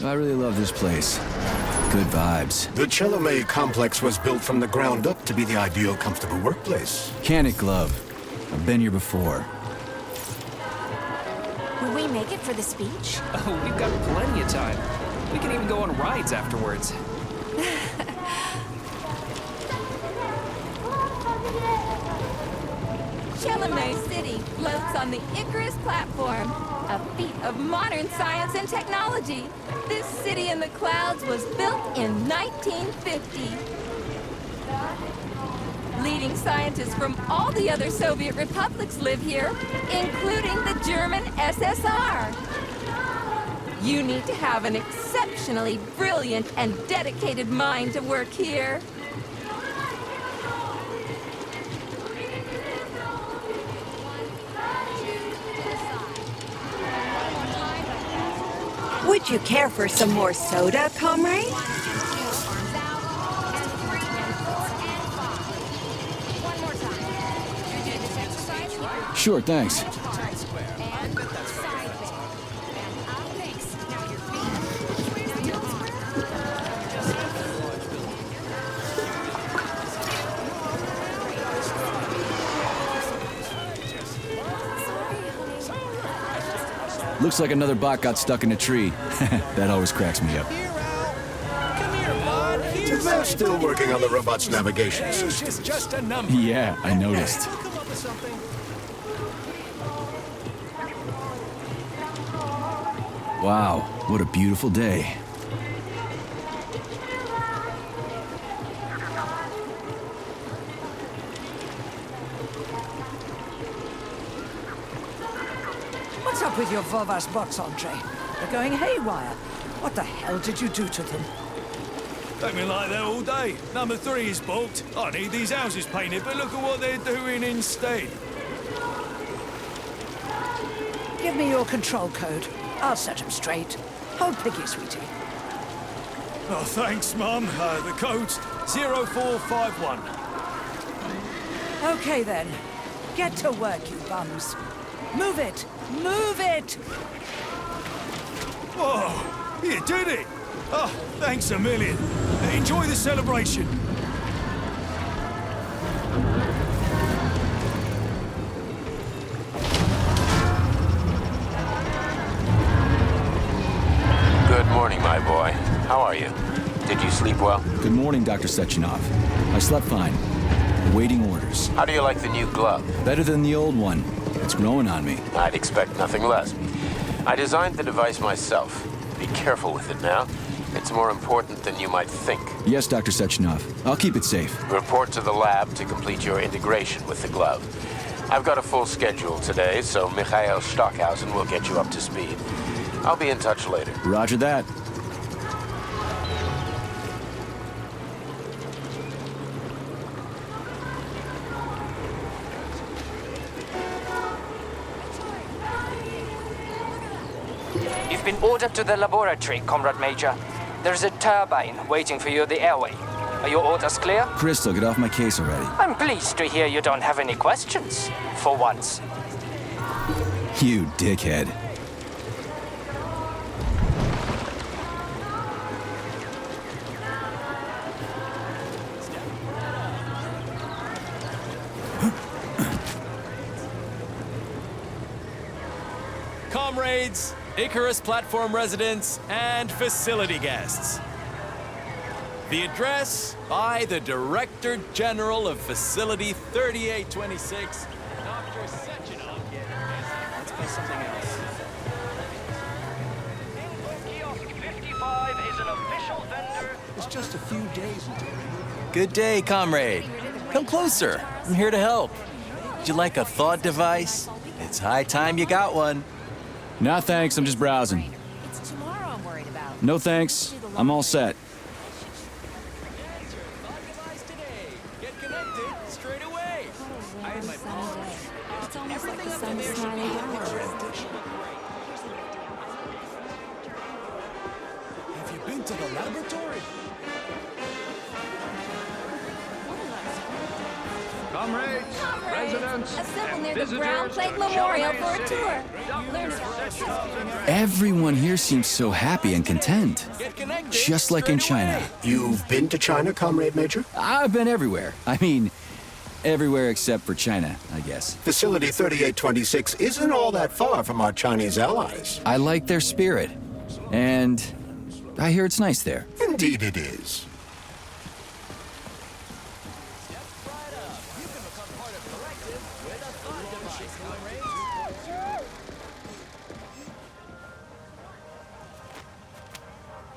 I really love this place. Good vibes. The Chelomey complex was built from the ground up to be the ideal, comfortable workplace. Can it, Glove? I've been here before. Will we make it for the speech? Oh, we've got plenty of time. We can even go on rides afterwards. Chelomey City floats on the Icarus platform, a feat of modern science and technology. This city in the clouds was built in 1950. Leading scientists from all the other Soviet republics live here, including the German SSR. You need to have an exceptionally brilliant and dedicated mind to work here. Would you care for some more soda, comrade? Sure, thanks. Looks like another bot got stuck in a tree. That always cracks me up. They're still working on the robot's navigation system. It's just a number. Yeah, I noticed. Wow, what a beautiful day. What's up with your Vovas box entree? They're going haywire. What the hell did you do to them? They've been like that all day. Number 3 is booked. I need these houses painted, but look at what they're doing instead. Give me your control code. I'll set them straight. Hold Piggy, sweetie. Oh, thanks, Mum. The code's 0451. Okay, then. Get to work, you bums. Move it! Move it! Whoa, you did it! Oh, thanks a million. Enjoy the celebration. Good morning, my boy. How are you? Did you sleep well? Good morning, Dr. Sechenov. I slept fine. Awaiting orders. How do you like the new glove? Better than the old one. It's growing on me. I'd expect nothing less. I designed the device myself. Be careful with it now. It's more important than you might think. Yes, Dr. Sechenov. I'll keep it safe. Report to the lab to complete your integration with the glove. I've got a full schedule today, so Mikhail Stockhausen will get you up to speed. I'll be in touch later. Roger that. You've been ordered to the laboratory, Comrade Major. There's a turbine waiting for you at the airway. Are your orders clear? Crystal, get off my case already. I'm pleased to hear you don't have any questions, for once. You dickhead. Comrades, Icarus platform residents, and facility guests. The address by the Director General of Facility 3826, Dr. Sechenov. Let's play something else. Kiosk 55 is an official vendor. It's just a few days until... Good day, comrade. Come closer. I'm here to help. Would you like a thought device? It's high time you got one. Nah, thanks. I'm just browsing. It's tomorrow I'm worried about. No thanks. I'm all set. Get connected straight away. I had my It's almost like the sun is smiling down. Have you been to the laboratory? Comrades, residents, assemble and near the visitors Brown Plague to Memorial Chelomey for a City. tour. Learn about Everyone here seems so happy and content. Just like in China. You've been to China, Comrade Major? I've been everywhere. I mean, everywhere except for China, I guess. Facility 3826 isn't all that far from our Chinese allies. I like their spirit. And I hear it's nice there. Indeed it is.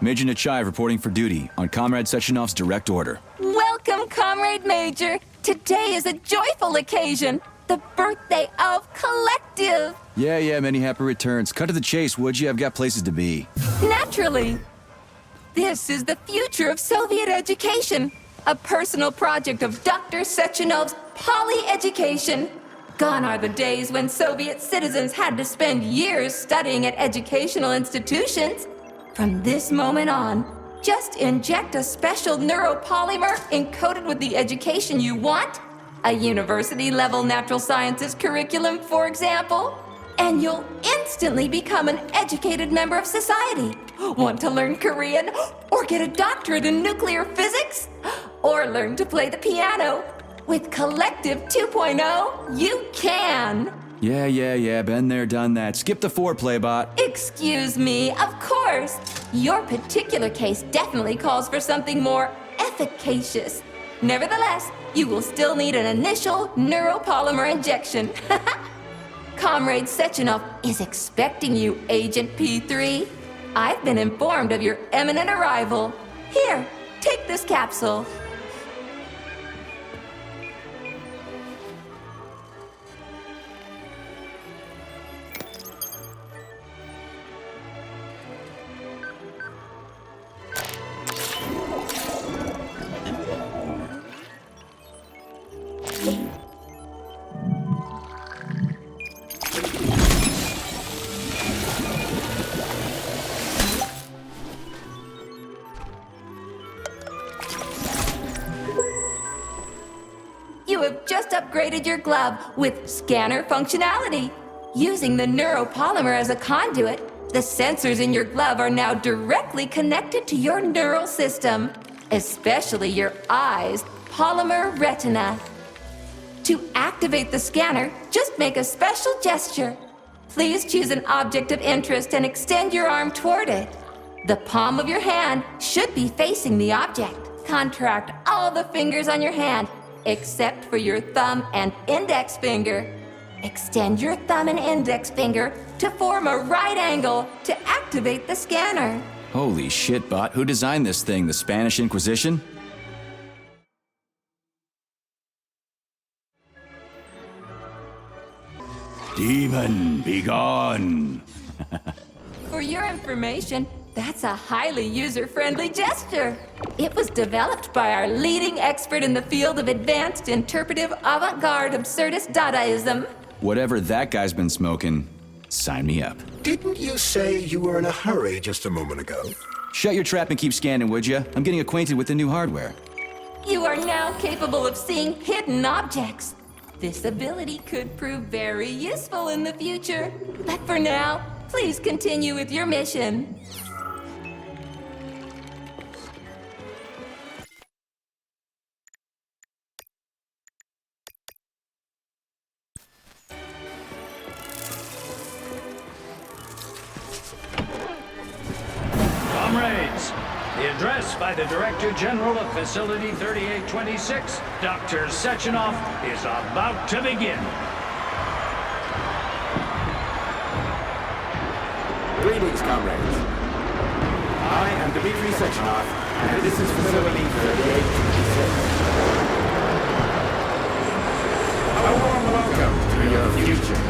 Major Nechayev reporting for duty on Comrade Sechenov's direct order. Welcome, Comrade Major. Today is a joyful occasion. The birthday of Collective. Yeah, many happy returns. Cut to the chase, would you? I've got places to be. Naturally. This is the future of Soviet education. A personal project of Dr. Sechenov's poly-education. Gone are the days when Soviet citizens had to spend years studying at educational institutions. From this moment on, just inject a special neuropolymer encoded with the education you want, a university-level natural sciences curriculum, for example, and you'll instantly become an educated member of society. Want to learn Korean, or get a doctorate in nuclear physics, or learn to play the piano? With Collective 2.0, you can! Yeah, been there, done that. Skip the foreplay, bot. Excuse me, of course. Your particular case definitely calls for something more efficacious. Nevertheless, you will still need an initial neuropolymer injection. Comrade Sechenov is expecting you, Agent P3. I've been informed of your imminent arrival. Here, take this capsule. You have just upgraded your glove with scanner functionality. Using the neuropolymer as a conduit, the sensors in your glove are now directly connected to your neural system, especially your eyes' polymer retina. To activate the scanner, just make a special gesture. Please choose an object of interest and extend your arm toward it. The palm of your hand should be facing the object. Contract all the fingers on your hand, except for your thumb and index finger. Extend your thumb and index finger to form a right angle to activate the scanner. Holy shit, bot. Who designed this thing? The Spanish Inquisition? Demon, be gone! For your information, that's a highly user-friendly gesture. It was developed by our leading expert in the field of advanced interpretive avant-garde absurdist Dadaism. Whatever that guy's been smoking, sign me up. Didn't you say you were in a hurry just a moment ago? Shut your trap and keep scanning, would ya? I'm getting acquainted with the new hardware. You are now capable of seeing hidden objects. This ability could prove very useful in the future. But for now, please continue with your mission. Comrades, the address by the Director General of Facility 3826, Dr. Sechenov, is about to begin. Greetings, comrades. I am Dmitry Sechenov, and this is Facility 3826. A warm welcome to your future.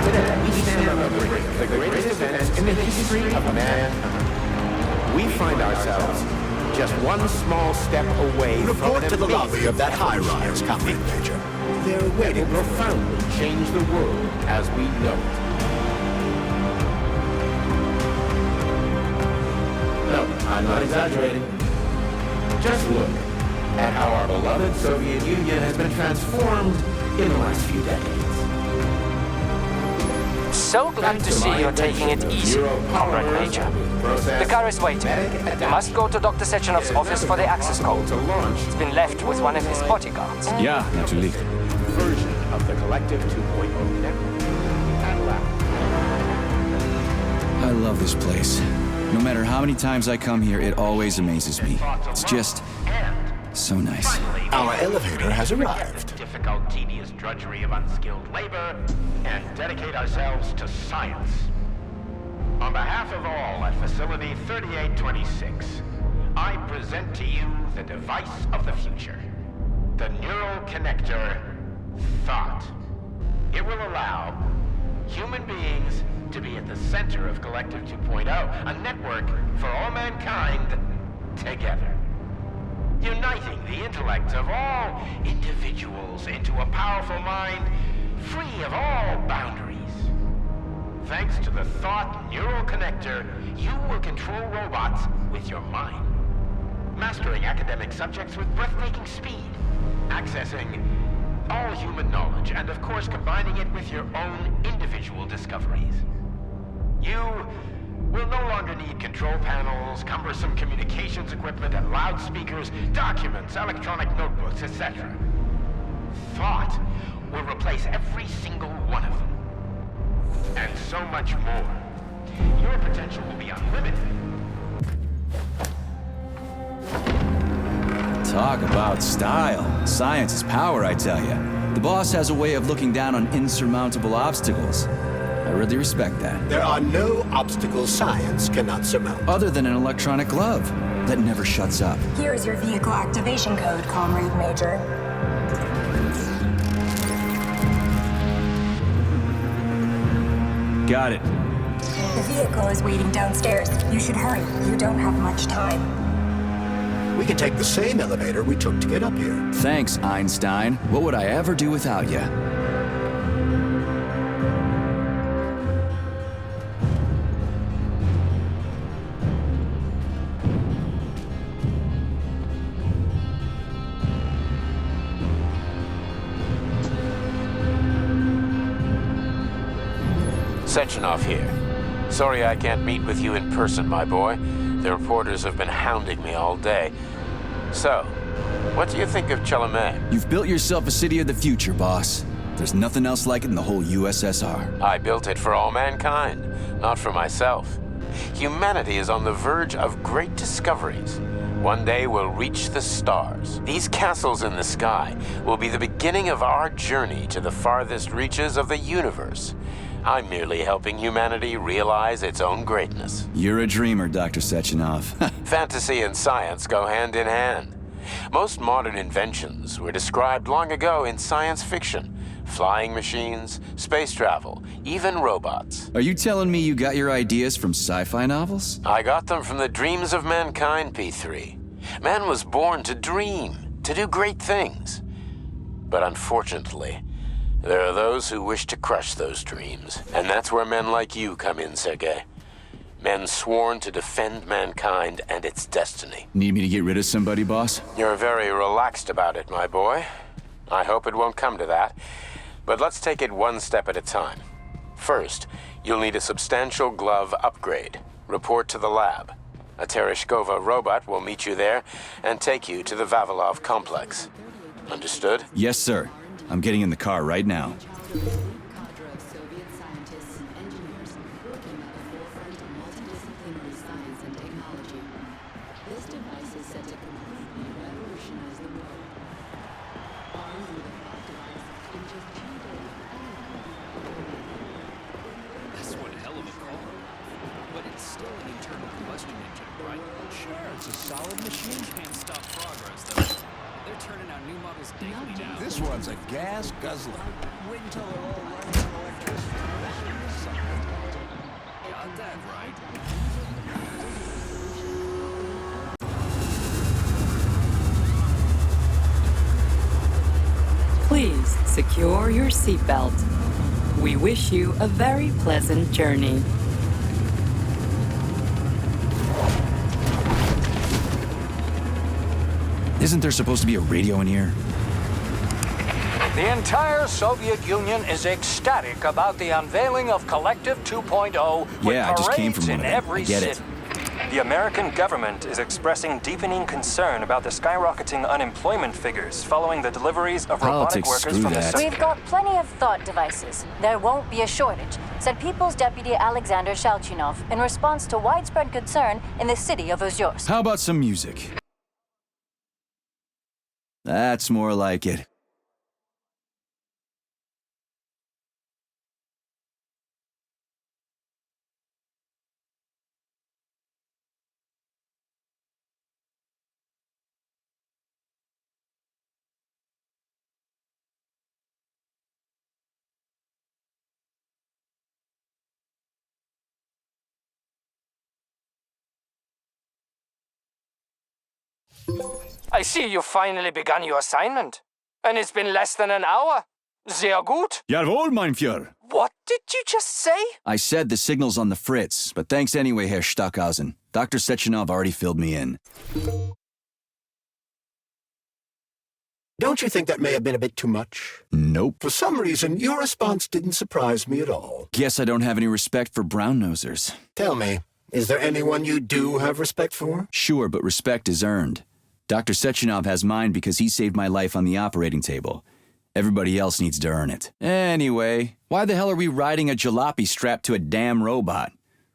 Today, we stand on the brink of the greatest event in the history of mankind. We find ourselves just one small step away from Report to the lobby of that high-rise, Comrade Major. They're waiting to profoundly change the world as we know it. No, I'm not exaggerating. Just look at how our beloved Soviet Union has been transformed in the last few decades. So glad to see you're taking it easy, Comrade Major. The car is waiting. You must go to Dr. Sechenov's office for the access code. It's been left with one of his bodyguards. Yeah, natürlich. Version of the Collective 2.0 network. At last. I love this place. No matter how many times I come here, it always amazes me. It's just so nice. Our elevator has arrived. Difficult, tedious drudgery of unskilled labor and dedicate ourselves to science. On behalf of all at Facility 3826, I present to you the device of the future. The neural connector, Thought. It will allow human beings to be at the center of Collective 2.0, a network for all mankind together. Uniting the intellects of all individuals into a powerful mind free of all boundaries. Thanks to the Thought Neural Connector, you will control robots with your mind. Mastering academic subjects with breathtaking speed. Accessing all human knowledge, and of course combining it with your own individual discoveries. You will no longer need control panels, cumbersome communications equipment, and loudspeakers, documents, electronic notebooks, etc. Thought will replace every single one of them. And so much more. Your potential will be unlimited. Talk about style. Science is power, I tell you. The boss has a way of looking down on insurmountable obstacles. I really respect that. There are no obstacles science cannot surmount. Other than an electronic glove that never shuts up. Here's your vehicle activation code, Comrade Major. Got it. The vehicle is waiting downstairs. You should hurry. You don't have much time. We can take the same elevator we took to get up here. Thanks, Einstein. What would I ever do without you? Sechenov here. Sorry I can't meet with you in person, my boy. The reporters have been hounding me all day. So, what do you think of Chelomey? You've built yourself a city of the future, boss. There's nothing else like it in the whole USSR. I built it for all mankind, not for myself. Humanity is on the verge of great discoveries. One day we'll reach the stars. These castles in the sky will be the beginning of our journey to the farthest reaches of the universe. I'm merely helping humanity realize its own greatness. You're a dreamer, Dr. Sechenov. Fantasy and science go hand in hand. Most modern inventions were described long ago in science fiction. Flying machines, space travel, even robots. Are you telling me you got your ideas from sci-fi novels? I got them from the dreams of mankind, P3. Man was born to dream, to do great things. But unfortunately, there are those who wish to crush those dreams. And that's where men like you come in, Sergei. Men sworn to defend mankind and its destiny. Need me to get rid of somebody, boss? You're very relaxed about it, my boy. I hope it won't come to that. But let's take it one step at a time. First, you'll need a substantial glove upgrade. Report to the lab. A Tereshkova robot will meet you there and take you to the Vavilov complex. Understood? Yes, sir. I'm getting in the car right now. That's one hell of a car. But it's still an internal combustion engine, right? Sure, it's a solid machine. Can't stop progress, though. They're turning out new models daily now. This one's a gas guzzler. Wait until they're all running on electricity. Got that right. Please secure your seatbelt. We wish you a very pleasant journey. Isn't there supposed to be a radio in here? The entire Soviet Union is ecstatic about the unveiling of Collective 2.0 with Yeah, I just came parades from in one of them. every I get city. it. The American government is expressing deepening concern about the skyrocketing unemployment figures following the deliveries of robotic Politics, workers screw from the that. We've got plenty of thought devices. There won't be a shortage, said People's Deputy Alexander Shalchinov in response to widespread concern in the city of Ozyorsk. How about some music? That's more like it. I see you finally begun your assignment. And it's been less than an hour. Sehr gut. Jawohl, mein Führer. What did you just say? I said the signal's on the fritz, but thanks anyway, Herr Stockhausen. Dr. Sechenov already filled me in. Don't you think that may have been a bit too much? Nope. For some reason, your response didn't surprise me at all. Guess I don't have any respect for brown-nosers. Tell me, is there anyone you do have respect for? Sure, but respect is earned. Dr. Sechenov has mine because he saved my life on the operating table. Everybody else needs to earn it. Anyway, why the hell are we riding a jalopy strapped to a damn robot?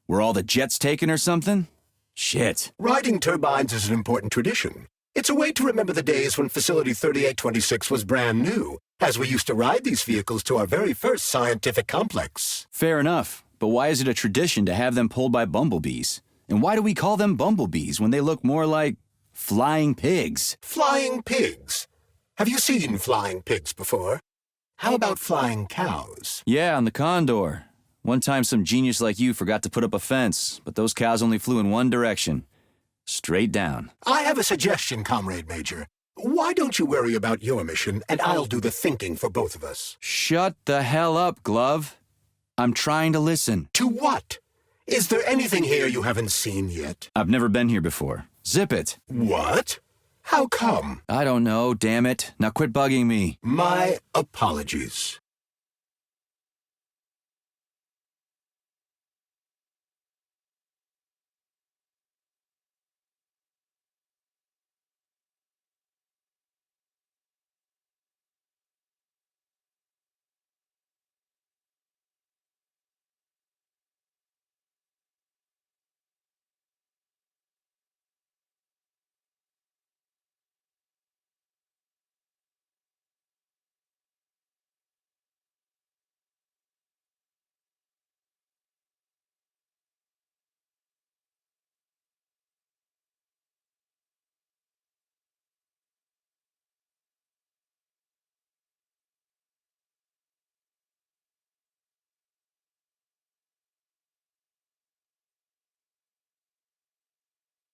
Were all the jets taken or something? Shit. Riding turbines is an important tradition. It's a way to remember the days when Facility 3826 was brand new, as we used to ride these vehicles to our very first scientific complex. Fair enough, but why is it a tradition to have them pulled by bumblebees? And why do we call them bumblebees when they look more like flying pigs? Flying pigs? Have you seen flying pigs before? How about flying cows? Yeah, on the Condor. One time some genius like you forgot to put up a fence, but those cows only flew in one direction. Straight down. I have a suggestion, Comrade Major. Why don't you worry about your mission, and I'll do the thinking for both of us? Shut the hell up, Glove. I'm trying to listen. To what? Is there anything here you haven't seen yet? I've never been here before. Zip it. What? How come? I don't know, damn it. Now quit bugging me. My apologies.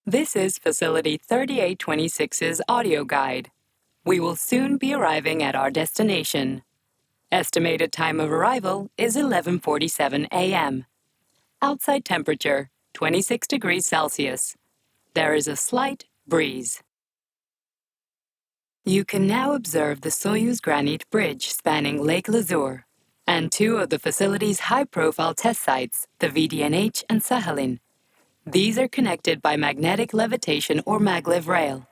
This is Facility 3826's audio guide. We will soon be arriving at our destination. Estimated time of arrival is 11:47 a.m. Outside temperature, 26 degrees Celsius. There is a slight breeze. You can now observe the Soyuz granite bridge spanning Lake Lazur and two of the facility's high-profile test sites, the VDNH and Sakhalin. These are connected by magnetic levitation or maglev rail.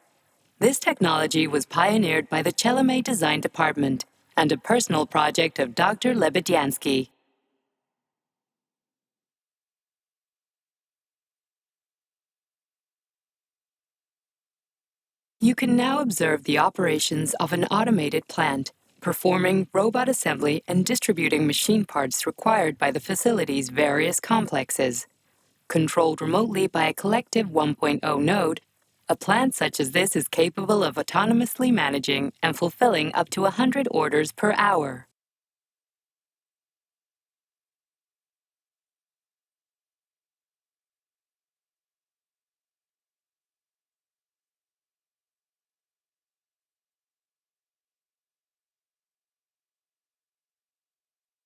This technology was pioneered by the Chelomey Design Department and a personal project of Dr. Lebedyansky. You can now observe the operations of an automated plant, performing robot assembly and distributing machine parts required by the facility's various complexes. Controlled remotely by a collective 1.0 node, a plant such as this is capable of autonomously managing and fulfilling up to 100 orders per hour.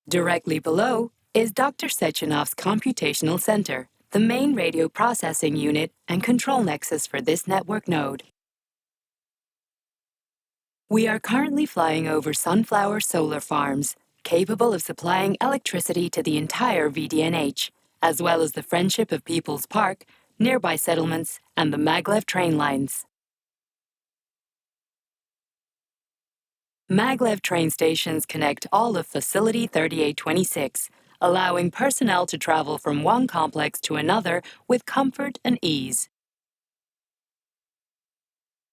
Directly below is Dr. Sechenov's computational center, the main radio processing unit and control nexus for this network node. We are currently flying over sunflower solar farms, capable of supplying electricity to the entire VDNH, as well as the Friendship of People's Park, nearby settlements, and the maglev train lines. Maglev train stations connect all of Facility 3826, allowing personnel to travel from one complex to another with comfort and ease.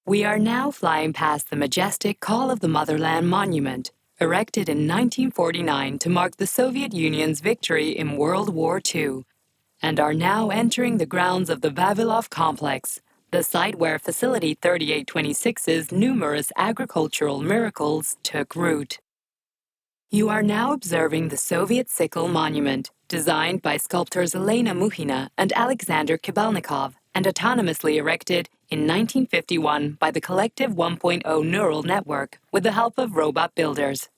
We are now flying past the majestic Call of the Motherland Monument, erected in 1949 to mark the Soviet Union's victory in World War II, and are now entering the grounds of the Vavilov complex, the site where Facility 3826's numerous agricultural miracles took root. You are now observing the Soviet Sickle Monument, designed by sculptors Elena Muhina and Alexander Kibalnikov, and autonomously erected in 1951 by the Collective 1.0 Neural Network with the help of robot builders.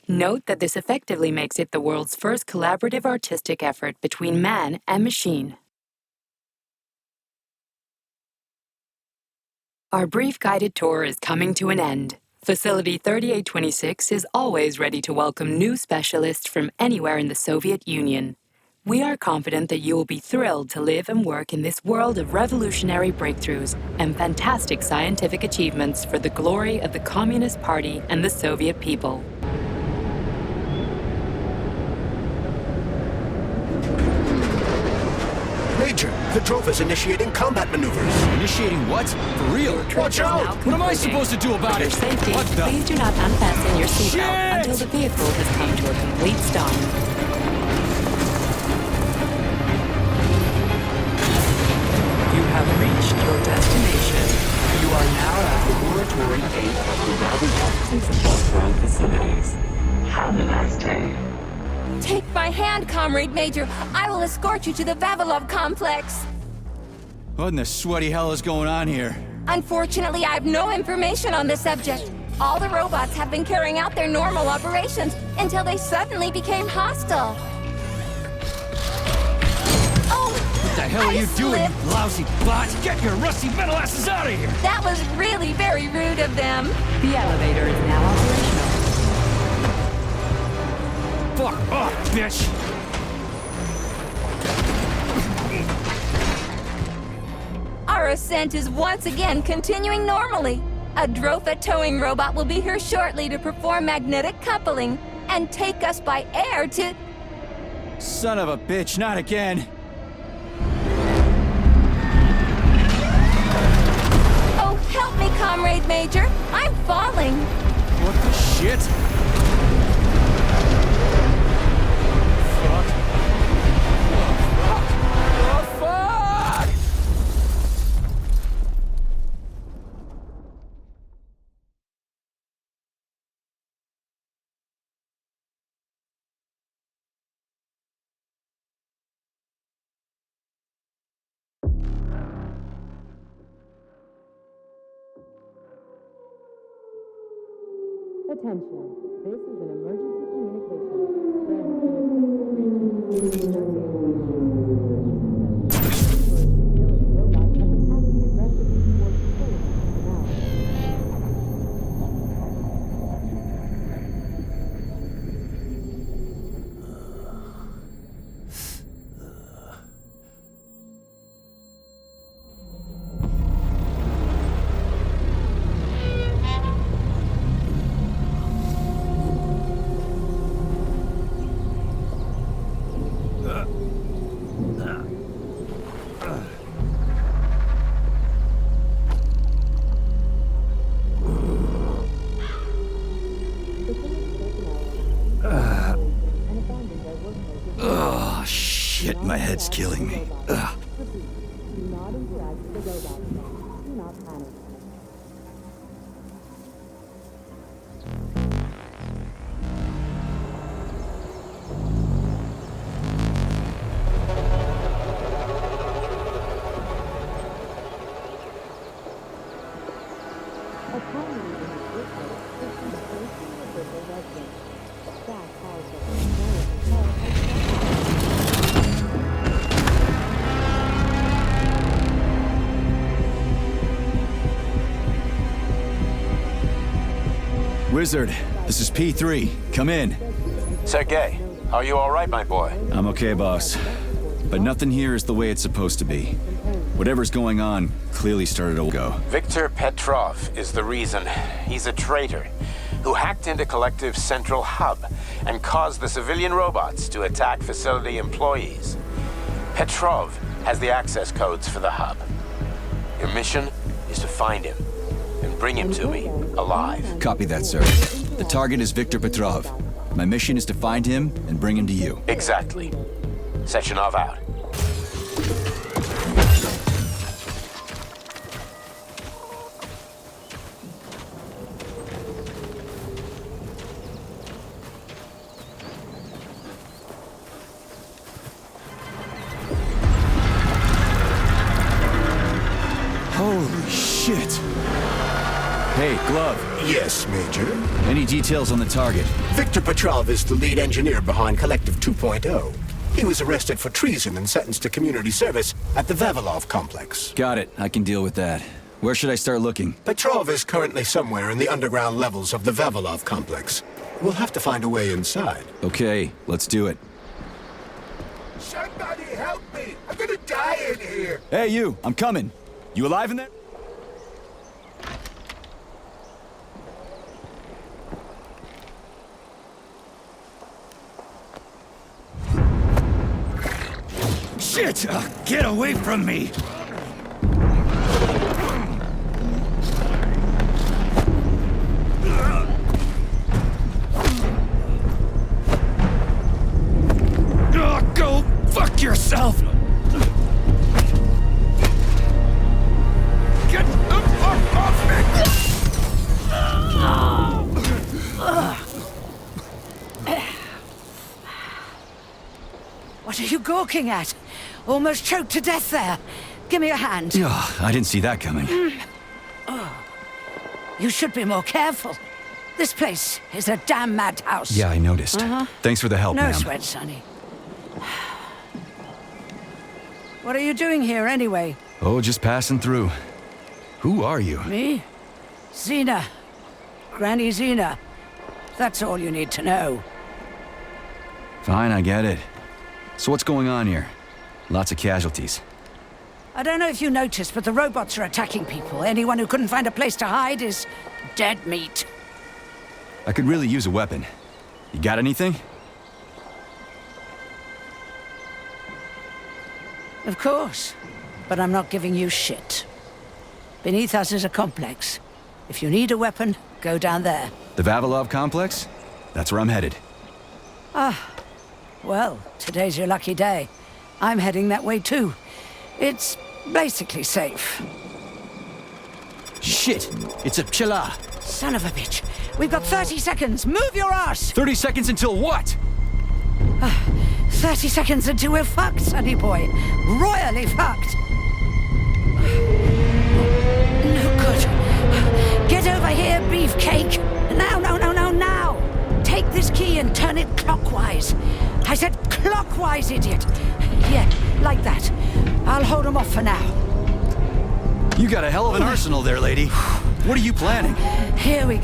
Note that this effectively makes it the world's first collaborative artistic effort between man and machine. Our brief guided tour is coming to an end. Facility 3826 is always ready to welcome new specialists from anywhere in the Soviet Union. We are confident that you will be thrilled to live and work in this world of revolutionary breakthroughs and fantastic scientific achievements for the glory of the Communist Party and the Soviet people. Major, the troupe is initiating combat maneuvers. Initiating what? For real? Watch out! What am I supposed to do about For your it? safety, What the? please do not unfasten your seatbelt Shit! until the vehicle has come to a complete stop. You have reached your destination. You are now at Laboratory 8 of the Vavilov Industrial Facilities. Have a nice day. Take my hand, Comrade Major. I will escort you to the Vavilov complex. What in the sweaty hell is going on here? Unfortunately, I have no information on the subject. All the robots have been carrying out their normal operations until they suddenly became hostile. Oh! What the hell are you doing, slipped. you lousy bots? Get your rusty metal asses out of here! That was really very rude of them. The elevator is now operational. Fuck off, bitch! Our ascent is once again continuing normally. A Drofa towing robot will be here shortly to perform magnetic coupling and take us by air to... Son of a bitch, not again. Oh, help me, Comrade Major. I'm falling. What the shit? Fuck. Oh, fuck! Attention. This is an emergency communication. There has been a Oh, shit, my head's killing me. Ugh. Wizard, this is P3. Come in. Sergei, are you all right, my boy? I'm okay, boss. But nothing here is the way it's supposed to be. Whatever's going on clearly started a go. Victor Petrov is the reason. He's a traitor who hacked into Collective's central hub and caused the civilian robots to attack facility employees. Petrov has the access codes for the hub. Your mission is to find him and bring him to me, alive. Copy that, sir. The target is Victor Petrov. My mission is to find him and bring him to you. Exactly. Sechenov out. Holy shit! Hey, Glove. Yes, Major? Any details on the target? Victor Petrov is the lead engineer behind Collective 2.0. He was arrested for treason and sentenced to community service at the Vavilov complex. Got it. I can deal with that. Where should I start looking? Petrov is currently somewhere in the underground levels of the Vavilov complex. We'll have to find a way inside. Okay, let's do it. Somebody help me! I'm gonna die in here! Hey, you! I'm coming! You alive in there? Shit! Get away from me! Go fuck yourself! Get the fuck off me! What are you gawking at? Almost choked to death there. Give me a hand. Oh, I didn't see that coming. Oh. You should be more careful. This place is a damn madhouse. Yeah, I noticed. Thanks for the help, No ma'am. sweat, Sonny. What are you doing here, anyway? Oh, just passing through. Who are you? Me? Zena. Granny Zena. That's all you need to know. Fine, I get it. So what's going on here? Lots of casualties. I don't know if you noticed, but the robots are attacking people. Anyone who couldn't find a place to hide is dead meat. I could really use a weapon. You got anything? Of course. But I'm not giving you shit. Beneath us is a complex. If you need a weapon, go down there. The Vavilov complex? That's where I'm headed. Ah. Well, today's your lucky day. I'm heading that way too. It's basically safe. Shit! It's a Chela! Son of a bitch. We've got 30 seconds. Move your ass! 30 seconds until what? 30 seconds until we're fucked, sonny boy. Royally fucked. No good. Get over here, beefcake. Now, now. Take this key and turn it clockwise. I said clockwise, idiot. Yeah, like that. I'll hold him off for now. You got a hell of an arsenal there, lady. What are you planning? Here we go.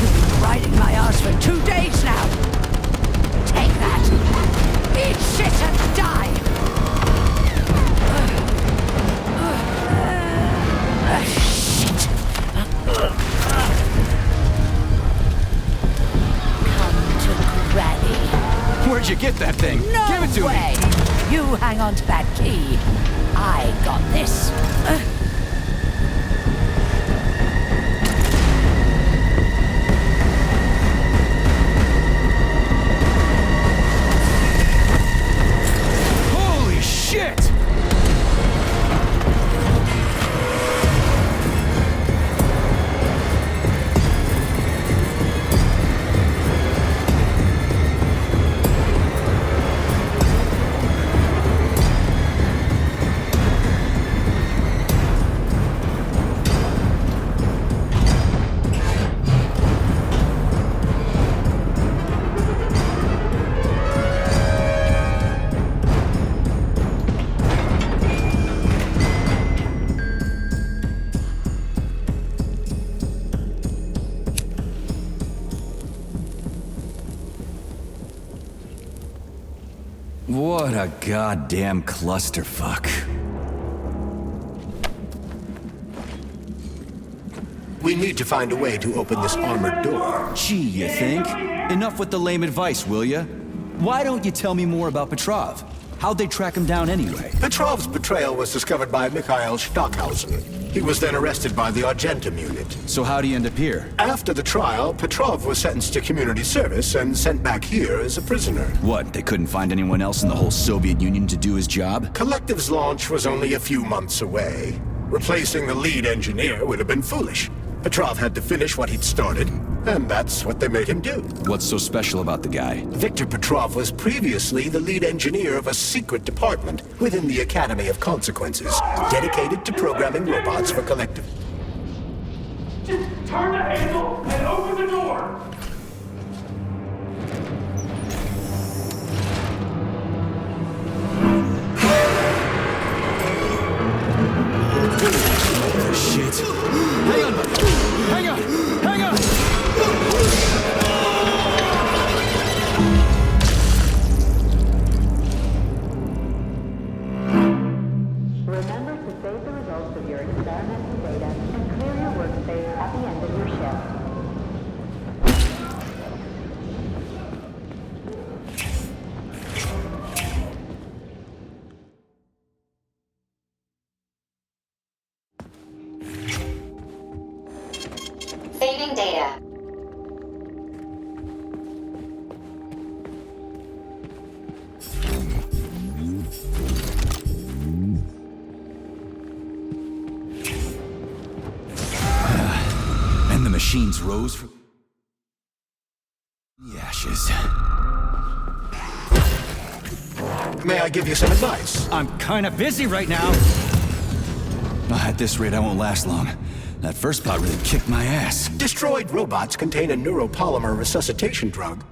You've been riding my ass for 2 days now. Take that. Eat shit and die. Shit. Come to Granny. Where'd you get that thing? No Give it to way. me. You hang on to that key. I got this. Holy shit! What a goddamn clusterfuck. We need to find a way to open this armored door. Gee, you think? Enough with the lame advice, will ya? Why don't you tell me more about Petrov? How'd they track him down anyway? Petrov's betrayal was discovered by Mikhail Stockhausen. He was then arrested by the Argentum unit. So how'd he end up here? After the trial, Petrov was sentenced to community service and sent back here as a prisoner. What, they couldn't find anyone else in the whole Soviet Union to do his job? Collective's launch was only a few months away. Replacing the lead engineer would have been foolish. Petrov had to finish what he'd started, and that's what they made him do. What's so special about the guy? Victor Petrov was previously the lead engineer of a secret department within the Academy of Consequences, dedicated to programming robots for collective... Just turn the handle and open the door! Shit. Hang on, buddy. Hang on! Hang on! Remember to save the results of your experimental data and clear your workspace at the end of your shift. Saving data. And the machines rose from the ashes. May I give you some advice? I'm kinda busy right now. At this rate, I won't last long. That first pot really kicked my ass. Destroyed robots contain a neuropolymer resuscitation drug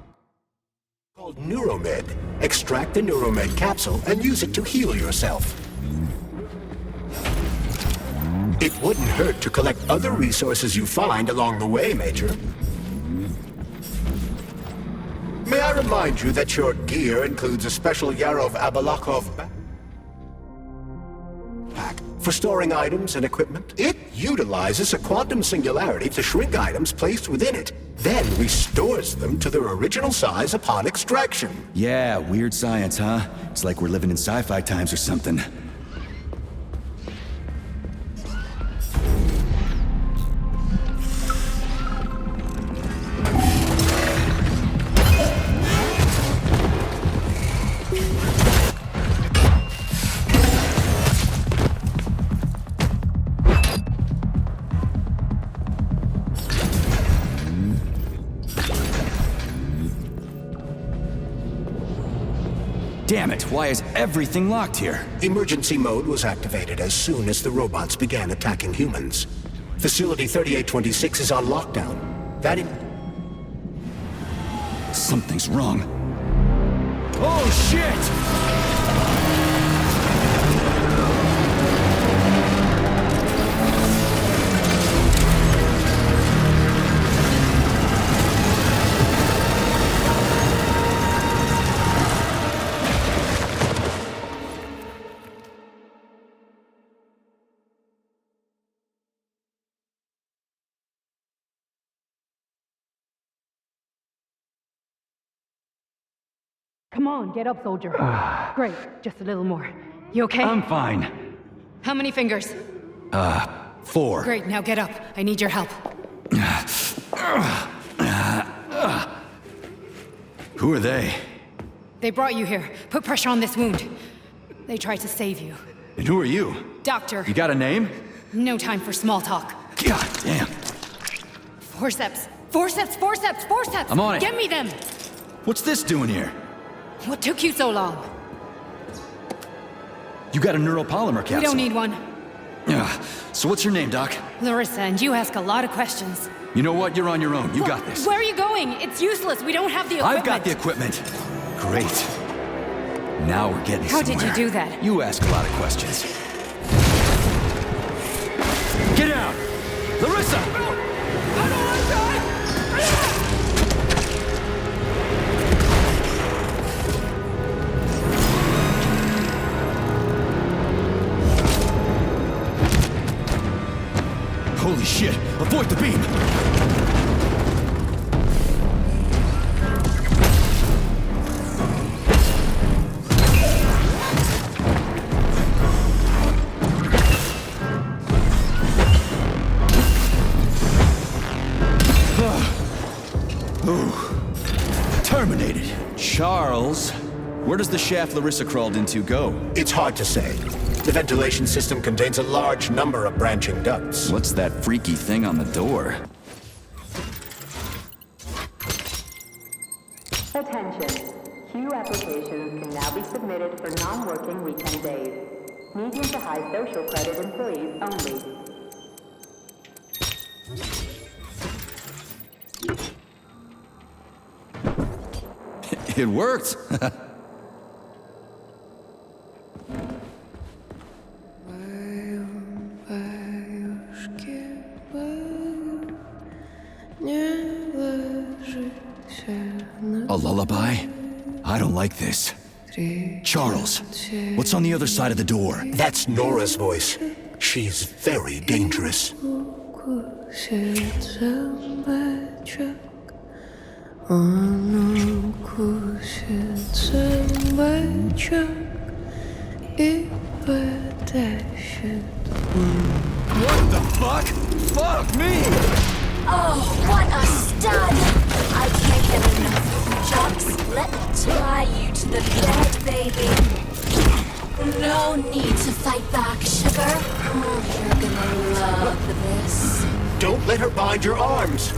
called Neuromed. Extract the Neuromed capsule and use it to heal yourself. It wouldn't hurt to collect other resources you find along the way, Major. May I remind you that your gear includes a special Yarov Abalakov pack for storing items and equipment? It utilizes a quantum singularity to shrink items placed within it, then restores them to their original size upon extraction. Yeah, weird science, huh? It's like we're living in sci-fi times or something. Damn it, why is everything locked here? Emergency mode was activated as soon as the robots began attacking humans. Facility 3826 is on lockdown. Something's wrong. Oh, shit! Come on, get up, soldier. Great, just a little more. You okay? I'm fine. How many fingers? 4. Great, now get up. I need your help. Who are they? They brought you here. Put pressure on this wound. They tried to save you. And who are you? Doctor. You got a name? No time for small talk. God damn. Forceps. Forceps, forceps, forceps! I'm on it. Get me them! What's this doing here? What took you so long? You got a neuropolymer capsule. We don't need one. So what's your name, Doc? Larissa, and you ask a lot of questions. You know what? You're on your own. You got this. Where are you going? It's useless. We don't have the equipment. I've got the equipment. Great. Now we're getting How somewhere. did you do that? You ask a lot of questions. Get down! Larissa! I don't want to die! Avoid the beam! Terminated. Charles, where does the shaft Larissa crawled into go? It's hard to say. The ventilation system contains a large number of branching ducts. What's that freaky thing on the door? Attention. Queue applications can now be submitted for non-working weekend days. Medium to high social credit employees only. It worked! A lullaby? I don't like this. Charles, what's on the other side of the door? That's Nora's voice. She's very dangerous. What the fuck? Fuck me! Oh, what a stud! I can't get enough of you, Jux. Let me tie you to the bed, baby. No need to fight back, sugar. You're gonna love this. Don't let her bind your arms.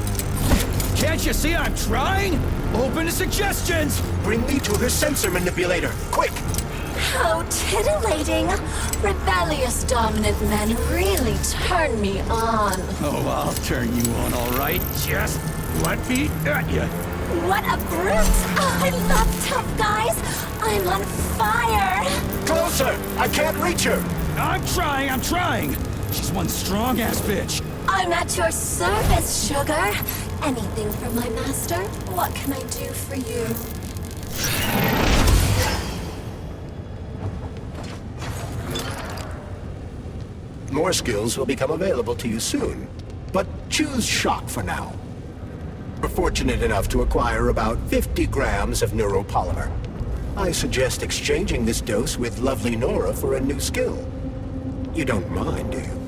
Can't you see I'm trying? Open to suggestions! Bring me to her sensor manipulator, quick! How titillating! Rebellious dominant men really turn me on. Oh, I'll turn you on, all right. Just let me at you. What a brute! Oh, I love tough guys! I'm on fire! Closer! I can't reach her! I'm trying! She's one strong-ass bitch. I'm at your service, sugar. Anything for my master? What can I do for you? More skills will become available to you soon, but choose shock for now. We're fortunate enough to acquire about 50 grams of neuropolymer. I suggest exchanging this dose with lovely Nora for a new skill. You don't mind, do you?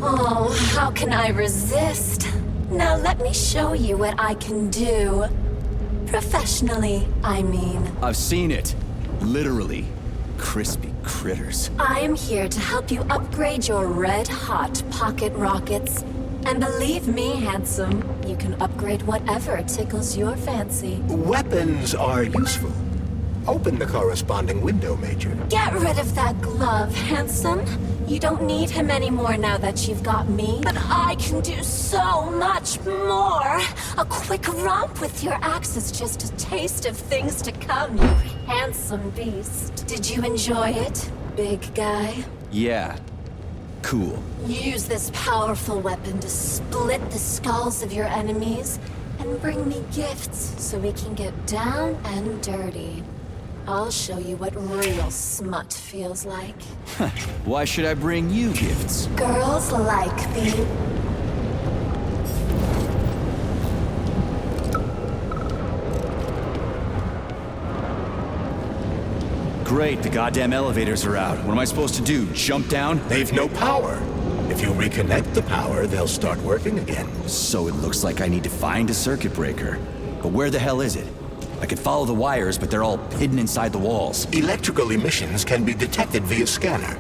Oh, how can I resist? Now let me show you what I can do. Professionally, I mean. I've seen it. Literally. Crispy critters. I am here to help you upgrade your red-hot pocket rockets. And believe me, handsome, you can upgrade whatever tickles your fancy. Weapons are useful. Open the corresponding window, Major. Get rid of that glove, handsome. You don't need him anymore now that you've got me. But I can do so much more. A quick romp with your axe is just a taste of things to come, you handsome beast. Did you enjoy it, big guy? Yeah. Cool. Use this powerful weapon to split the skulls of your enemies and bring me gifts so we can get down and dirty. I'll show you what real smut feels like. Why should I bring you gifts? Girls like being... Great, the goddamn elevators are out. What am I supposed to do, jump down? They've no power. If you reconnect the power, they'll start working again. So it looks like I need to find a circuit breaker. But where the hell is it? I could follow the wires, but they're all hidden inside the walls. Electrical emissions can be detected via scanner.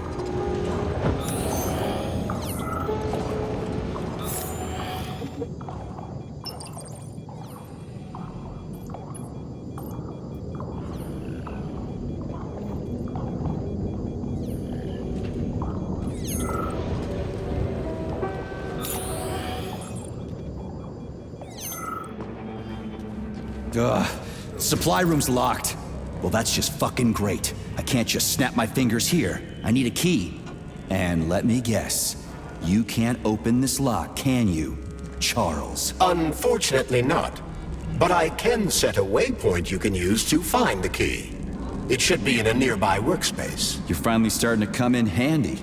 Ugh. Supply room's locked. Well, that's just fucking great. I can't just snap my fingers here. I need a key. And let me guess. You can't open this lock, can you, Charles? Unfortunately not. But I can set a waypoint you can use to find the key. It should be in a nearby workspace. You're finally starting to come in handy.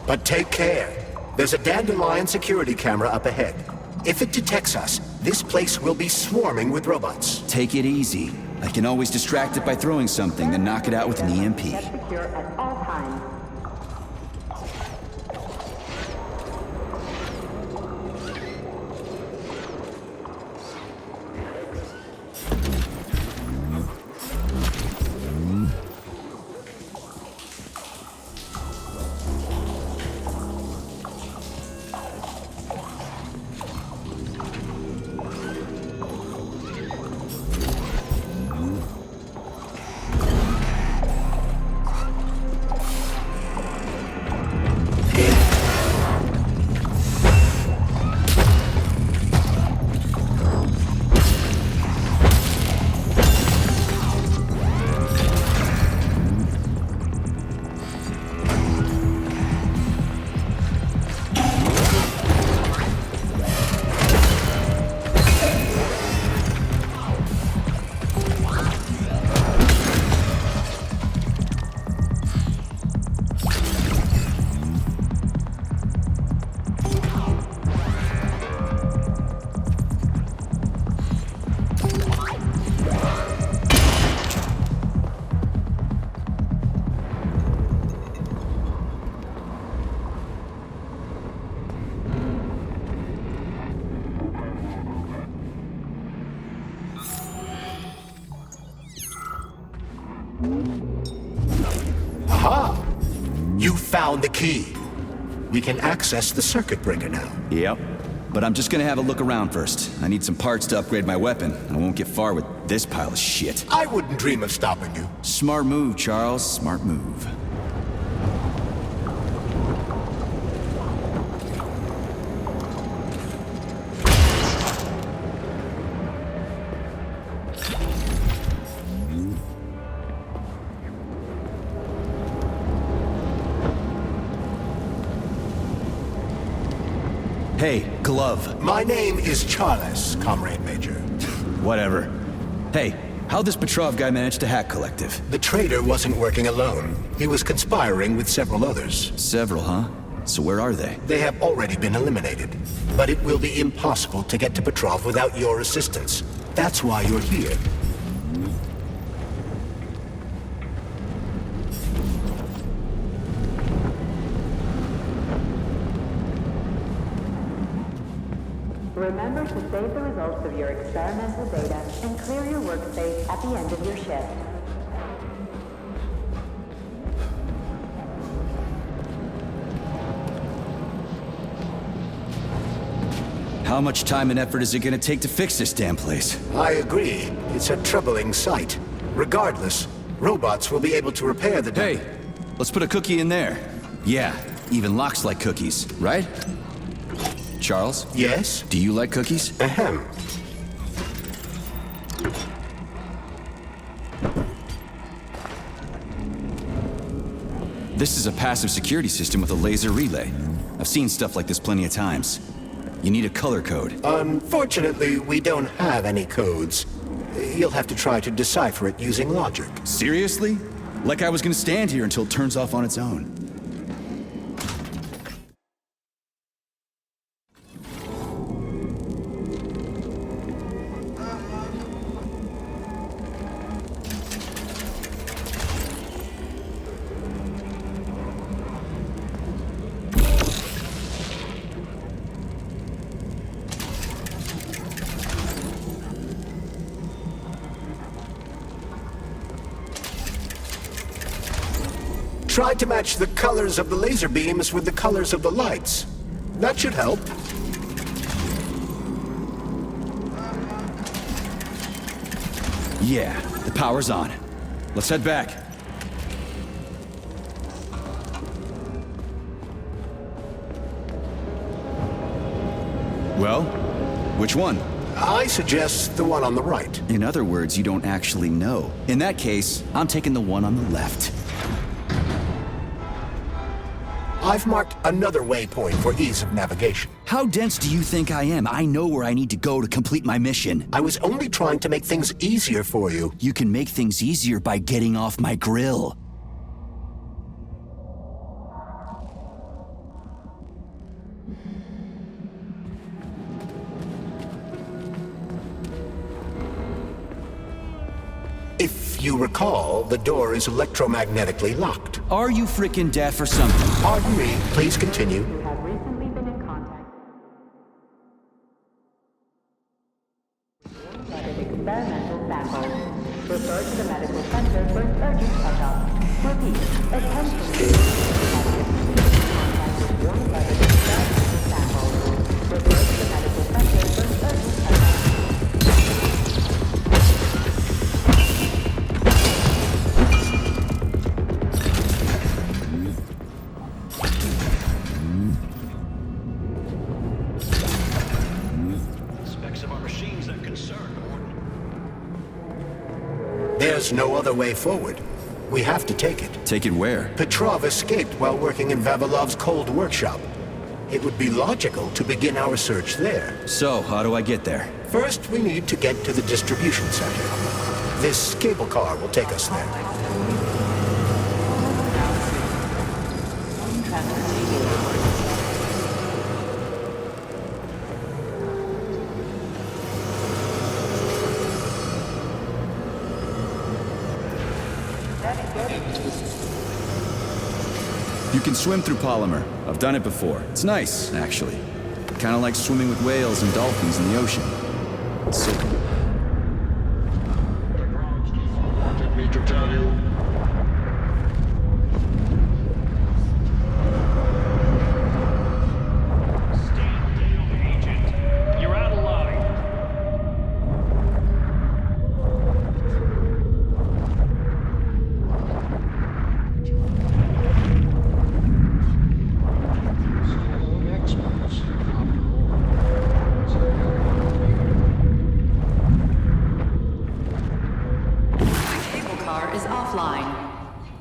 But take care. There's a dandelion security camera up ahead. If it detects us, this place will be swarming with robots. Take it easy. I can always distract it by throwing something, then knock it out with an EMP. Secure at all times. Aha! You found the key. We can access the circuit breaker now. Yep. But I'm just gonna have a look around first. I need some parts to upgrade my weapon. I won't get far with this pile of shit. I wouldn't dream of stopping you. Smart move, Charles. Smart move. Hey, glove. My name is Charles, Comrade Major. Whatever. Hey, how'd this Petrov guy manage to hack Collective? The traitor wasn't working alone. He was conspiring with several others. Several, huh? So where are they? They have already been eliminated. But it will be impossible to get to Petrov without your assistance. That's why you're here. Remember to save the results of your experimental data and clear your workspace at the end of your shift. How much time and effort is it gonna take to fix this damn place? I agree. It's a troubling sight. Regardless, robots will be able to repair the damage. Hey, let's put a cookie in there. Yeah, even locks like cookies, right? Charles? Yes? Do you like cookies? Ahem. This is a passive security system with a laser relay. I've seen stuff like this plenty of times. You need a color code. Unfortunately, we don't have any codes. You'll have to try to decipher it using logic. Seriously? Like I was gonna stand here until it turns off on its own. Try to match the colors of the laser beams with the colors of the lights. That should help. Yeah, the power's on. Let's head back. Well, Which one? I suggest the one on the right. In other words, you don't actually know. In that case, I'm taking the one on the left. I've marked another waypoint for ease of navigation. How dense do you think I am? I know where I need to go to complete my mission. I was only trying to make things easier for you. You can make things easier by getting off my grill. If you recall, the door is electromagnetically locked. Are you frickin' deaf or something? Pardon me, please continue. You have recently been in contact with experimental samples. Refer to the medical center for an urgent checkup. Repeat, attention. Contact with warm-blooded experimental samples. Refer to the medical center for an urgent checkup. There's no other way forward. We have to take it. Take it where? Petrov escaped while working in Vavilov's cold workshop. It would be logical to begin our search there. So, how do I get there? First, we need to get to the distribution center. This cable car will take us there. You can swim through polymer. I've done it before. It's nice, actually. Kind of like swimming with whales and dolphins in the ocean. It's so cool. Wanted me to tell you. Stand down, Agent. You're out of line.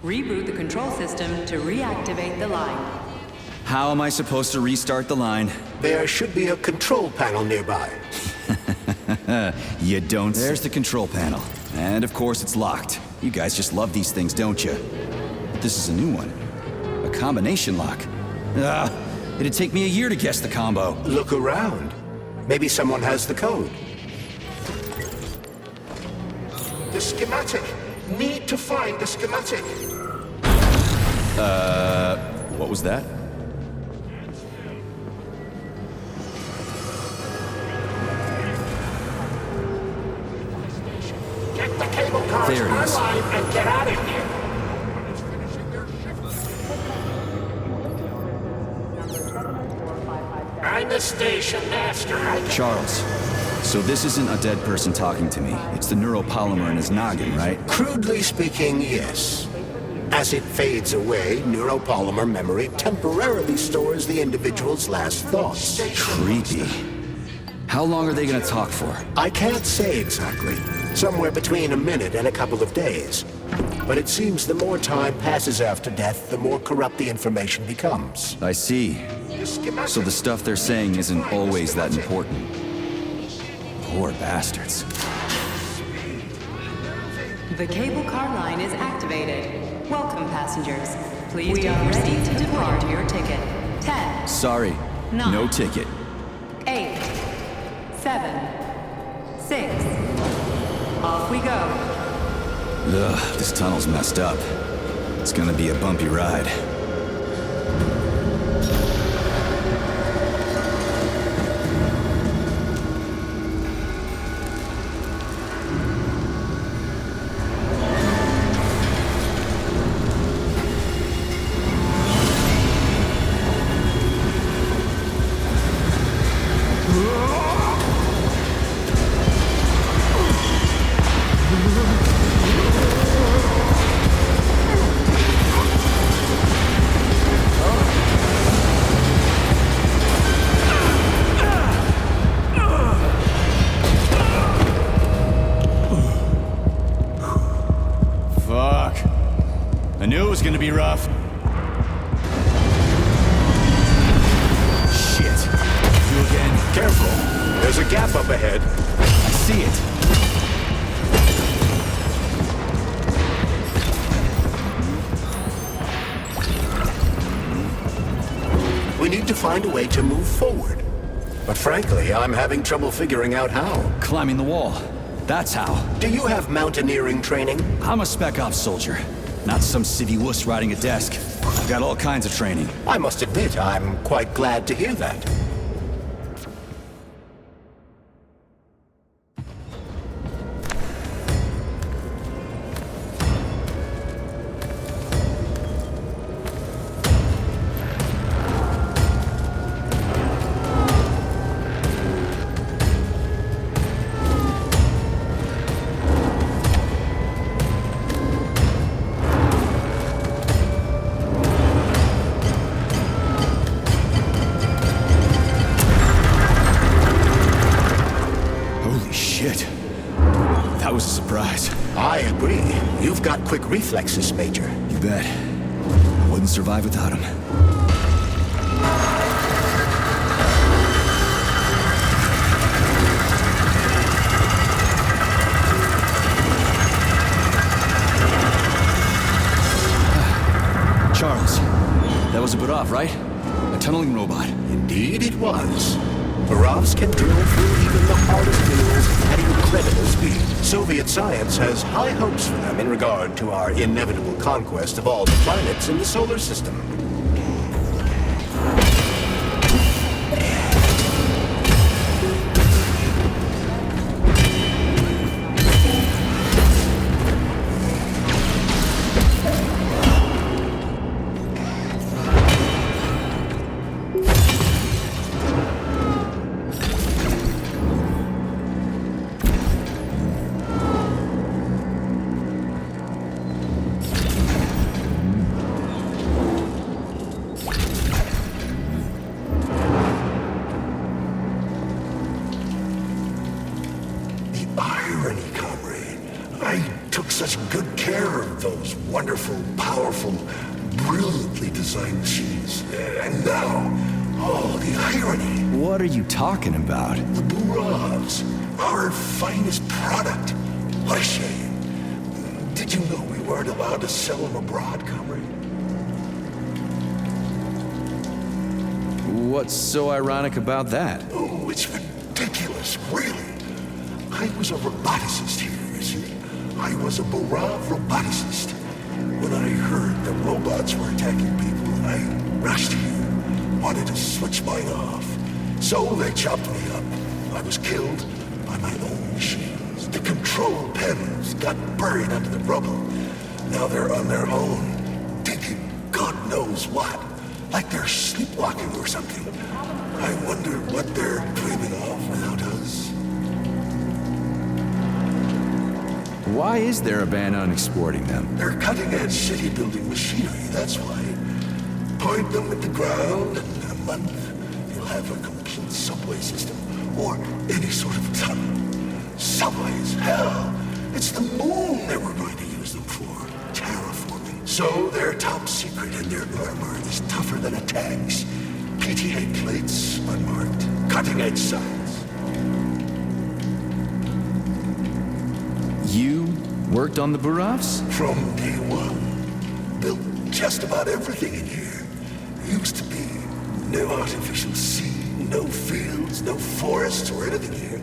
Reboot the control system to reactivate the line. How am I supposed to restart the line? There should be a control panel nearby. You don't. There's the control panel. And of course it's locked. You guys just love these things, don't you? But this is a new one. A combination lock. It'd take me a year to guess the combo. Look around. Maybe someone has the code. The schematic. Need to find the schematic. What was that? Get the cable cars There it is. online and get out of here. I'm the station master. Charles. So this isn't a dead person talking to me. It's the neuropolymer in his noggin, right? Crudely speaking, yes. As it fades away, neuropolymer memory temporarily stores the individual's last thoughts. Creepy. How long are they gonna talk for? I can't say exactly. Somewhere between a minute and a couple of days. But it seems the more time passes after death, the more corrupt the information becomes. I see. So the stuff they're saying isn't always that important. Poor bastards. The cable car line is activated. Welcome, passengers. Please we are ready to depart your ticket. 10. Sorry, no ticket. 8. 7. 6. Off we go. Ugh, this tunnel's messed up. It's gonna be a bumpy ride. fuck. I knew it was gonna be rough. Shit. You again? Careful. There's a gap up ahead. I see it. We need to find a way to move forward. But frankly, I'm having trouble figuring out how. Climbing the wall. That's how. Do you have mountaineering training? I'm a spec ops soldier. Not some civvy wuss riding a desk. I've got all kinds of training. I must admit, I'm quite glad to hear that. That was a surprise. I agree. You've got quick reflexes, Major. You bet. I wouldn't survive without him. Charles, that was a Petrov, right? A tunneling robot. Indeed it was. Petrovs can drill through even the hardest minerals at incredible speed. Soviet science has high hopes for them in regard to our inevitable conquest of all the planets in the solar system. Powerful, brilliantly designed machines. And now, oh, the irony. What are you talking about? The Belugas, our finest product. What a shame. Did you know we weren't allowed to sell them abroad, comrade? What's so ironic about that? Oh, it's ridiculous, really. I was a roboticist here, you see. I was a Beluga roboticist. When I heard the robots were attacking people, I rushed here, wanted to switch mine off. So they chopped me up. I was killed by my own machines. The control panels got buried under the rubble. Now they're on their own, thinking God knows what, like they're sleepwalking or something. I wonder what they're dreaming of without us. Why is there a ban on exporting them? They're cutting-edge city-building machinery, that's why. Point them at the ground, and in a month, you'll have a complete subway system, or any sort of tunnel. Subways, hell! It's the moon that we're going to use them for, terraforming. So they're top secret, and their armor is tougher than a tank's. PTA plates, unmarked, cutting-edge science. You worked on the Belugas? From day one. Built just about everything in here. Used to be no artificial sea, no fields, no forests or anything here.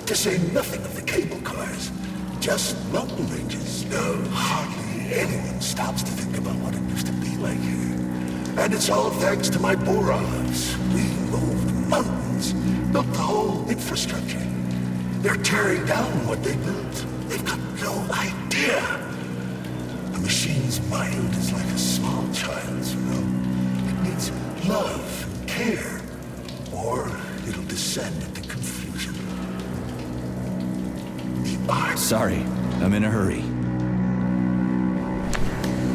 To say nothing of the cable cars. Just mountain ranges. No, hardly anyone stops to think about what it used to be like here. And it's all thanks to my Belugas. We moved mountains, built the whole infrastructure. They're tearing down what they built. They've got no idea. A machine's mind is like a small child's, you know. It needs love, care, or it'll descend into confusion. Sorry, I'm in a hurry.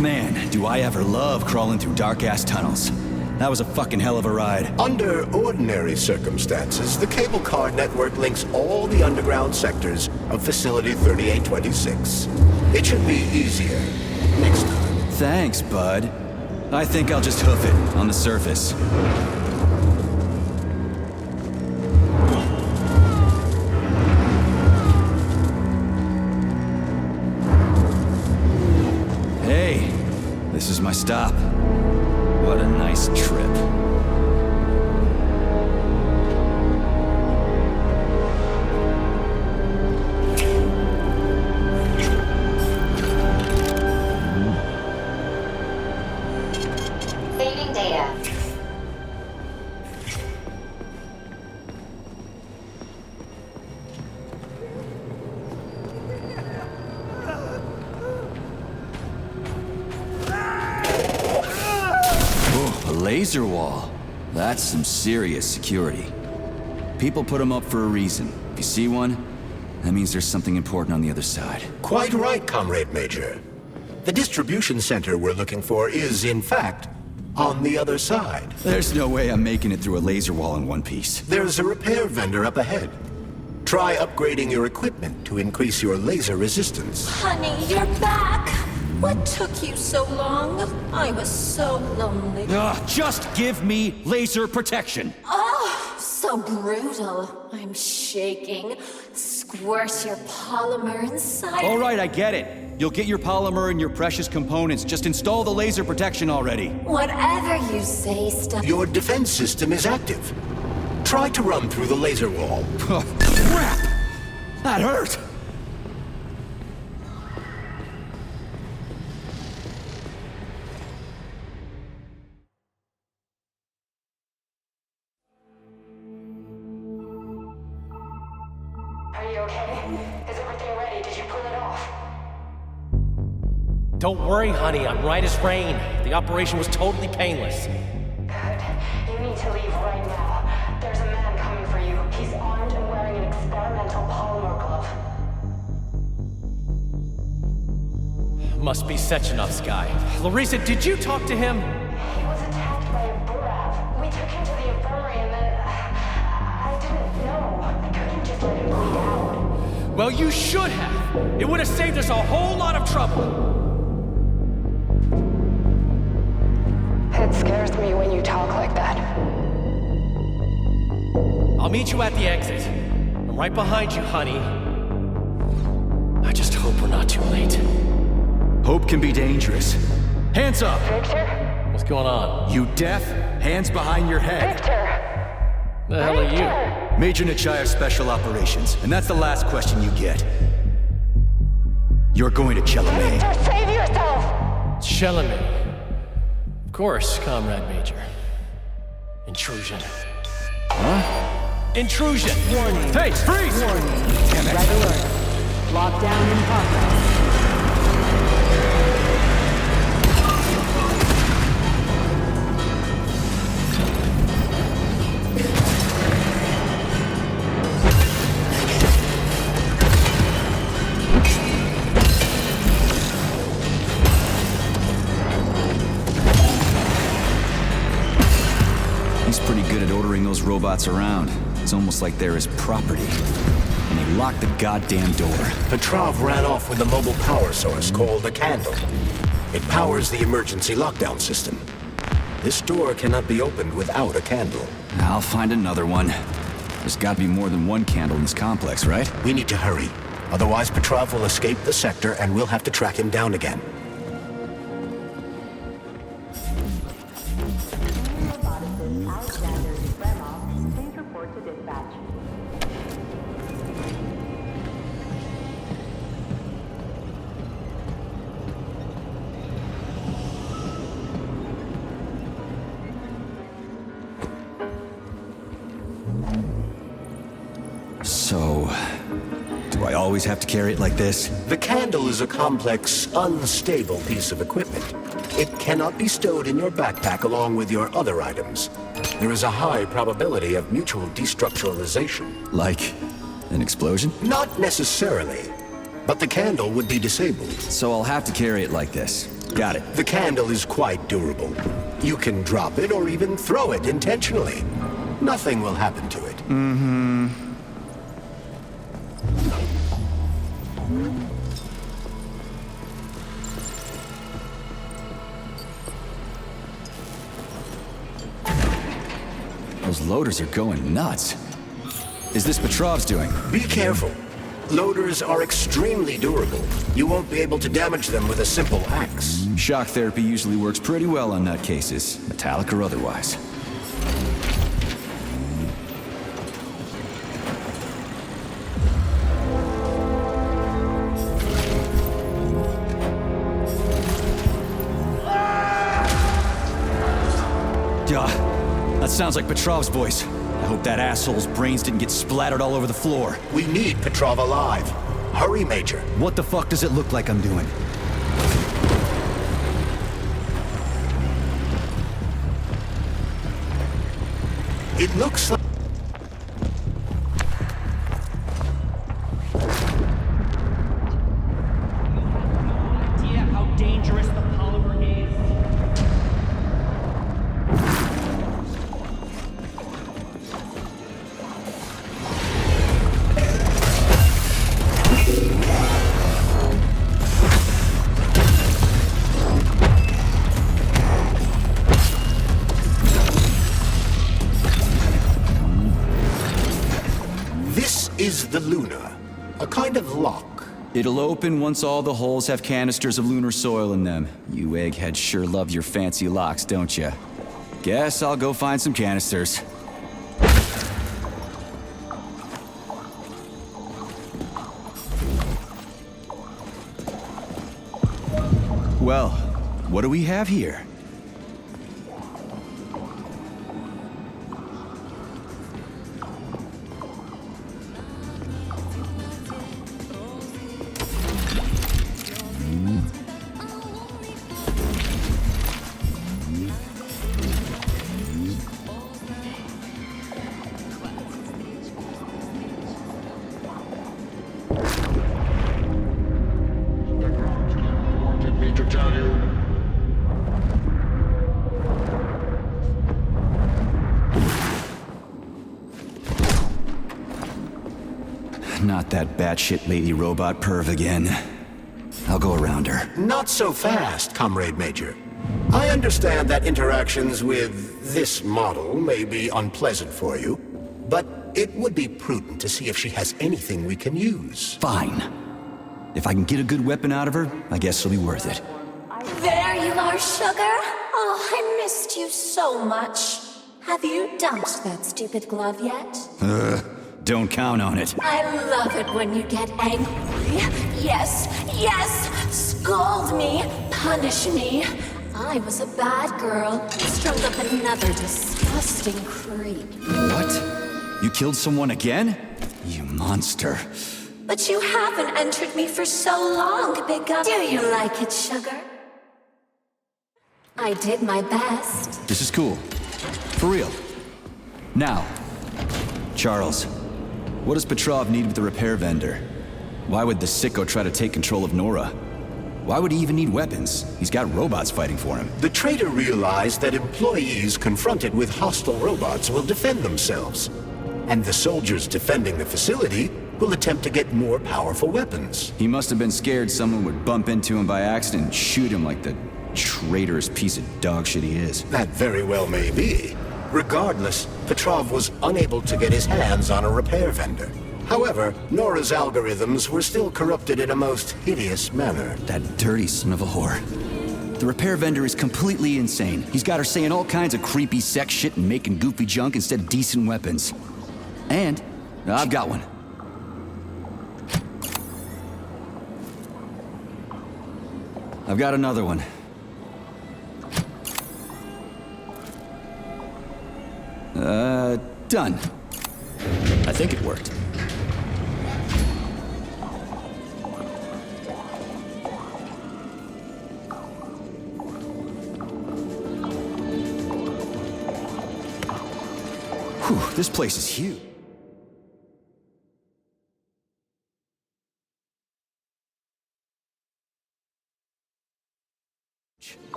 Man, do I ever love crawling through dark-ass tunnels. That was a fucking hell of a ride. Under ordinary circumstances, the cable car network links all the underground sectors of Facility 3826. It should be easier. Thanks, bud. I think I'll just hoof it on the surface. Hey, this is my stop. What a nice trip. Saving data. A laser wall. That's some serious security. People put them up for a reason. If you see one, that means there's something important on the other side. Quite right, Comrade Major. The distribution center we're looking for is, in fact, on the other side. There's no way I'm making it through a laser wall in one piece. There's a repair vendor up ahead. Try upgrading your equipment to increase your laser resistance. Honey, you're back. What took you so long? I was so lonely. Just give me laser protection. Oh, so brutal. I'm shaking. Squirt your polymer inside. All right, I get it. You'll get your polymer and your precious components. Just install the laser protection already. Whatever you say, Your defense system is active. Try to run through the laser wall. Crap! That hurt! Are you okay? Is everything ready? Did you pull it off? Don't worry, honey. I'm right as rain. The operation was totally painless. Good. You need to leave right now. There's a man coming for you. He's armed and wearing an experimental polymer glove. Must be Sechenov's guy. Larissa, did you talk to him? He was attacked by a Burav. We took him to the infirmary and then... I didn't know. I couldn't just let him bleed out. Well, you should have. It would have saved us a whole lot of trouble. It scares me when you talk like that. I'll meet you at the exit. I'm right behind you, honey. I just hope we're not too late. Hope can be dangerous. Hands up! Victor? What's going on? You deaf? Hands behind your head. Victor! The hell are you? Major Nechayev Special Operations, and that's the last question you get. You're going to Chelomey. Victor, save yourself! Chelomey. Of course, Comrade Major. Intrusion. Huh? Intrusion! Warning. Hey, freeze! Warning. Damn it. Red alert. Lockdown in progress. He's pretty good at ordering those robots around. It's almost like they're his property. And he locked the goddamn door. Petrov ran off with a mobile power source called a candle. It powers the emergency lockdown system. This door cannot be opened without a candle. I'll find another one. There's gotta be more than one candle in this complex, right? We need to hurry. Otherwise, Petrov will escape the sector and we'll have to track him down again. So, do I always have to carry it like this? The candle is a complex, unstable piece of equipment. It cannot be stowed in your backpack along with your other items. There is a high probability of mutual destructuralization. Like an explosion? Not necessarily, but the candle would be disabled. So I'll have to carry it like this. Got it. The candle is quite durable. You can drop it or even throw it intentionally. Nothing will happen to it. Mm-hmm. Those loaders are going nuts. Is this Petrov's doing? Be careful. Loaders are extremely durable. You won't be able to damage them with a simple axe. Shock therapy usually works pretty well on nutcases, metallic or otherwise. That sounds like Petrov's voice. I hope that asshole's brains didn't get splattered all over the floor. We need Petrov alive. Hurry, Major. What the fuck does it look like I'm doing? It looks like... how dangerous the polymer is. Is the Luna, a kind of lock. It'll open once all the holes have canisters of lunar soil in them. You eggheads sure love your fancy locks, don't you? Guess I'll go find some canisters. Well, what do we have here? Not that batshit lady robot perv again. I'll go around her. Not so fast, Comrade Major. I understand that interactions with this model may be unpleasant for you, but it would be prudent to see if she has anything we can use. Fine. If I can get a good weapon out of her, I guess it'll be worth it. There you are, Sugar. Oh, I missed you so much. Have you dumped that stupid glove yet? Don't count on it. I love it when you get angry. Yes, yes! Scold me, punish me. I was a bad girl, strung up another disgusting creep. What? You killed someone again? You monster. But you haven't entered me for so long, big guy. Do you like it, Sugar? I did my best. This is cool. For real. Now, Charles, what does Petrov need with the repair vendor? Why would the sicko try to take control of Nora? Why would he even need weapons? He's got robots fighting for him. The traitor realized that employees confronted with hostile robots will defend themselves. And the soldiers defending the facility will attempt to get more powerful weapons. He must have been scared someone would bump into him by accident and shoot him like the traitorous piece of dog shit he is. That very well may be. Regardless, Petrov was unable to get his hands on a repair vendor. However, Nora's algorithms were still corrupted in a most hideous manner. That dirty son of a whore. The repair vendor is completely insane. He's got her saying all kinds of creepy sex shit and making goofy junk instead of decent weapons. And I've got one. I've got another one. Done. I think it worked. Whew, this place is huge.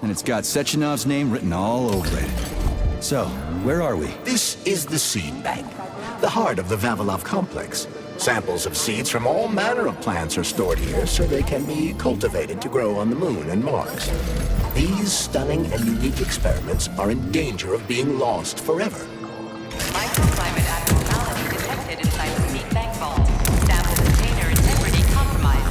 And it's got Sechenov's name written all over it. So, where are we? This is the seed bank, the heart of the Vavilov complex. Samples of seeds from all manner of plants are stored here so they can be cultivated to grow on the Moon and Mars. These stunning and unique experiments are in danger of being lost forever. Microclimate abnormality detected inside the seed bank vault. Sample container integrity compromised.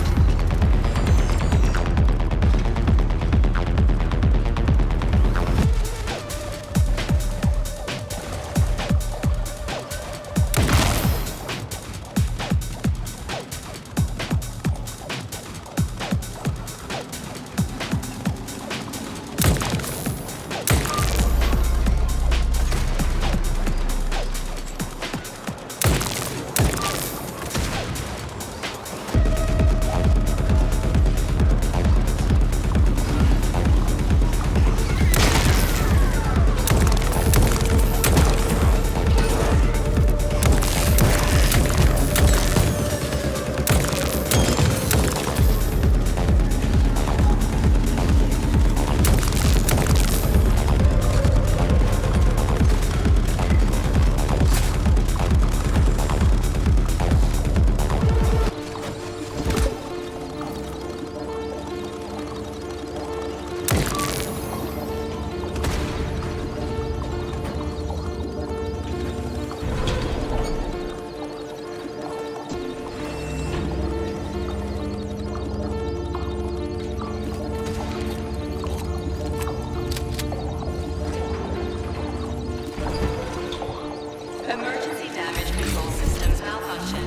Emergency damage control systems malfunction.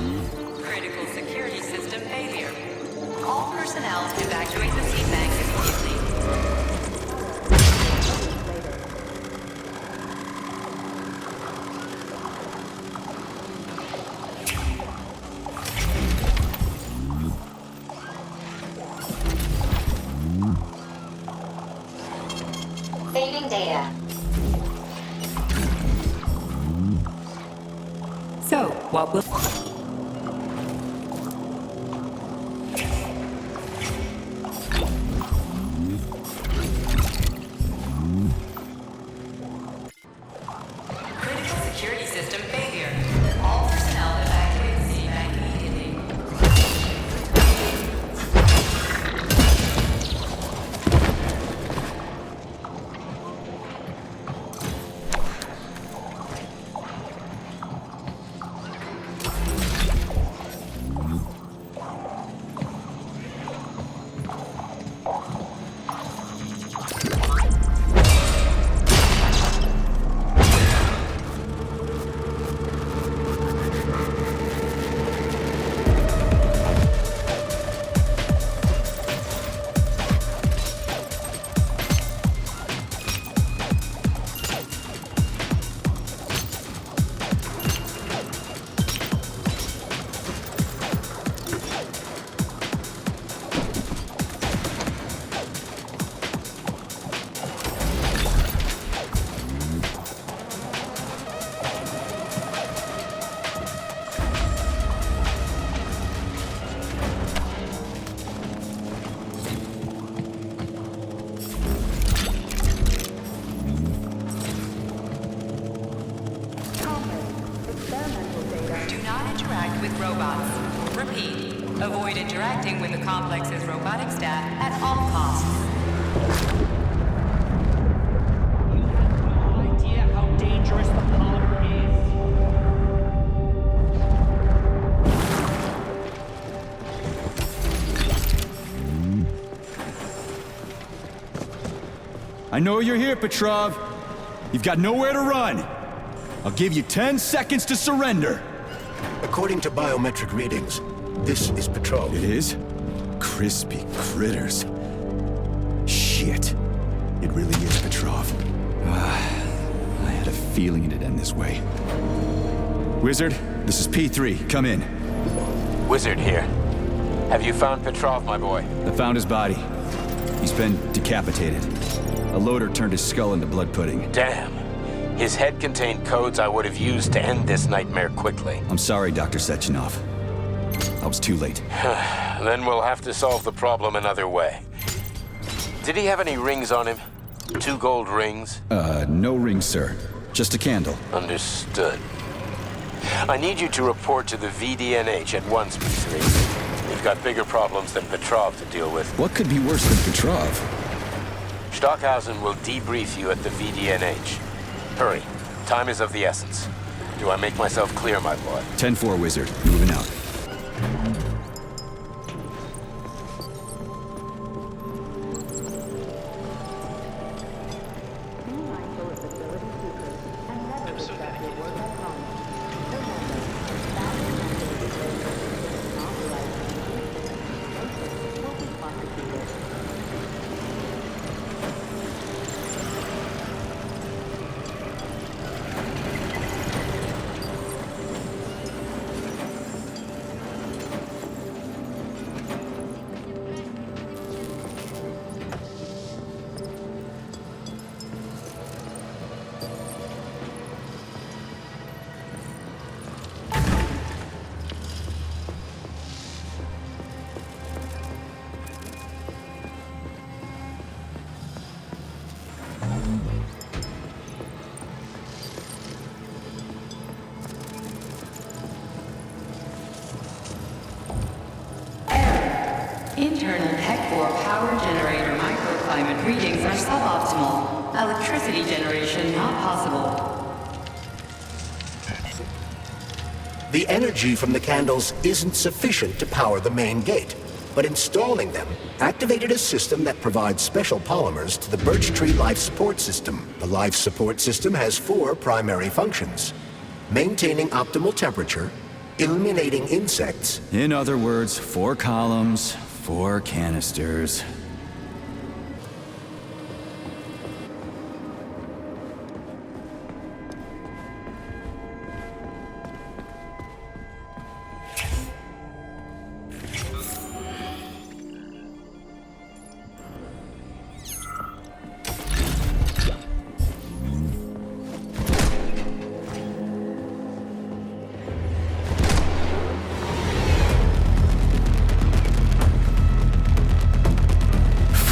Critical security system failure. All personnel evacuate the seed bank immediately. Saving data. So, what will... Critical security system failure. All personnel evacuate the seed bank immediately. Do not interact with robots. Repeat, avoid interacting with the complex's robotic staff at all costs. You have no idea how dangerous the polymer I know you're here, Petrov. You've got nowhere to run. I'll give you 10 seconds to surrender. According to biometric readings, this is Petrov. It is? Crispy critters. Shit. It really is Petrov. I had a feeling it'd end this way. Wizard, this is P3. Come in. Wizard here. Have you found Petrov, my boy? I found his body. He's been decapitated. A loader turned his skull into blood pudding. Damn. His head contained codes I would have used to end this nightmare quickly. I'm sorry, Dr. Sechenov. I was too late. Then we'll have to solve the problem another way. Did he have any rings on him? 2 gold rings? No rings, sir. Just a candle. Understood. I need you to report to the VDNH at once, P3. You've got bigger problems than Petrov to deal with. What could be worse than Petrov? Stockhausen will debrief you at the VDNH. Hurry. Time is of the essence. Do I make myself clear, my boy? 10-4, Wizard. Moving out. Internal Tech 4 power generator microclimate readings are suboptimal. Electricity generation not possible. The energy from the candles isn't sufficient to power the main gate, but installing them activated a system that provides special polymers to the birch tree life support system. The life support system has 4 primary functions: maintaining optimal temperature, eliminating insects. In other words, 4 columns, 4 canisters.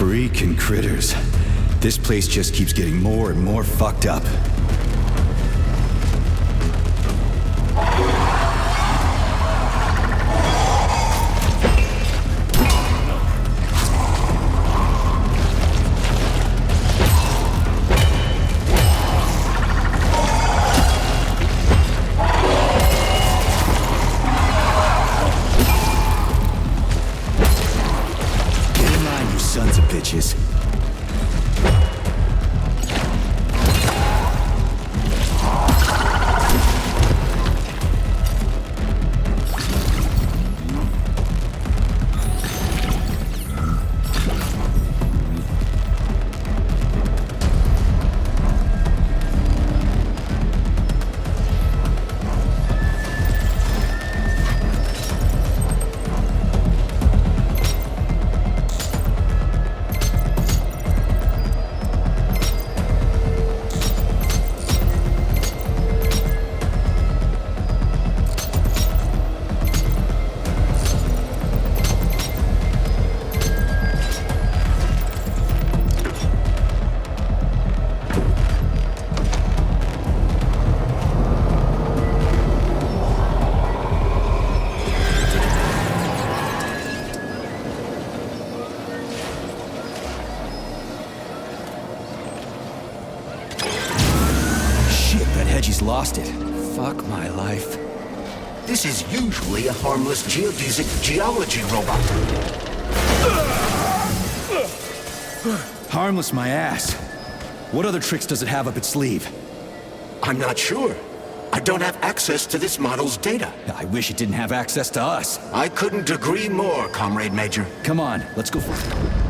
Freaking critters. This place just keeps getting more and more fucked up. Sons of bitches. He's lost it. Fuck my life. This is usually a harmless geodesic geology robot. Harmless my ass. What other tricks does it have up its sleeve? I'm not sure. I don't have access to this model's data. I wish it didn't have access to us. I couldn't agree more, Comrade Major. Come on, let's go find it.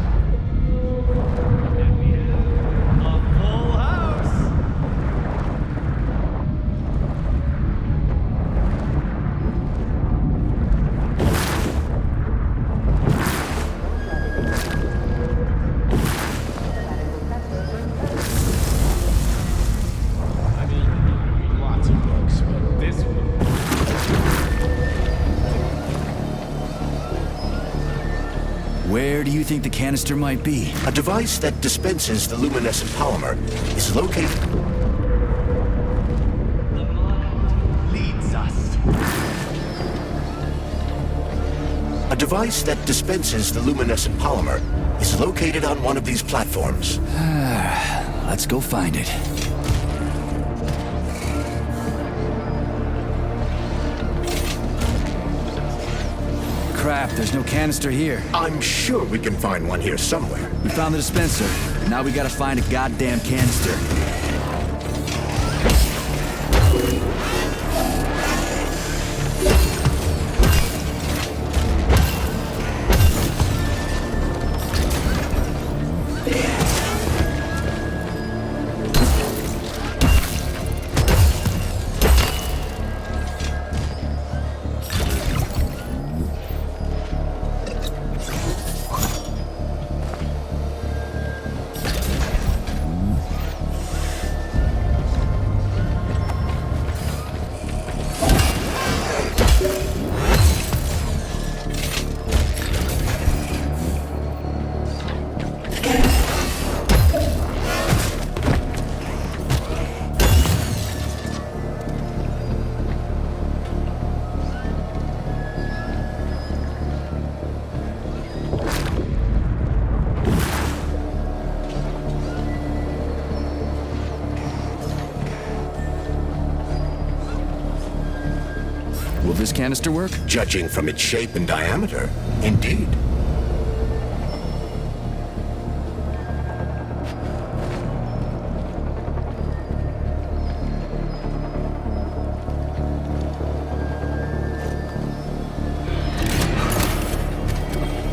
Where do you think the canister might be? A device that dispenses the luminescent polymer is located... The mud leads us. A device that dispenses the luminescent polymer is located on one of these platforms. Let's go find it. Crap, there's no canister here. I'm sure we can find one here somewhere. We found the dispenser. Now we gotta find a goddamn canister. Will this canister work? Judging from its shape and diameter, indeed.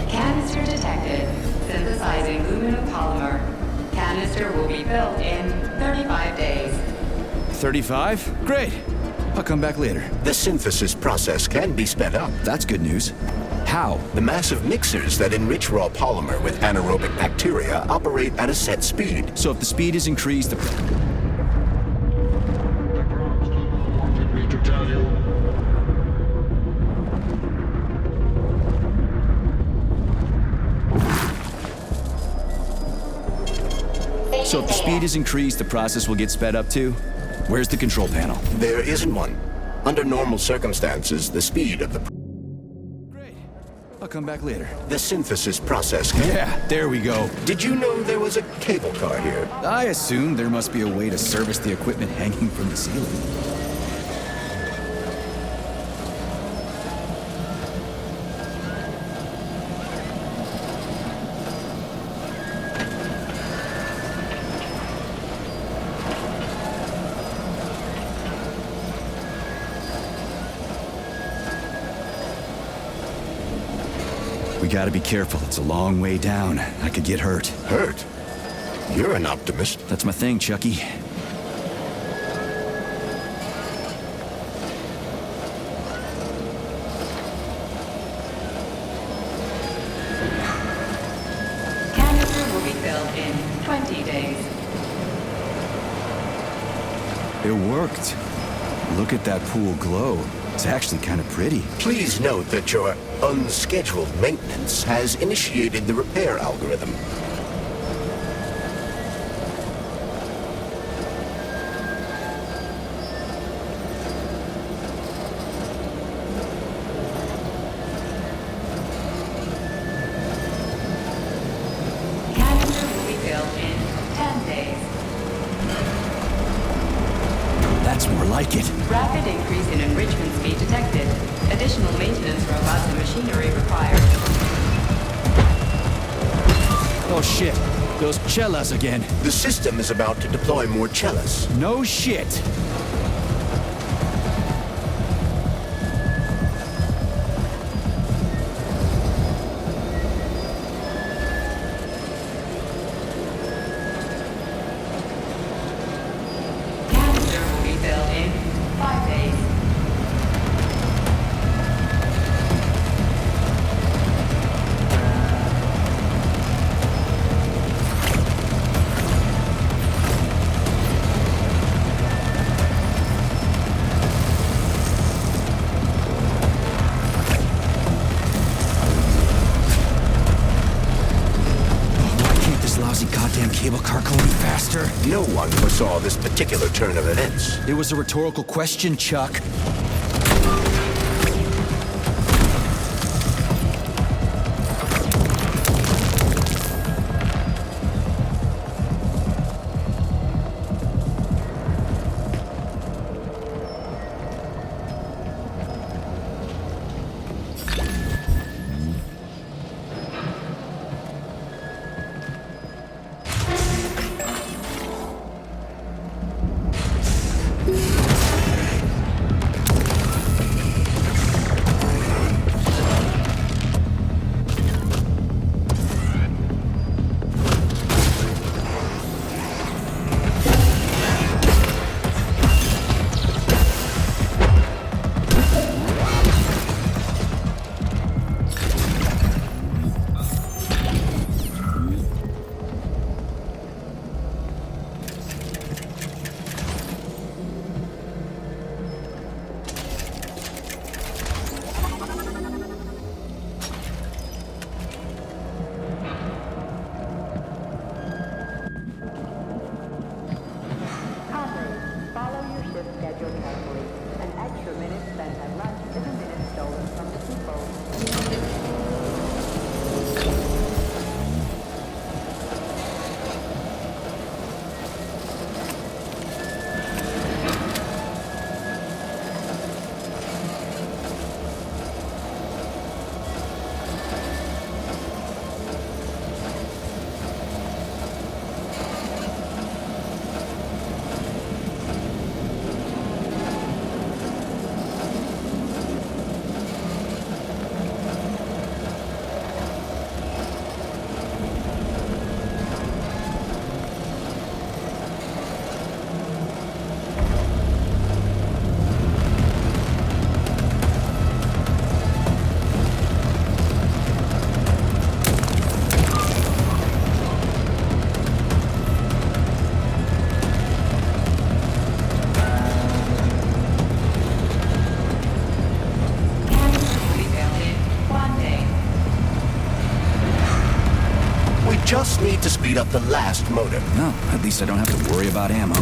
Canister detected. Synthesizing luminopolymer. Canister will be built in 35 days. 35? Great. I'll come back later. The synthesis process can be sped up. That's good news. How? The massive mixers that enrich raw polymer with anaerobic bacteria operate at a set speed. So if the speed is increased, So if the speed is increased, the process will get sped up too? Where's the control panel? There isn't one. Under normal circumstances, the speed of the... Great. I'll come back later. The synthesis process can... Yeah, there we go. Did you know there was a cable car here? I assumed there must be a way to service the equipment hanging from the ceiling. We gotta be careful. It's a long way down. I could get hurt. Hurt? You're an optimist. That's my thing, Chucky. Canister will be filled in 20 days. It worked. Look at that pool glow. It's actually kind of pretty. Please note that your unscheduled maintenance has initiated the repair algorithm. Canister will be filled in 10 days. That's more like it. Rapid increase in enrichment speed detected. Additional maintenance robots and machinery required. Oh shit. Those cellas again. The system is about to deploy more cellas. No shit. Canister will be filled in 5 days. Lousy goddamn cable car go any faster? No one foresaw this particular turn of events. It was a rhetorical question, Chuck. just need to speed up the last motor. No, at least I don't have to worry about ammo.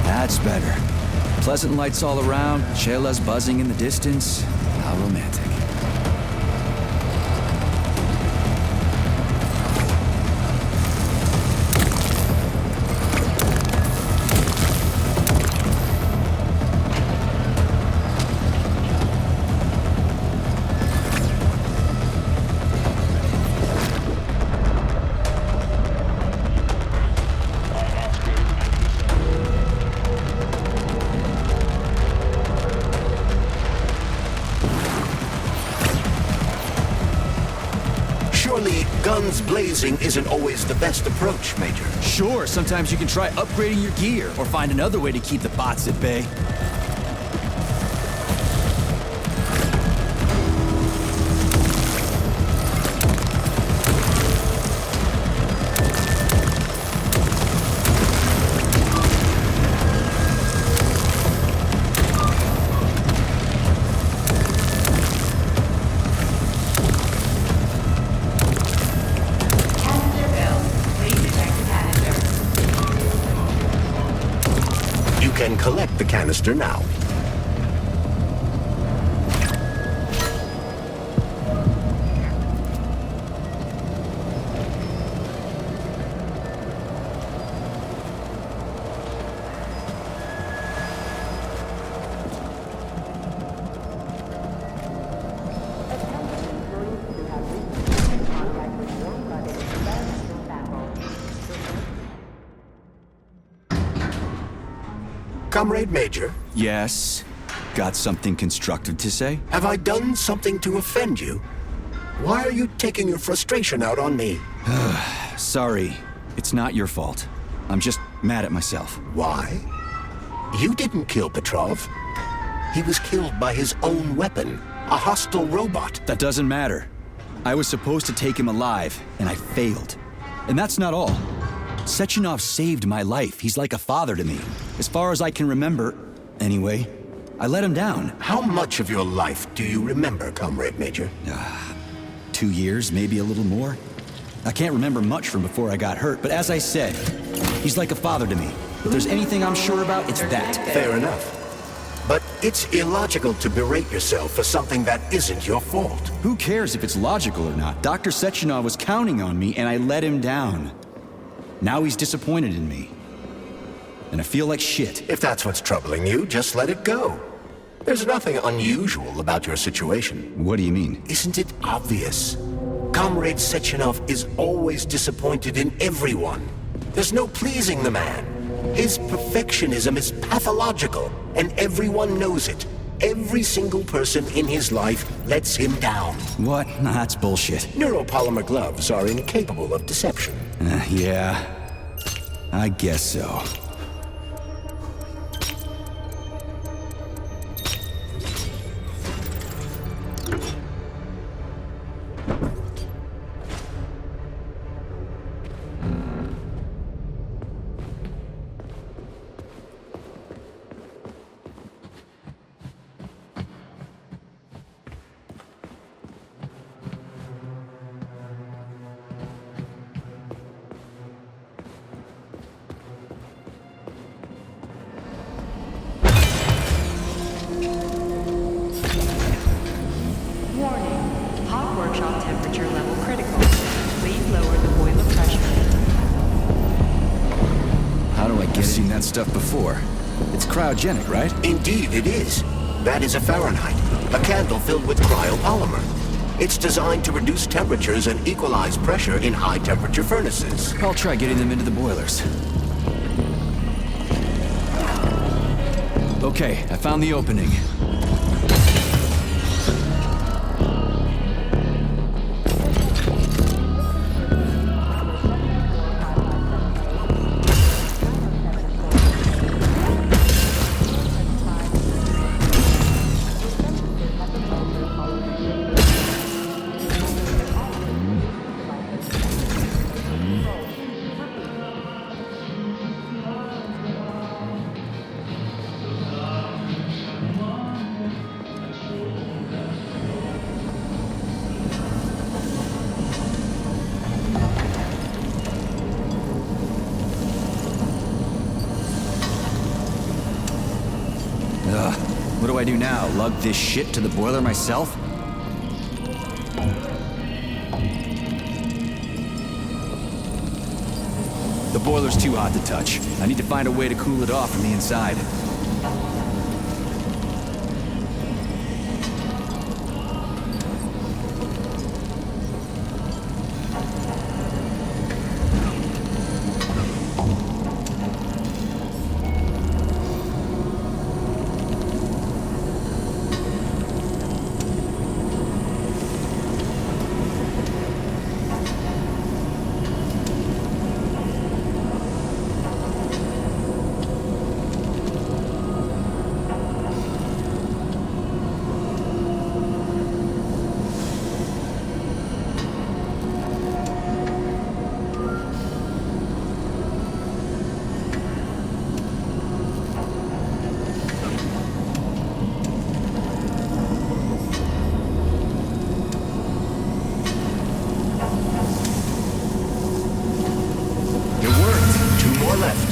That's better. Pleasant lights all around, chelas buzzing in the distance. How romantic. Surely, guns blazing isn't always the best approach, Major. Sure, sometimes you can try upgrading your gear or find another way to keep the bots at bay. Can collect the canister now. Comrade Major? Yes? Got something constructive to say? Have I done something to offend you? Why are you taking your frustration out on me? Sorry, it's not your fault. I'm just mad at myself. Why? You didn't kill Petrov. He was killed by his own weapon, a hostile robot. That doesn't matter. I was supposed to take him alive, and I failed. And that's not all. Sechenov saved my life. He's like a father to me. As far as I can remember, anyway, I let him down. How much of your life do you remember, Comrade Major? 2 years, maybe a little more. I can't remember much from before I got hurt, but as I said, he's like a father to me. If there's anything I'm sure about, it's that. Fair enough. But it's illogical to berate yourself for something that isn't your fault. Who cares if it's logical or not? Dr. Sechenov was counting on me, and I let him down. Now he's disappointed in me. And I feel like shit. If that's what's troubling you, just let it go. There's nothing unusual about your situation. What do you mean? Isn't it obvious? Comrade Sechenov is always disappointed in everyone. There's no pleasing the man. His perfectionism is pathological, and everyone knows it. Every single person in his life lets him down. What? Nah, that's bullshit. Neuropolymer gloves are incapable of deception. Yeah, I guess so. Stuff before. It's cryogenic, right? Indeed it is. That is a Fahrenheit, a candle filled with cryopolymer. It's designed to reduce temperatures and equalize pressure in high-temperature furnaces. I'll try getting them into the boilers. Okay, I found the opening. I do now? Lug this shit to the boiler myself? The boiler's too hot to touch. I need to find a way to cool it off from the inside.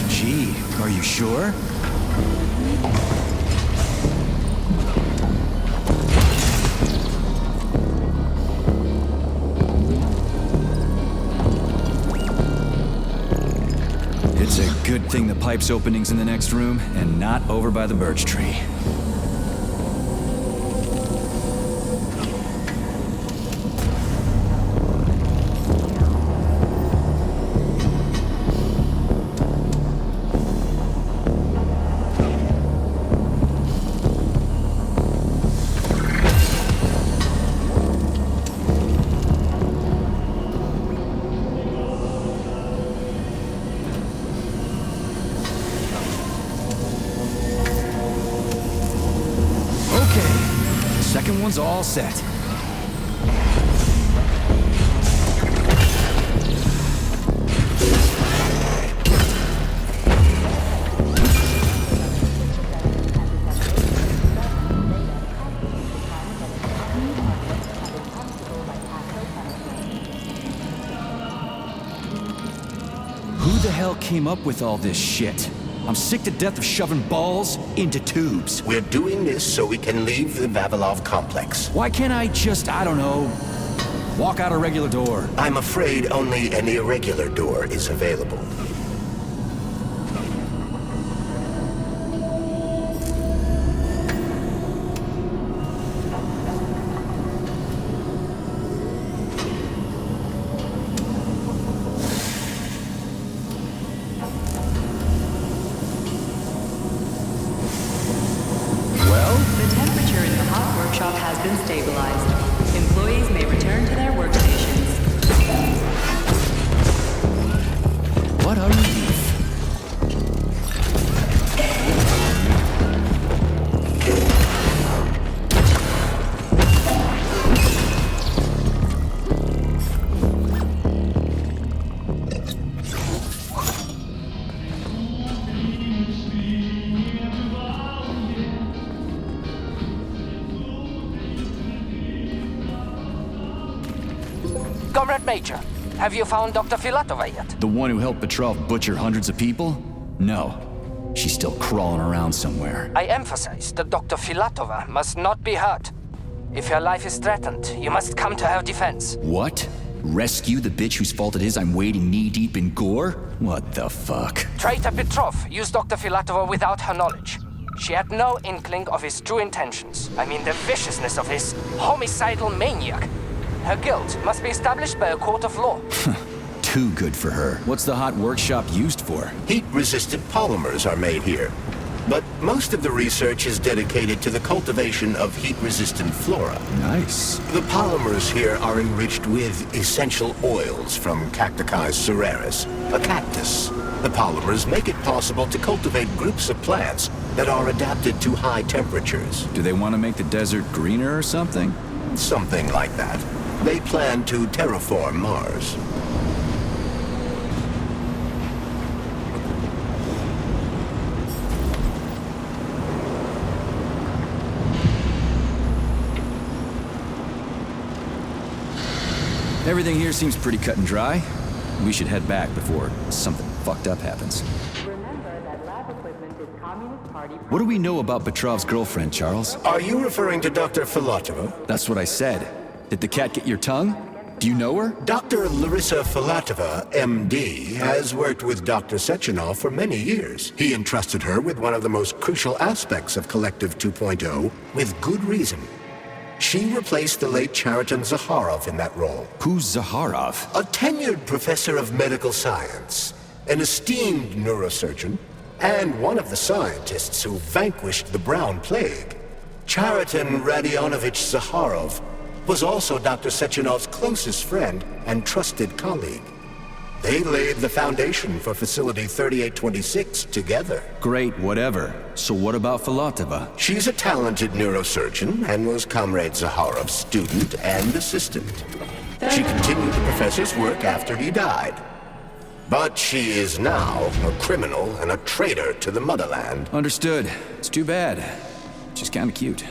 Gee, are you sure? It's a good thing the pipe's opening's in the next room and not over by the birch tree. Second one's all set. Who the hell came up with all this shit? I'm sick to death of shoving balls into tubes. We're doing this so we can leave the Vavilov complex. Why can't I just, I don't know, walk out a regular door? I'm afraid only an irregular door is available. Has been stabilized. Employees may return to their workstations. What a relief. Comrade Major, have you found Dr. Filatova yet? The one who helped Petrov butcher hundreds of people? No. She's still crawling around somewhere. I emphasize that Dr. Filatova must not be hurt. If her life is threatened, you must come to her defense. What? Rescue the bitch whose fault it is I'm wading knee-deep in gore? What the fuck? Traitor Petrov used Dr. Filatova without her knowledge. She had no inkling of his true intentions. I mean the viciousness of his homicidal maniac. Her guilt must be established by a court of law. Too good for her. What's the hot workshop used for? Heat-resistant polymers are made here. But most of the research is dedicated to the cultivation of heat-resistant flora. Nice. The polymers here are enriched with essential oils from Cacticus cereris, a cactus. The polymers make it possible to cultivate groups of plants that are adapted to high temperatures. Do they want to make the desert greener or something? Something like that. They plan to terraform Mars. Everything here seems pretty cut and dry. We should head back before something fucked up happens. Remember that lab equipment is Communist Party What do we know about Petrov's girlfriend, Charles? Are you referring to Dr. Filatova? That's what I said. Did the cat get your tongue? Do you know her? Dr. Larissa Filatova, MD, has worked with Dr. Sechenov for many years. He entrusted her with one of the most crucial aspects of Collective 2.0, with good reason. She replaced the late Chariton Zakharov in that role. Who's Zakharov? A tenured professor of medical science, an esteemed neurosurgeon, and one of the scientists who vanquished the Brown Plague. Chariton Radionovich Zakharov was also Dr. Sechenov's closest friend and trusted colleague. They laid the foundation for Facility 3826 together. Great, whatever. So what about Filatova? She's a talented neurosurgeon and was Comrade Zakharov's student and assistant. She continued the professor's work after he died. But she is now a criminal and a traitor to the motherland. Understood. It's too bad. She's kinda cute.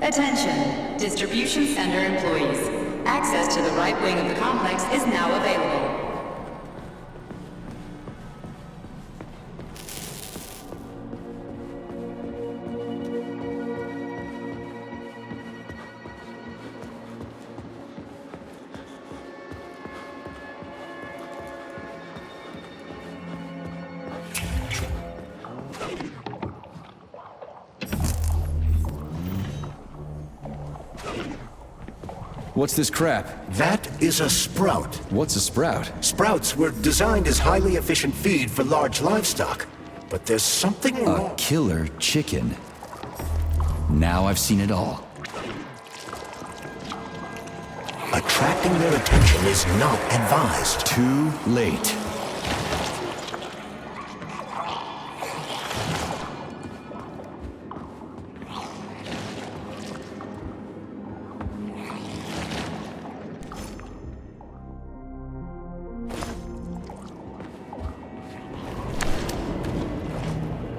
Attention, distribution center employees. Access to the right wing of the complex is now available. What's this crap? That is a sprout. What's a sprout? Sprouts were designed as highly efficient feed for large livestock. But there's something wrong. A killer chicken. Now I've seen it all. Attracting their attention is not advised. Too late.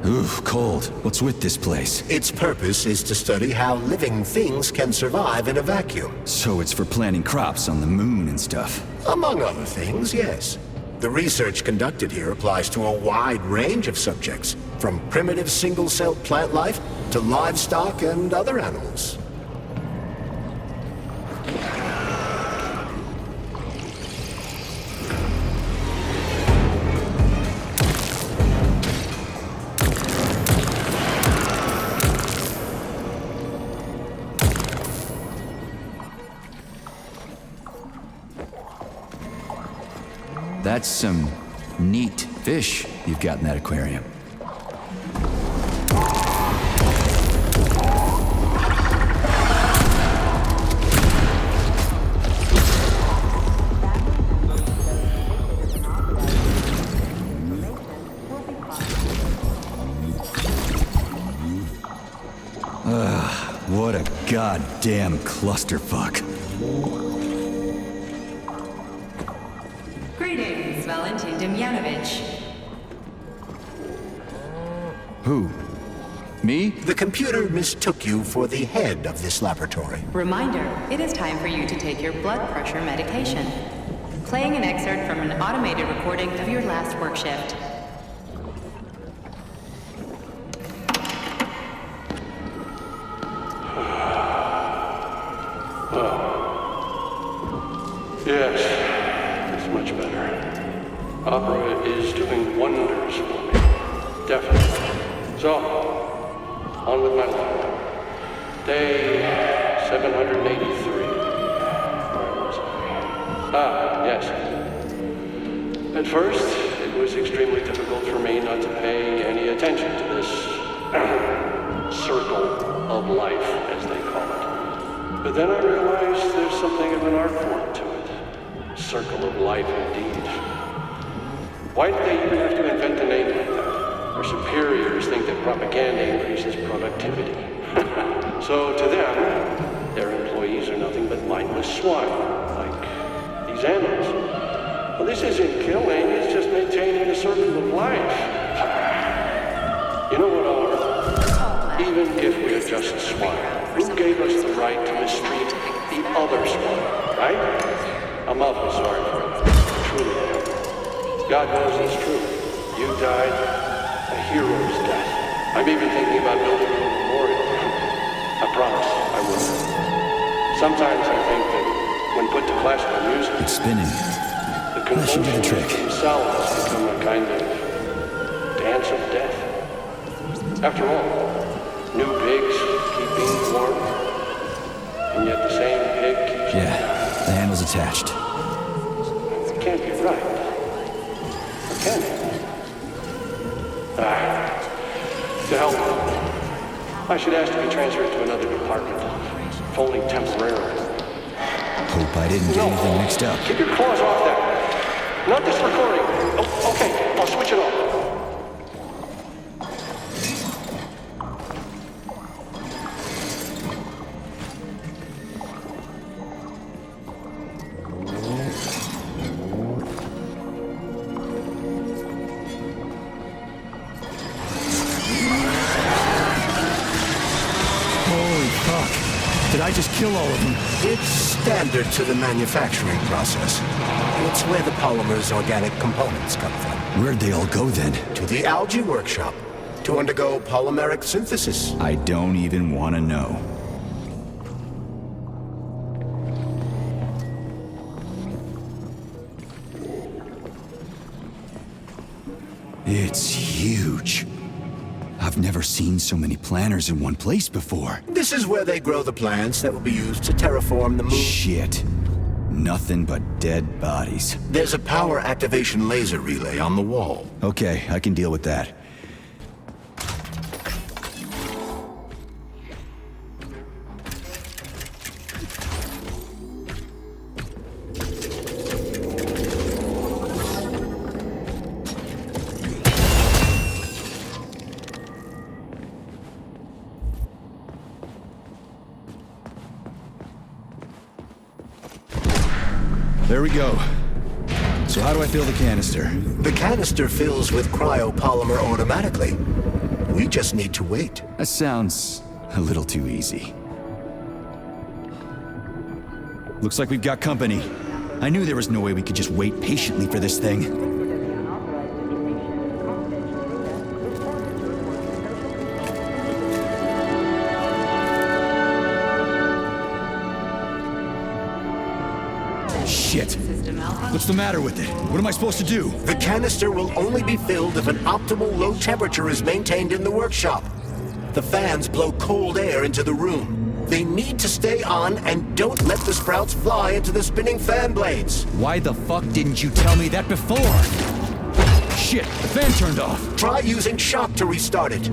Oof, cold. What's with this place? Its purpose is to study how living things can survive in a vacuum. So it's for planting crops on the moon and stuff. Among other things, yes. The research conducted here applies to a wide range of subjects, from primitive single-celled plant life to livestock and other animals. That's some neat fish you've got in that aquarium. What a goddamn clusterfuck. Greetings, Valentin Demyanovich. Who? Me? The computer mistook you for the head of this laboratory. Reminder, it is time for you to take your blood pressure medication. Playing an excerpt from an automated recording of your last work shift. Yes, it's much better. Opera is doing wonders for me. Definitely. So, on with my life. Day 783. Where was I? Yes. At first, it was extremely difficult for me not to pay any attention to this circle of life, as they call it. But then I realized there's something of an art form to it. Circle of life, indeed. Why did they even have to invent a name like that? Our superiors think that propaganda increases productivity. So to them, their employees are nothing but mindless swine, like these animals. Well, this isn't killing, it's just maintaining a circle of life. You know what, Oliver? Even if we're just swine, who gave us the right to mistreat the other swine, right? I'm awfully sorry for it. Truly am. God knows it's true. You died a hero's death. I'm even thinking about building a memorial. I promise I will. Sometimes I think that when put to classical music, It's spinning. the That should do the trick. themselves has become a kind of dance of death. After all, new pigs keep being born, and yet the same pig keeps... Yeah, the handle's attached. It can't be right. Or can it? To hell with it. I should ask to be transferred to another department, if only temporarily. Hope I didn't get anything mixed up. Keep your claws off that. Not this recording. Oh, okay, I'll switch it off. Did I just kill all of them? It's standard to the manufacturing process. It's where the polymer's organic components come from. Where'd they all go then? To the algae workshop to undergo polymeric synthesis. I don't even want to know. It's huge. I've never seen so many planters in one place before. This is where they grow the plants that will be used to terraform the moon. Shit. Nothing but dead bodies. There's a power activation laser relay on the wall. Okay, I can deal with that. There we go. So how do I fill the canister? The canister fills with cryopolymer automatically. We just need to wait. That sounds a little too easy. Looks like we've got company. I knew there was no way we could just wait patiently for this thing. Shit. What's the matter with it? What am I supposed to do? The canister will only be filled if an optimal low temperature is maintained in the workshop. The fans blow cold air into the room. They need to stay on and don't let the sprouts fly into the spinning fan blades. Why the fuck didn't you tell me that before? Shit, the fan turned off. Try using shock to restart it.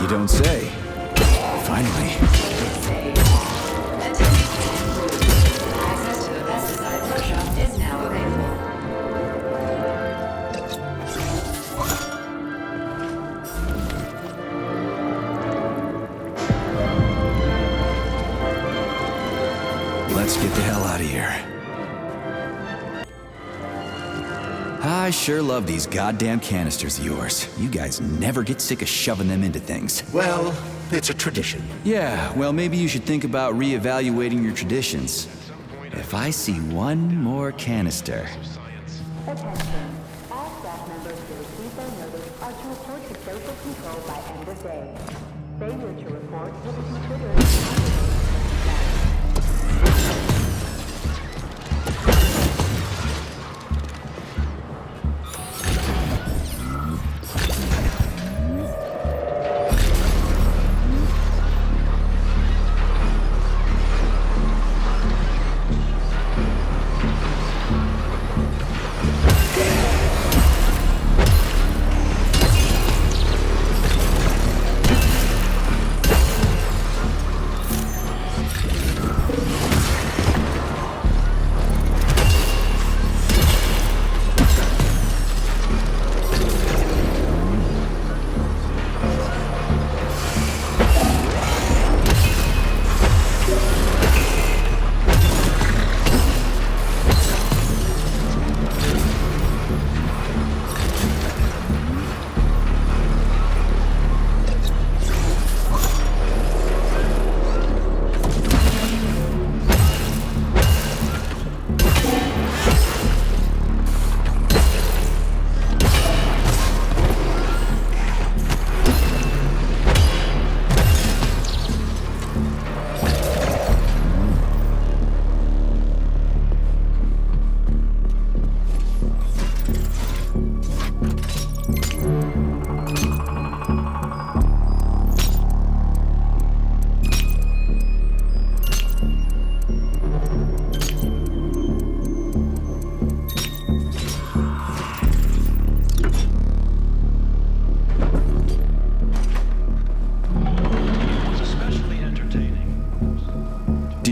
don't say. Finally. Access to the Pesticide workshop is now available. Let's get the hell out of here. I sure love these goddamn canisters of yours. You guys never get sick of shoving them into things. Well, it's a tradition. Yeah, well, maybe you should think about reevaluating your traditions. If I see one more canister... Attention. All staff members who receive their notice are to report to social control by end of day. Failure to report will be considered...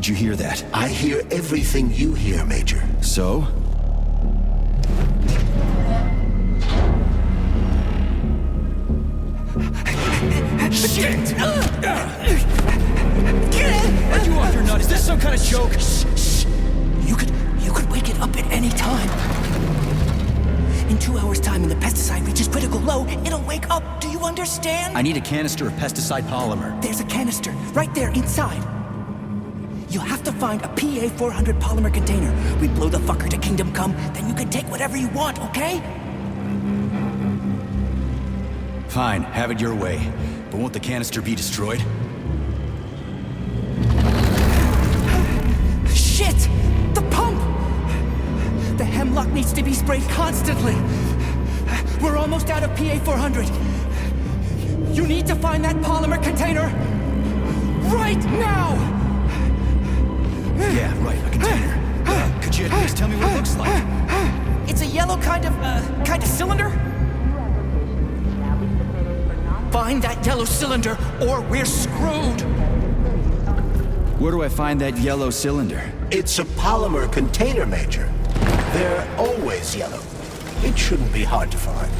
Did you hear that? I hear everything you hear, Major. So? Shit! Are you off your nut? Is this some kind of joke? Shh. You could wake it up at any time. In 2 hours' time, when the pesticide reaches critical low, it'll wake up. Do you understand? I need a canister of pesticide polymer. There's a canister right there inside. You'll have to find a PA-400 polymer container. We blow the fucker to kingdom come, then you can take whatever you want, okay? Fine, have it your way. But won't the canister be destroyed? Shit! The pump! The hemlock needs to be sprayed constantly. We're almost out of PA-400. You need to find that polymer container right now! Yeah, right, a container. Could you at least tell me what it looks like? It's a yellow kind of cylinder? Find that yellow cylinder, or we're screwed! Where do I find that yellow cylinder? It's a polymer container, Major. They're always yellow. It shouldn't be hard to find.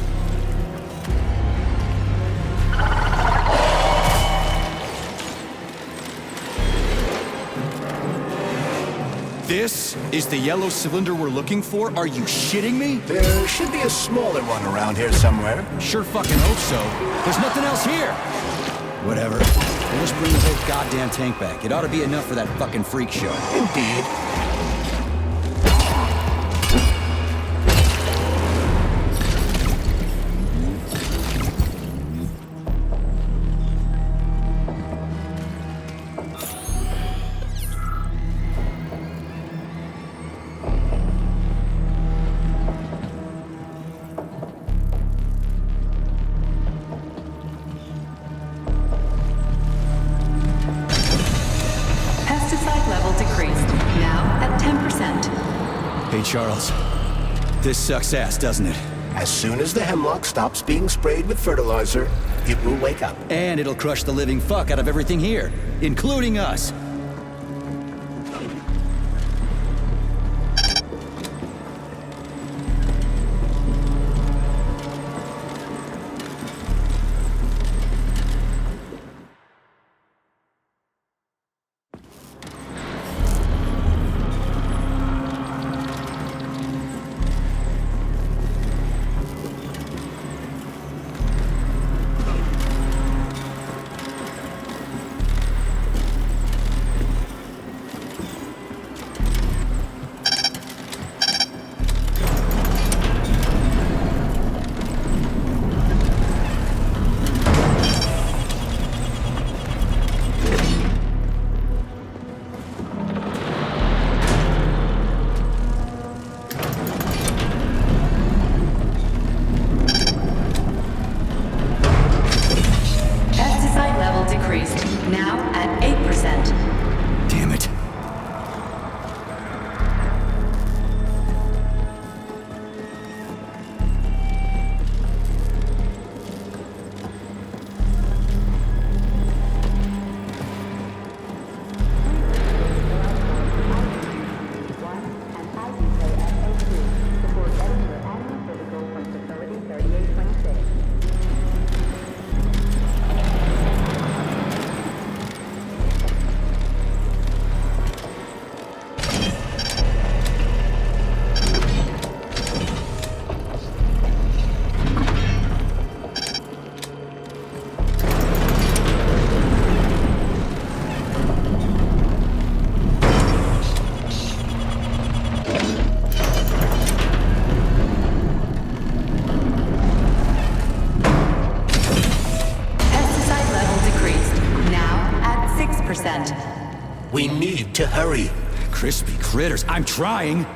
This is the yellow cylinder we're looking for? Are you shitting me? There should be a smaller one around here somewhere. Sure fucking hope so. There's nothing else here. Whatever. We'll just bring the whole goddamn tank back. It ought to be enough for that fucking freak show. Indeed. Hey, Charles. This sucks ass, doesn't it? As soon as the hemlock stops being sprayed with fertilizer, it will wake up. And it'll crush the living fuck out of everything here, including us. We need to hurry. Crispy critters, I'm trying.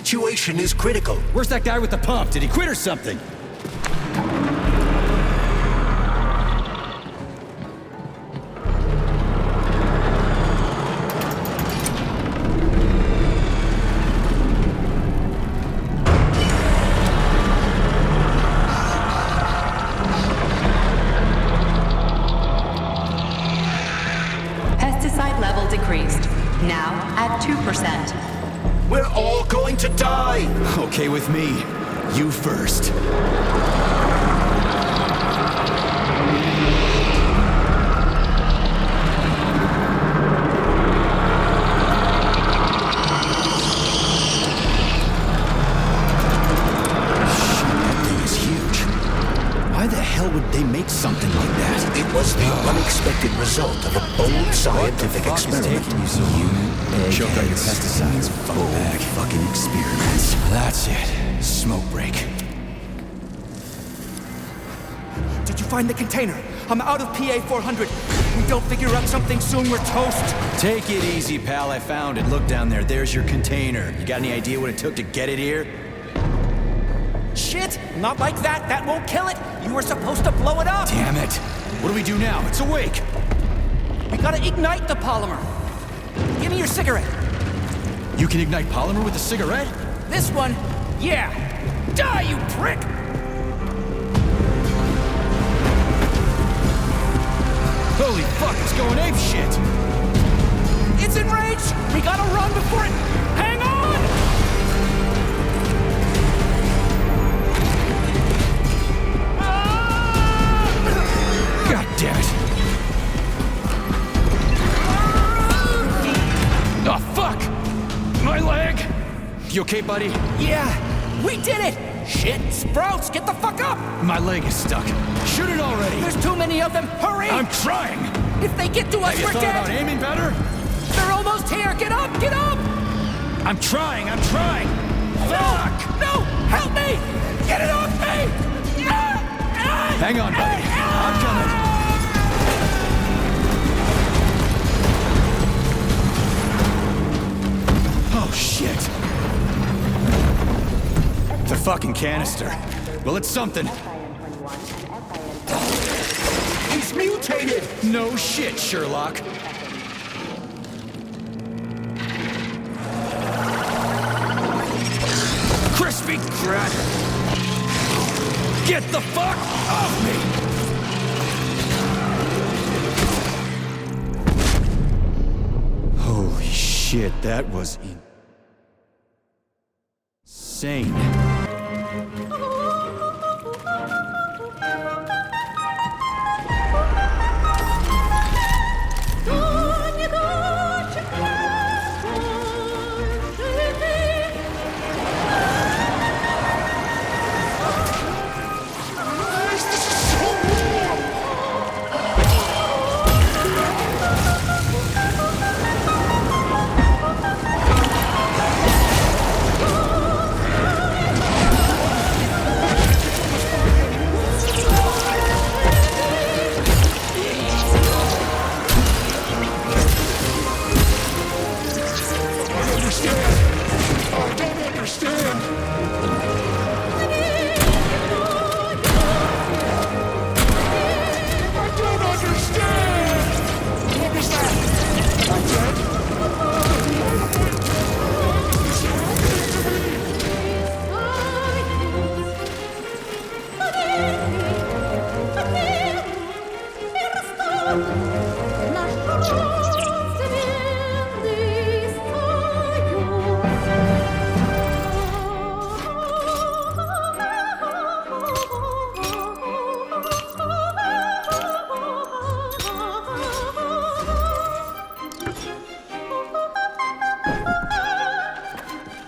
situation is critical. Where's that guy with the pump? Did he quit or something? Pesticide level decreased. Now at 2%. We're all going to die! Okay with me. You first. Why the hell would they make something like that? It was the unexpected result of a bold scientific experiment. Choke out your pesticides, bag fucking experiments. That's it. Smoke break. Did you find the container? I'm out of PA 400. If we don't figure out something soon, we're toast. Take it easy, pal. I found it. Look down there. There's your container. You got any idea what it took to get it here? Shit! Not like that. That won't kill it. You were supposed to blow it up. Damn it. What do we do now? It's awake. We gotta ignite the polymer. Give me your cigarette. You can ignite polymer with a cigarette? This one? Yeah. Die, you prick! Holy fuck, it's going ape shit! It's enraged! We gotta run before it... Hang on! God damn it! Oh, fuck! My leg! You okay, buddy? Yeah, we did it! Shit, Sprouts, get the fuck up! My leg is stuck. Shoot it already! There's too many of them, hurry! I'm trying! If they get to us, Have you we're thought dead! about aiming better? They're almost here, get up, get up! I'm trying! Fuck! No, help me! Get it off me! Hang on, buddy. I'm coming. Oh, shit. The fucking canister. Well, it's something. He's mutated! No shit, Sherlock. Crispy cracker! Get the fuck off me! Holy shit, that was insane.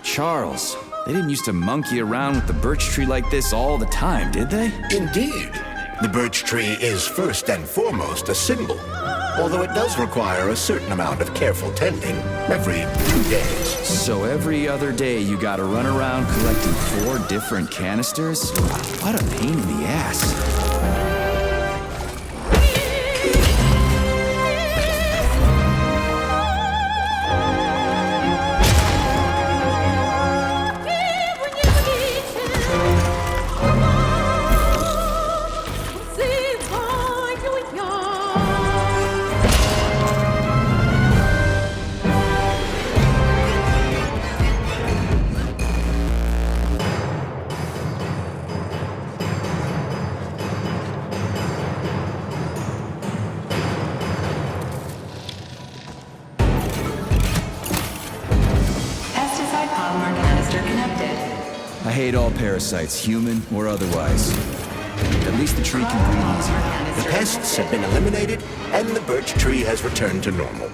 Charles, they didn't used to monkey around with the birch tree like this all the time, did they? Indeed. The birch tree is first and foremost a symbol, although it does require a certain amount of careful tending every 2 days. So every other day you gotta run around collecting 4 different canisters? What a pain in the ass. pesticide polymer canister connected. I hate all parasites, human or otherwise. At least the tree can breathe easier. The pests have been eliminated, and the birch tree has returned to normal.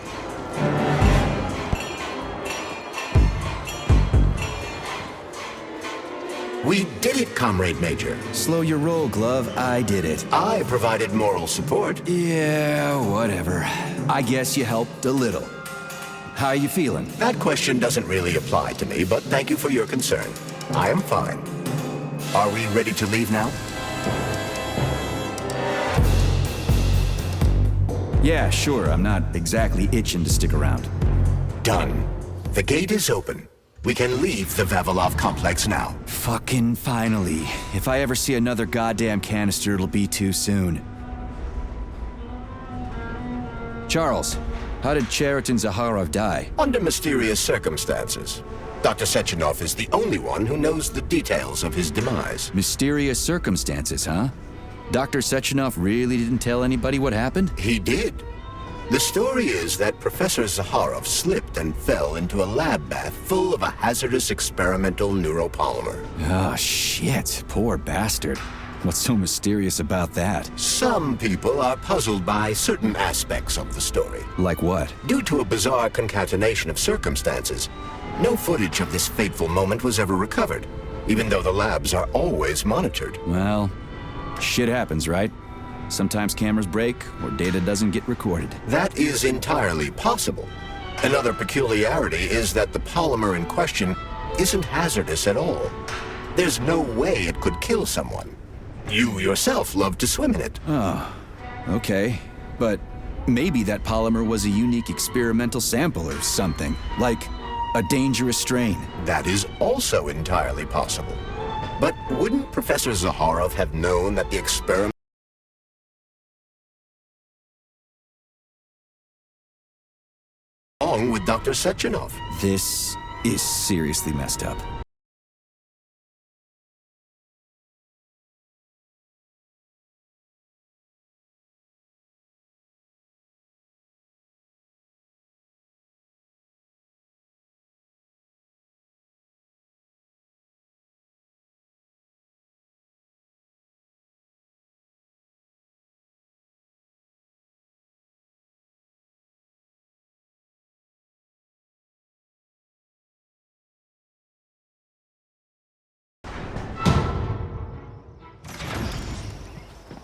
We did it, Comrade Major. Slow your roll, Glove. I did it. I provided moral support. Yeah, whatever. I guess you helped a little. How are you feeling? That question doesn't really apply to me, but thank you for your concern. I am fine. Are we ready to leave now? Yeah, sure. I'm not exactly itching to stick around. Done. The gate is open. We can leave the Vavilov complex now. Fucking finally. If I ever see another goddamn canister, it'll be too soon. Charles, how did Cheriton Zaharov die? Under mysterious circumstances. Dr. Sechenov is the only one who knows the details of his demise. Mysterious circumstances, huh? Dr. Sechenov really didn't tell anybody what happened? He did. The story is that Professor Zaharov slipped and fell into a lab bath full of a hazardous experimental neuropolymer. Oh, shit. Poor bastard. What's so mysterious about that? Some people are puzzled by certain aspects of the story. Like what? Due to a bizarre concatenation of circumstances, no footage of this fateful moment was ever recovered, even though the labs are always monitored. Well, shit happens, right? Sometimes cameras break, or data doesn't get recorded. That is entirely possible. Another peculiarity is that the polymer in question isn't hazardous at all. There's no way it could kill someone. You yourself love to swim in it. Oh, okay. But maybe that polymer was a unique experimental sample or something, like a dangerous strain. That is also entirely possible. But wouldn't Professor Zaharov have known that the experiment along with Dr. Sechenov? This is seriously messed up.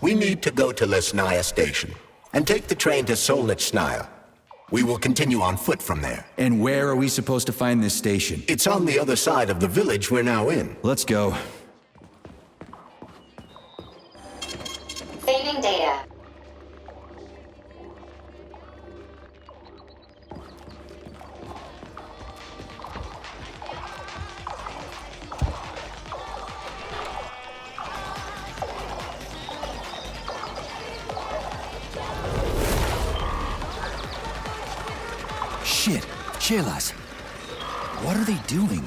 We need to go to Lesnaya Station and take the train to Solnichnaya. We will continue on foot from there. And where are we supposed to find this station? It's on the other side of the village we're now in. Let's go. Saving data. Shit, Chelas. What are they doing?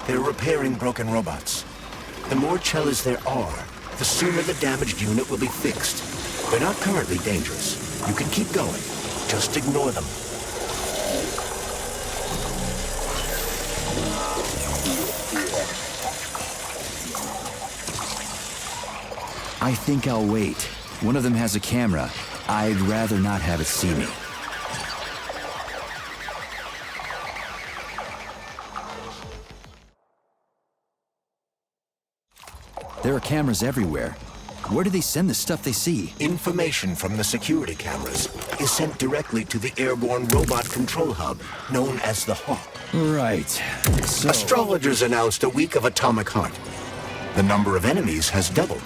They're repairing broken robots. The more Chelas there are, the sooner the damaged unit will be fixed. They're not currently dangerous. You can keep going. Just ignore them. I think I'll wait. One of them has a camera. I'd rather not have it see me. There are cameras everywhere. Where do they send the stuff they see? Information from the security cameras is sent directly to the airborne robot control hub, known as the Hawk. Right. So... Astrologers announced a week of atomic heart. The number of enemies has doubled.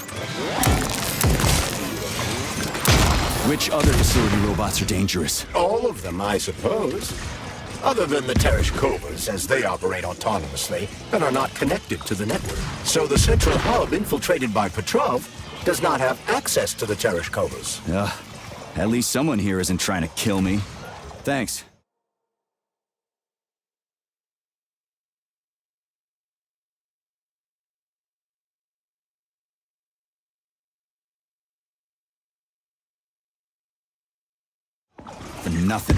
Which other facility robots are dangerous? All of them, I suppose. Other than the Tereshkovas, as they operate autonomously and are not connected to the network. So the central hub infiltrated by Petrov does not have access to the Tereshkovas. At least someone here isn't trying to kill me. Thanks. For nothing.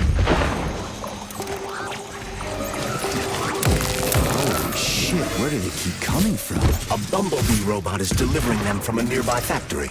Shit, where do they keep coming from? A bumblebee robot is delivering them from a nearby factory.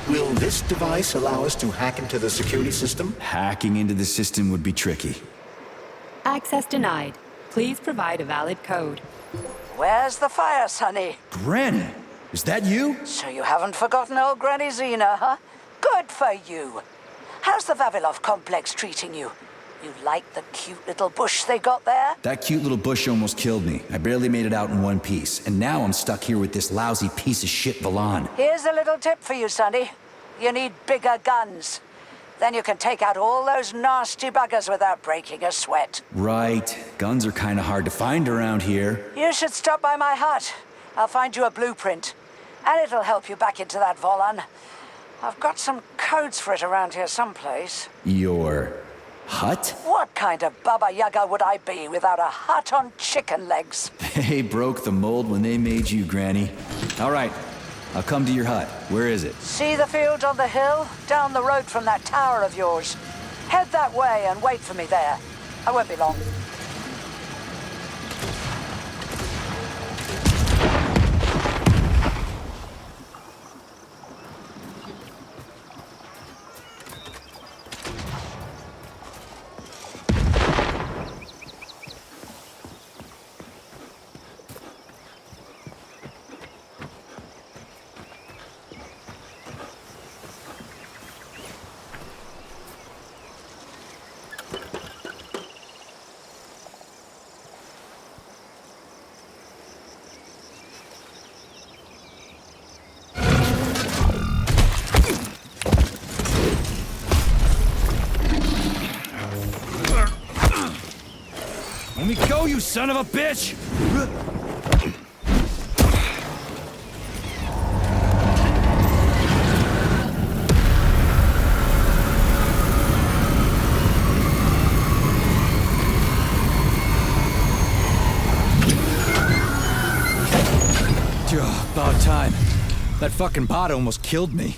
Will this device allow us to hack into the security system? Hacking into the system would be tricky. Access denied. Please provide a valid code. Where's the fire, Sonny? Granny, is that you? So you haven't forgotten old Granny Zena, huh? Good for you. How's the Vavilov complex treating you? You like the cute little bush they got there? That cute little bush almost killed me. I barely made it out in one piece, and now I'm stuck here with this lousy piece of shit Valan. Here's a little tip for you, Sonny. You need bigger guns. Then you can take out all those nasty buggers without breaking a sweat. Right. Guns are kind of hard to find around here. You should stop by my hut. I'll find you a blueprint. And it'll help you back into that Volan. I've got some codes for it around here someplace. Your hut? What kind of Baba Yaga would I be without a hut on chicken legs? They broke the mold when they made you, Granny. All right. I'll come to your hut. Where is it? See the field on the hill? Down the road from that tower of yours. Head that way and wait for me there. I won't be long. Let me go, you son of a bitch! About time. That fucking bot almost killed me.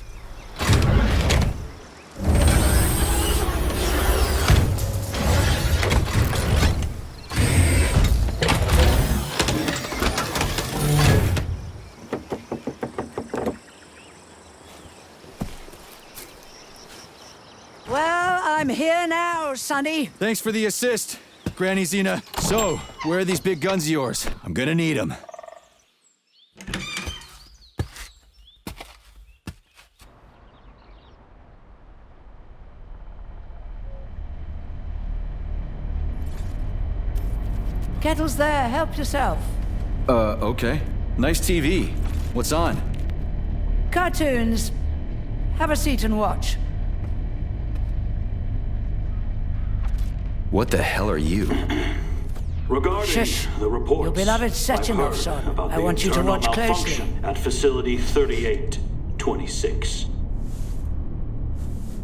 Well, I'm here now, Sonny. Thanks for the assist, Granny Zena. So, where are these big guns of yours? I'm gonna need them. Kettle's there. Help yourself. Okay. Nice TV. What's on? Cartoons. Have a seat and watch. What the hell are you? Regarding Shush. the reports, Your beloved I've Sechenov, heard son. about I the want you to internal watch closely. malfunction at Facility 3826.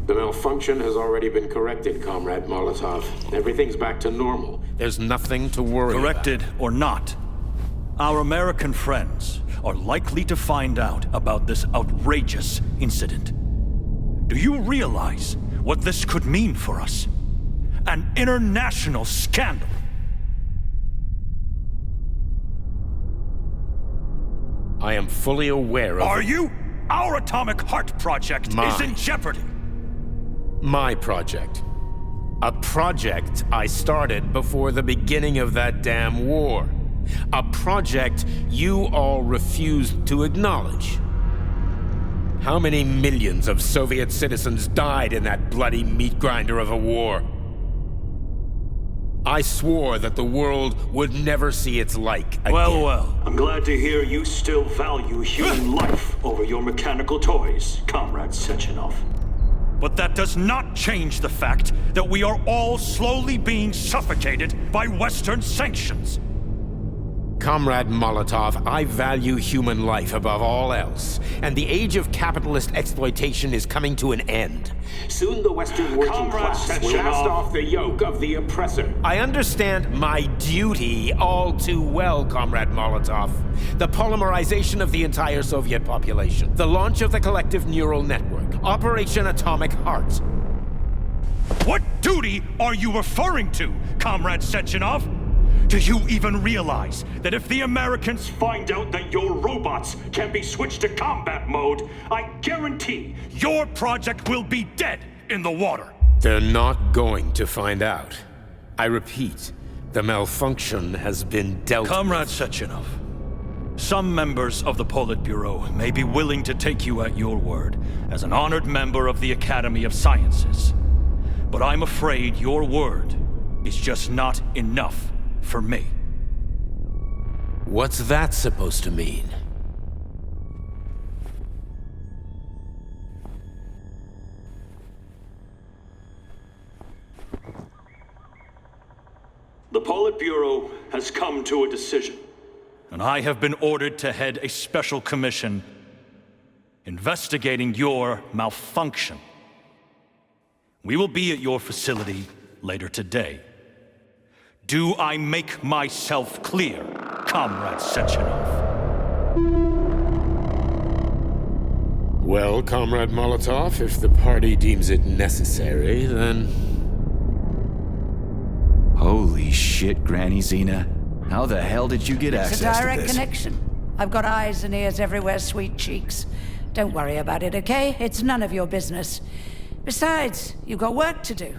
The malfunction has already been corrected, Comrade Molotov. Everything's back to normal. There's nothing to worry Corrected or not, our American friends are likely to find out about this outrageous incident. Do you realize what this could mean for us? An international scandal. I am fully aware of... Are you? Our Atomic Heart Project is in jeopardy. My project. A project I started before the beginning of that damn war. A project you all refused to acknowledge. How many millions of Soviet citizens died in that bloody meat grinder of a war? I swore that the world would never see its like again. Well. I'm glad to hear you still value human life over your mechanical toys, Comrade Sechenov. But that does not change the fact that we are all slowly being suffocated by Western sanctions. Comrade Molotov, I value human life above all else, and the age of capitalist exploitation is coming to an end. Soon the Western working class will cast off the yoke of the oppressor. I understand my duty all too well, Comrade Molotov. The polymerization of the entire Soviet population, the launch of the collective neural network, Operation Atomic Heart. What duty are you referring to, Comrade Sechenov? Do you even realize that if the Americans find out that your robots can be switched to combat mode, I guarantee your project will be dead in the water? They're not going to find out. I repeat, the malfunction has been dealt with. Comrade Sechenov, some members of the Politburo may be willing to take you at your word as an honored member of the Academy of Sciences. But I'm afraid your word is just not enough for me. What's that supposed to mean? the Politburo has come to a decision. And I have been ordered to head a special commission investigating your malfunction. We will be at your facility later today. Do I make myself clear, Comrade Sechenov? Well, Comrade Molotov, if the party deems it necessary, then... Holy shit, Granny Zena. How the hell did you get access to this? It's a direct connection. I've got eyes and ears everywhere, sweet cheeks. Don't worry about it, okay? It's none of your business. Besides, you've got work to do.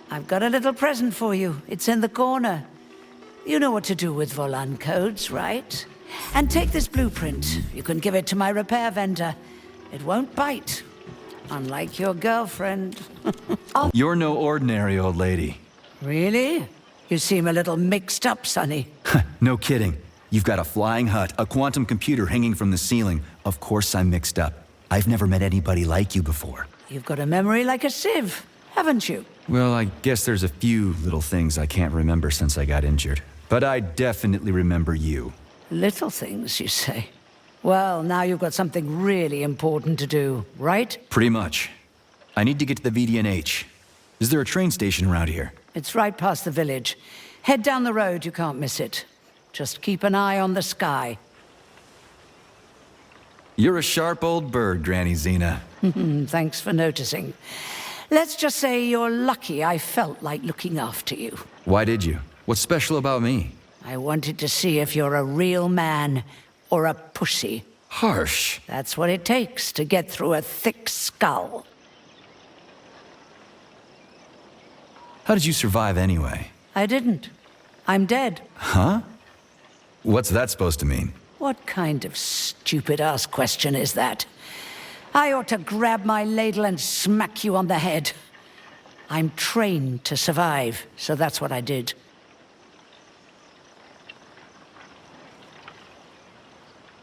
I've got a little present for you. It's in the corner. You know what to do with Volan codes, right? And take this blueprint. You can give it to my repair vendor. It won't bite. Unlike your girlfriend. You're no ordinary old lady. Really? You seem a little mixed up, Sonny. No kidding. You've got a flying hut, a quantum computer hanging from the ceiling. Of course I'm mixed up. I've never met anybody like you before. You've got a memory like a sieve, haven't you? Well, I guess there's a few little things I can't remember since I got injured. But I definitely remember you. Little things, you say? Well, now you've got something really important to do, right? Pretty much. I need to get to the VDNH. Is there a train station around here? It's right past the village. Head down the road, you can't miss it. Just keep an eye on the sky. You're a sharp old bird, Granny Zena. Thanks for noticing. Let's just say you're lucky I felt like looking after you. Why did you? What's special about me? I wanted to see if you're a real man or a pussy. Harsh. That's what it takes to get through a thick skull. How did you survive anyway? I didn't. I'm dead. Huh? What's that supposed to mean? What kind of stupid-ass question is that? I ought to grab my ladle and smack you on the head. I'm trained to survive, so that's what I did.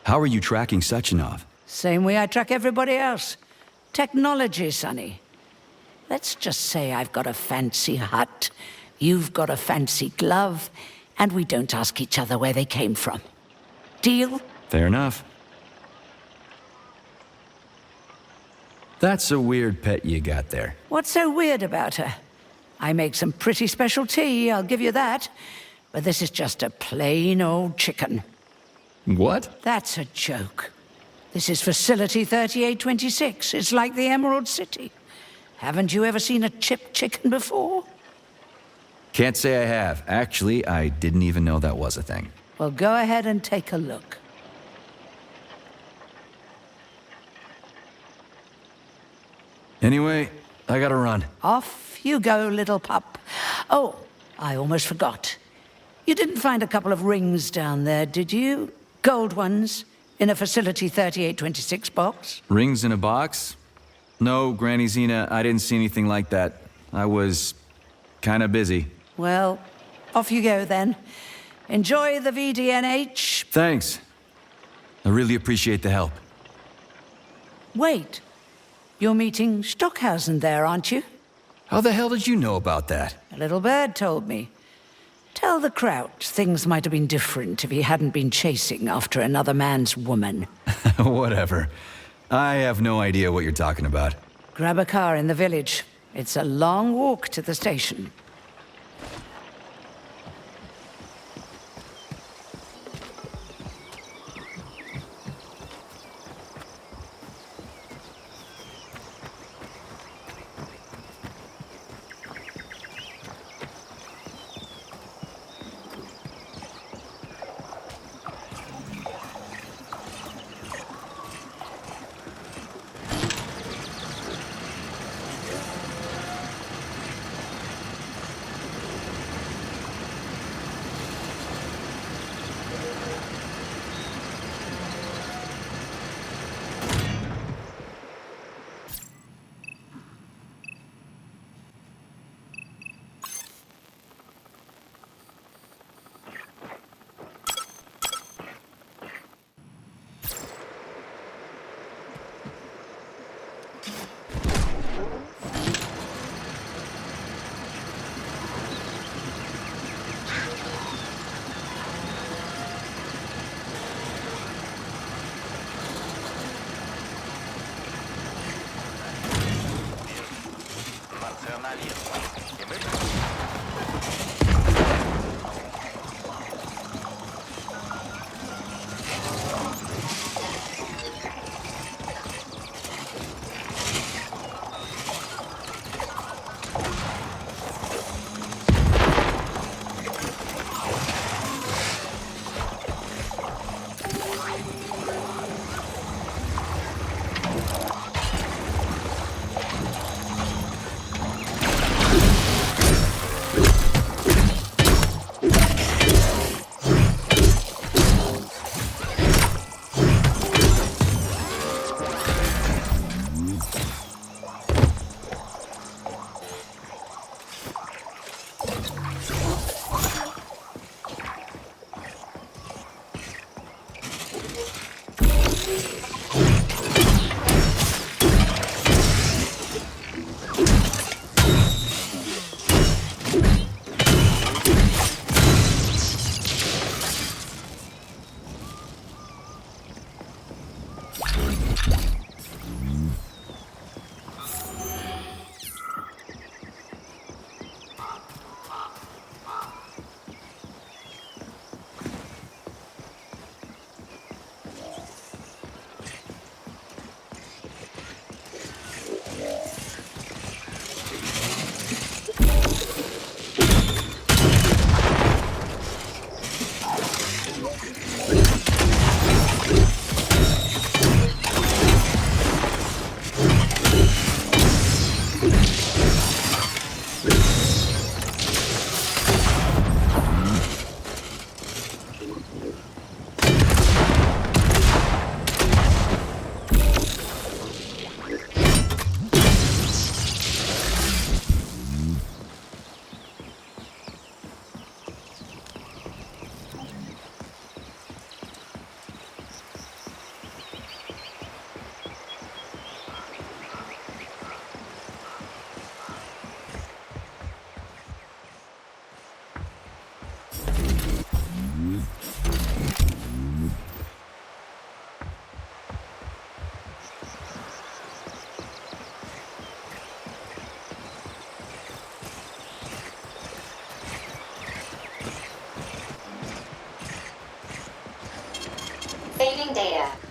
How are you tracking Sechenov? Same way I track everybody else. Technology, Sonny. Let's just say I've got a fancy hut, you've got a fancy glove, and we don't ask each other where they came from. Deal? Fair enough. That's a weird pet you got there. What's so weird about her? I make some pretty special tea, I'll give you that. But this is just a plain old chicken. What? That's a joke. This is Facility 3826. It's like the Emerald City. Haven't you ever seen a chipped chicken before? Can't say I have. Actually, I didn't even know that was a thing. Well, go ahead and take a look. Anyway, I gotta run. Off you go, little pup. Oh, I almost forgot. You didn't find a couple of rings down there, did you? Gold ones, in a Facility 3826 box? Rings in a box? No, Granny Zena, I didn't see anything like that. I was kinda busy. Well, off you go then. Enjoy the VDNH. Thanks. I really appreciate the help. Wait. You're meeting Stockhausen there, aren't you? How the hell did you know about that? A little bird told me. Tell the Kraut things might have been different if he hadn't been chasing after another man's woman. Whatever. I have no idea what you're talking about. Grab a car in the village. It's a long walk to the station. Receiving data.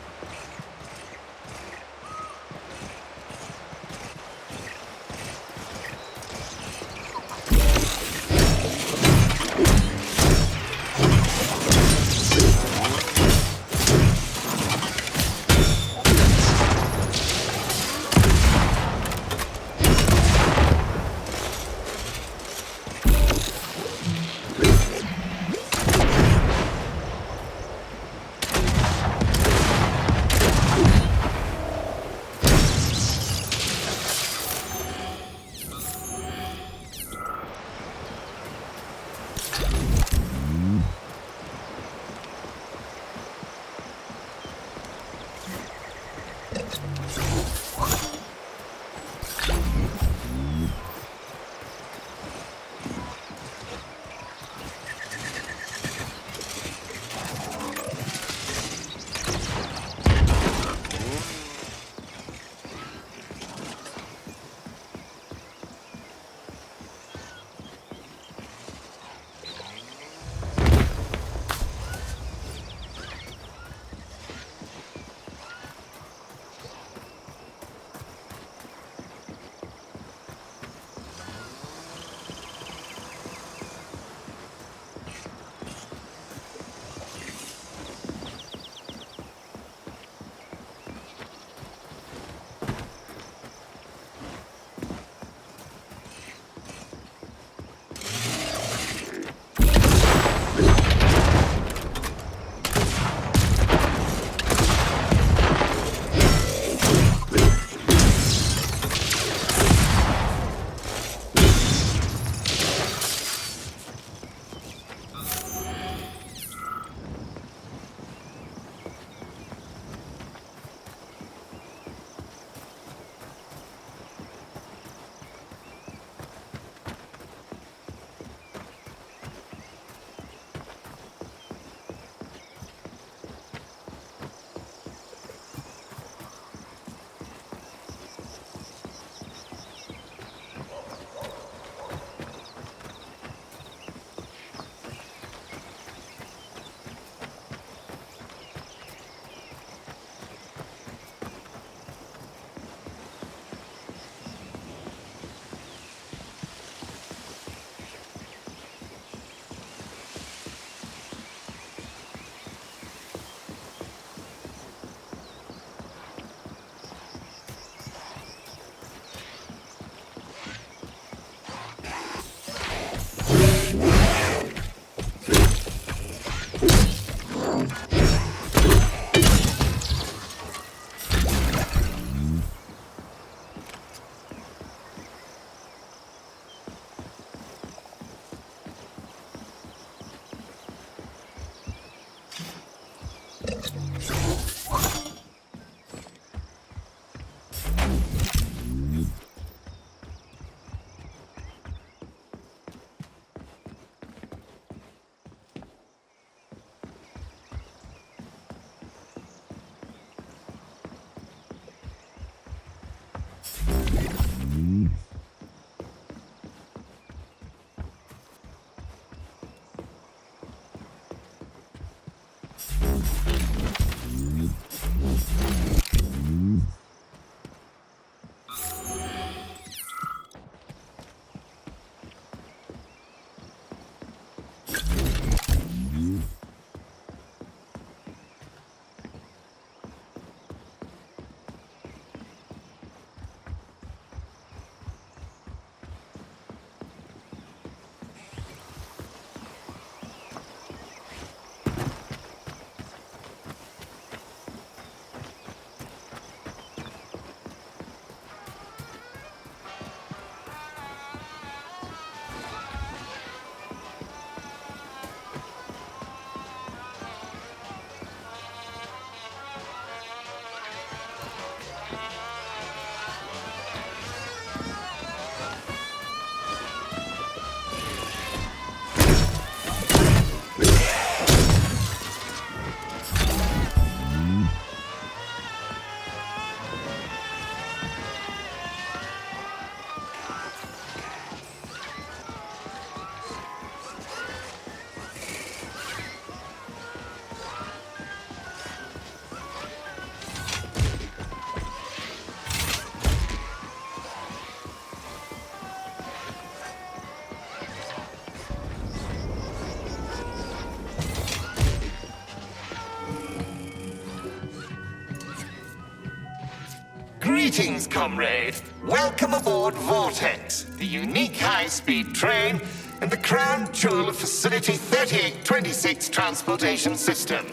Greetings, comrade. Welcome aboard Vortex, the unique high-speed train and the crown jewel of Facility 3826 Transportation System.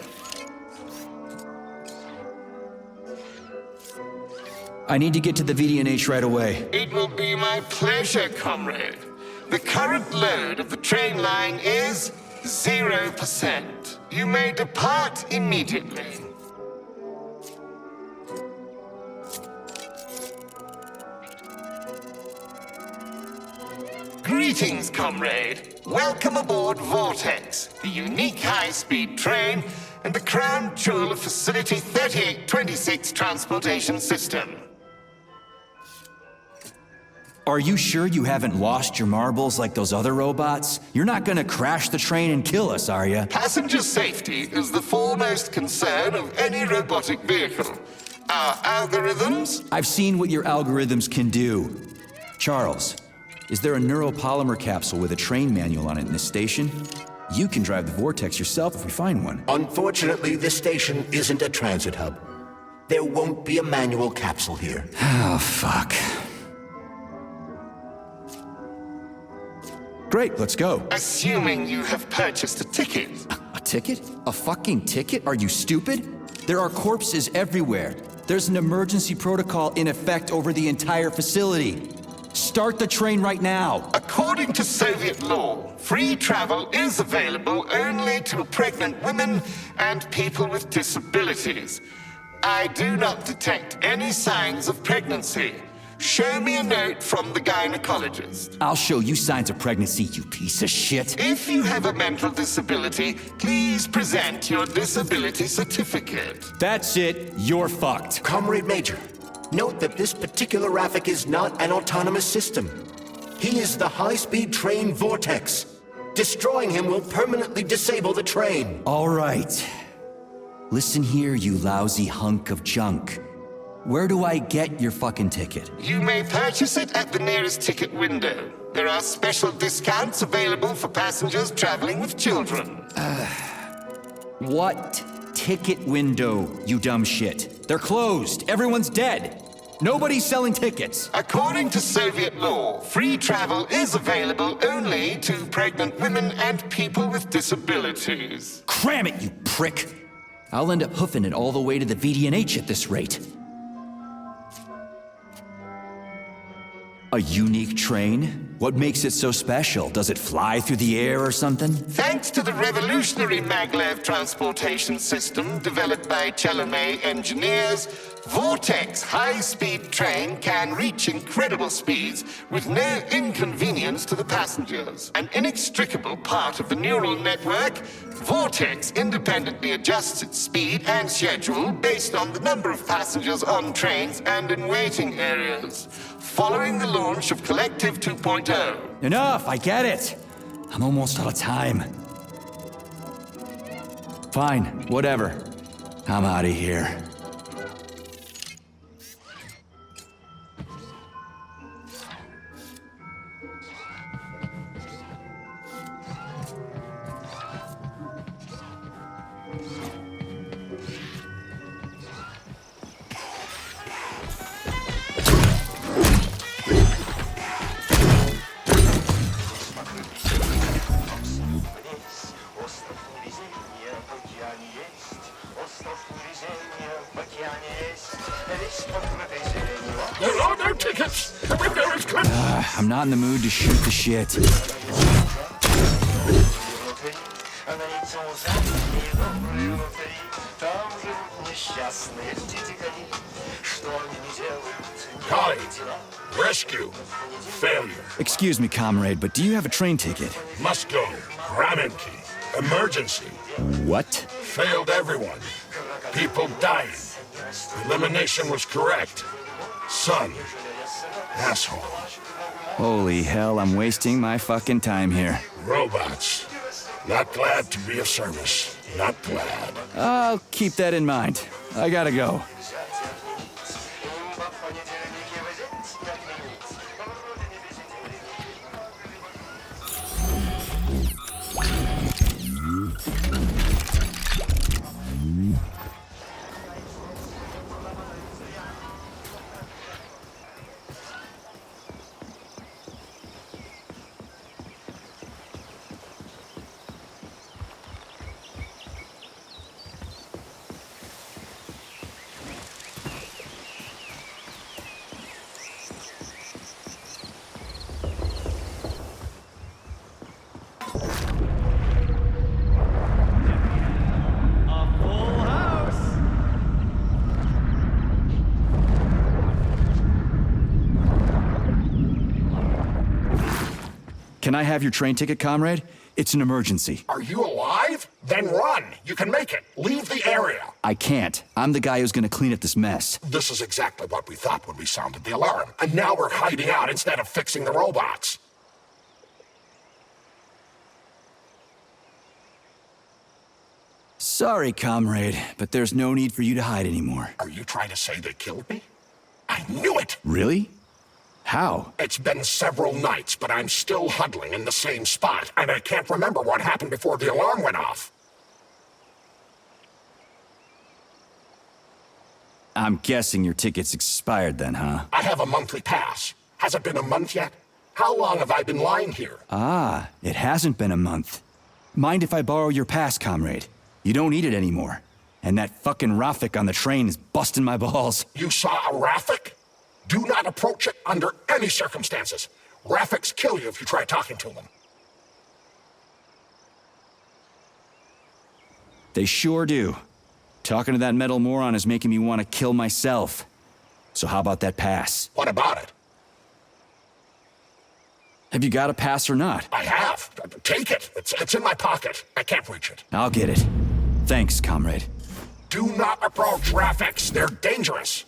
I need to get to the VDNH right away. It will be my pleasure, comrade. The current load of the train line is 0%. You may depart immediately. Greetings, comrade. Welcome aboard Vortex, the unique high-speed train and the crown jewel of Facility 3826 Transportation System. Are you sure you haven't lost your marbles like those other robots? You're not gonna crash the train and kill us, are you? Passenger safety is the foremost concern of any robotic vehicle. Our algorithms? I've seen what your algorithms can do. Charles, is there a neuropolymer capsule with a train manual on it in this station? You can drive the Vortex yourself if we find one. Unfortunately, this station isn't a transit hub. There won't be a manual capsule here. Oh, fuck. Great, let's go. Assuming you have purchased a ticket. A ticket? A fucking ticket? Are you stupid? There are corpses everywhere. There's an emergency protocol in effect over the entire facility. Start the train right now. According to Soviet law, free travel is available only to pregnant women and people with disabilities. I do not detect any signs of pregnancy. Show me a note from the gynecologist. I'll show you signs of pregnancy, you piece of shit. If you have a mental disability, please present your disability certificate. That's it. You're fucked. Comrade Major, note that this particular Raffic is not an autonomous system. He is the high-speed train Vortex. Destroying him will permanently disable the train. All right. Listen here, you lousy hunk of junk. Where do I get your fucking ticket? You may purchase it at the nearest ticket window. There are special discounts available for passengers traveling with children. What ticket window, you dumb shit? They're closed. Everyone's dead. Nobody's selling tickets. According to Soviet law, free travel is available only to pregnant women and people with disabilities. Cram it, you prick! I'll end up hoofing it all the way to the VDNH at this rate. A unique train? What makes it so special? Does it fly through the air or something? Thanks to the revolutionary maglev transportation system developed by Chelomey engineers, Vortex high-speed train can reach incredible speeds with no inconvenience to the passengers. An inextricable part of the neural network, Vortex independently adjusts its speed and schedule based on the number of passengers on trains and in waiting areas. Following the launch of Collective 2.0. Enough, I get it. I'm almost out of time. Fine, whatever. I'm out of here. There are no tickets! The window is closed! I'm not in the mood to shoot the shit. Kali, rescue. Failure. Excuse me, comrade, but do you have a train ticket? Must go. Ramen key. Emergency. What? Failed everyone. People dying. Elimination was correct. Son. Asshole. Holy hell, I'm wasting my fucking time here. Robots. Not glad to be of service. Not glad. I'll keep that in mind. I gotta go. Can I have your train ticket, comrade? It's an emergency. Are you alive? Then run. You can make it. Leave the area. I can't. I'm the guy who's gonna clean up this mess. This is exactly what we thought when we sounded the alarm. And now we're hiding out instead of fixing the robots. Sorry, comrade, but there's no need for you to hide anymore. Are you trying to say they killed me? I knew it! Really? How? It's been several nights, but I'm still huddling in the same spot, and I can't remember what happened before the alarm went off. I'm guessing your ticket's expired then, huh? I have a monthly pass. Has it been a month yet? How long have I been lying here? Ah, it hasn't been a month. Mind if I borrow your pass, comrade? You don't need it anymore. And that fucking Rafik on the train is busting my balls. You saw a Rafik? Do not approach it under any circumstances. Rafiks kill you if you try talking to them. They sure do. Talking to that metal moron is making me want to kill myself. So how about that pass? What about it? Have you got a pass or not? I have. Take it. It's in my pocket. I can't reach it. I'll get it. Thanks, comrade. Do not approach Rafiks. They're dangerous.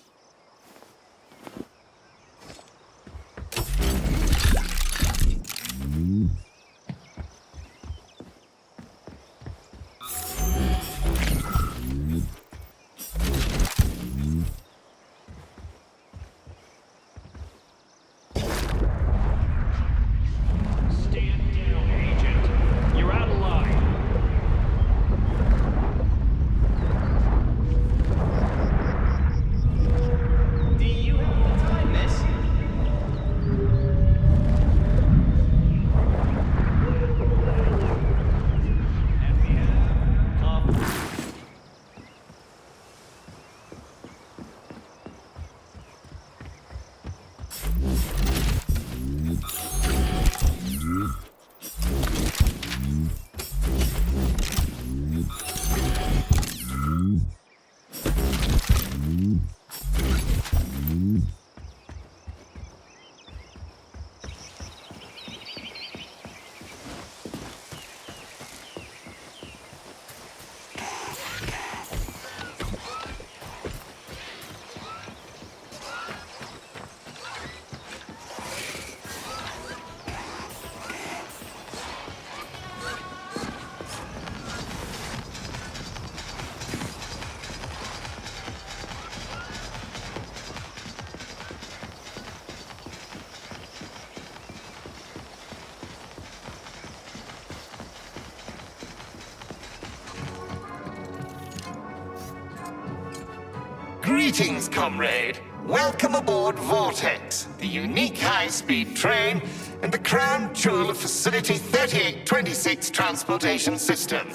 Greetings, comrade. Welcome aboard Vortex, the unique high-speed train and the crown jewel of Facility 3826 transportation system.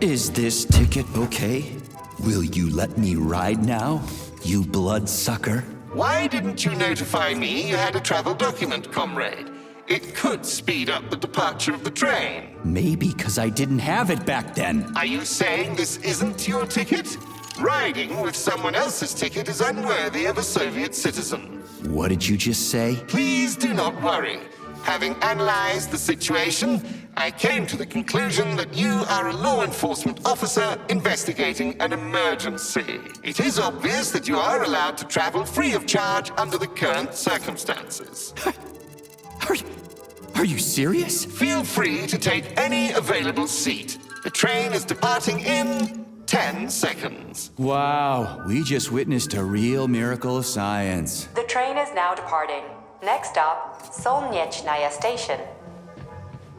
Is this ticket okay? Will you let me ride now, you bloodsucker? Why didn't you notify me you had a travel document, comrade? It could speed up the departure of the train. Maybe because I didn't have it back then. Are you saying this isn't your ticket? Riding with someone else's ticket is unworthy of a Soviet citizen. What did you just say? Please do not worry. Having analyzed the situation, I came to the conclusion that you are a law enforcement officer investigating an emergency. It is obvious that you are allowed to travel free of charge under the current circumstances. Are you serious? Feel free to take any available seat. The train is departing in 10 seconds. Wow, we just witnessed a real miracle of science. The train is now departing. Next stop, Solnechnaya Station.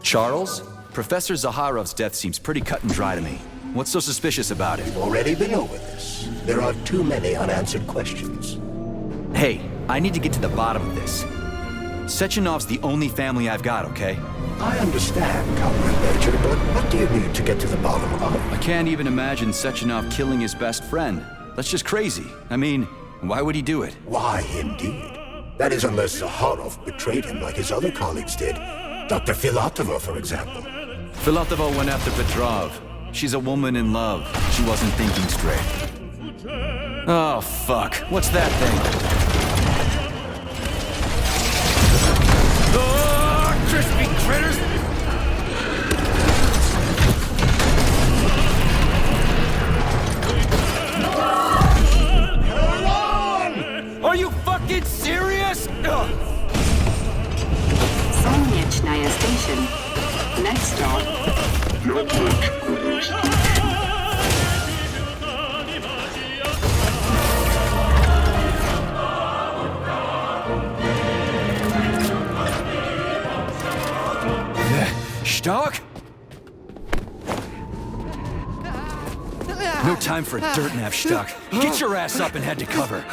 Charles? Professor Zaharov's death seems pretty cut and dry to me. What's so suspicious about it? We've already been over this. There are too many unanswered questions. Hey, I need to get to the bottom of this. Sechenov's the only family I've got, okay? I understand, Comrade Major, but what do you need to get to the bottom of? I can't even imagine Sechenov killing his best friend. That's just crazy. I mean, why would he do it? Why, indeed. That is unless Zaharov betrayed him like his other colleagues did. Dr. Filatova, for example. Filatova went after Petrov. She's a woman in love. She wasn't thinking straight. Oh, fuck. What's that thing? Oh, crispy critters! Are you fucking serious? Solniechnaya Station. Next stop. Stark? No time for a dirt nap, Stark. Get your ass up and head to cover.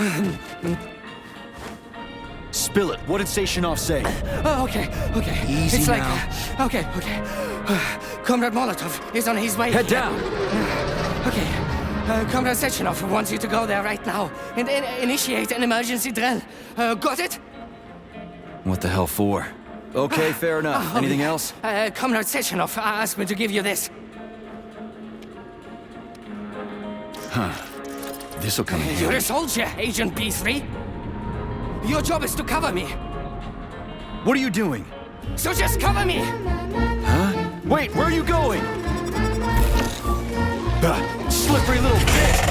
Spill it. What did Sechenov say? Oh, okay. Easy it's now. Okay. Comrade Molotov is on his way. Head down. Okay. Comrade Sechenov wants you to go there right now and initiate an emergency drill. Got it? What the hell for? Okay, fair enough. Anything else? Comrade Sechenov asked me to give you this. Huh. This'll come in handy. You're a soldier, Agent B3. Your job is to cover me. What are you doing? So just cover me! Huh? Wait, where are you going? Slippery little bitch!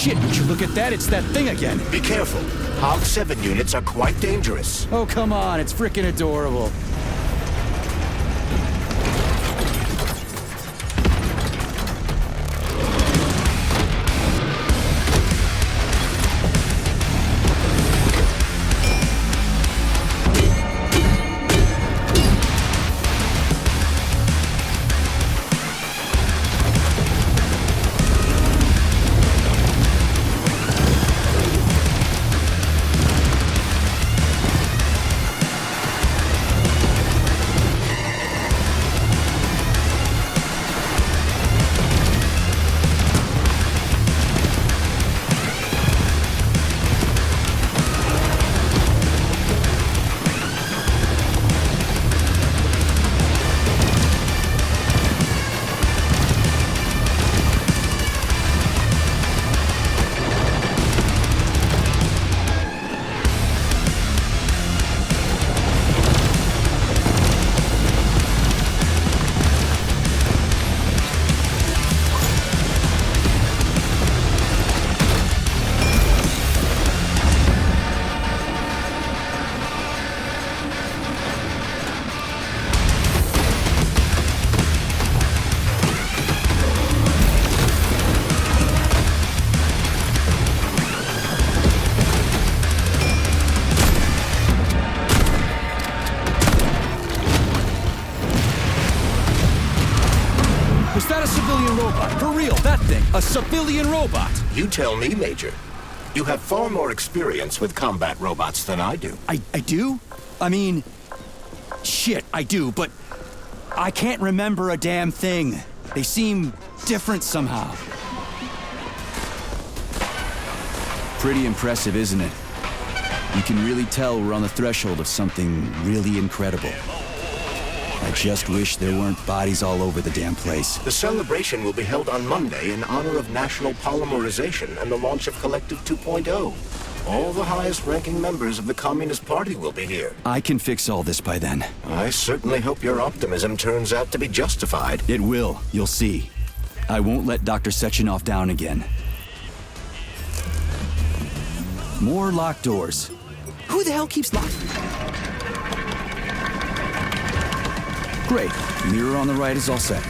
Shit, would you look at that? It's that thing again. Be careful. Hog 7 units are quite dangerous. Oh, come on. It's frickin' adorable. Was that a civilian robot? For real, that thing. A civilian robot. You tell me, Major. You have far more experience with combat robots than I do. I do? I mean, shit, I do, but I can't remember a damn thing. They seem different somehow. Pretty impressive, isn't it? You can really tell we're on the threshold of something really incredible. I just wish there weren't bodies all over the damn place. The celebration will be held on Monday in honor of National Polymerization and the launch of Collective 2.0. All the highest-ranking members of the Communist Party will be here. I can fix all this by then. I certainly hope your optimism turns out to be justified. It will. You'll see. I won't let Dr. Sechenov down again. More locked doors. Who the hell keeps locking? Great. Mirror on the right is all set.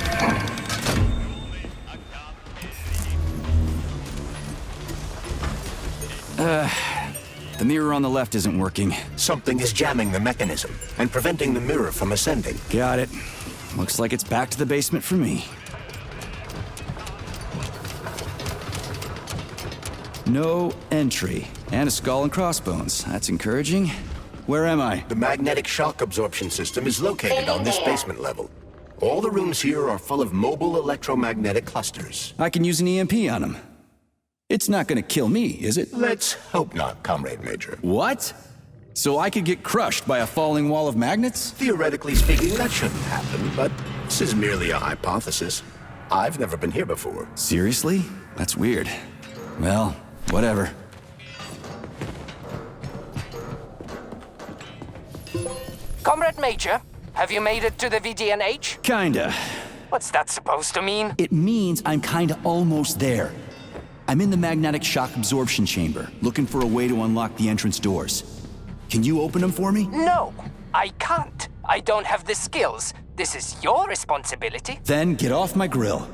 The mirror on the left isn't working. Something is jamming the mechanism and preventing the mirror from ascending. Got it. Looks like it's back to the basement for me. No entry. And a skull and crossbones. That's encouraging. Where am I? The magnetic shock absorption system is located on this basement level. All the rooms here are full of mobile electromagnetic clusters. I can use an EMP on them. It's not gonna kill me, is it? Let's hope not, Comrade Major. What? So I could get crushed by a falling wall of magnets? Theoretically speaking, that shouldn't happen, but this is merely a hypothesis. I've never been here before. Seriously? That's weird. Well, whatever. Comrade Major, have you made it to the VDNH? Kinda. What's that supposed to mean? It means I'm kinda almost there. I'm in the magnetic shock absorption chamber, looking for a way to unlock the entrance doors. Can you open them for me? No, I can't. I don't have the skills. This is your responsibility. Then get off my grill.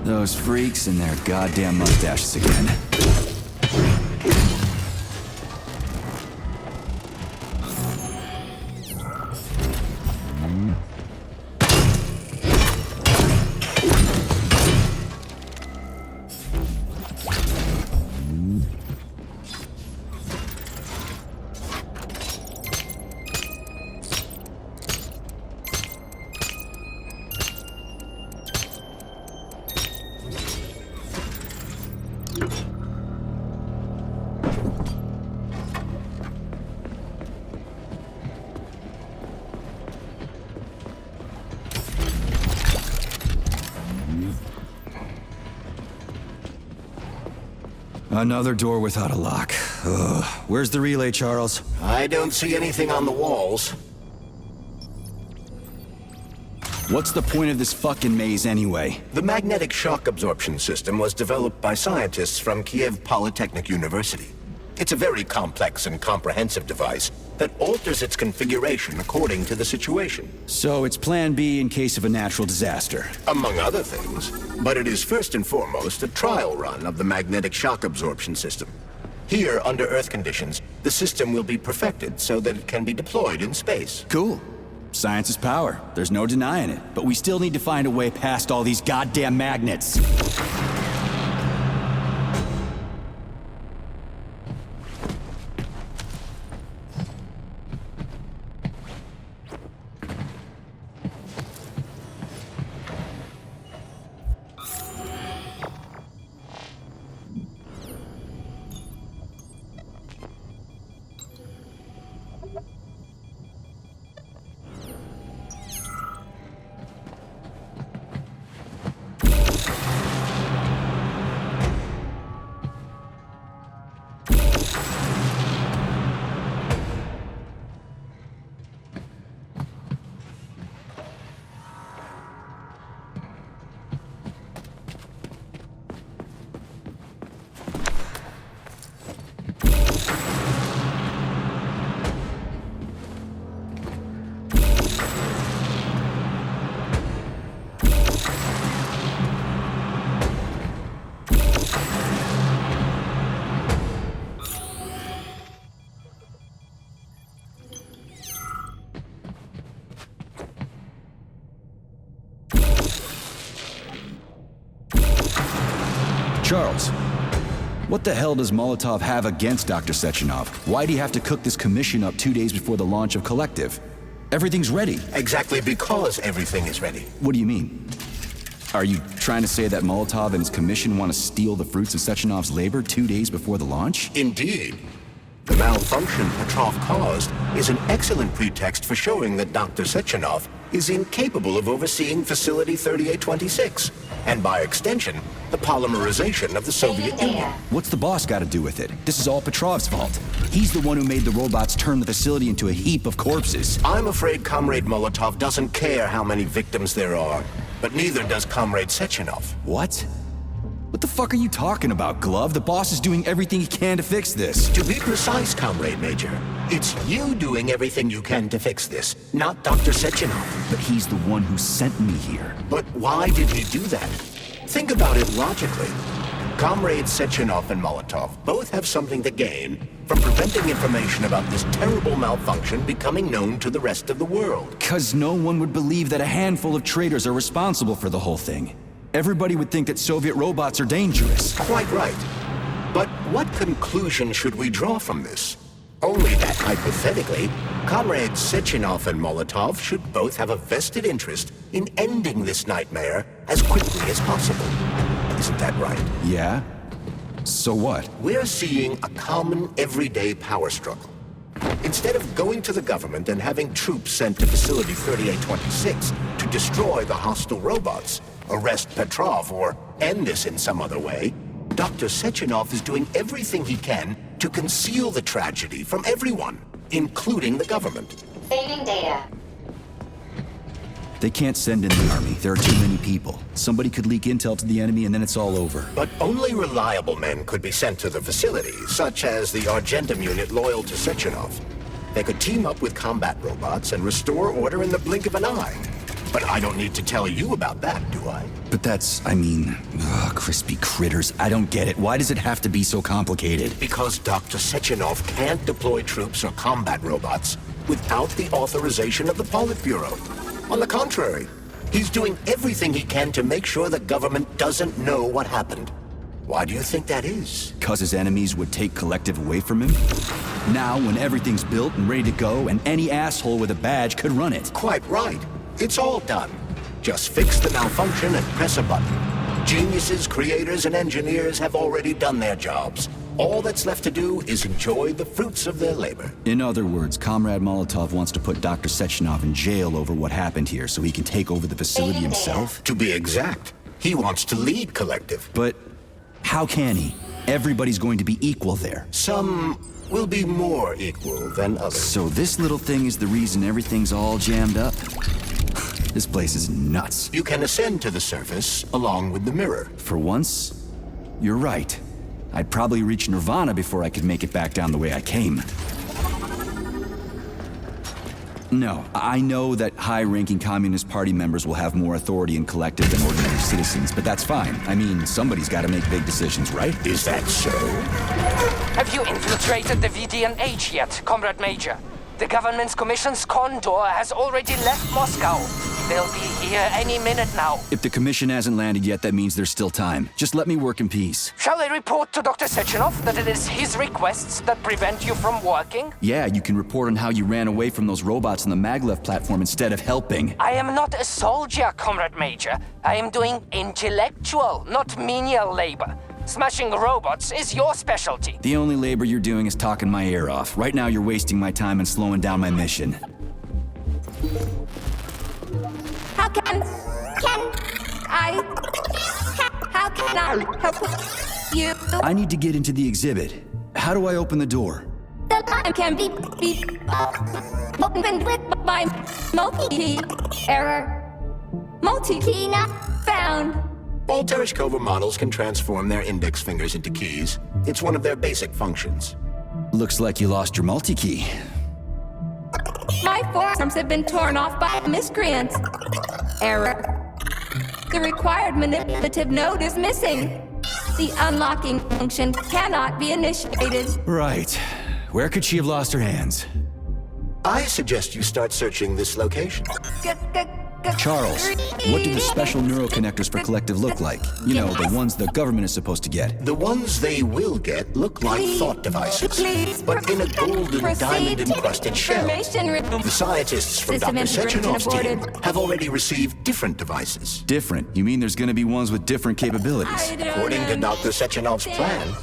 Those freaks and their goddamn mustaches again. Another door without a lock. Ugh. Where's the relay, Charles? I don't see anything on the walls. What's the point of this fucking maze anyway? The magnetic shock absorption system was developed by scientists from Kiev Polytechnic University. It's a very complex and comprehensive device that alters its configuration according to the situation. So it's plan B in case of a natural disaster. Among other things. But it is first and foremost a trial run of the magnetic shock absorption system. Here, under Earth conditions, the system will be perfected so that it can be deployed in space. Cool. Science is power. There's no denying it. But we still need to find a way past all these goddamn magnets. Charles, what the hell does Molotov have against Dr. Sechenov? Why'd he have to cook this commission up 2 days before the launch of Collective? Everything's ready. Exactly because everything is ready. What do you mean? Are you trying to say that Molotov and his commission want to steal the fruits of Sechenov's labor 2 days before the launch? Indeed. The malfunction Petrov caused is an excellent pretext for showing that Dr. Sechenov is incapable of overseeing Facility 3826, and by extension, the polymerization of the Soviet Union. What's the boss got to do with it? This is all Petrov's fault. He's the one who made the robots turn the facility into a heap of corpses. I'm afraid Comrade Molotov doesn't care how many victims there are, but neither does Comrade Sechenov. What? What the fuck are you talking about, Glove? The boss is doing everything he can to fix this. To be precise, Comrade Major, it's you doing everything you can to fix this, not Dr. Sechenov. But he's the one who sent me here. But why did he do that? Think about it logically. Comrades Sechenov and Molotov both have something to gain from preventing information about this terrible malfunction becoming known to the rest of the world. 'Cause no one would believe that a handful of traitors are responsible for the whole thing. Everybody would think that Soviet robots are dangerous. Quite right. But what conclusion should we draw from this? Only that, hypothetically, Comrades Sechenov and Molotov should both have a vested interest in ending this nightmare as quickly as possible. Isn't that right? Yeah? So what? We're seeing a common, everyday power struggle. Instead of going to the government and having troops sent to Facility 3826 to destroy the hostile robots, arrest Petrov, or end this in some other way, Dr. Sechenov is doing everything he can to conceal the tragedy from everyone, including the government. Saving data. They can't send in the army. There are too many people. Somebody could leak intel to the enemy and then it's all over. But only reliable men could be sent to the facility, such as the Argentum unit loyal to Sechenov. They could team up with combat robots and restore order in the blink of an eye. But I don't need to tell you about that, do I? But that's, crispy critters. I don't get it. Why does it have to be so complicated? Because Dr. Sechenov can't deploy troops or combat robots without the authorization of the Politburo. On the contrary, he's doing everything he can to make sure the government doesn't know what happened. Why do you think that is? 'Cause his enemies would take Collective away from him? Now, when everything's built and ready to go, and any asshole with a badge could run it. Quite right. It's all done. Just fix the malfunction and press a button. Geniuses, creators, and engineers have already done their jobs. All that's left to do is enjoy the fruits of their labor. In other words, Comrade Molotov wants to put Dr. Sechenov in jail over what happened here so he can take over the facility himself? To be exact, he wants to lead Collective. But how can he? Everybody's going to be equal there. Some will be more equal than others. So this little thing is the reason everything's all jammed up? This place is nuts. You can ascend to the surface along with the mirror. For once, you're right. I'd probably reach Nirvana before I could make it back down the way I came. No, I know that high-ranking Communist Party members will have more authority in Collective than ordinary citizens, but that's fine. I mean, somebody's got to make big decisions, right? Is that so? Have you infiltrated the VDNH yet, Comrade Major? The government's commission's Condor has already left Moscow. They'll be here any minute now. If the commission hasn't landed yet, that means there's still time. Just let me work in peace. Shall I report to Dr. Sechenov that it is his requests that prevent you from working? Yeah, you can report on how you ran away from those robots on the maglev platform instead of helping. I am not a soldier, Comrade Major. I am doing intellectual, not menial labor. Smashing robots is your specialty. The only labor you're doing is talking my ear off. Right now, you're wasting my time and slowing down my mission. How can I help you? I need to get into the exhibit. How do I open the door? The line can be opened with my multi-key. Error. Multi-key not found. All Tereshkova models can transform their index fingers into keys. It's one of their basic functions. Looks like you lost your multi-key. My forearms have been torn off by miscreants. Error. The required manipulative node is missing. The unlocking function cannot be initiated. Right. Where could she have lost her hands? I suggest you start searching this location. Charles, what do the special neuroconnectors for Collective look like? You know, the ones the government is supposed to get. The ones they will get look like thought devices, but in a golden diamond-encrusted shell. The scientists from Dr. Sechenov's team have already received different devices. Different? You mean there's gonna be ones with different capabilities? According to Dr. Sechenov's plan,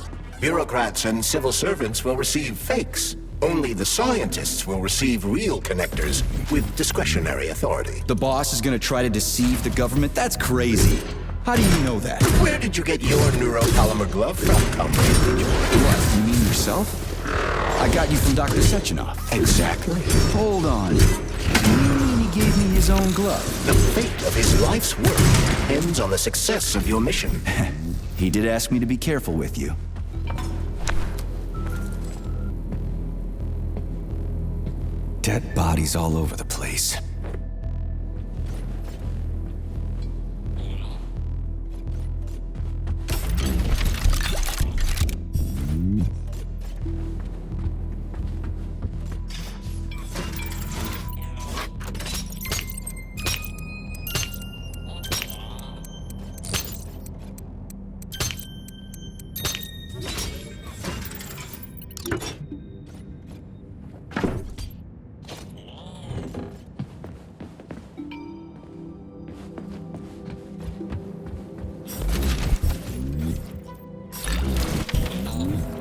Bureaucrats and civil servants will receive fakes. Only the scientists will receive real connectors with discretionary authority. The boss is gonna try to deceive the government? That's crazy. How do you know that? Where did you get your neuropolymer glove from, comrade? What, you mean yourself? I got you from Dr. Sechenov. Exactly. Hold on. You mean he gave me his own glove? The fate of his life's work depends on the success of your mission. He did ask me to be careful with you. Dead bodies all over the place.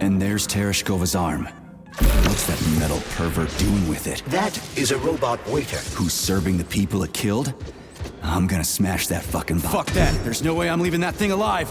And there's Tereshkova's arm. What's that metal pervert doing with it? That is a robot waiter. Who's serving the people it killed? I'm gonna smash that fucking bomb. Fuck that! There's no way I'm leaving that thing alive!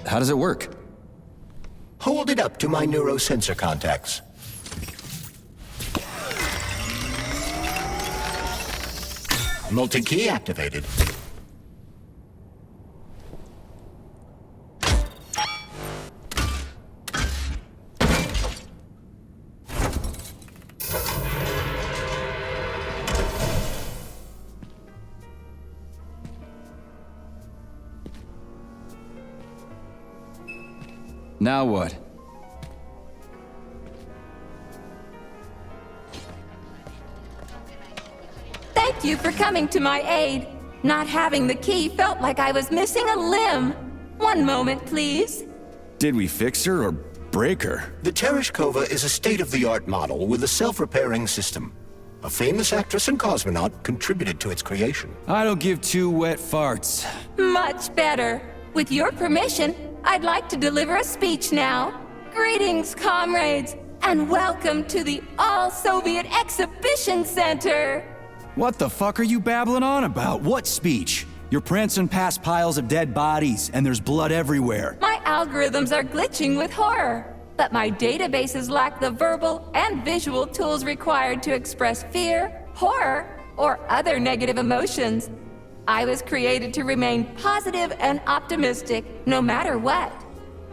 How does it work? Hold it up to my neurosensor contacts. Multi-key activated. Now what? Thank you for coming to my aid. Not having the key felt like I was missing a limb. One moment, please. Did we fix her or break her? The Tereshkova is a state-of-the-art model with a self-repairing system. A famous actress and cosmonaut contributed to its creation. I don't give two wet farts. Much better. With your permission, I'd like to deliver a speech now. Greetings, comrades, and welcome to the All-Soviet Exhibition Center. What the fuck are you babbling on about? What speech? You're prancing past piles of dead bodies, and there's blood everywhere. My algorithms are glitching with horror, but my databases lack the verbal and visual tools required to express fear, horror, or other negative emotions. I was created to remain positive and optimistic, no matter what.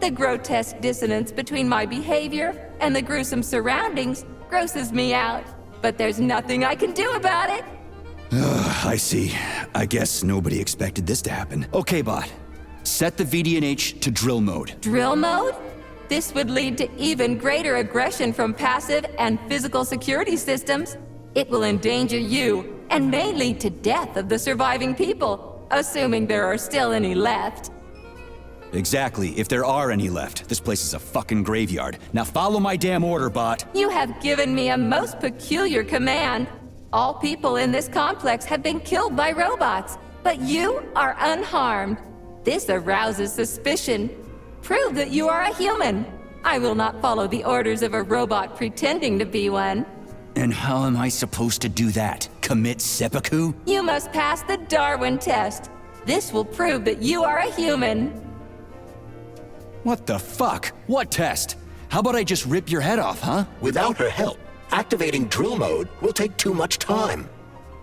The grotesque dissonance between my behavior and the gruesome surroundings grosses me out, but there's nothing I can do about it. I see. I guess nobody expected this to happen. Okay, bot. Set the VDNH to drill mode. Drill mode? This would lead to even greater aggression from passive and physical security systems. It will endanger you, and may lead to death of the surviving people, assuming there are still any left. Exactly, if there are any left. This place is a fucking graveyard. Now follow my damn order, bot. You have given me a most peculiar command. All people in this complex have been killed by robots, but you are unharmed. This arouses suspicion. Prove that you are a human. I will not follow the orders of a robot pretending to be one. And how am I supposed to do that? Commit seppuku? You must pass the Darwin test. This will prove that you are a human. What the fuck? What test? How about I just rip your head off, huh? Without her help, activating drill mode will take too much time.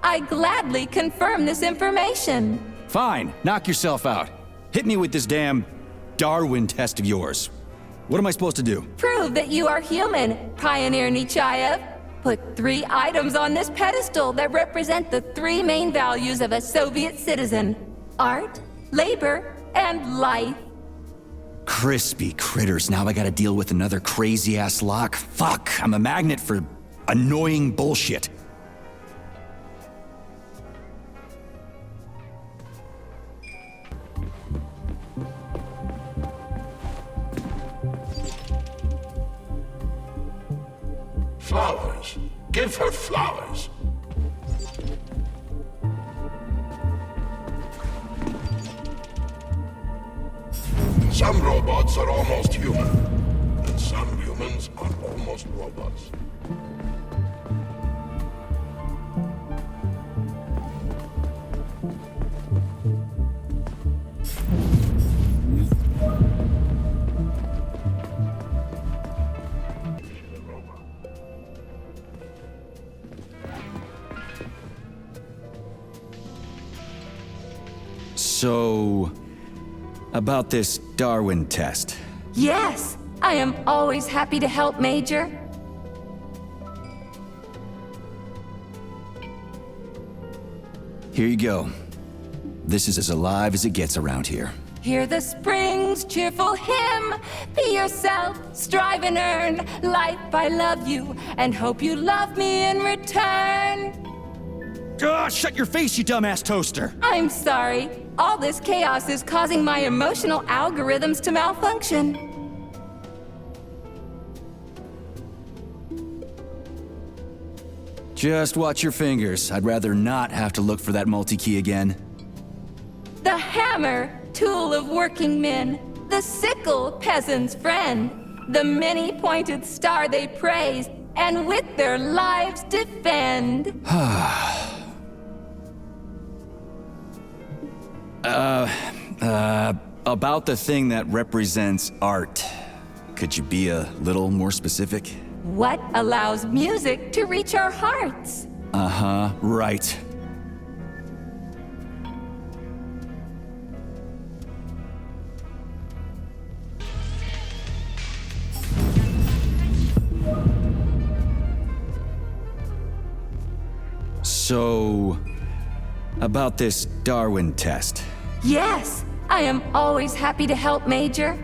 I gladly confirm this information. Fine, knock yourself out. Hit me with this damn Darwin test of yours. What am I supposed to do? Prove that you are human, Pioneer Nechayev. Put 3 items on this pedestal that represent the 3 main values of a Soviet citizen: art, labor, and life. Crispy critters, now I gotta deal with another crazy-ass lock? Fuck, I'm a magnet for annoying bullshit. Flowers. Give her flowers. Some robots are almost human, and some humans are almost robots. So, about this Darwin test. Yes, I am always happy to help, Major. Here you go. This is as alive as it gets around here. Hear the spring's cheerful hymn. Be yourself, strive and earn. Life, I love you, and hope you love me in return. Shut your face, you dumbass toaster! I'm sorry. All this chaos is causing my emotional algorithms to malfunction. Just watch your fingers. I'd rather not have to look for that multi-key again. The hammer, tool of working men. The sickle, peasant's friend. The many-pointed star they praise, and with their lives defend. About the thing that represents art. Could you be a little more specific? What allows music to reach our hearts? Uh-huh, right. So, about this Darwin test. Yes, I am always happy to help, Major.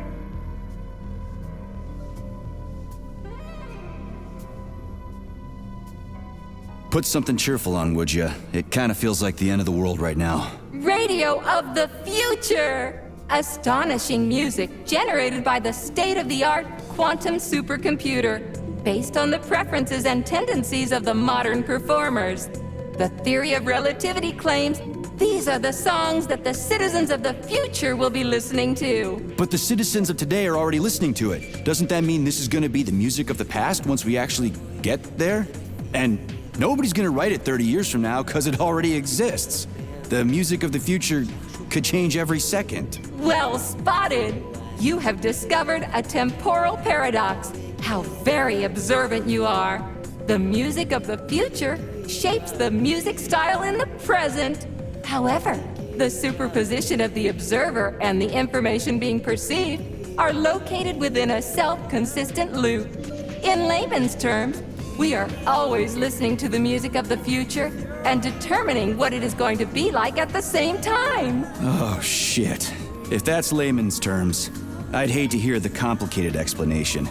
Put something cheerful on, would ya? It kind of feels like the end of the world right now. Radio of the future! Astonishing music generated by the state-of-the-art quantum supercomputer, based on the preferences and tendencies of the modern performers. The theory of relativity claims these are the songs that the citizens of the future will be listening to. But the citizens of today are already listening to it. Doesn't that mean this is gonna be the music of the past once we actually get there? And nobody's gonna write it 30 years from now because it already exists. The music of the future could change every second. Well spotted! You have discovered a temporal paradox. How very observant you are. The music of the future shapes the music style in the present. However, the superposition of the observer and the information being perceived are located within a self-consistent loop. In layman's terms, we are always listening to the music of the future and determining what it is going to be like at the same time. Oh, shit. If that's layman's terms, I'd hate to hear the complicated explanation.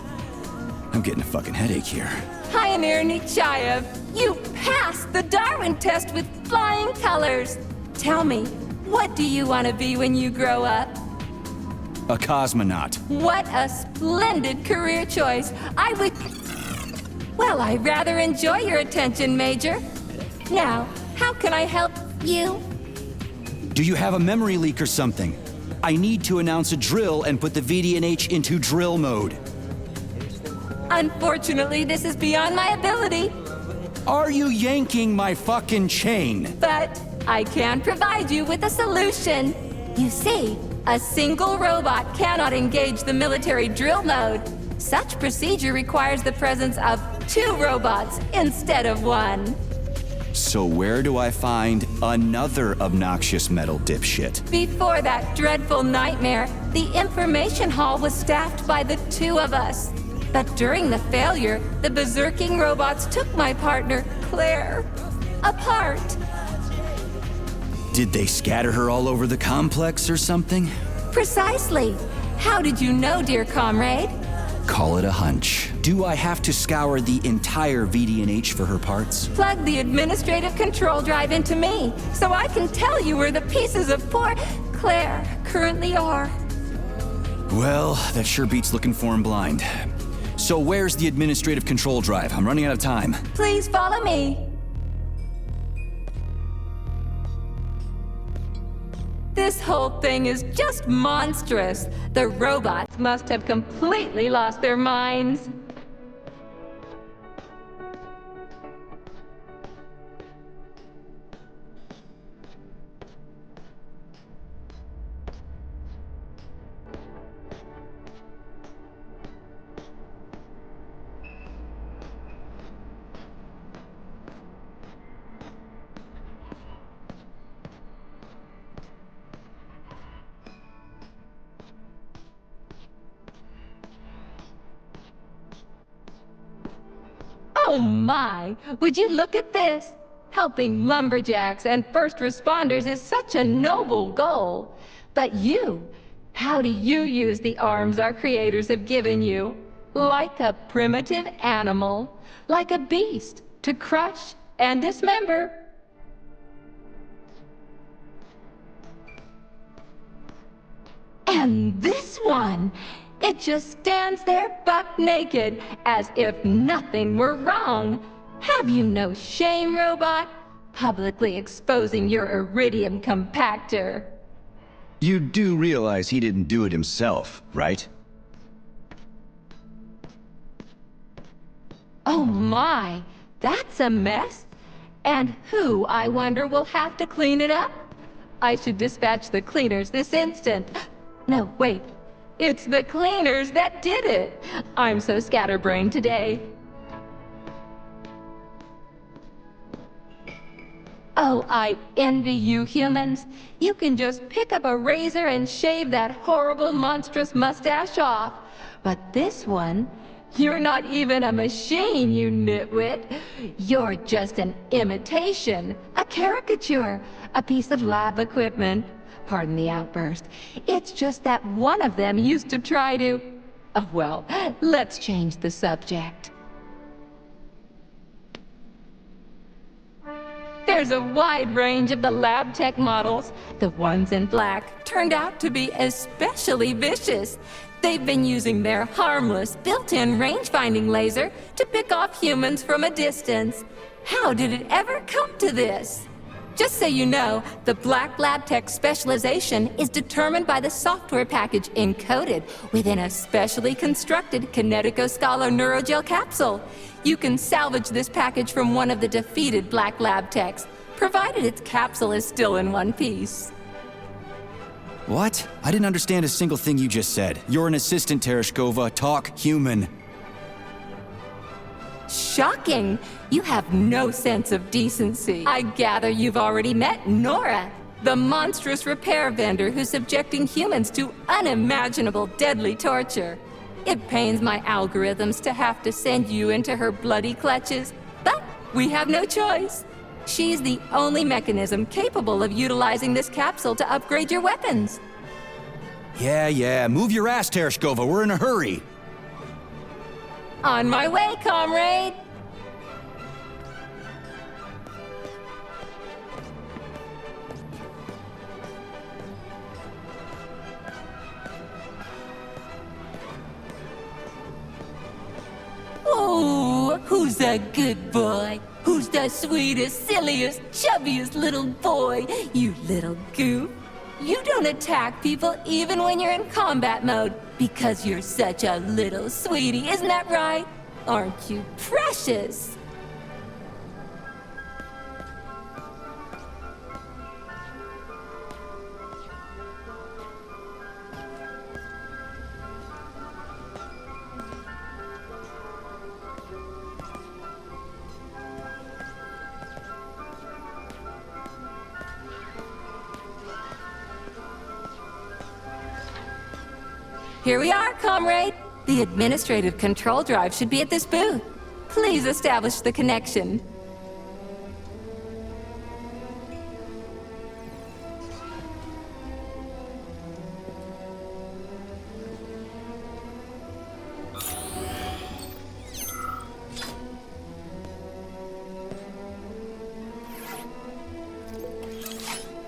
I'm getting a fucking headache here. Pioneer Nechayev, you passed the Darwin test with flying colors. Tell me, what do you want to be when you grow up? A cosmonaut. What a splendid career choice. Well, I rather enjoy your attention, Major. Now, how can I help you? Do you have a memory leak or something? I need to announce a drill and put the VDNH into drill mode. Unfortunately, this is beyond my ability. Are you yanking my fucking chain? But I can provide you with a solution. You see, a single robot cannot engage the military drill mode. Such procedure requires the presence of 2 robots instead of 1. So where do I find another obnoxious metal dipshit? Before that dreadful nightmare, the information hall was staffed by the 2 of us. But during the failure, the berserking robots took my partner, Claire, apart. Did they scatter her all over the complex or something? Precisely. How did you know, dear comrade? Call it a hunch. Do I have to scour the entire VDNH for her parts? Plug the administrative control drive into me, so I can tell you where the pieces of poor Claire currently are. Well, that sure beats looking for him blind. So where's the administrative control drive? I'm running out of time. Please follow me. This whole thing is just monstrous. The robots must have completely lost their minds. Oh my! Would you look at this? Helping lumberjacks and first responders is such a noble goal. But you, how do you use the arms our creators have given you? Like a primitive animal, like a beast, to crush and dismember. And this one! It just stands there buck naked, as if nothing were wrong. Have you no shame, robot? Publicly exposing your iridium compactor. You do realize he didn't do it himself, right? Oh my, that's a mess. And who, I wonder, will have to clean it up? I should dispatch the cleaners this instant. No, wait. It's the cleaners that did it! I'm so scatterbrained today. Oh, I envy you humans. You can just pick up a razor and shave that horrible, monstrous mustache off. But this one, you're not even a machine, you nitwit. You're just an imitation, a caricature, a piece of lab equipment. Pardon the outburst. It's just that one of them used to try to... Oh, well, let's change the subject. There's a wide range of the lab tech models. The ones in black turned out to be especially vicious. They've been using their harmless, built-in range-finding laser to pick off humans from a distance. How did it ever come to this? Just so you know, the Black Lab Tech specialization is determined by the software package encoded within a specially constructed Kinetico Scala Neurogel capsule. You can salvage this package from one of the defeated Black Lab Techs, provided its capsule is still in one piece. What? I didn't understand a single thing you just said. You're an assistant, Tereshkova. Talk human. Shocking! You have no sense of decency. I gather you've already met Nora, the monstrous repair vendor who's subjecting humans to unimaginable deadly torture. It pains my algorithms to have to send you into her bloody clutches, but we have no choice. She's the only mechanism capable of utilizing this capsule to upgrade your weapons. Yeah, move your ass, Tereshkova. We're in a hurry. On my way, comrade! Oh, who's a good boy? Who's the sweetest, silliest, chubbiest little boy? You little goof. You don't attack people even when you're in combat mode because you're such a little sweetie, isn't that right? Aren't you precious? Here we are, comrade. The administrative control drive should be at this booth. Please establish the connection.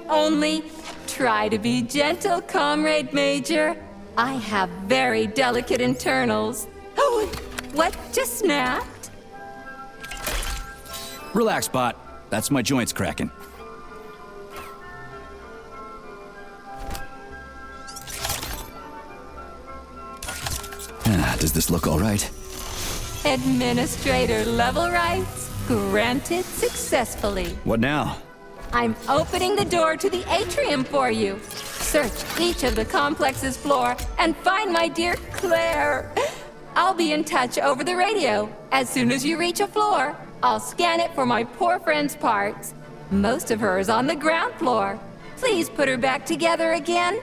Only try to be gentle, Comrade Major. I have very delicate internals. Oh, what just snapped? Relax, Bot. That's my joints cracking. Does this look all right? Administrator level rights granted successfully. What now? I'm opening the door to the atrium for you. Search each of the complex's floor and find my dear Claire. I'll be in touch over the radio. As soon as you reach a floor, I'll scan it for my poor friend's parts. Most of her is on the ground floor. Please put her back together again.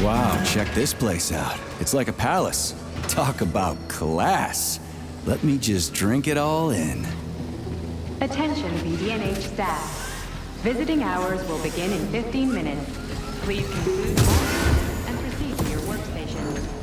Wow, check this place out. It's like a palace. Talk about class. Let me just drink it all in. Attention BDNH staff. Visiting hours will begin in 15 minutes. Please conclude and proceed to your workstation.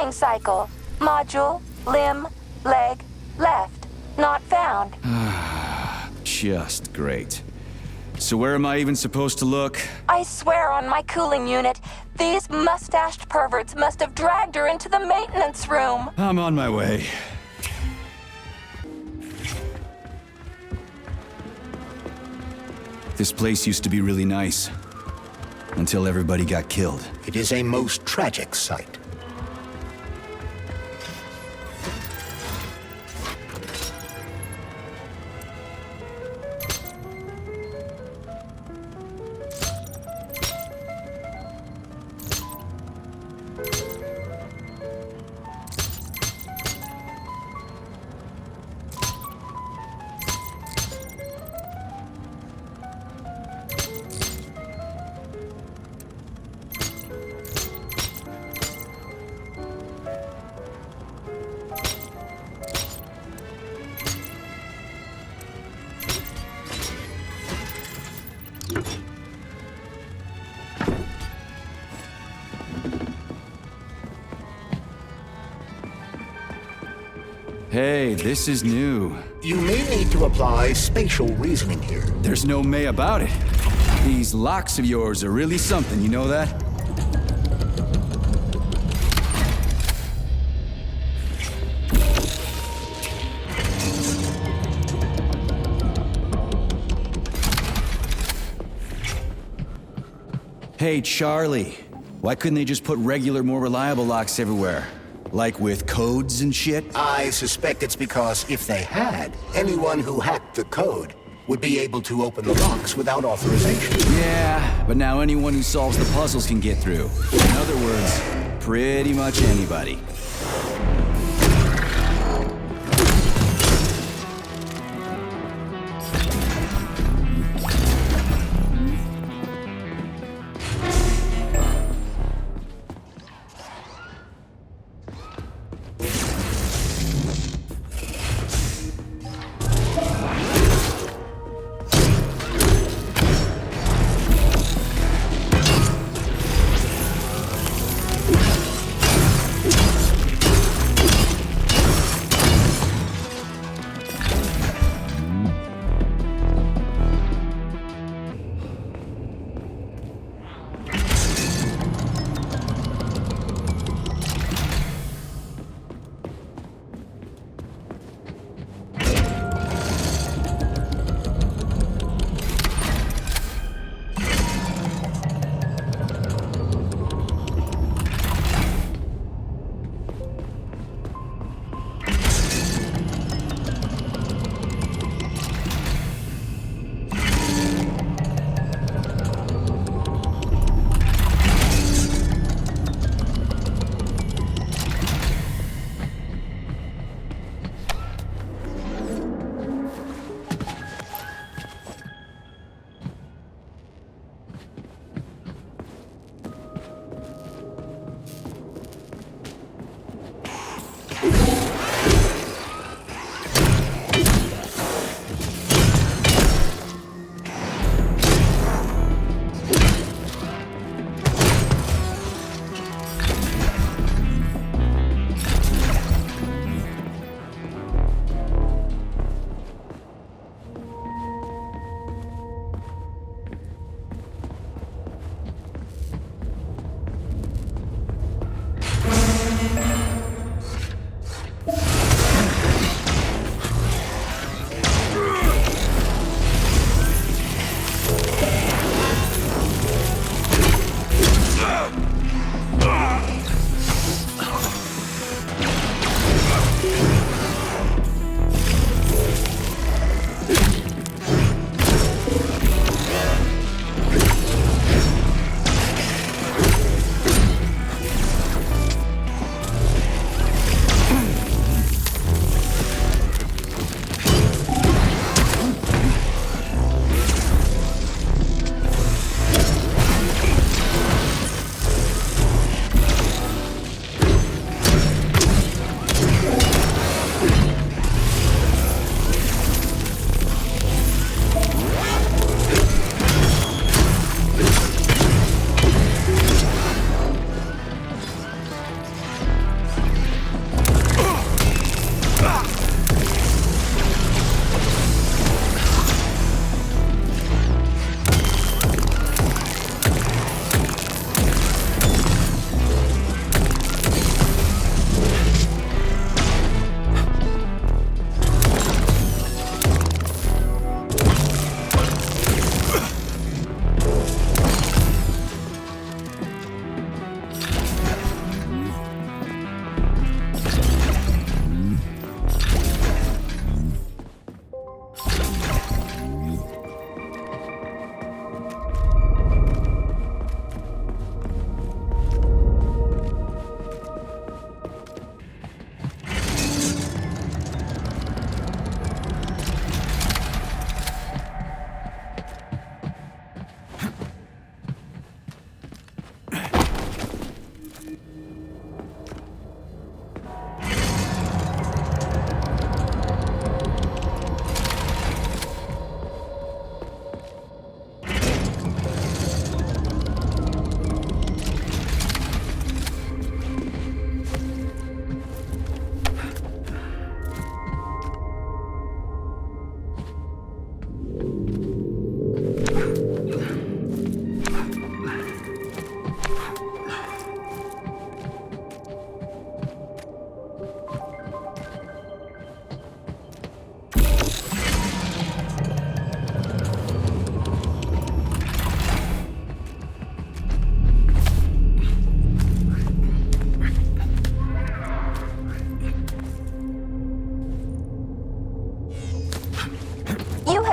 Train cycle. Module, limb, leg, left. Not found. Just great. So where am I even supposed to look? I swear on my cooling unit, these mustached perverts must have dragged her into the maintenance room. I'm on my way. This place used to be really nice. Until everybody got killed. It is a most tragic sight. Hey, this is new. You may need to apply spatial reasoning here. There's no may about it. These locks of yours are really something, you know that? Hey, Charlie. Why couldn't they just put regular, more reliable locks everywhere? Like with codes and shit? I suspect it's because if they had, anyone who hacked the code would be able to open the locks without authorization. Yeah, but now anyone who solves the puzzles can get through. In other words, pretty much anybody.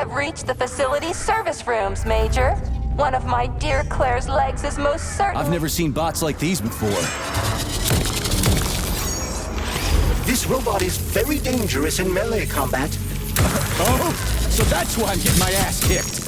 have reached the facility's service rooms, Major. One of my dear Claire's legs is most certain. I've never seen bots like these before. This robot is very dangerous in melee combat. Oh, so that's why I'm getting my ass kicked.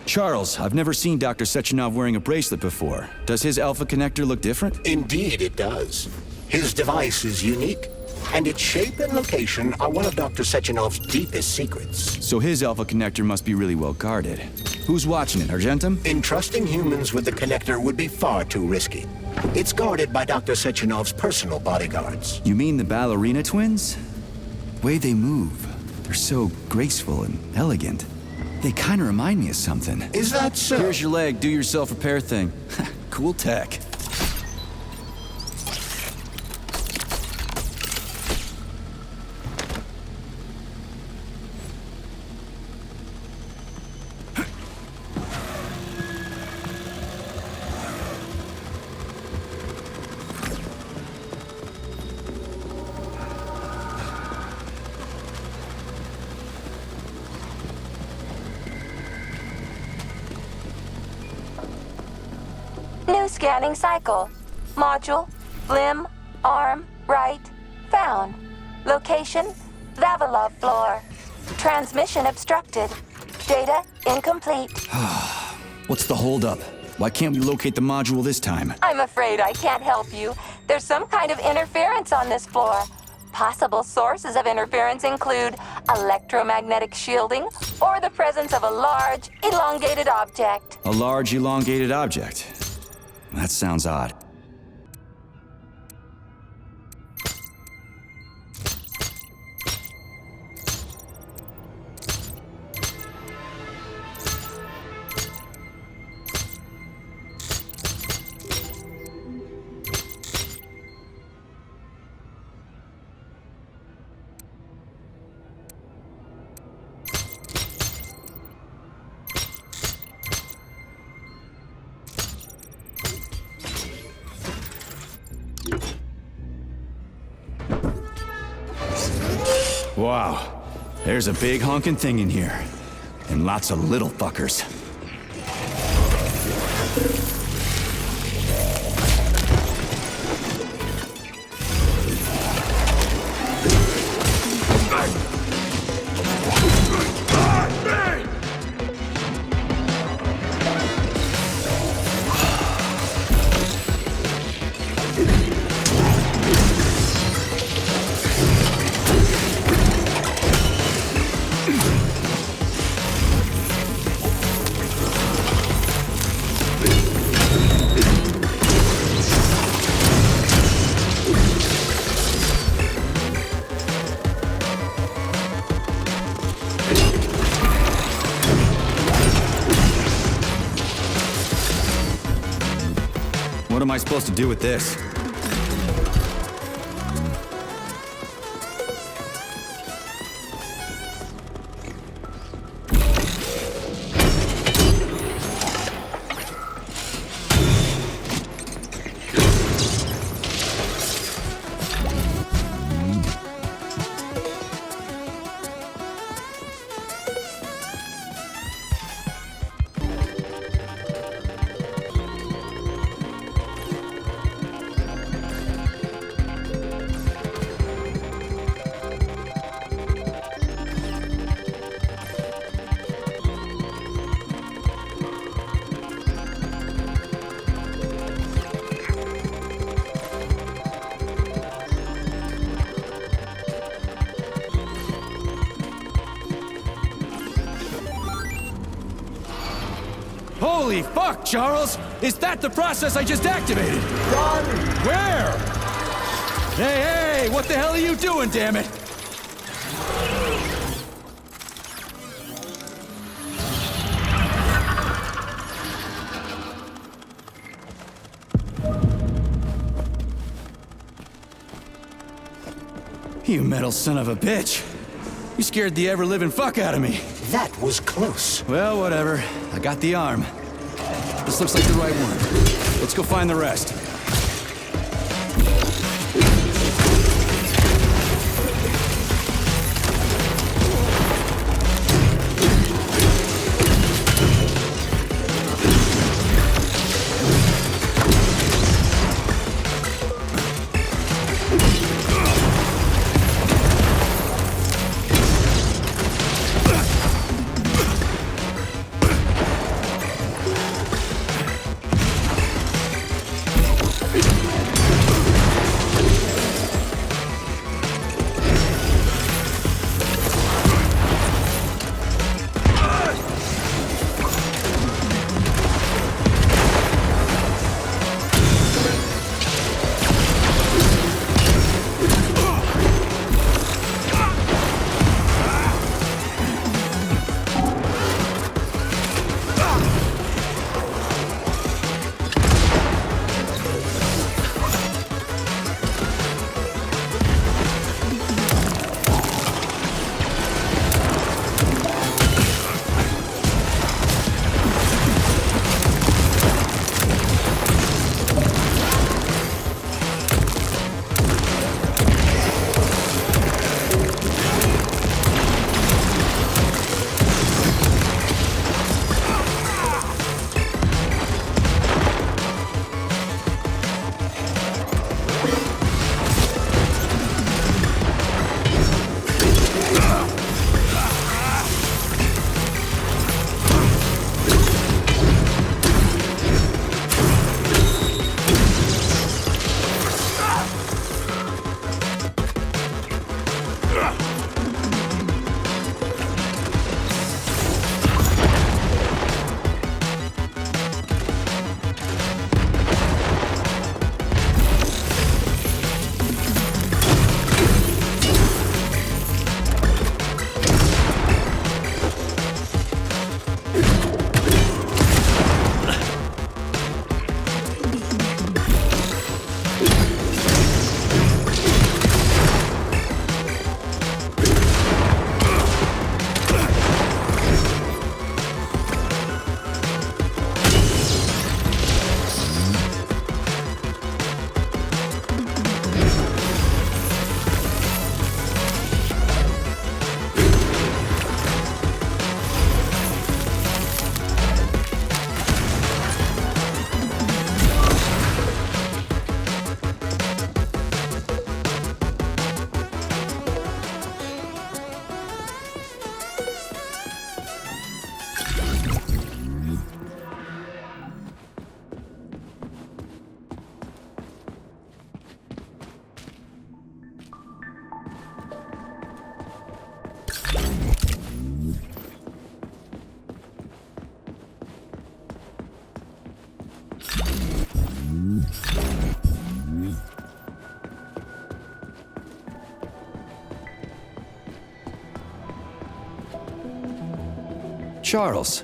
Charles, I've never seen Dr. Sechenov wearing a bracelet before. Does his alpha connector look different? Indeed it does. His device is unique, and its shape and location are one of Dr. Sechenov's deepest secrets. So his alpha connector must be really well guarded. Who's watching it, Argentum? Entrusting humans with the connector would be far too risky. It's guarded by Dr. Sechenov's personal bodyguards. You mean the ballerina twins? Way they move. They're so graceful and elegant. They kind of remind me of something. Is that so? Here's your leg, do yourself repair thing. Cool tech. New scanning cycle. Module, limb, arm, right, found. Location, Vavilov floor. Transmission obstructed. Data incomplete. What's the holdup? Why can't we locate the module this time? I'm afraid I can't help you. There's some kind of interference on this floor. Possible sources of interference include electromagnetic shielding or the presence of a large, elongated object. A large, elongated object. That sounds odd. Wow, there's a big honking thing in here. And lots of little fuckers. What am I supposed to do with this? Holy fuck, Charles! Is that the process I just activated? Run! Where? Hey, what the hell are you doing, damn it? You metal son of a bitch. You scared the ever-living fuck out of me. That was close. Well, whatever. I got the arm. This looks like the right one. Let's go find the rest. Charles,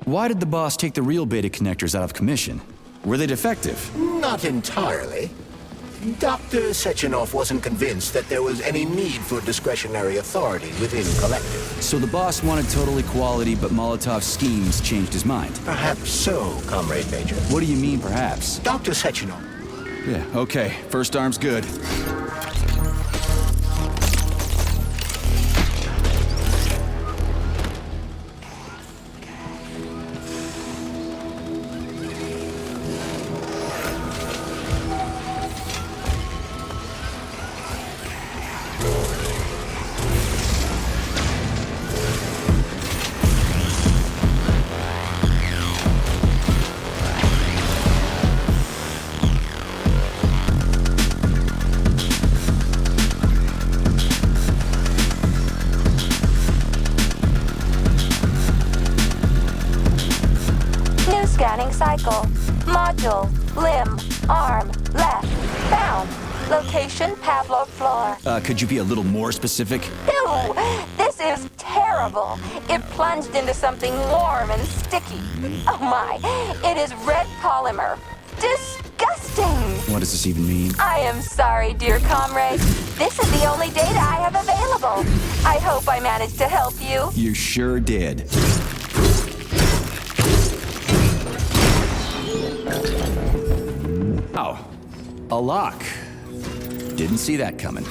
why did the boss take the real beta connectors out of commission? Were they defective? Not entirely. Dr. Sechenov wasn't convinced that there was any need for discretionary authority within Collective. So the boss wanted total equality, but Molotov's schemes changed his mind. Perhaps so, Comrade Major. What do you mean, perhaps? Dr. Sechenov. Yeah, okay. First arm's good. Scanning cycle. Module. Limb. Arm. Left. Found. Location Pavlov floor. Could you be a little more specific? Ew! This is terrible. It plunged into something warm and sticky. Oh my, it is red polymer. Disgusting! What does this even mean? I am sorry, dear comrade. This is the only data I have available. I hope I managed to help you. You sure did. Oh, a lock. Didn't see that coming.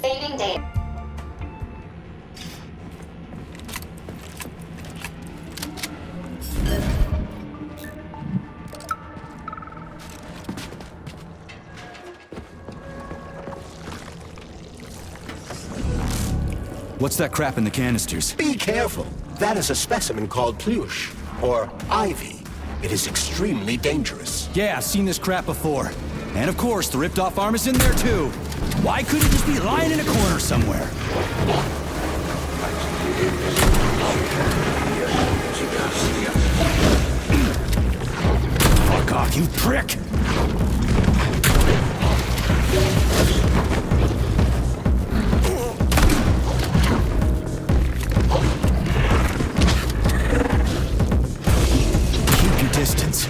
Saving data. What's that crap in the canisters? Be careful. That is a specimen called pluche, or ivy. It is extremely dangerous. Yeah, I've seen this crap before. And of course, the ripped-off arm is in there too. Why couldn't it just be lying in a corner somewhere? Fuck off, you prick! Keep your distance.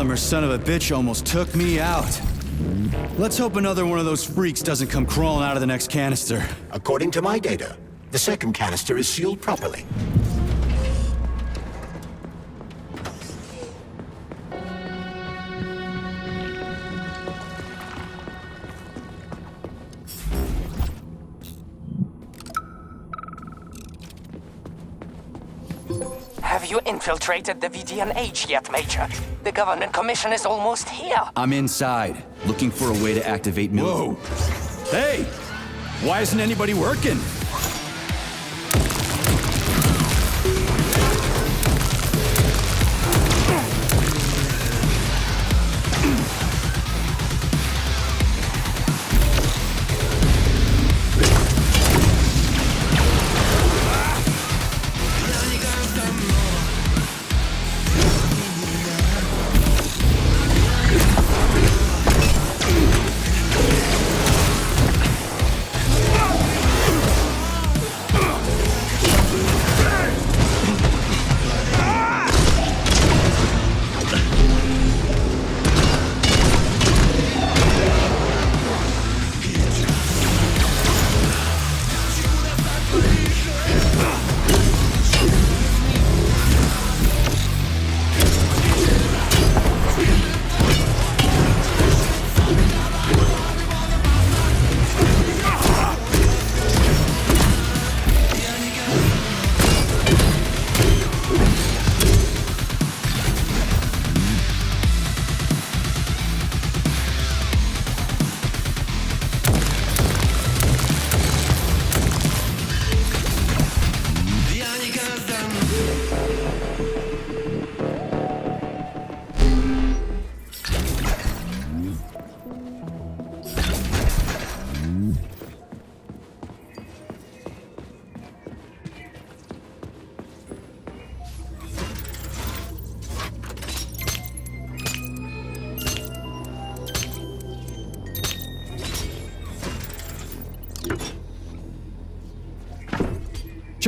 polymer son of a bitch almost took me out. Let's hope another one of those freaks doesn't come crawling out of the next canister. According to my data, the second canister is sealed properly. Have you infiltrated the VDNH yet, Major? The government commission is almost here. I'm inside, looking for a way to activate Whoa! Hey! Why isn't anybody working?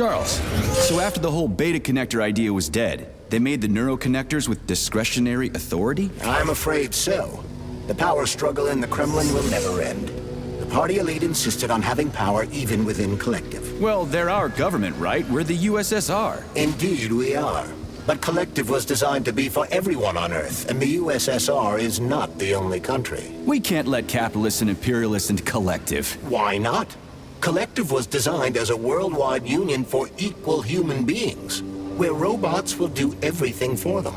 Charles, so after the whole beta connector idea was dead, they made the neuroconnectors with discretionary authority? I'm afraid so. The power struggle in the Kremlin will never end. The party elite insisted on having power even within Collective. Well, they're our government, right? We're the USSR. Indeed we are. But Collective was designed to be for everyone on Earth, and the USSR is not the only country. We can't let capitalists and imperialists into Collective. Why not? Collective was designed as a worldwide union for equal human beings, where robots will do everything for them.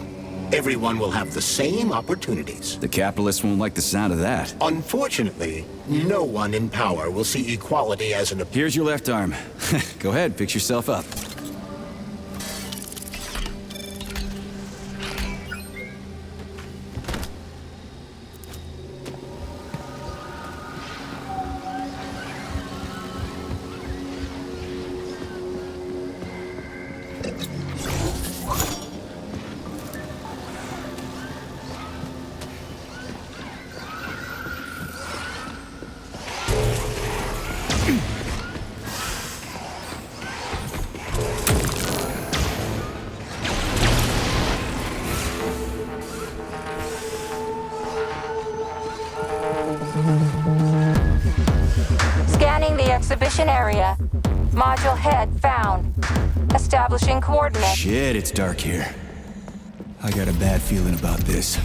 Everyone will have the same opportunities. The capitalists won't like the sound of that. Unfortunately, no one in power will see equality as an... Here's your left arm. Go ahead, fix yourself up. Scanning the exhibition area. Module head found. Establishing coordinates. Shit, it's dark here. I got a bad feeling about this.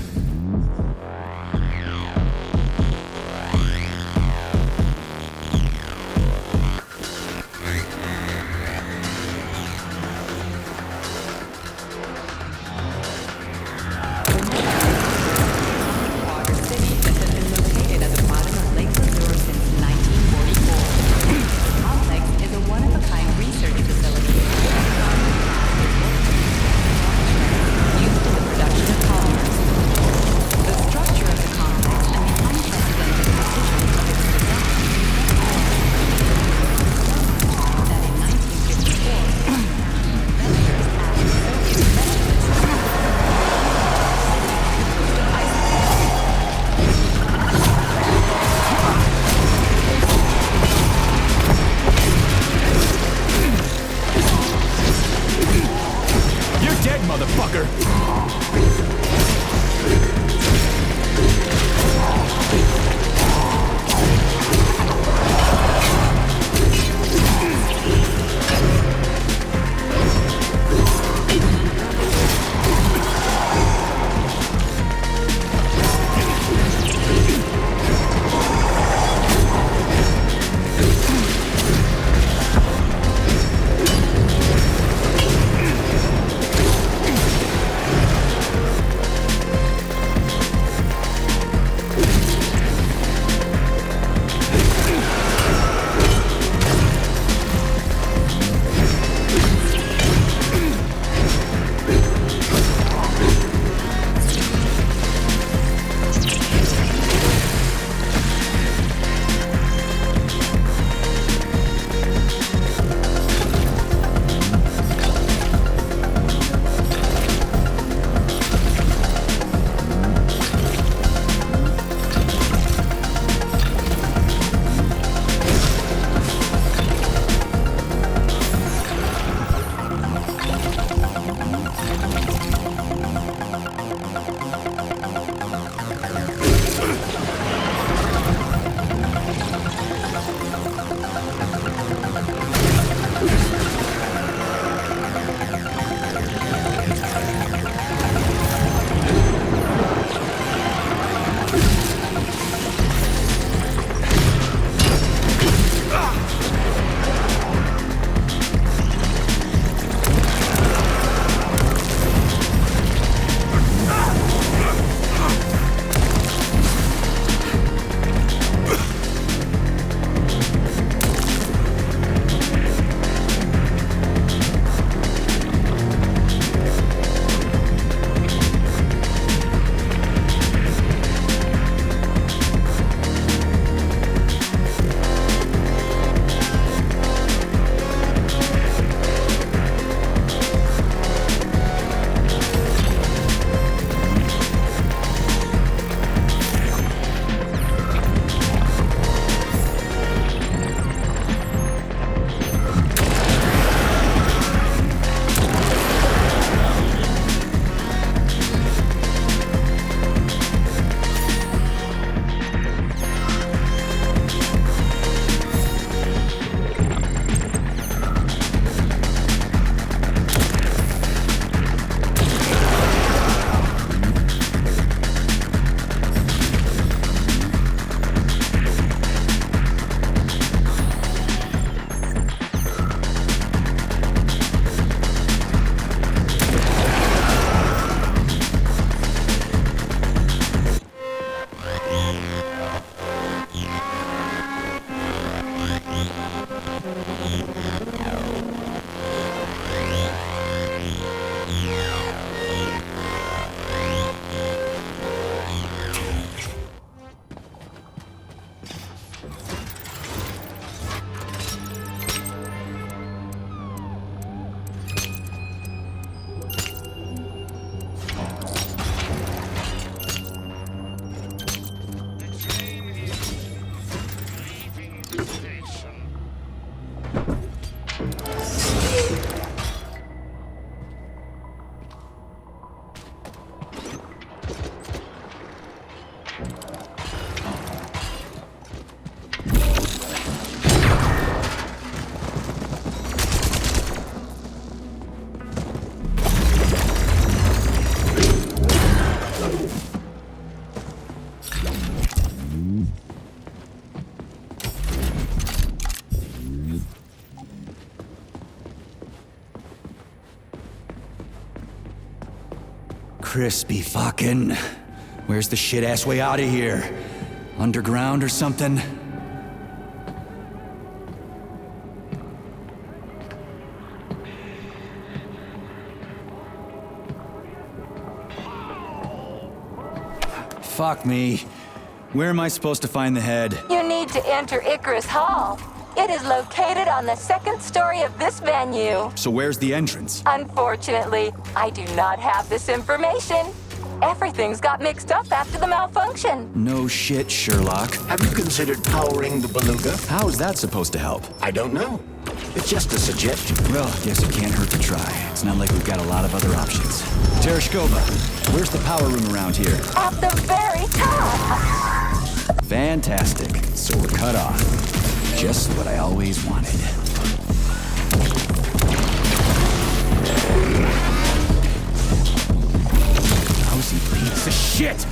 crispy fucking. Where's the shit-ass way out of here? Underground or something? Fuck me. Where am I supposed to find the head? You need to enter Icarus Hall. It is located on the second story of this venue. So where's the entrance? Unfortunately, I do not have this information. Everything's got mixed up after the malfunction. No shit, Sherlock. Have you considered powering the Beluga? How is that supposed to help? I don't know. It's just a suggestion. Well, guess it can't hurt to try. It's not like we've got a lot of other options. Tereshkova, where's the power room around here? At the very top. Fantastic. So we're cut off. Just what I always wanted. Lousy piece of shit!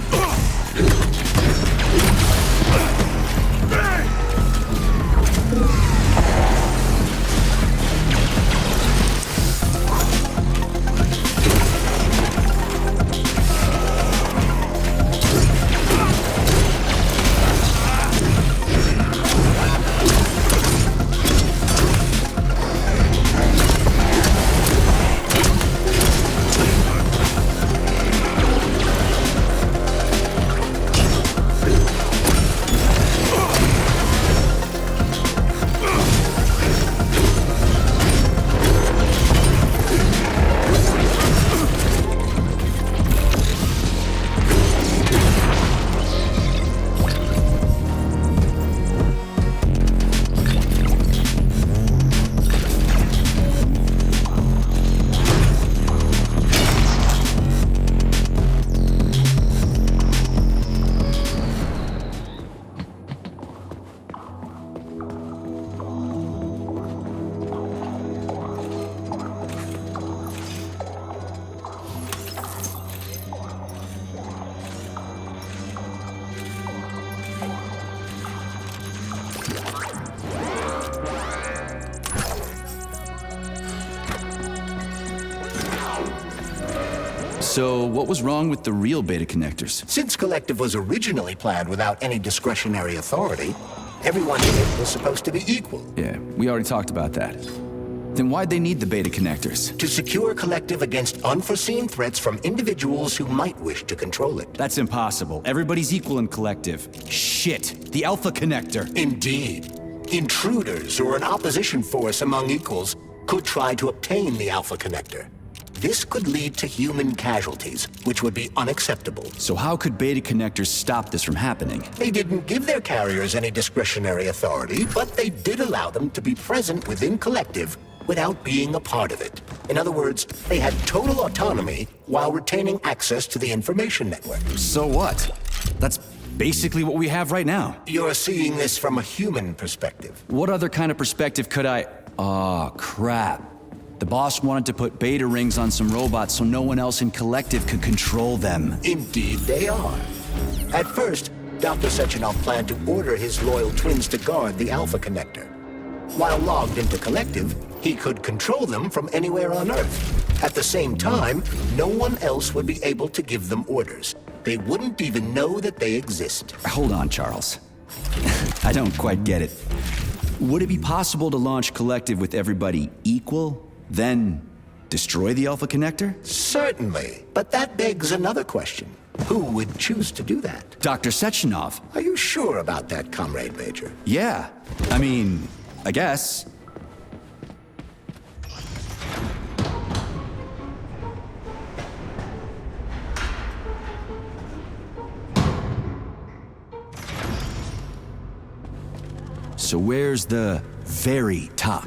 So, what was wrong with the real beta connectors? Since Collective was originally planned without any discretionary authority, everyone in it was supposed to be equal. Yeah, we already talked about that. Then why'd they need the beta connectors? To secure Collective against unforeseen threats from individuals who might wish to control it. That's impossible. Everybody's equal in Collective. Shit, the Alpha Connector. Indeed. Intruders or an opposition force among equals could try to obtain the Alpha Connector. This could lead to human casualties, which would be unacceptable. So how could beta connectors stop this from happening? They didn't give their carriers any discretionary authority, but they did allow them to be present within Collective without being a part of it. In other words, they had total autonomy while retaining access to the information network. So what? That's basically what we have right now. You're seeing this from a human perspective. What other kind of perspective could I... Oh, crap. The boss wanted to put beta rings on some robots so no one else in Collective could control them. Indeed they are. At first, Dr. Sechenov planned to order his loyal twins to guard the Alpha Connector. While logged into Collective, he could control them from anywhere on Earth. At the same time, no one else would be able to give them orders. They wouldn't even know that they exist. Hold on, Charles. I don't quite get it. Would it be possible to launch Collective with everybody equal? Then destroy the Alpha Connector? Certainly, but that begs another question. Who would choose to do that? Dr. Sechenov. Are you sure about that, Comrade Major? Yeah. I mean, I guess. So where's the very top?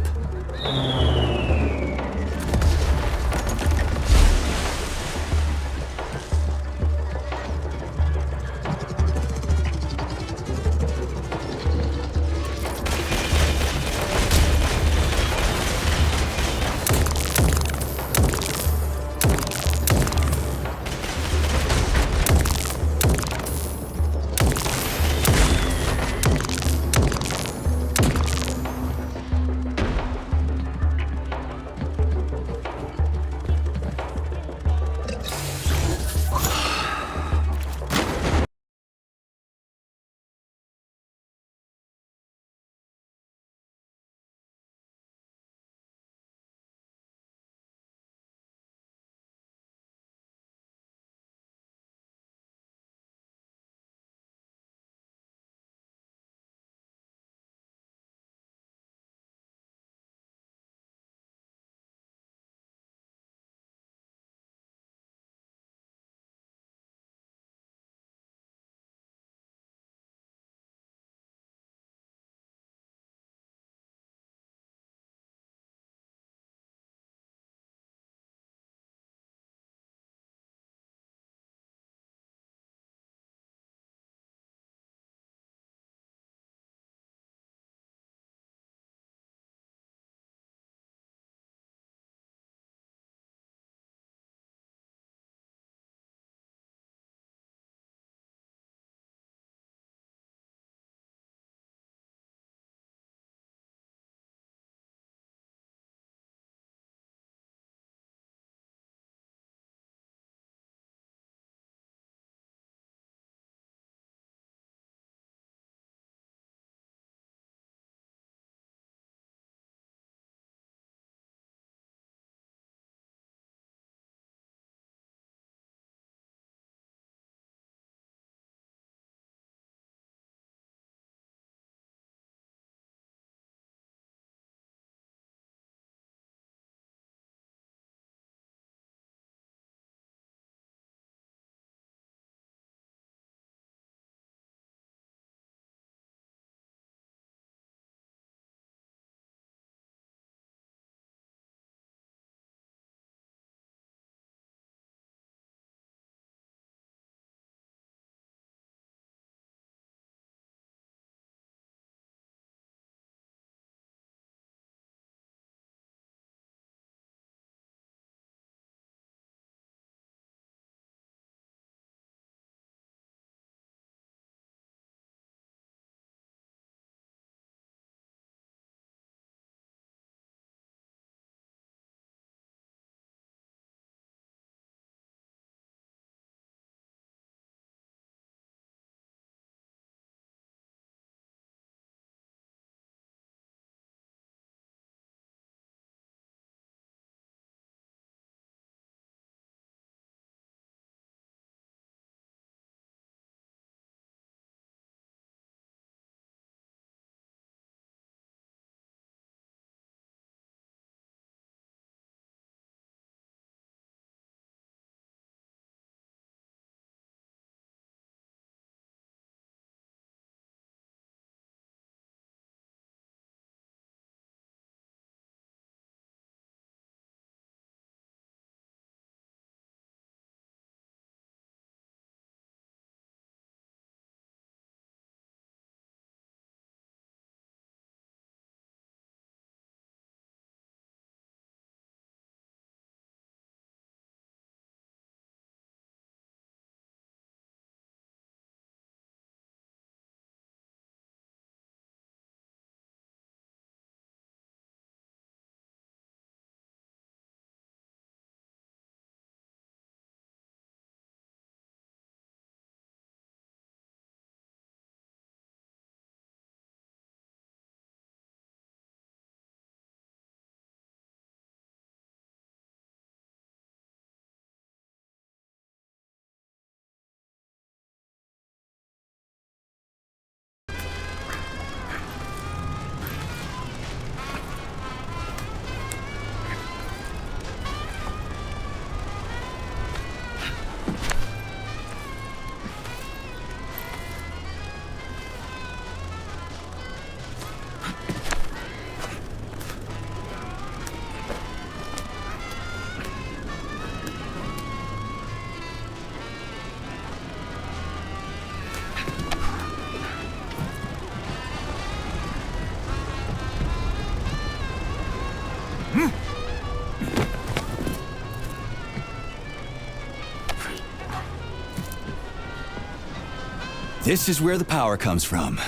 This is where the power comes from.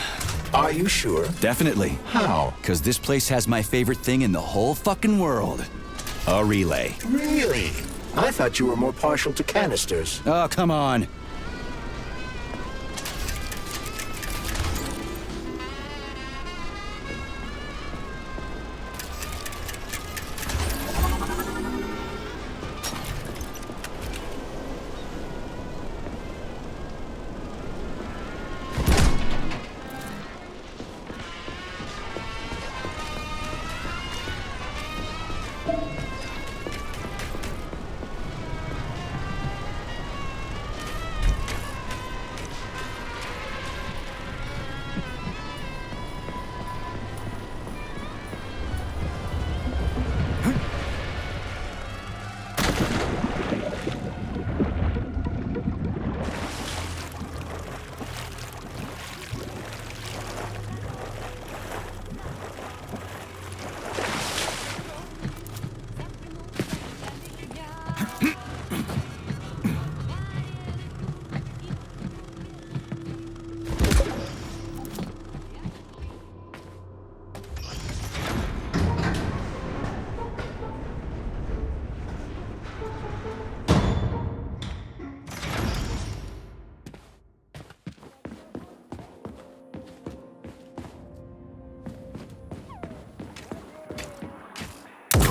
Are you sure? Definitely. How? Because this place has my favorite thing in the whole fucking world. A relay. Really? I thought you were more partial to canisters. Oh, come on.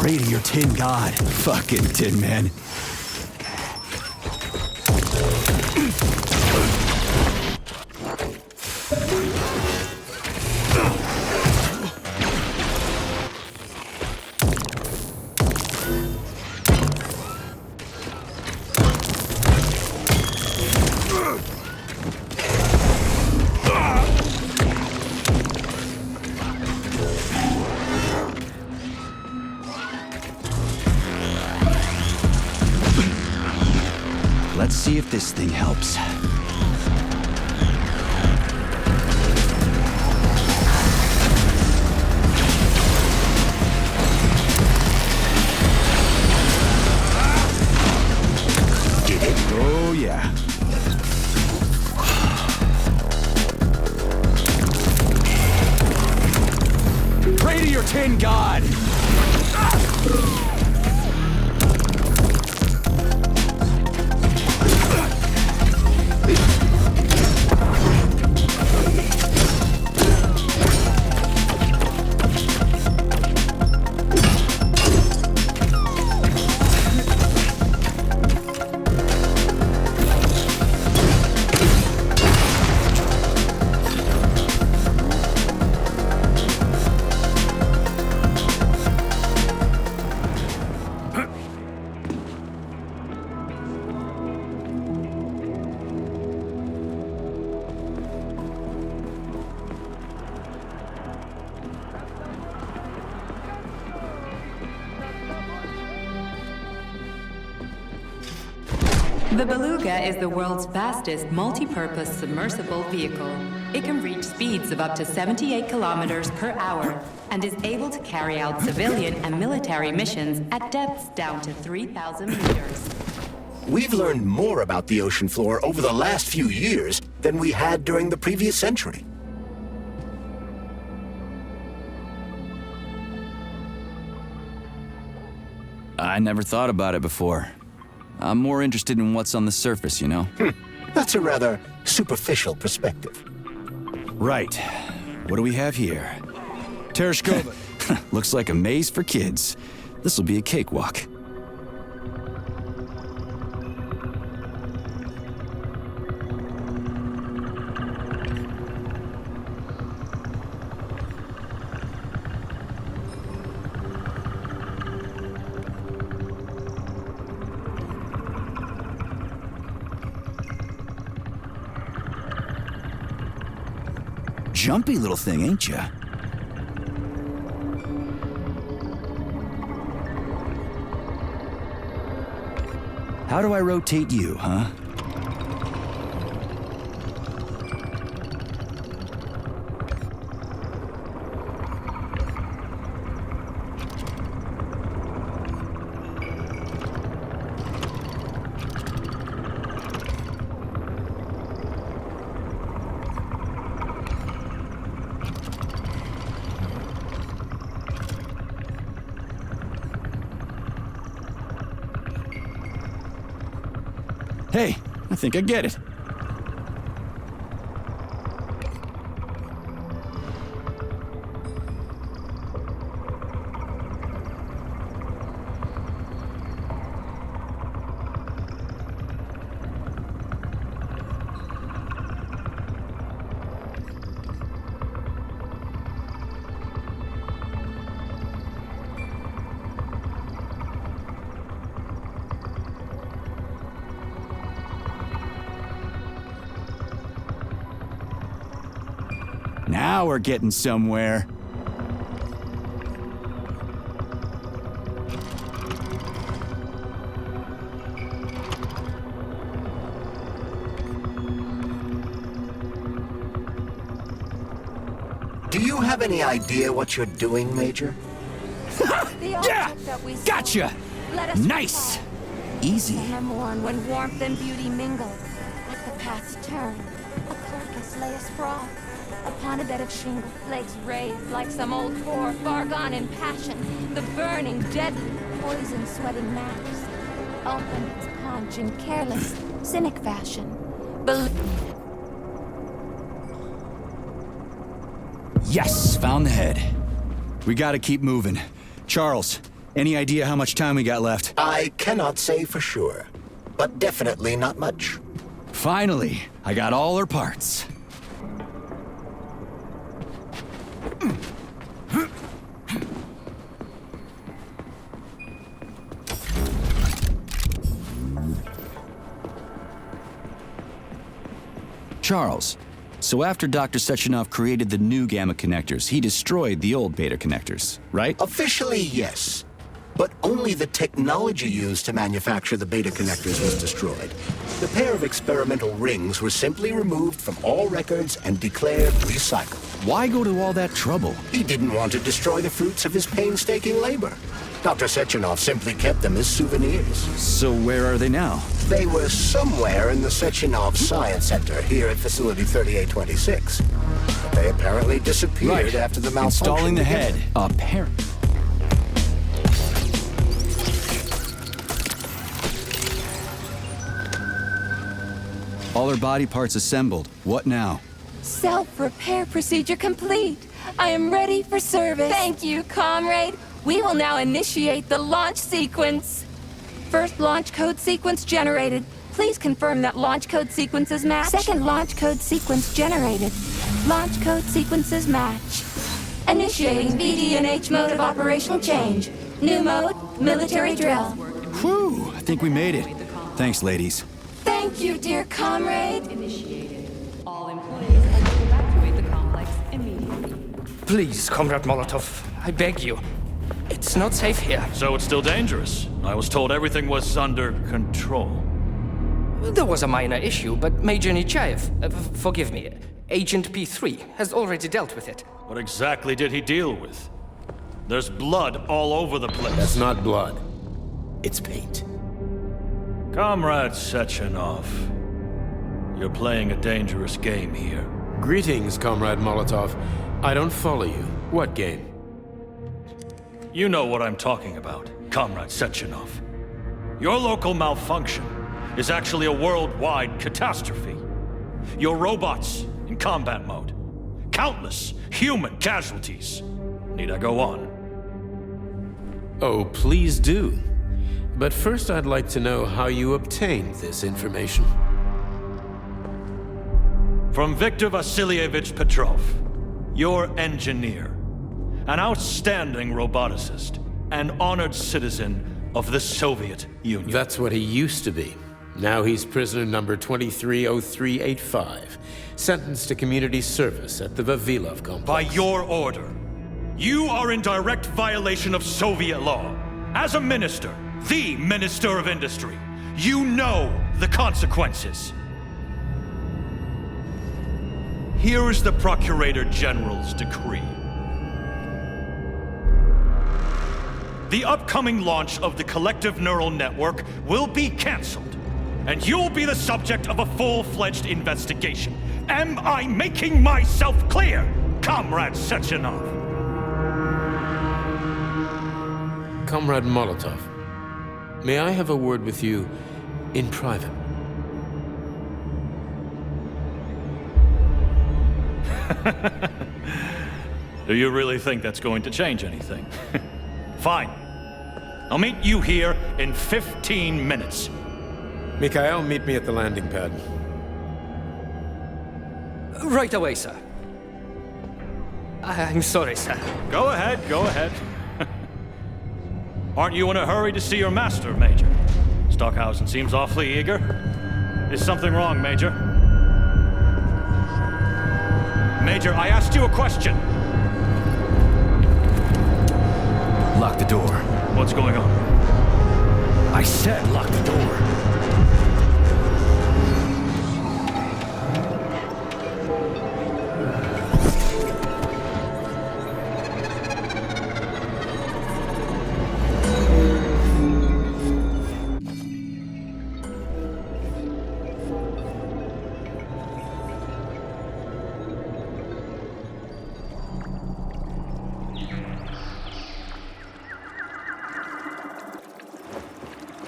Pray to your tin god. Fucking Tin Man. Let's see if this thing helps. Did it? Oh, yeah. Pray to your tin god! The Beluga is the world's fastest multi-purpose submersible vehicle. It can reach speeds of up to 78 kilometers per hour and is able to carry out civilian and military missions at depths down to 3,000 meters. We've learned more about the ocean floor over the last few years than we had during the previous century. I never thought about it before. I'm more interested in what's on the surface, you know? That's a rather superficial perspective. Right. What do we have here? Tereshkova. Looks like a maze for kids. This'll be a cakewalk. Jumpy little thing, ain't ya? How do I rotate you, huh? Hey, I think I get it. Now we're getting somewhere. Do you have any idea what you're doing, Major? Yeah! Gotcha! Nice! Easy. Summer morn when warmth and beauty mingle. At the path's turn, a carcass lay asprawl. Upon a bed of shingle, legs raised like some old whore, far gone in passion. The burning, deadly, poison-sweating mass. Opened its paunch in careless, cynic fashion. Yes, found the head. We gotta keep moving. Charles, any idea how much time we got left? I cannot say for sure, but definitely not much. Finally, I got all her parts. Charles, so after Dr. Sechenov created the new gamma connectors, he destroyed the old beta connectors, right? Officially, yes. But only the technology used to manufacture the beta connectors was destroyed. The pair of experimental rings were simply removed from all records and declared recycled. Why go to all that trouble? He didn't want to destroy the fruits of his painstaking labor. Dr. Sechenov simply kept them as souvenirs. So where are they now? They were somewhere in the Sechenov Science Center here at Facility 3826. But they apparently disappeared after the malfunction. Installing the head. Apparently. All her body parts assembled. What now? Self-repair procedure complete. I am ready for service. Thank you, comrade. We will now initiate the launch sequence. First launch code sequence generated. Please confirm that launch code sequences match. Second launch code sequence generated. Launch code sequences match. Initiating BD&H mode of operation change. New mode, military drill. Whew, I think we made it. Thanks, ladies. Thank you, dear comrade. Initiated. All employees are to evacuate the complex immediately. Please, Comrade Molotov, I beg you. It's not safe here. So it's still dangerous. I was told everything was under control. There was a minor issue, but Major Nechayev, forgive me, Agent P3 has already dealt with it. What exactly did he deal with? There's blood all over the place. That's not blood. It's paint. Comrade Sechenov, you're playing a dangerous game here. Greetings, Comrade Molotov. I don't follow you. What game? You know what I'm talking about, Comrade Sechenov. Your local malfunction is actually a worldwide catastrophe. Your robots in combat mode. Countless human casualties. Need I go on? Oh, please do. But first I'd like to know how you obtained this information. From Viktor Vasilyevich Petrov, your engineer. An outstanding roboticist, an honored citizen of the Soviet Union. That's what he used to be. Now he's prisoner number 230385, sentenced to community service at the Vavilov complex. By your order, you are in direct violation of Soviet law. As a minister, the Minister of Industry, you know the consequences. Here is the Procurator General's decree. The upcoming launch of the collective neural network will be cancelled, and you'll be the subject of a full-fledged investigation. Am I making myself clear, Comrade Sechenov? Comrade Molotov, may I have a word with you in private? Do you really think that's going to change anything? Fine. I'll meet you here in 15 minutes. Mikhail, meet me at the landing pad. Right away, sir. I'm sorry, sir. Go ahead, go ahead. Aren't you in a hurry to see your master, Major? Stockhausen seems awfully eager. Is something wrong, Major? Major, I asked you a question. Lock the door. What's going on? I said lock the door.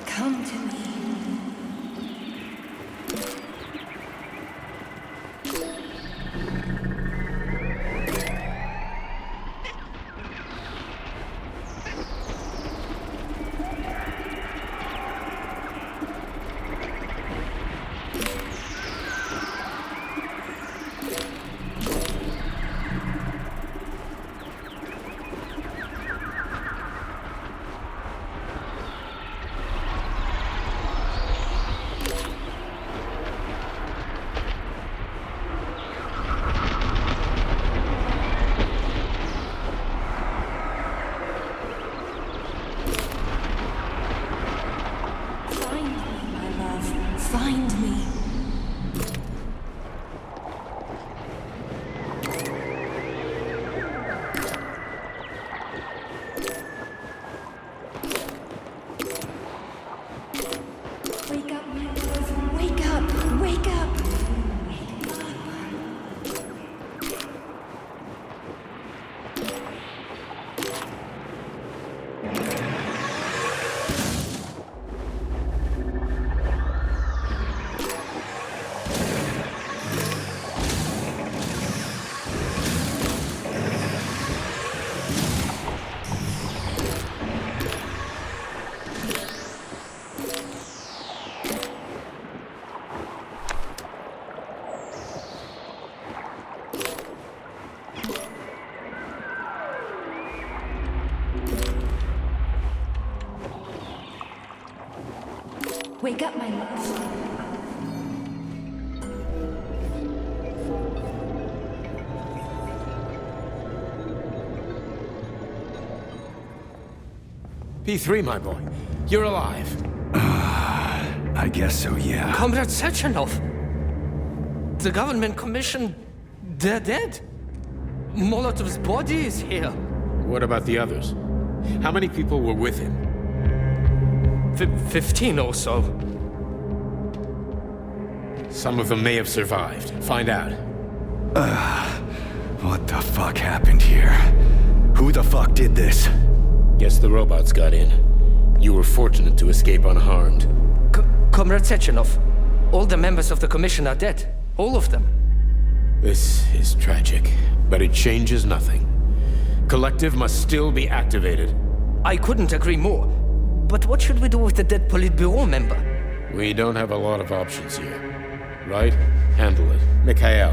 Come to me. Find me. Wake up, my love. Wake up. Wake up. Wake up, my love. P3, my boy. You're alive. I guess so, yeah. Comrade Sechenov! The government commission, they're dead. Molotov's body is here. What about the others? How many people were with him? 15 or so. Some of them may have survived. Find out. What the fuck happened here? Who the fuck did this? Guess the robots got in. You were fortunate to escape unharmed. Comrade Sechenov, all the members of the commission are dead. All of them. This is tragic, but it changes nothing. Collective must still be activated. I couldn't agree more. But what should we do with the dead Politburo member? We don't have a lot of options here. Right? Handle it. Mikhail,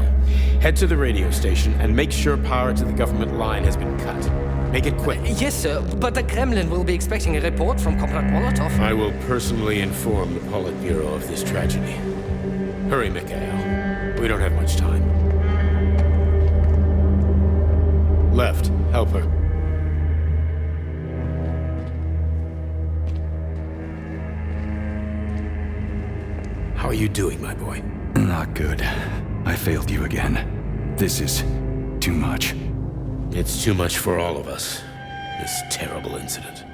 head to the radio station and make sure power to the government line has been cut. Make it quick. Yes, sir, but the Kremlin will be expecting a report from Comrade Molotov. I will personally inform the Politburo of this tragedy. Hurry, Mikhail. We don't have much time. Left. Help her. How are you doing, my boy? Not good. I failed you again. This is too much. It's too much for all of us. This terrible incident.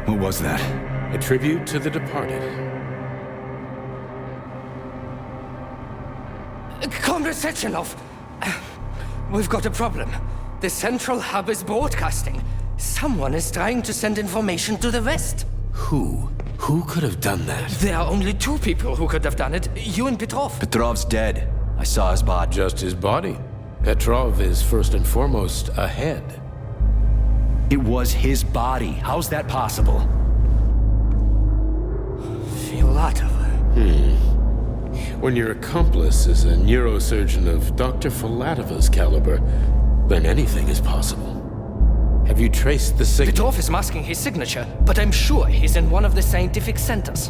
What was that? A tribute to the departed. Comrade Sechenov, we've got a problem. The central hub is broadcasting. Someone is trying to send information to the west. Who? Who could have done that? There are only two people who could have done it. You and Petrov. Petrov's dead. I saw his body. Just his body. Petrov is first and foremost a head. It was his body. How's that possible? Filatov. When your accomplice is a neurosurgeon of Dr. Filatova's caliber, then anything is possible. Have you traced the signature? Petrov is masking his signature, but I'm sure he's in one of the scientific centers.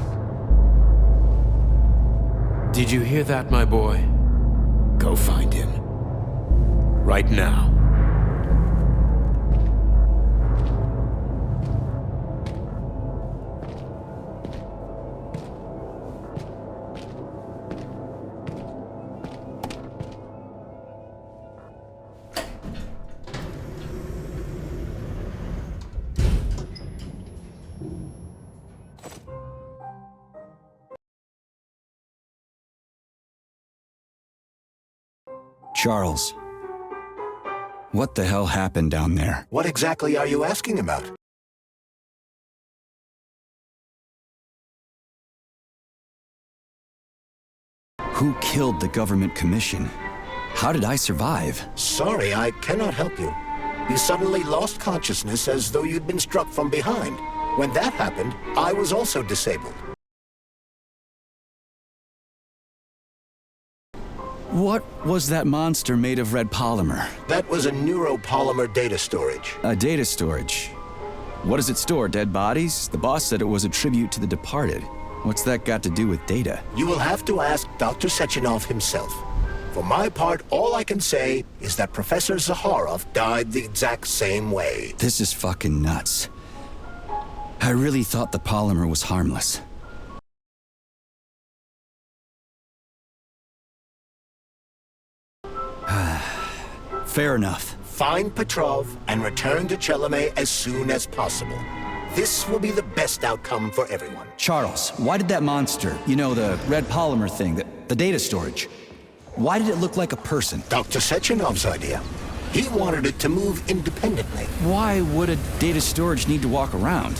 Did you hear that, my boy? Go find him. Right now. Charles, what the hell happened down there? What exactly are you asking about? Who killed the government commission? How did I survive? Sorry, I cannot help you. You suddenly lost consciousness as though you'd been struck from behind. When that happened, I was also disabled. What was that monster made of red polymer? That was a neuropolymer data storage. A data storage? What does it store, dead bodies? The boss said it was a tribute to the departed. What's that got to do with data? You will have to ask Dr. Sechenov himself. For my part, all I can say is that Professor Zaharov died the exact same way. This is fucking nuts. I really thought the polymer was harmless. Fair enough. Find Petrov and return to Chelomey as soon as possible. This will be the best outcome for everyone. Charles, why did that monster, you know, the red polymer thing, the data storage, why did it look like a person? Dr. Sechenov's idea. He wanted it to move independently. Why would a data storage need to walk around?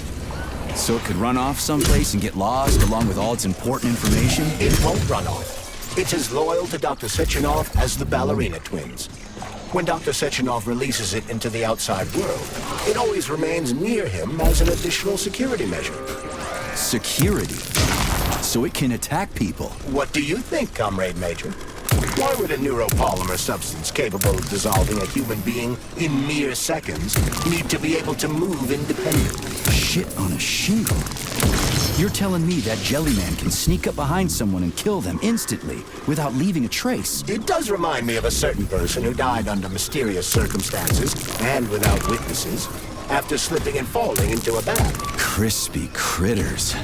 So it could run off someplace and get lost along with all its important information? It won't run off. It's as loyal to Dr. Sechenov as the ballerina twins. When Dr. Sechenov releases it into the outside world, it always remains near him as an additional security measure. Security? So it can attack people? What do you think, Comrade Major? Why would a neuropolymer substance capable of dissolving a human being in mere seconds need to be able to move independently? Shit on a shingle. You're telling me that Jellyman can sneak up behind someone and kill them instantly without leaving a trace? It does remind me of a certain person who died under mysterious circumstances and without witnesses after slipping and falling into a bath. Crispy critters.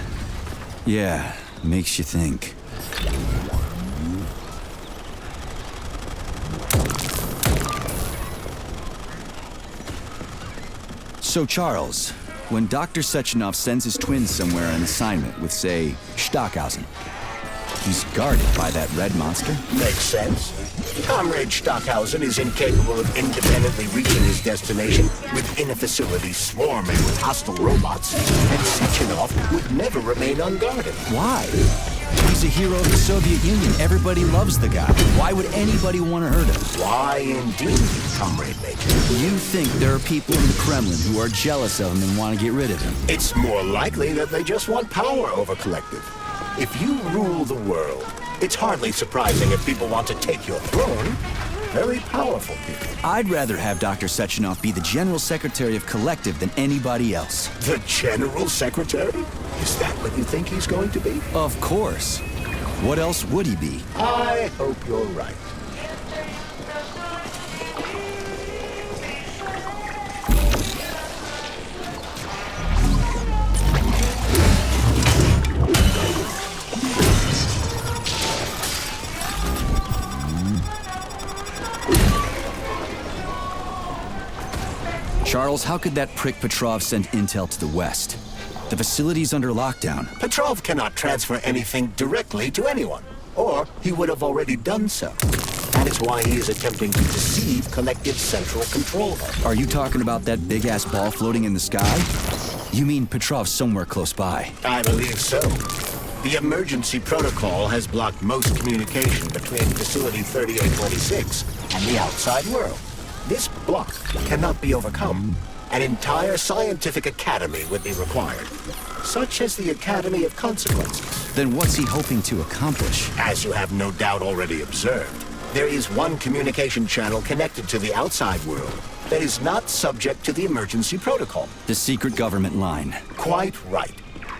Yeah, makes you think. So, Charles, when Dr. Sechenov sends his twins somewhere on assignment with, say, Stockhausen, he's guarded by that red monster? Makes sense. Comrade Stockhausen is incapable of independently reaching his destination within a facility swarming with hostile robots, and Sechenov would never remain unguarded. Why? He's a hero of the Soviet Union. Everybody loves the guy. Why would anybody want to hurt him? Why indeed, Comrade Major? You think there are people in the Kremlin who are jealous of him and want to get rid of him? It's more likely that they just want power over Collective. If you rule the world, it's hardly surprising if people want to take your throne. Very powerful people. I'd rather have Dr. Sechenov be the General Secretary of Collective than anybody else. The General Secretary? Is that what you think he's going to be? Of course. What else would he be? I hope you're right. Charles, how could that prick Petrov send intel to the west? The facility's under lockdown. Petrov cannot transfer anything directly to anyone, or he would have already done so. That is why he is attempting to deceive Collective Central Control Hub. Are you talking about that big-ass ball floating in the sky? You mean Petrov's somewhere close by? I believe so. The emergency protocol has blocked most communication between Facility 3826 and the outside world. This block cannot be overcome. An entire scientific academy would be required, such as the Academy of Consequences. Then what's he hoping to accomplish? As you have no doubt already observed, there is one communication channel connected to the outside world that is not subject to the emergency protocol. The secret government line. Quite right.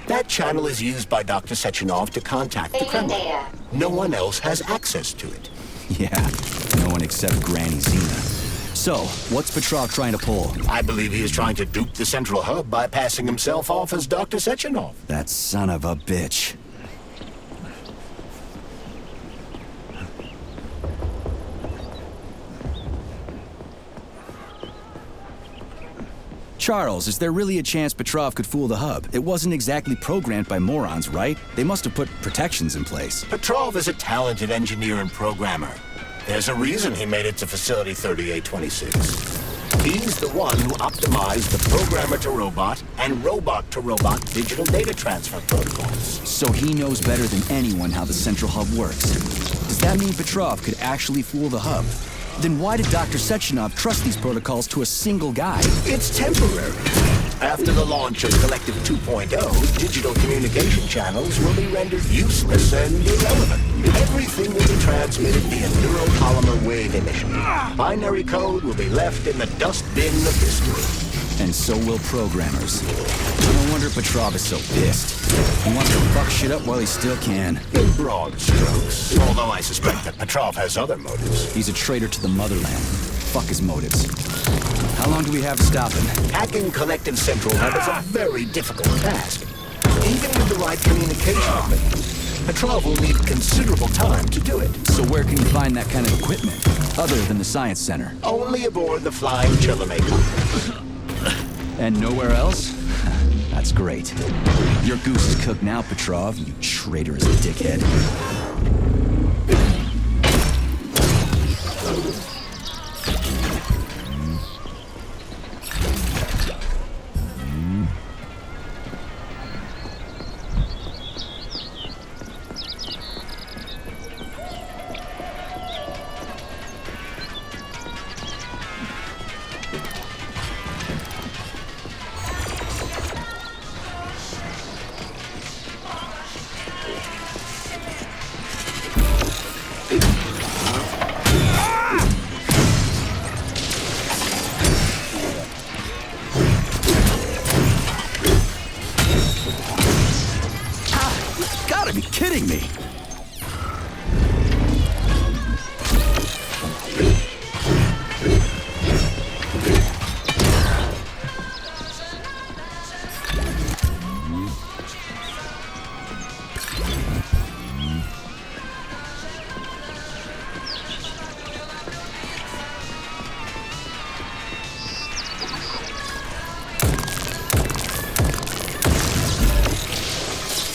That channel is used by Dr. Sechenov to contact the Kremlin. No one else has access to it. Yeah, no one except Granny Zena. So, what's Petrov trying to pull? I believe he is trying to dupe the central hub by passing himself off as Dr. Sechenov. That son of a bitch. Charles, is there really a chance Petrov could fool the hub? It wasn't exactly programmed by morons, right? They must have put protections in place. Petrov is a talented engineer and programmer. There's a reason he made it to Facility 3826. He's the one who optimized the programmer-to-robot and robot-to-robot digital data transfer protocols. So he knows better than anyone how the central hub works. Does that mean Petrov could actually fool the hub? Then why did Dr. Sechenov trust these protocols to a single guy? It's temporary. After the launch of Collective 2.0, digital communication channels will be rendered useless and irrelevant. Everything will be transmitted via neuropolymer wave emission. Binary code will be left in the dustbin of history. And so will programmers. No wonder Petrov is so pissed. He wants to fuck shit up while he still can. In broad strokes. Although I suspect that Petrov has other motives. He's a traitor to the motherland. Fuck his motives. How long do we have to stop him? Hacking Collective Central Hub is a very difficult task. Even with the right communication equipment, Petrov will need considerable time to do it. So where can you find that kind of equipment, other than the Science Center? Only aboard the flying Chelomey. And nowhere else? That's great. Your goose is cooked now, Petrov, you traitorous dickhead.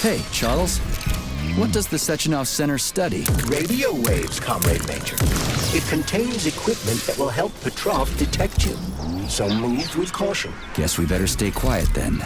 Hey, Charles, what does the Sechenov Center study? Radio waves, Comrade Major. It contains equipment that will help Petrov detect you. So move with caution. Guess we better stay quiet then.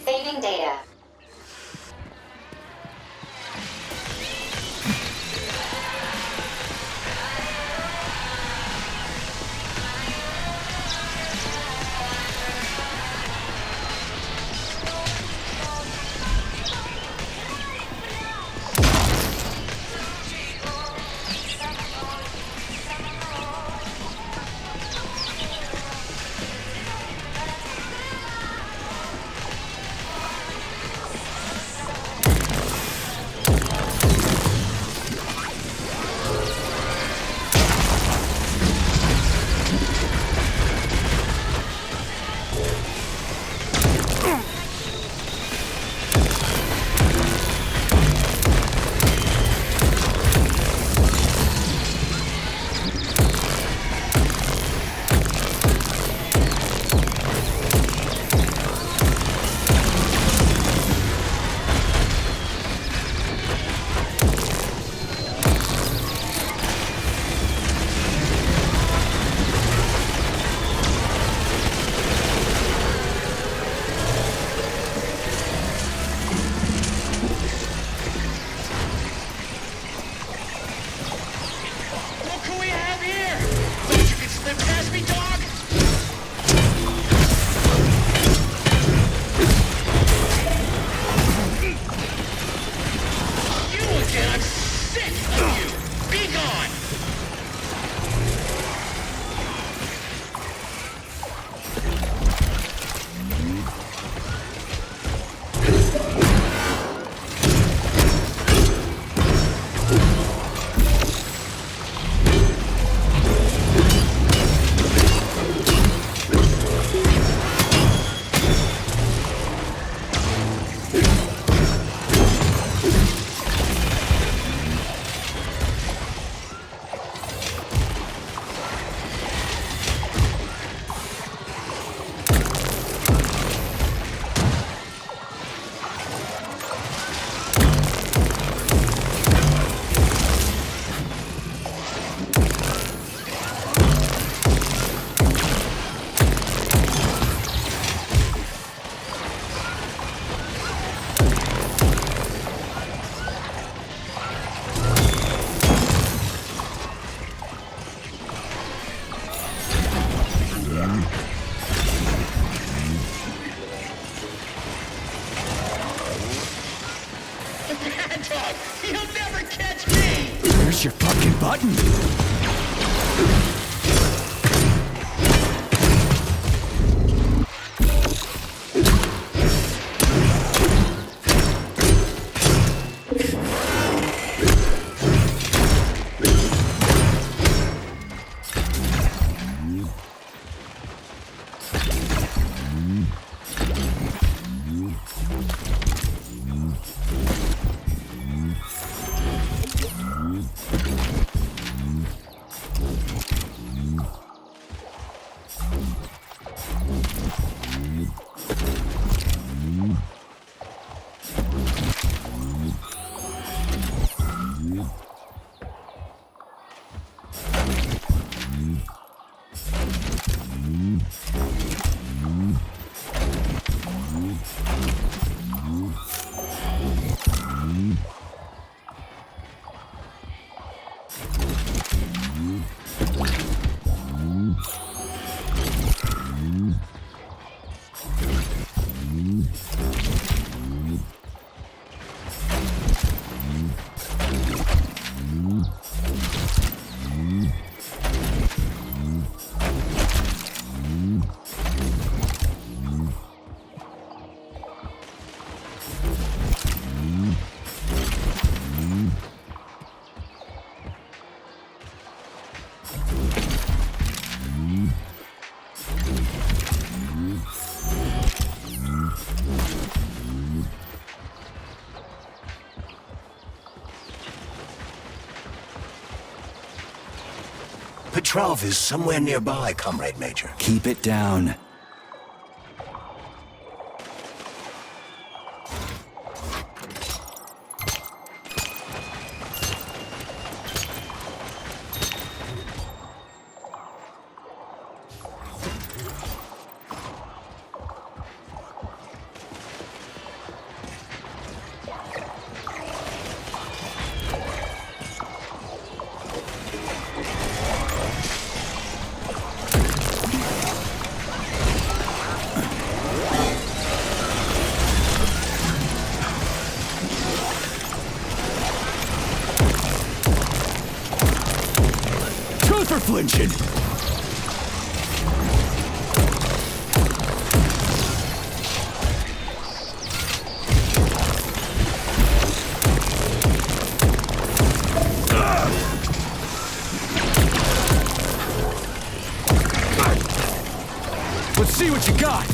Saving data. You'll never catch me! Where's your fucking button? Petrov is somewhere nearby, Comrade Major. Keep it down. Flinching. Let's see what you got.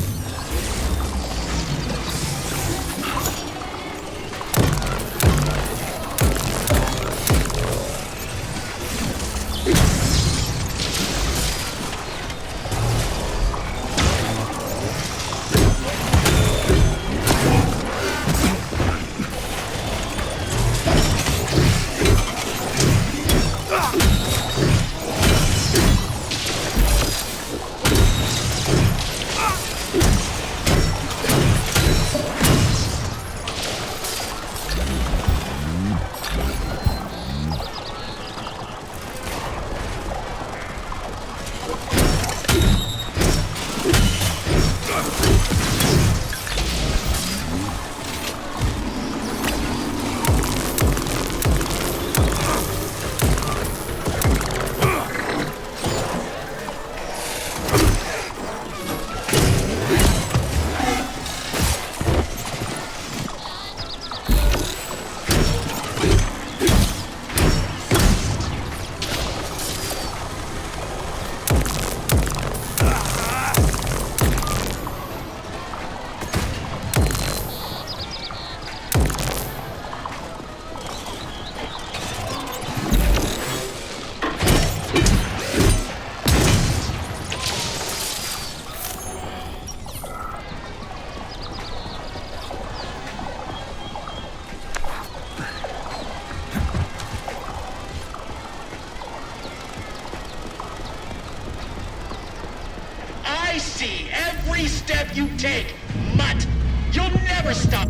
Every step you take, mutt! You'll never stop!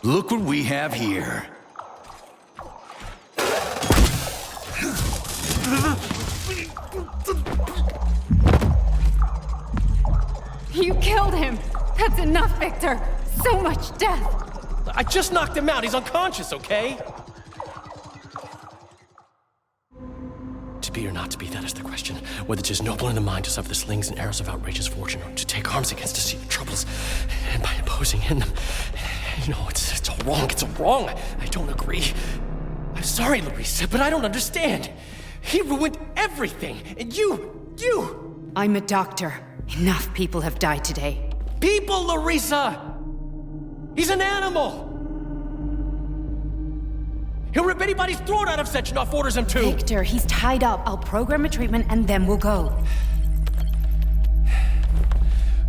Look what we have here. You killed him! That's enough, Victor! So much death! I just knocked him out. He's unconscious, okay? To be or not to be, that is the question. Whether 'tis noble in the mind to suffer the slings and arrows of outrageous fortune, or to take arms against deceiving troubles, and by imposing in them. You know, it's all wrong. It's all wrong. I don't agree. I'm sorry, Larissa, but I don't understand. He ruined everything, and you... I'm a doctor. Enough people have died today. People, Larissa! He's an animal! He'll rip anybody's throat out if Sechenov orders him to! Victor, he's tied up. I'll program a treatment and then we'll go.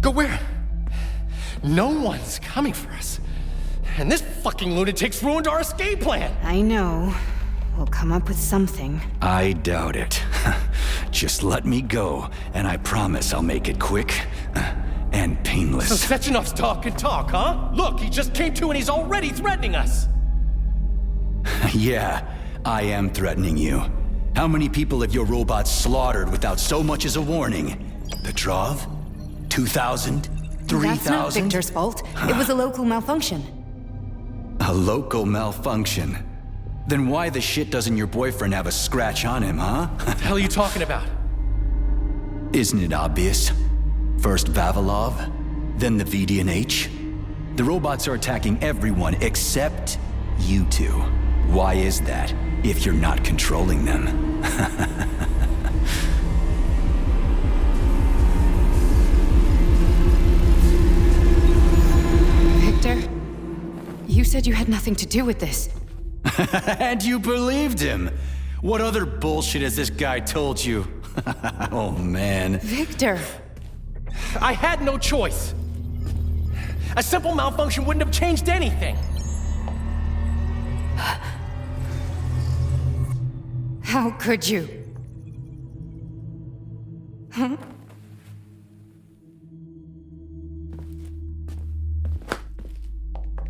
Go where? No one's coming for us. And this fucking lunatic's ruined our escape plan! I know. We'll come up with something. I doubt it. Just let me go, and I promise I'll make it quick and painless. So Sechenov's talk and talk, huh? Look, he just came to and he's already threatening us! Yeah, I am threatening you. How many people have your robots slaughtered without so much as a warning? Petrov? 2,000? 3,000? That's not Victor's fault. It was a local malfunction. A local malfunction? Then why the shit doesn't your boyfriend have a scratch on him, huh? What the hell are you talking about? Isn't it obvious? First Vavilov, then the VDNH. The robots are attacking everyone except you two. Why is that, if you're not controlling them? Victor, you said you had nothing to do with this. And you believed him! What other bullshit has this guy told you? Oh, man. Victor! I had no choice. A simple malfunction wouldn't have changed anything. How could you? Huh?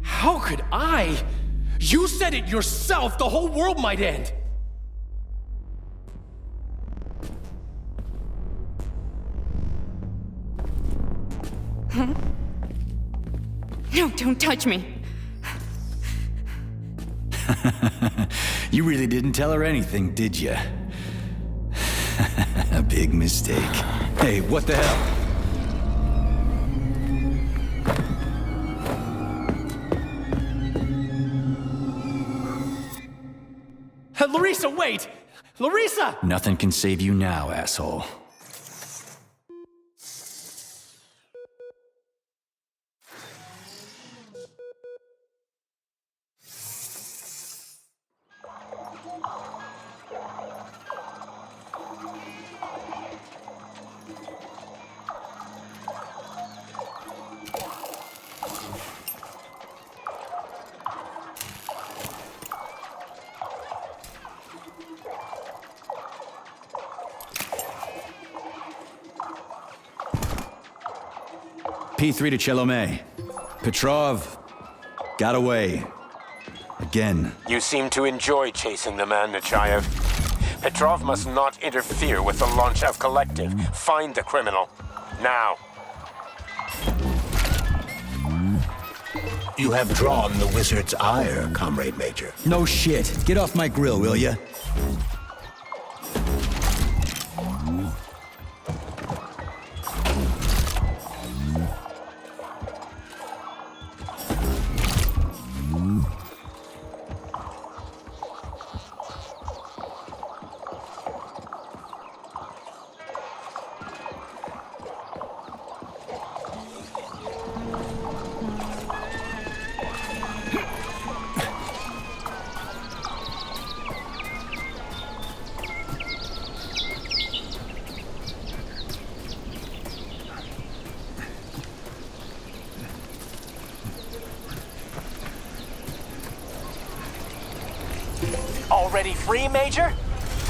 How could I? You said it yourself, the whole world might end. Huh? No, don't touch me. You really didn't tell her anything, did you? A big mistake. Hey, what the hell? Larissa, wait! Larissa! Nothing can save you now, asshole. P3 to Chelomey. Petrov got away. Again. You seem to enjoy chasing the man, Nechayev. Petrov must not interfere with the launch of Collective. Find the criminal. Now. You have drawn the wizard's ire, Comrade Major. No shit. Get off my grill, will ya? Already free, Major?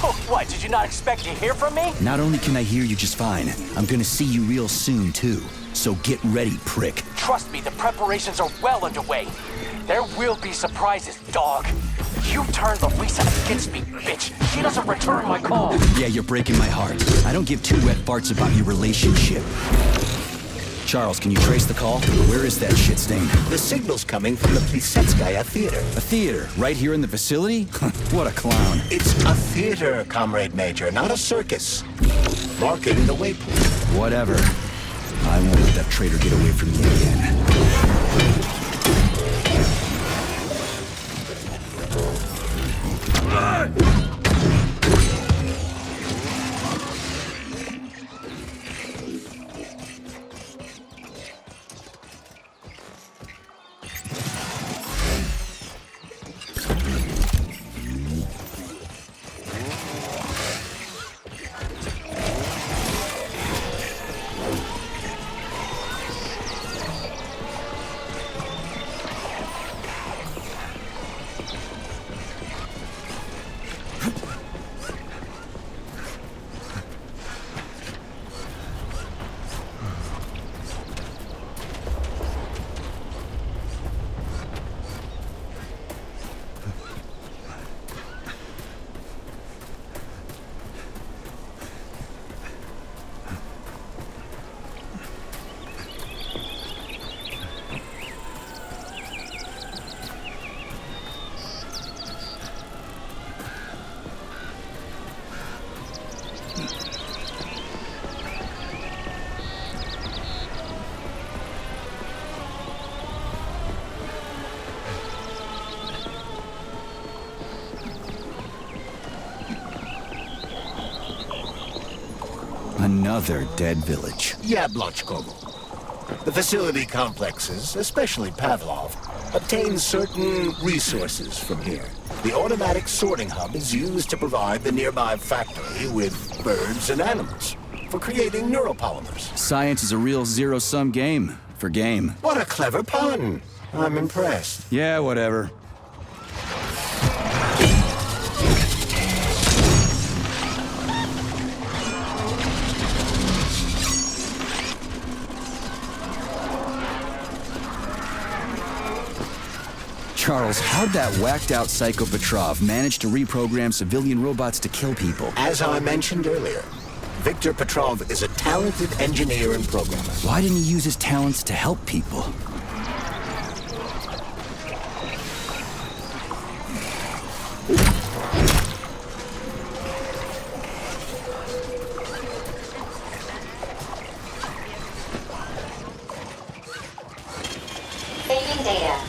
Oh, what, did you not expect to hear from me? Not only can I hear you just fine, I'm gonna see you real soon, too. So get ready, prick. Trust me, the preparations are well underway. There will be surprises, dog. You turned Larissa against me, bitch. She doesn't return my call. Yeah, you're breaking my heart. I don't give two wet farts about your relationship. Charles, can you trace the call? Where is that shit stain? The signal's coming from the Plisetskaya Theater. A theater? Right here in the facility? What a clown. It's a theater, Comrade Major, not a circus. Marking the waypoint. Whatever. I won't let that traitor get away from me again. Another dead village. Yablonchkovo. The facility complexes, especially Pavlov, obtain certain resources from here. The automatic sorting hub is used to provide the nearby factory with birds and animals for creating neuropolymers. Science is a real zero-sum game for game. What a clever pun. I'm impressed. Yeah, whatever. Charles, how'd that whacked-out psycho Petrov manage to reprogram civilian robots to kill people? As I mentioned earlier, Viktor Petrov is a talented engineer and programmer. Why didn't he use his talents to help people? Saving data.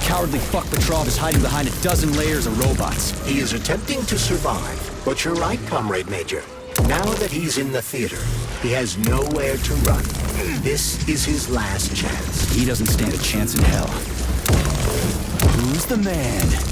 Cowardly fuck Petrov is hiding behind a dozen layers of robots. He is attempting to survive, but you're right, Comrade Major. Now that he's in the theater, he has nowhere to run. This is his last chance. He doesn't stand a chance in hell. Who's the man?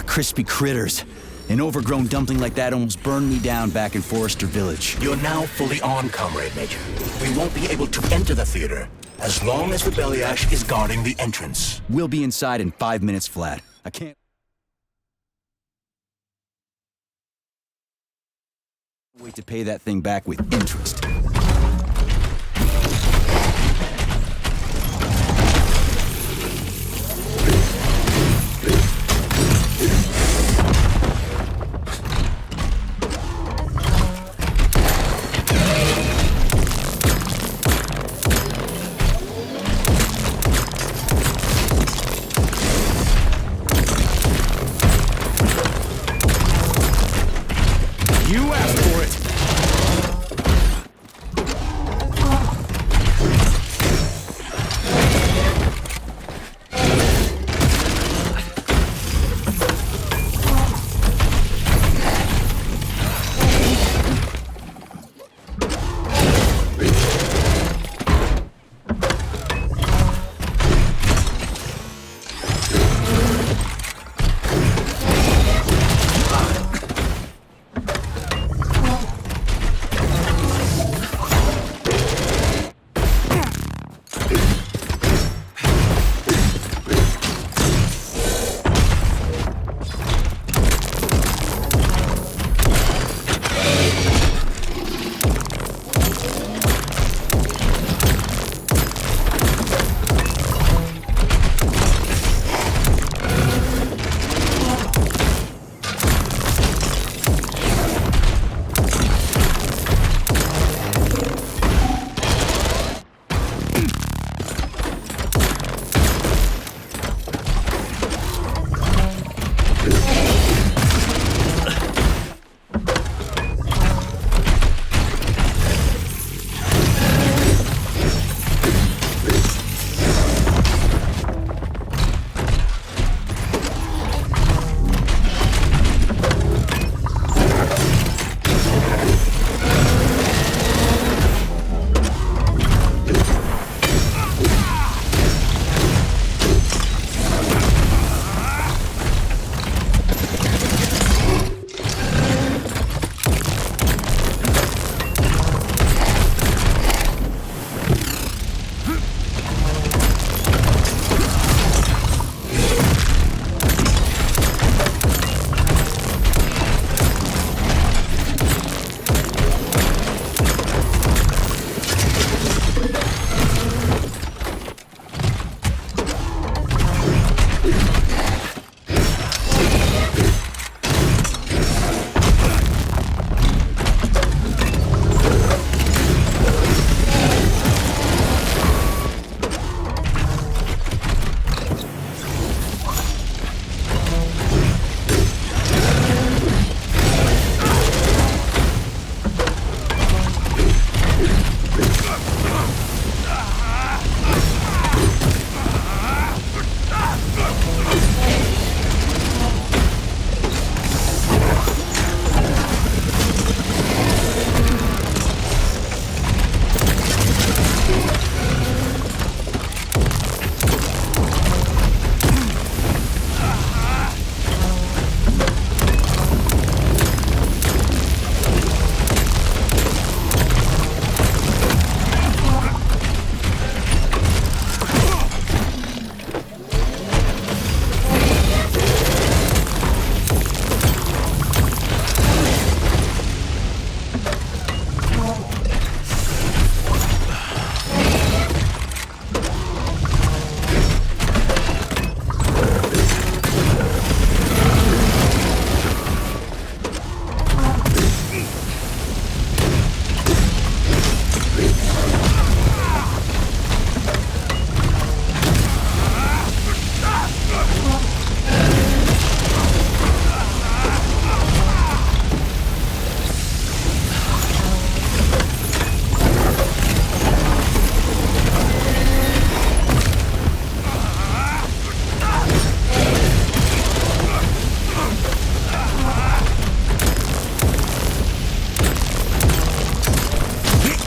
crispy critters. An overgrown dumpling like that almost burned me down back in Forrester Village. You're now fully on, Comrade Major. We won't be able to enter the theater as long as the Bellyash is guarding the entrance. We'll be inside in 5 minutes flat. I can't wait to pay that thing back with interest. You asked for it!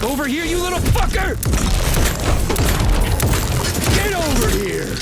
Over here, you little fucker! Get over here!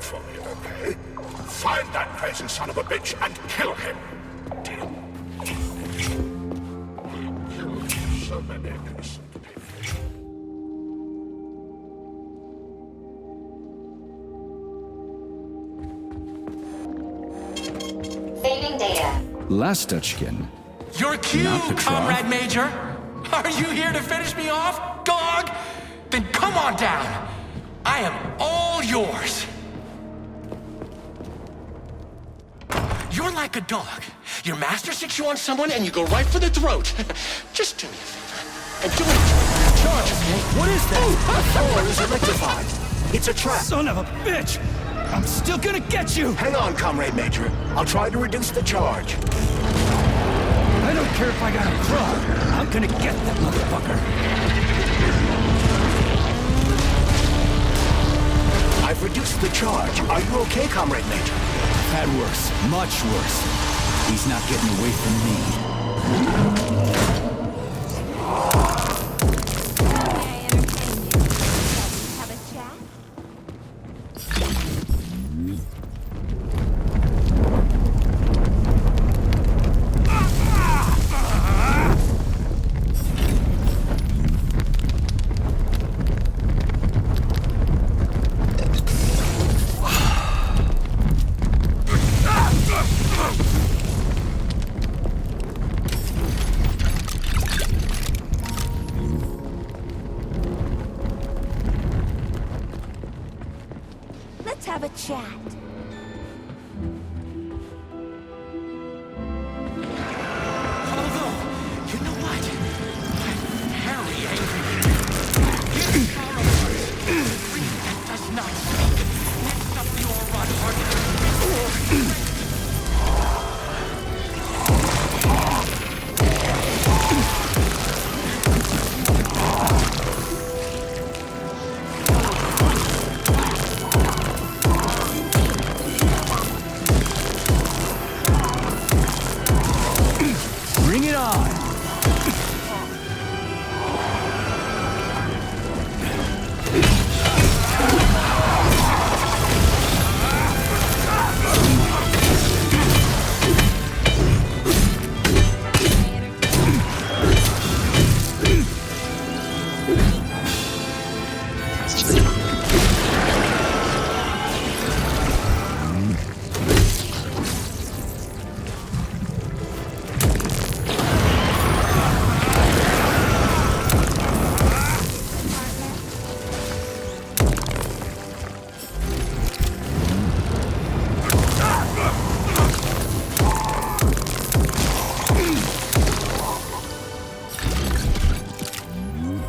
for me, okay? Find that crazy son of a bitch and kill him. Deal. He killed so many innocent people. Saving data. Lastutchkin. Your cue, Not Petrov. Comrade Major. Are you here to finish me off, dog? Then come on down. I am all yours. You're like a dog. Your master sits you on someone and you go right for the throat. Just do me a favor. And do it. Charles, what is that? The door is electrified. It's a trap. Son of a bitch! I'm still gonna get you! Hang on, Comrade Major. I'll try to reduce the charge. I don't care if I gotta crawl. I'm gonna get that motherfucker. I've reduced the charge. Are you okay, Comrade Major? I've had worse. Much worse. He's not getting away from me. Have a chat? Let's have a chat. Although, you know what? I'm very angry. Here's sorrow. Breeze that does not speak. Next up, your run hard. Bring it on!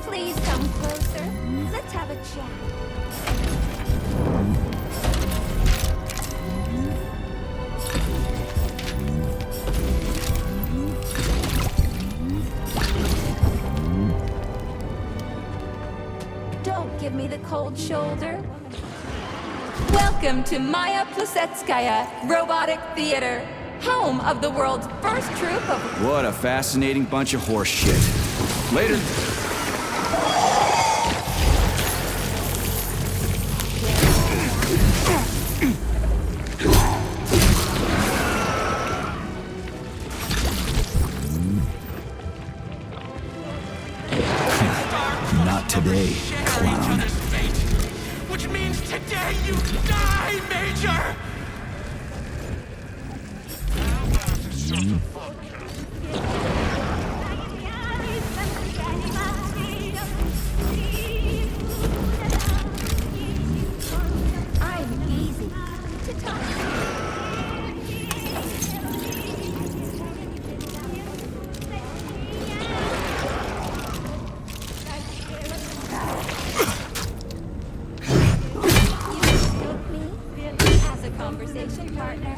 Please come closer. Let's have a chat. Don't give me the cold shoulder. Welcome to Maya Plusetskaya Robotic Theater, home of the world's first troupe of... What a fascinating bunch of horse shit. Later. Not today, clown. Which means today you die, Major! I'm easy to talk as a conversation partner.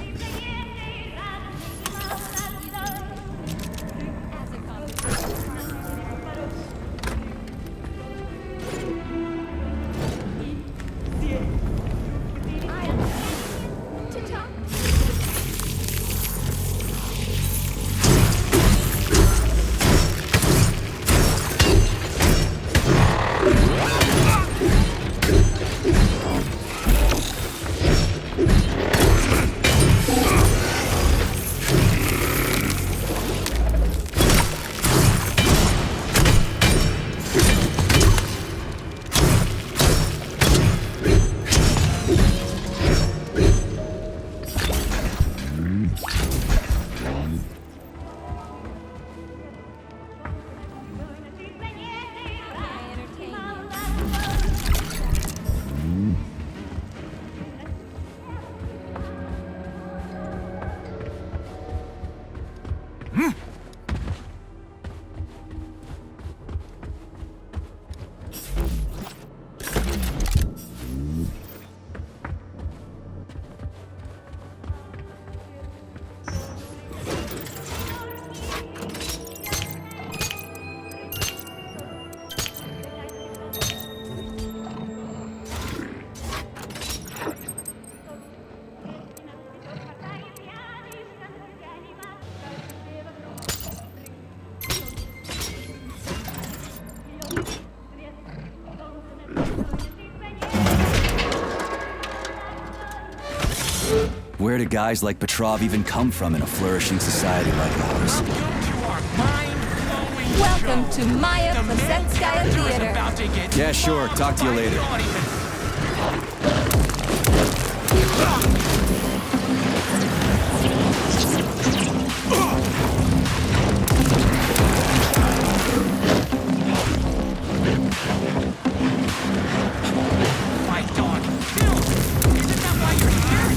As a conversation partner. I'm to talk. Where do guys like Petrov even come from in a flourishing society like ours? Welcome to Maya Plasetskaya Theater. Yeah, sure. Talk to you later. My dog, Bill! Isn't that why you're here?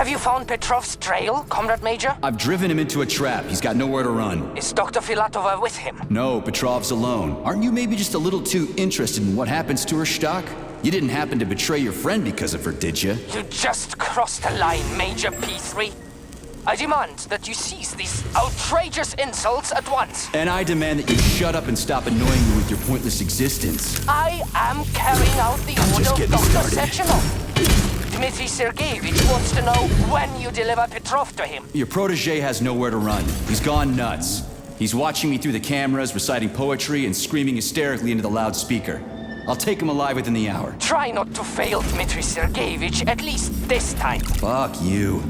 you found Petrov's trail, Comrade Major? I've driven him into a trap. He's got nowhere to run. Is Dr. Filatova with him? No, Petrov's alone. Aren't you maybe just a little too interested in what happens to her, Stock? You didn't happen to betray your friend because of her, did you? You just crossed the line, Major P3. I demand that you cease these outrageous insults at once. And I demand that you shut up and stop annoying me with your pointless existence. I am carrying out the order of Dr. Sechenov. Dmitry Sergeyevich wants to know when you deliver Petrov to him. Your protege has nowhere to run. He's gone nuts. He's watching me through the cameras, reciting poetry, and screaming hysterically into the loudspeaker. I'll take him alive within the hour. Try not to fail, Dmitry Sergeyevich, at least this time. Fuck you.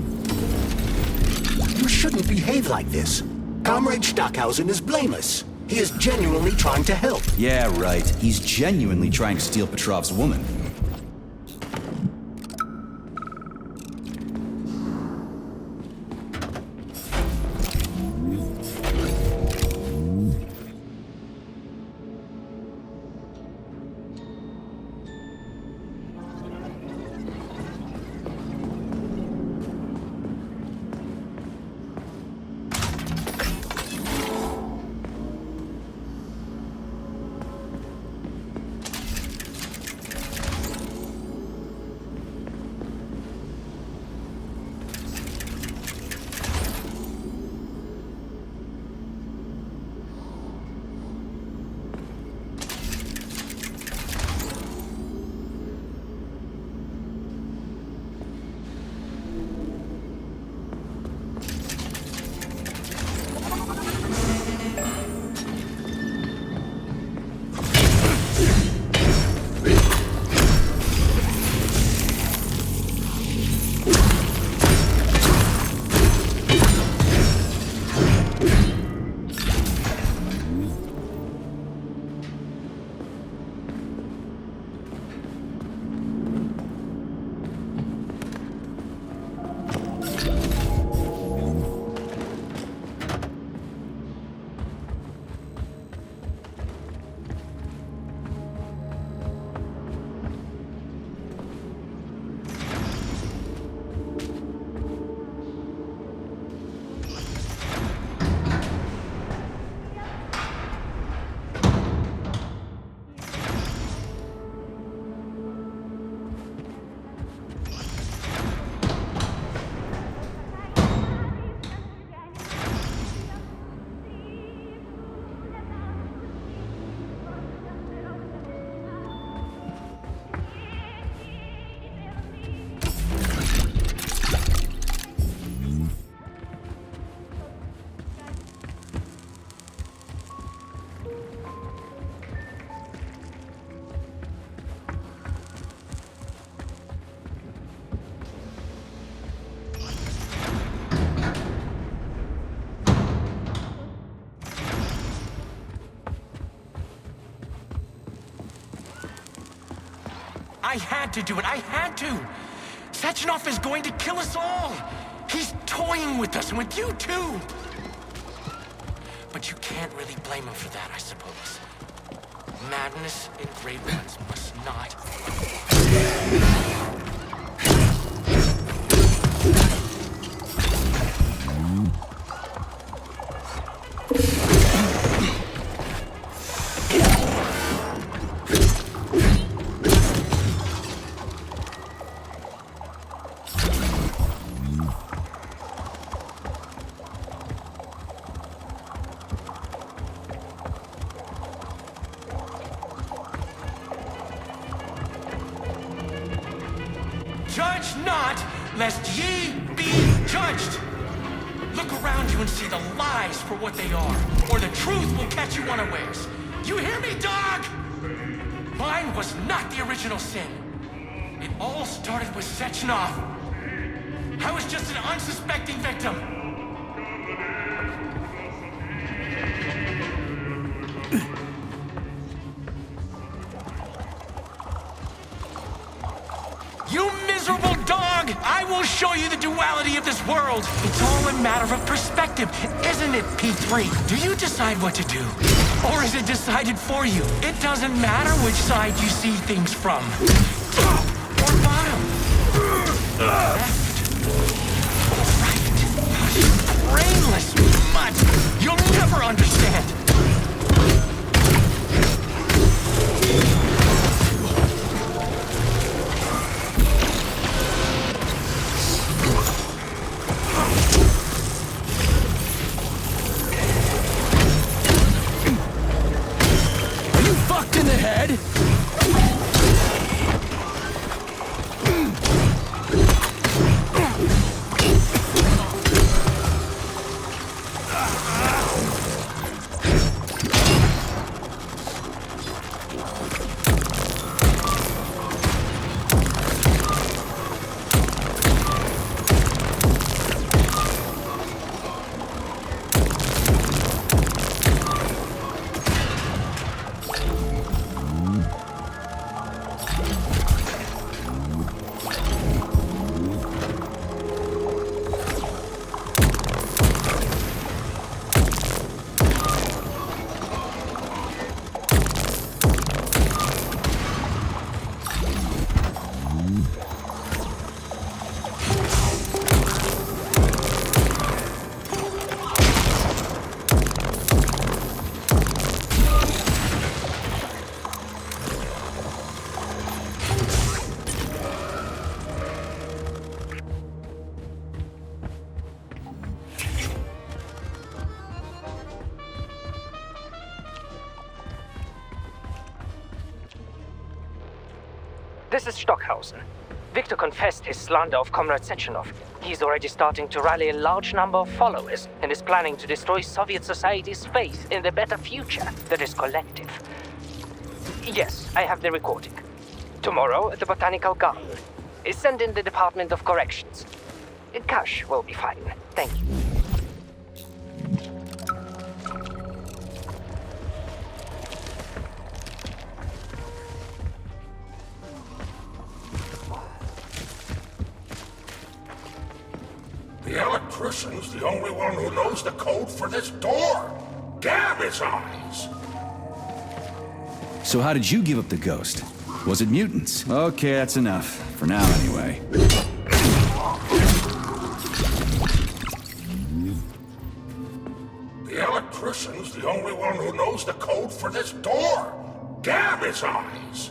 You shouldn't behave like this. Comrade Stockhausen is blameless. He is genuinely trying to help. Yeah, right. He's genuinely trying to steal Petrov's woman. I had to do it. I had to. Sechenov is going to kill us all. He's toying with us and with you too. But you can't really blame him for that, I suppose. Madness in great ones must not. Judge not, lest ye be judged. Look around you and see the lies for what they are, or the truth will catch you unawares. You hear me, dog? Mine was not the original sin. It all started with Sechenov. I was just an unsuspecting victim. You miserable dog! I will show you the duality of this world. It's all a matter of perspective, isn't it, P3? Do you decide what to do? Or is it decided for you? It doesn't matter which side you see things from. Top or bottom. Left brainless mutt! You'll never understand! Are you fucked in the head? This is Stockhausen. Victor confessed his slander of Comrade Sechenov. He's already starting to rally a large number of followers and is planning to destroy Soviet society's faith in the better future that is collective. Yes, I have the recording. Tomorrow at the Botanical Garden. Send in the Department of Corrections. Cash will be fine. Thank you. The electrician's the only one who knows the code for this door. Damn his eyes! So how did you give up the ghost? Was it mutants? Okay, that's enough. For now, anyway. The electrician's the only one who knows the code for this door. Damn his eyes!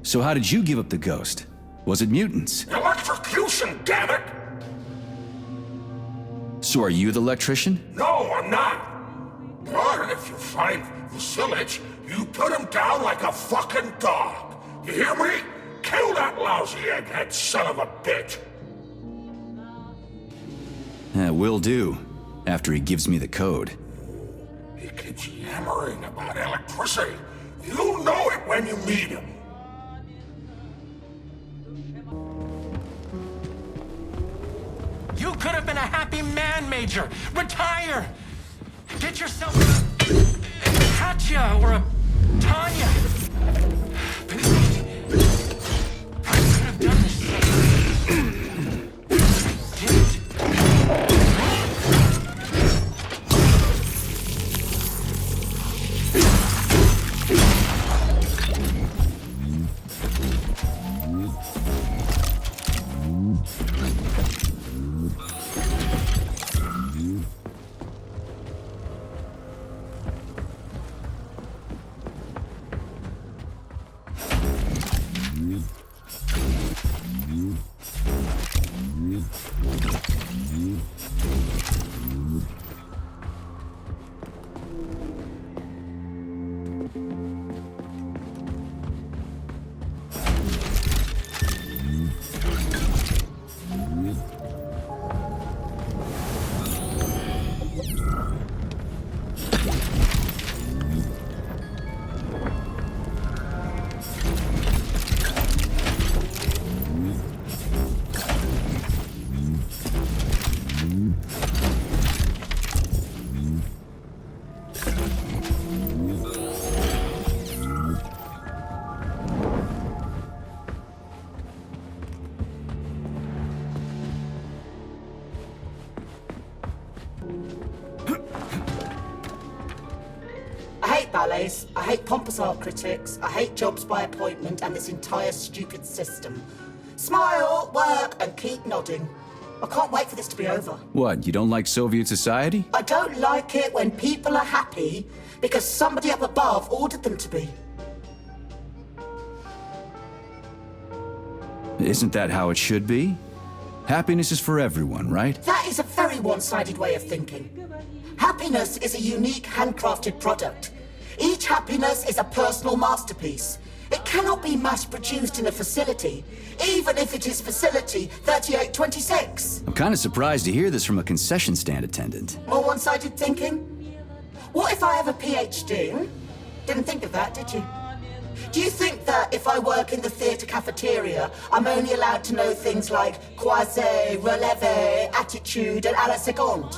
So how did you give up the ghost? Was it mutants? Electrocution, damn it! So are you the electrician? No, I'm not. But if you find Vasilich, you put him down like a fucking dog. You hear me? Kill that lousy egghead son of a bitch! Will do. After he gives me the code. He keeps yammering about electricity. You know it when you meet him. You could have been a happy man, Major! Retire! Get yourself a Katya or a Tanya! I could have done this. Ballets, I hate pompous art critics, I hate jobs by appointment and this entire stupid system. Smile, work, and keep nodding. I can't wait for this to be over. What, you don't like Soviet society? I don't like it when people are happy because somebody up above ordered them to be. Isn't that how it should be? Happiness is for everyone, right? That is a very one-sided way of thinking. Happiness is a unique, handcrafted product. Each happiness is a personal masterpiece. It cannot be mass-produced in a facility, even if it is facility 3826. I'm kind of surprised to hear this from a concession stand attendant. More one-sided thinking? What if I have a PhD? Didn't think of that, did you? Do you think that if I work in the theatre cafeteria, I'm only allowed to know things like croisé, relevé, attitude, and à la seconde?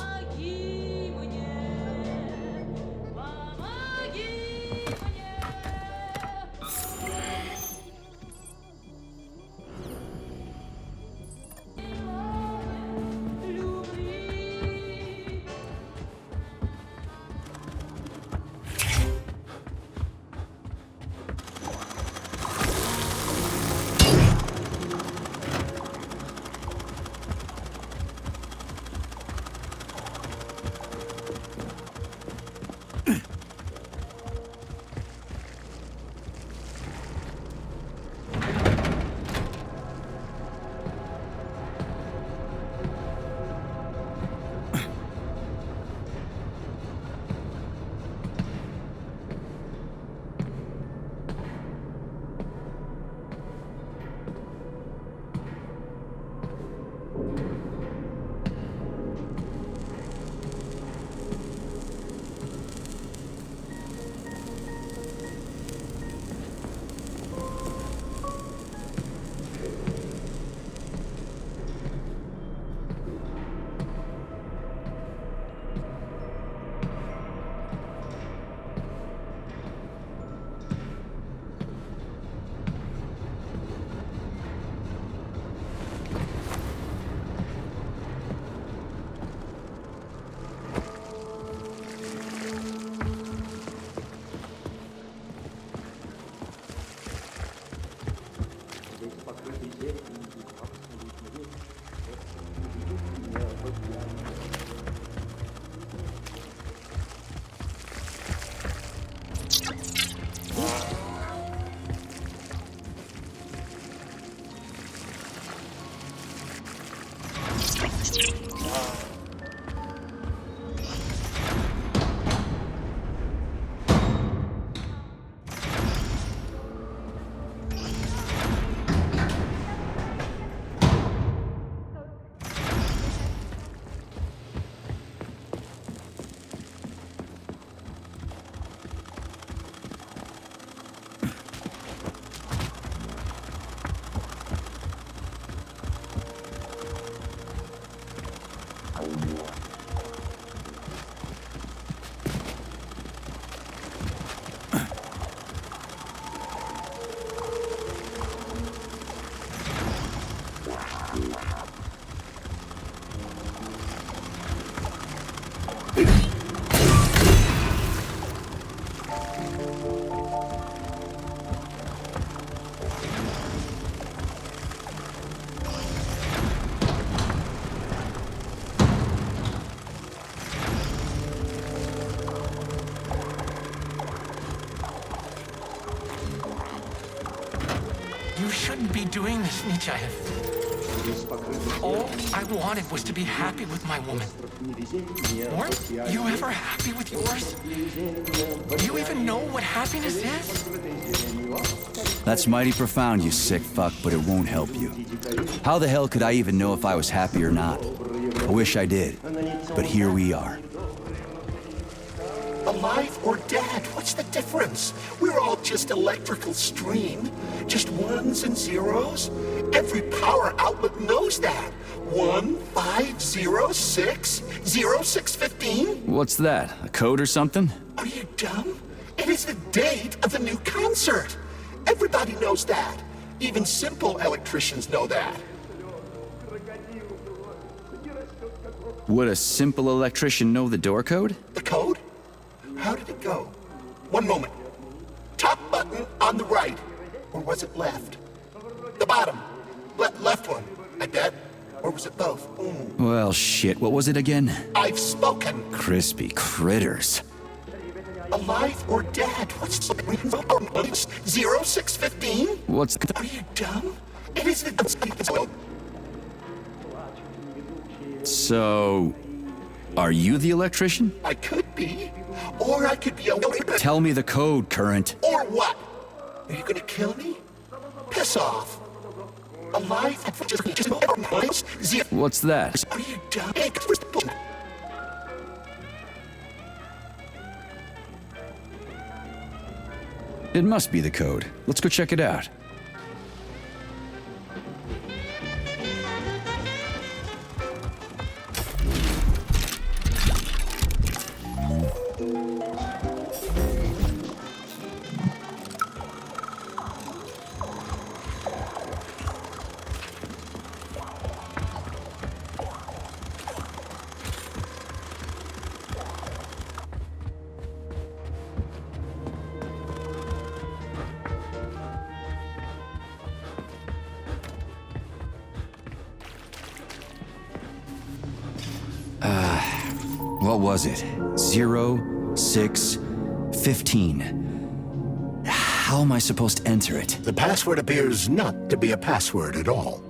You shouldn't be doing this, Nietzscheyev. All I wanted was to be happy with my woman. Weren't you ever happy with yours? Do you even know what happiness is? That's mighty profound, you sick fuck, but it won't help you. How the hell could I even know if I was happy or not? I wish I did, but here we are. Alive or dead, what's the difference? We're all just electrical stream. Just ones and zeros. Every power outlet knows that. 1, 5, 0, 6, 0, 6, 15. What's that, a code or something? Are you dumb? It is the date of the new concert. Everybody knows that. Even simple electricians know that. Would a simple electrician know the door code? The code? How did it go? One moment. Top button on the right. Or was it left? The bottom. Left one. I bet. Or was it both? Well, shit, what was it again? I've spoken. Crispy critters. Alive or dead? What's 0615? What's... Are you dumb? It isn't... So... Are you the electrician? I could be. Or I could be a... Tell me the code, Current. Or what? Are you gonna kill me? Piss off. Alive? What's that? Are you dumb? It must be the code. Let's go check it out. What was it? 0615. How am I supposed to enter it? The password appears not to be a password at all.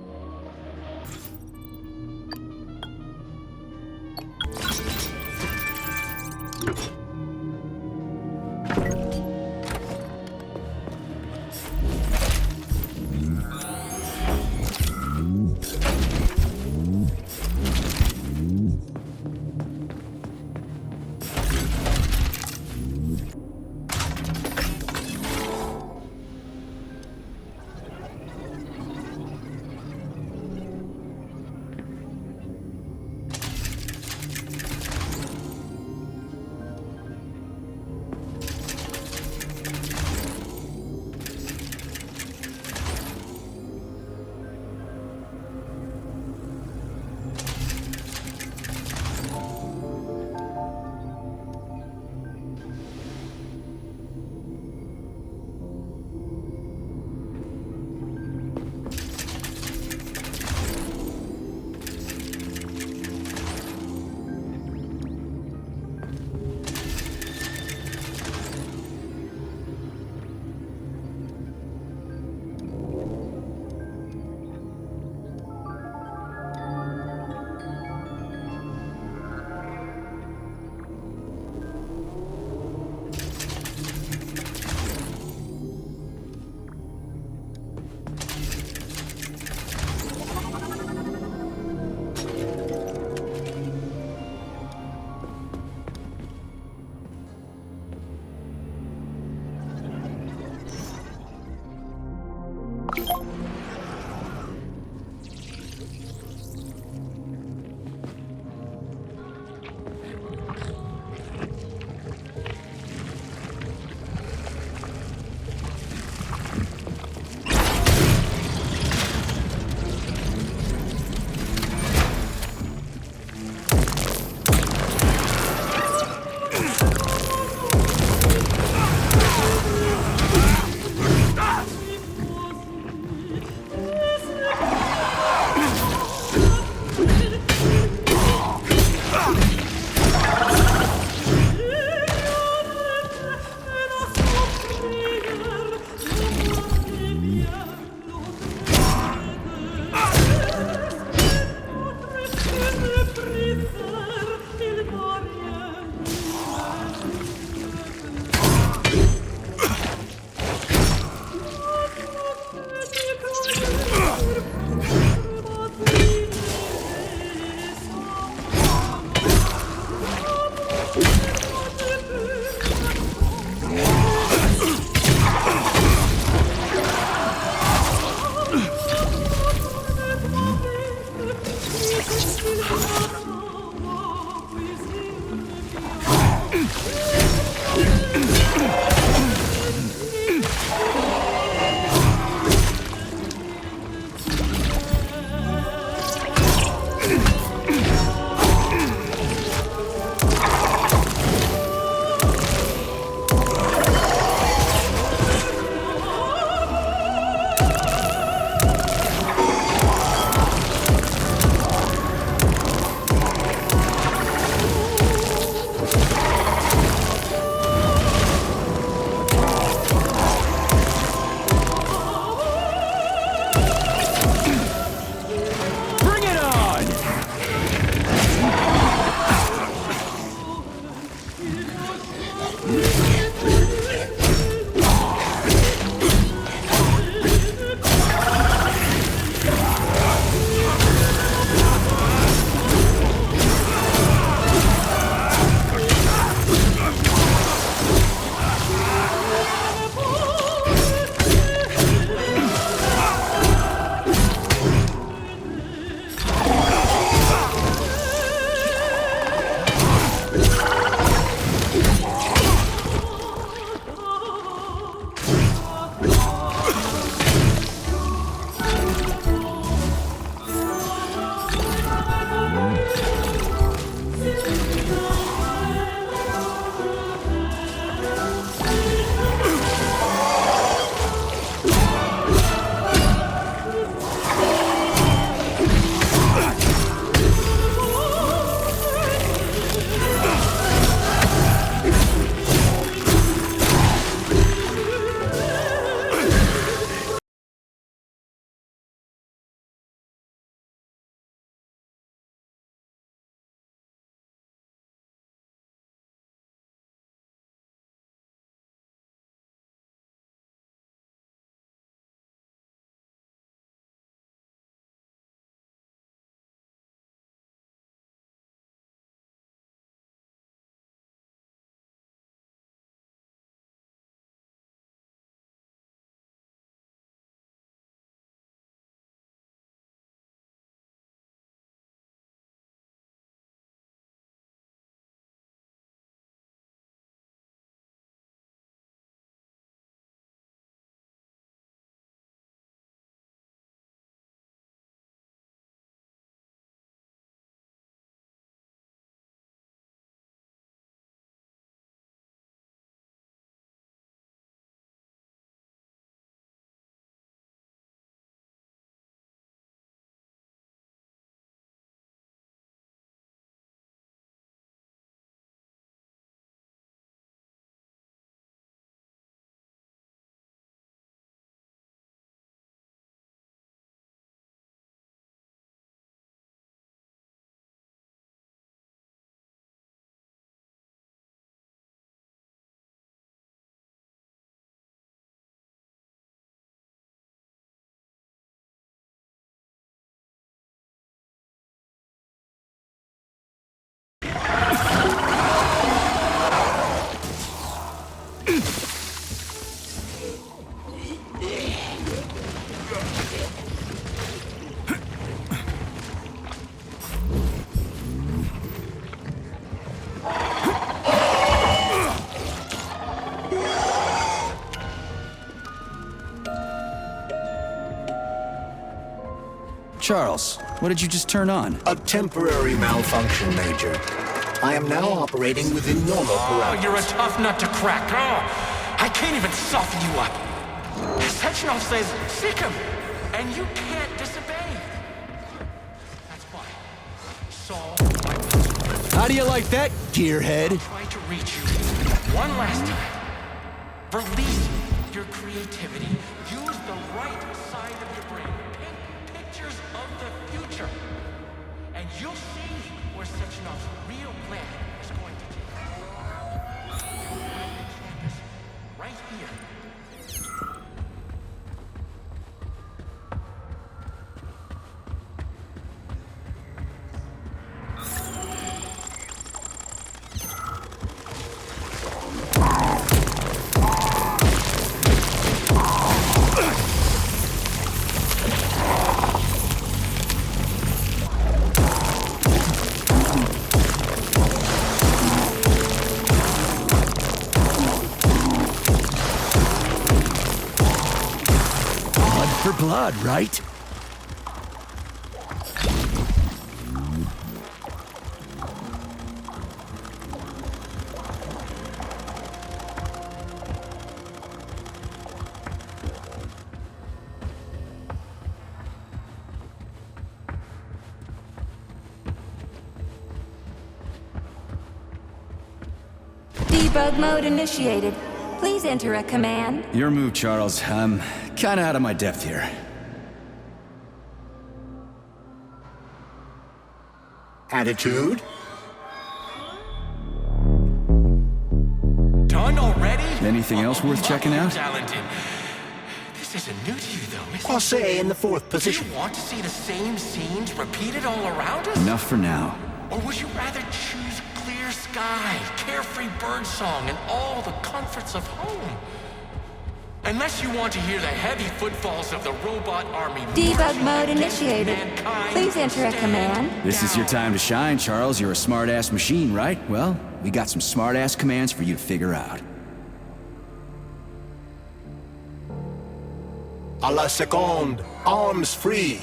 Charles, what did you just turn on? A temporary malfunction, Major. I am now operating within normal parameters. Oh, you're a tough nut to crack. Oh, I can't even soften you up. Sechenov says, sick him, and you can't disobey. That's why. Saul, how do you like that, gearhead? Try to reach you one last time. Release your creativity. Use the right side of your brain. Paint pictures of the future. And you'll see where Sechenov's real plan is going to take you. Campus, right here. For blood, right? Debug mode initiated. Please enter a command. Your move, Charles. I'm kinda out of my depth here. Attitude? Done already? Anything else worth checking out? Talented. This isn't new to you, though, is it? Croisset in the 4th position. Do you want to see the same scenes repeated all around us? Enough for now. Or would you rather choose clear sky, carefree birdsong, and all the comforts of home? Unless you want to hear the heavy footfalls of the robot army. Debug mode initiated. Please enter a command. This is your time to shine, Charles. You're a smart-ass machine, right? Well, we got some smart-ass commands for you to figure out. A la seconde. Arms free.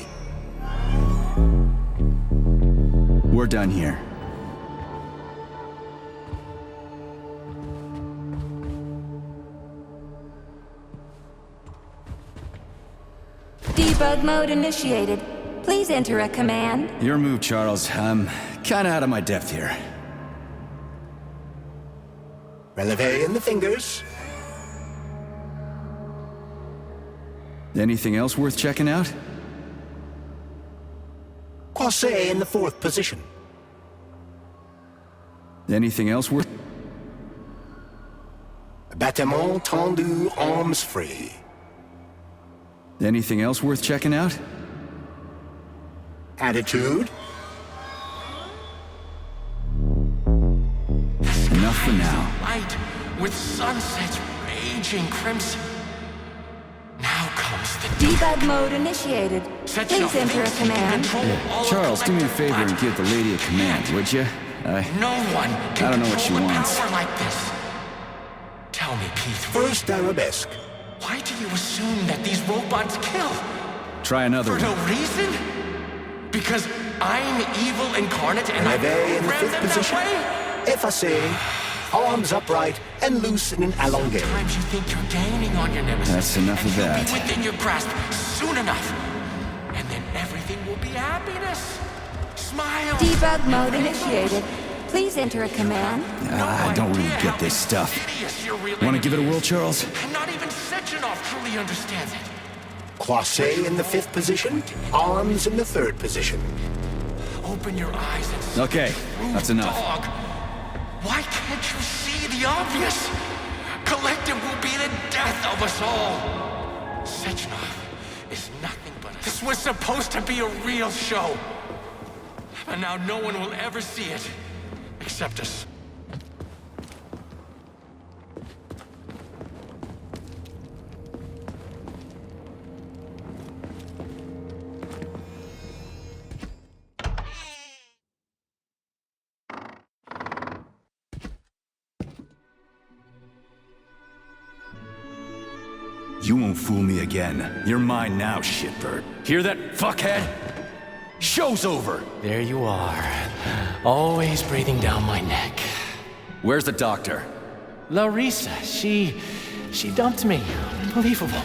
We're done here. Debug mode initiated. Please enter a command. Your move, Charles. I'm kinda out of my depth here. Releve in the fingers. Anything else worth checking out? Croisset in the 4th position. Anything else worth... Battement tendu, arms free. Anything else worth checking out? Attitude? Enough for now. Light with sunsets raging crimson. Now comes the Debug mode initiated. Please enter a command. Yeah. Charles, do me a favor and give the lady a command, would you? No one can I don't know what she wants. power like this. Tell me, Pete. First arabesque. Why do you assume that these robots kill? Try another For one. no reason? Because I'm evil incarnate and I Releve in the program 5th them position. that way? Effacé. Arms upright and loose in an allongate. Sometimes you think you're gaining on your nemesis. That's enough of that. You'll be within your grasp soon enough. And then everything will be happiness. Smile. Debug mode initiated. Please enter a command. I don't really get this stuff. Want to give it a whirl, Charles? And not even Sechenov truly understands it. Croisset in the 5th position. Arms in the 3rd position. Open your eyes and see. Okay, that's enough. Dog. Why can't you see the obvious? Collective will be the death of us all. Sechenov is nothing but a... This was supposed to be a real show. And now no one will ever see it. Except us. You won't fool me again. You're mine now, shitbird. Hear that, fuckhead? Show's over. There you are. Always breathing down my neck. Where's the doctor? Larissa, she dumped me. Unbelievable.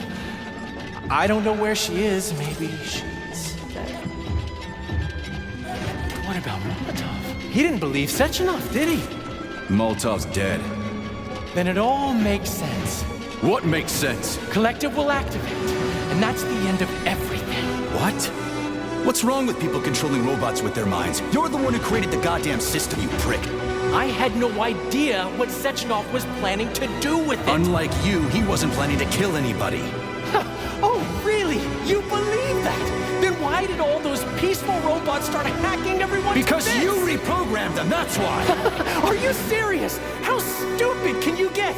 I don't know where she is. Maybe she's dead. What about Molotov? He didn't believe Sechenov, did he? Molotov's dead. Then it all makes sense. What makes sense? Collective will activate, and that's the end of everything. What? What's wrong with people controlling robots with their minds? You're the one who created the goddamn system, you prick. I had no idea what Sechenov was planning to do with it. Unlike you, he wasn't planning to kill anybody. Oh, really? You believe that? Then why did all those peaceful robots start hacking everyone? Because you reprogrammed them, that's why! Are you serious? How stupid can you get?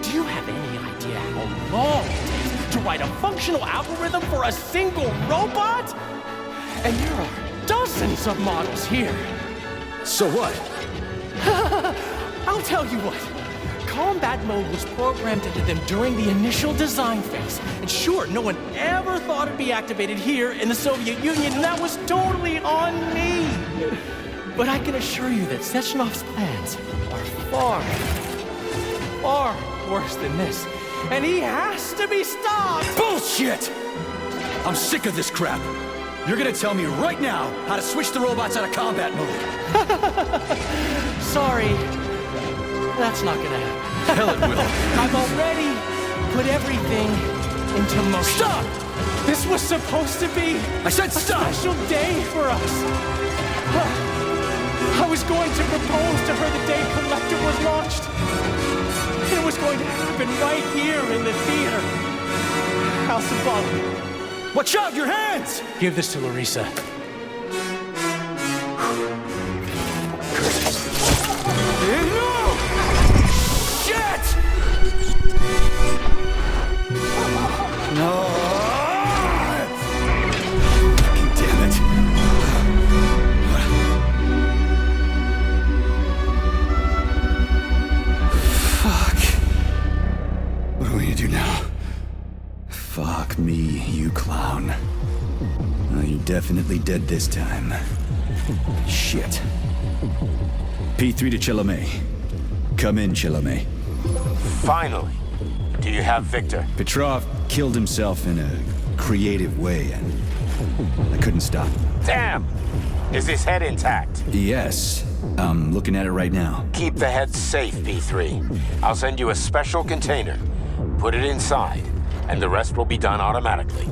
Do you have any idea how long it takes to write a functional algorithm for a single robot? And there are dozens of models here. So what? I'll tell you what. Combat mode was programmed into them during the initial design phase. And sure, no one ever thought it'd be activated here in the Soviet Union, and that was totally on me. But I can assure you that Sechenov's plans are far, far worse than this. And he has to be stopped! Bullshit! I'm sick of this crap. You're gonna tell me right now how to switch the robots out of combat mode. Sorry. That's not gonna happen. Hell it will. I've already put everything into motion. Stop! This was supposed to be I said stop! A special day for us. I was going to propose to her the day Collective was launched. It was going to happen right here in the theater. How symbolic. Watch out, your hands! Give this to Larissa. No! Shit! No! Fucking damn it. Fuck. What are we gonna do now? Fuck me, you clown. Well, you're definitely dead this time. Shit. P3 to Chelomey. Come in, Chelomey. Finally. Do you have Victor? Petrov killed himself in a creative way, and I couldn't stop him. Damn! Is his head intact? Yes. I'm looking at it right now. Keep the head safe, P3. I'll send you a special container. Put it inside, and the rest will be done automatically.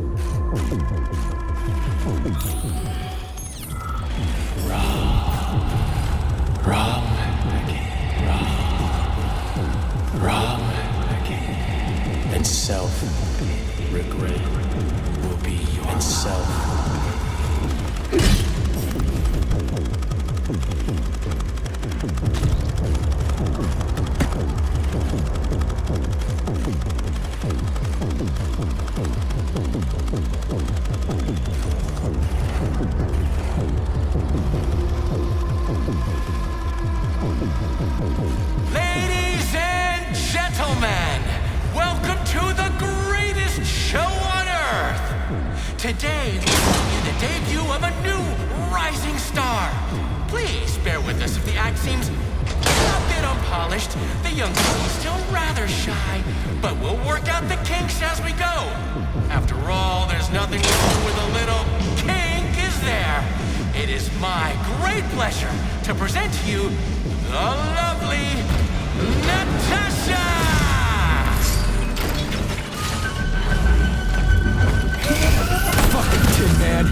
Wrong again. And self-regret will be your self. Ladies and gentlemen, welcome to the greatest show on Earth. Today, we bring you the debut of a new rising star. Please bear with us if the act seems a bit unpolished. The young lady's still rather shy, but we'll work out the kinks as we go. After all, there's nothing wrong with a little kink, is there? It is my great pleasure to present to you the lovely Natasha! Fucking Tin Man!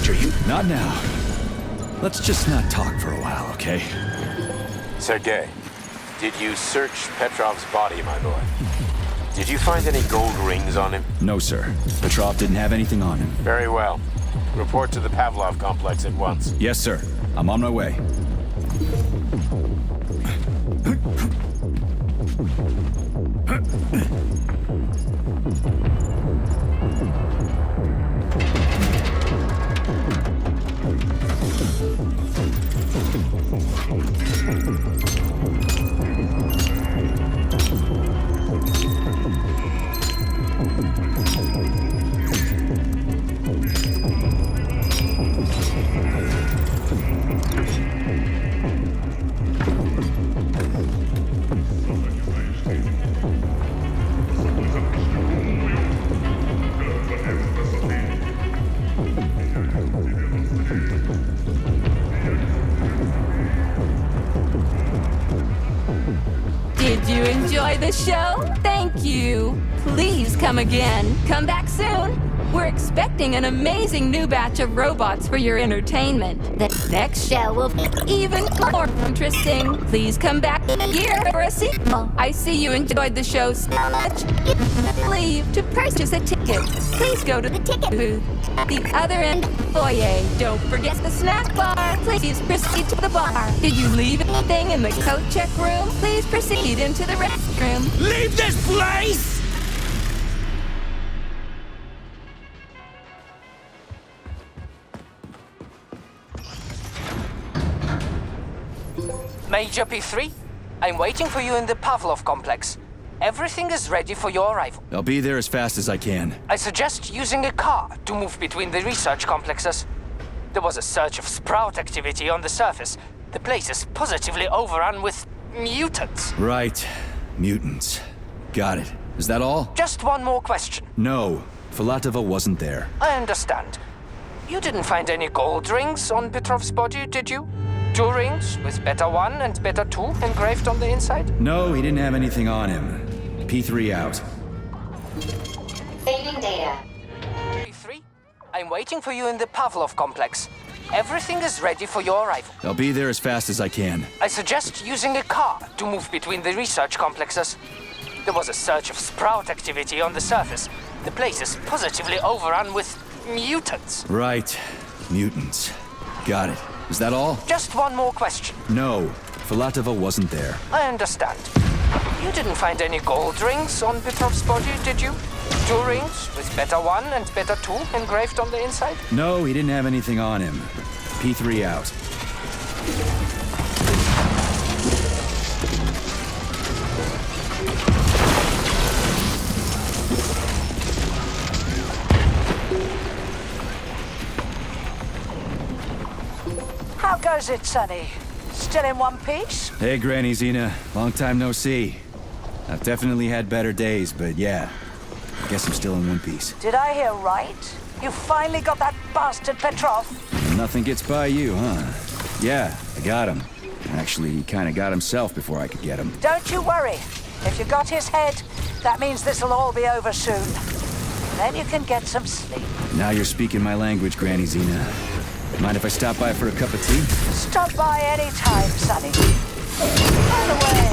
Major, you... Not now. Let's just not talk for a while, okay? Sergei, did you search Petrov's body, my boy? Did you find any gold rings on him? No, sir. Petrov didn't have anything on him. Very well. Report to the Vavilov complex at once. Yes, sir. I'm on my way. Did you enjoy the show? Thank you. Please come again. Come back soon. We're expecting an amazing new batch of robots for your entertainment. The next show will be even more interesting. Please come back here for a sequel. I see you enjoyed the show so much. Leave to purchase a ticket. Please go to the ticket booth at the other end of the foyer. Don't forget the snack bar. Please proceed to the bar. Did you leave anything in the coat check room? Please proceed into the restroom. Leave this place! Major P3, I'm waiting for you in the Vavilov complex. Everything is ready for your arrival. I'll be there as fast as I can. I suggest using a car to move between the research complexes. There was a surge of sprout activity on the surface. The place is positively overrun with mutants. Right. Mutants. Got it. Is that all? Just one more question. No. Filatova wasn't there. I understand. You didn't find any gold rings on Petrov's body, did you? 2 rings with Beta 1 and Beta 2 engraved on the inside? No, he didn't have anything on him. P3 out. Saving data. P3, I'm waiting for you in the Vavilov complex. Everything is ready for your arrival. I'll be there as fast as I can. I suggest using a car to move between the research complexes. There was a surge of sprout activity on the surface. The place is positively overrun with mutants. Right. Mutants. Got it. Is that all? Just one more question. No. Filatova wasn't there. I understand. You didn't find any gold rings on Petrov's body, did you? 2 rings with Beta 1 and Beta 2 engraved on the inside? No, he didn't have anything on him. P3 out. How goes it, Sonny? Still in one piece? Hey, Granny Zena. Long time no see. I've definitely had better days, but yeah. I guess I'm still in one piece. Did I hear right? You finally got that bastard Petrov? Nothing gets by you, huh? Yeah, I got him. Actually, he kind of got himself before I could get him. Don't you worry. If you got his head, that means this'll all be over soon. Then you can get some sleep. Now you're speaking my language, Granny Zena. Mind if I stop by for a cup of tea? Stop by any time, Sonny. By the way,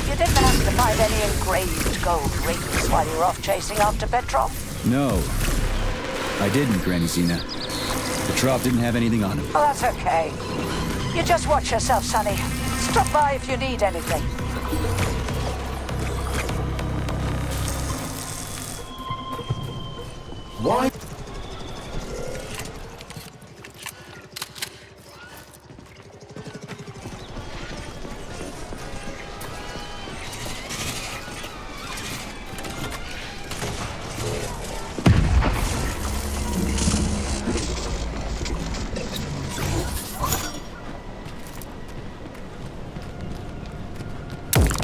you didn't happen to find any engraved gold rings while you were off chasing after Petrov? No. I didn't, Granny Zena. Petrov didn't have anything on him. Oh, that's okay. You just watch yourself, Sonny. Stop by if you need anything. Why?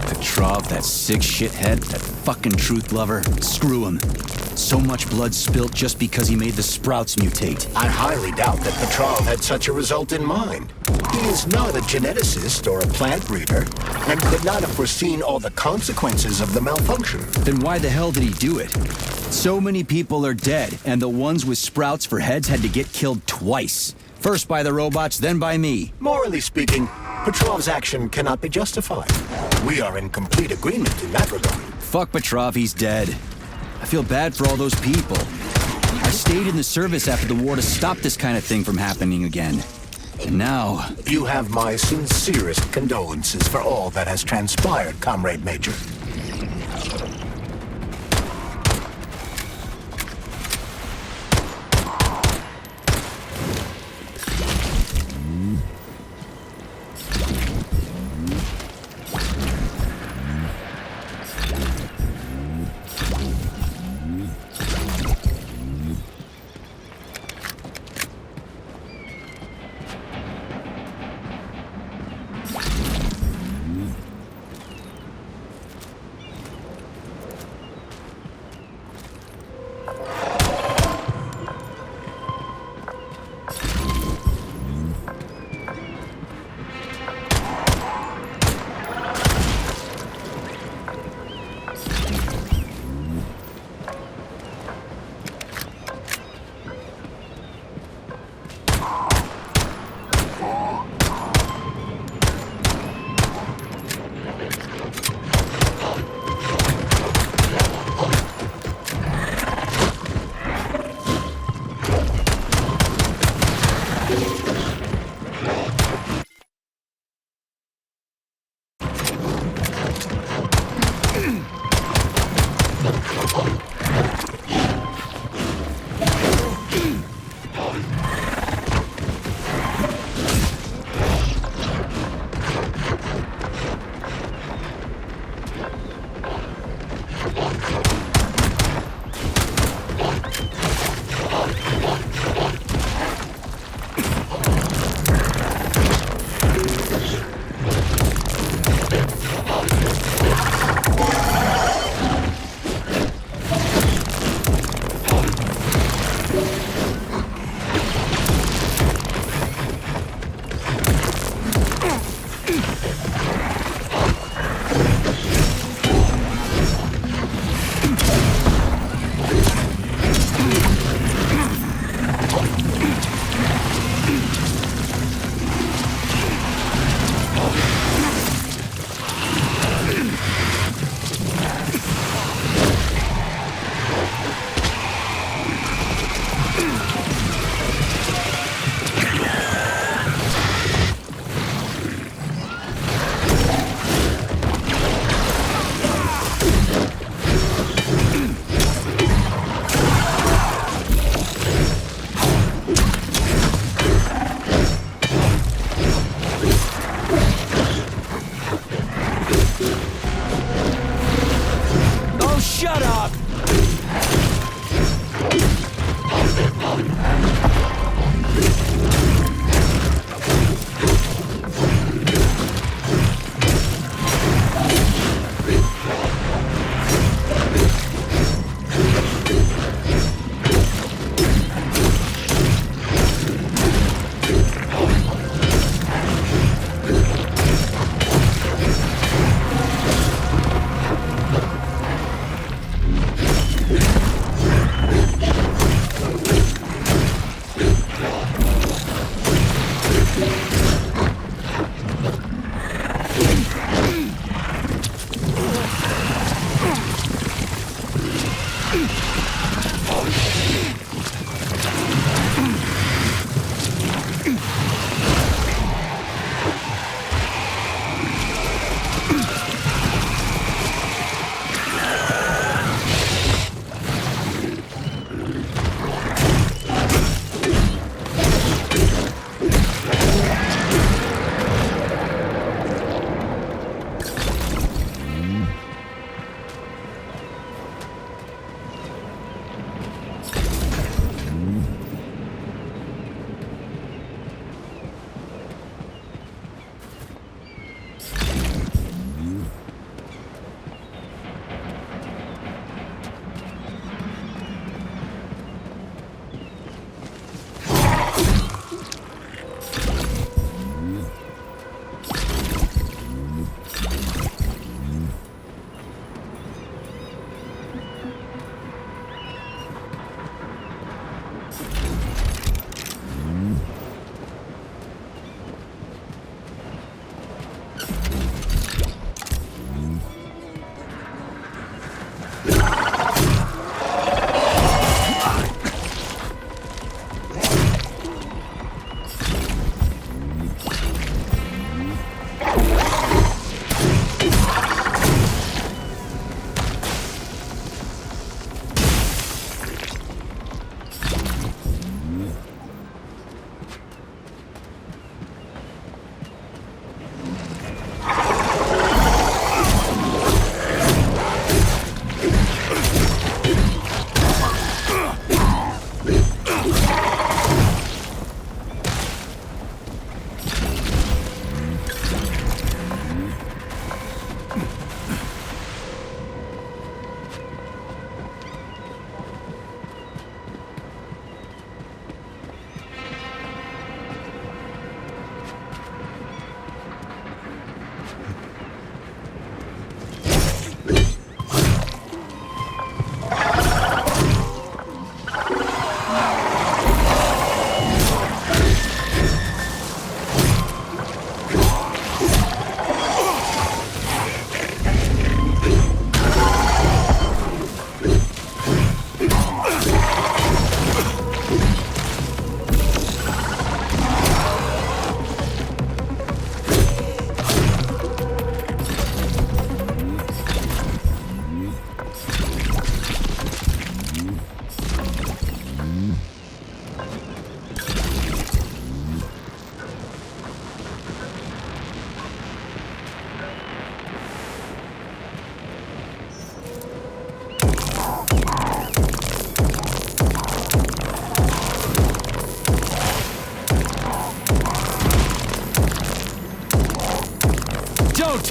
Petrov, that sick shithead, that fucking truth lover. Screw him. So much blood spilt just because he made the sprouts mutate. I highly doubt that Petrov had such a result in mind. He is not a geneticist or a plant breeder, and could not have foreseen all the consequences of the malfunction. Then why the hell did he do it? So many people are dead, and the ones with sprouts for heads had to get killed twice. First by the robots, then by me. Morally speaking, Petrov's action cannot be justified. We are in complete agreement in that regard. Fuck Petrov, he's dead. I feel bad for all those people. I stayed in the service after the war to stop this kind of thing from happening again. And now... You have my sincerest condolences for all that has transpired, Comrade Major.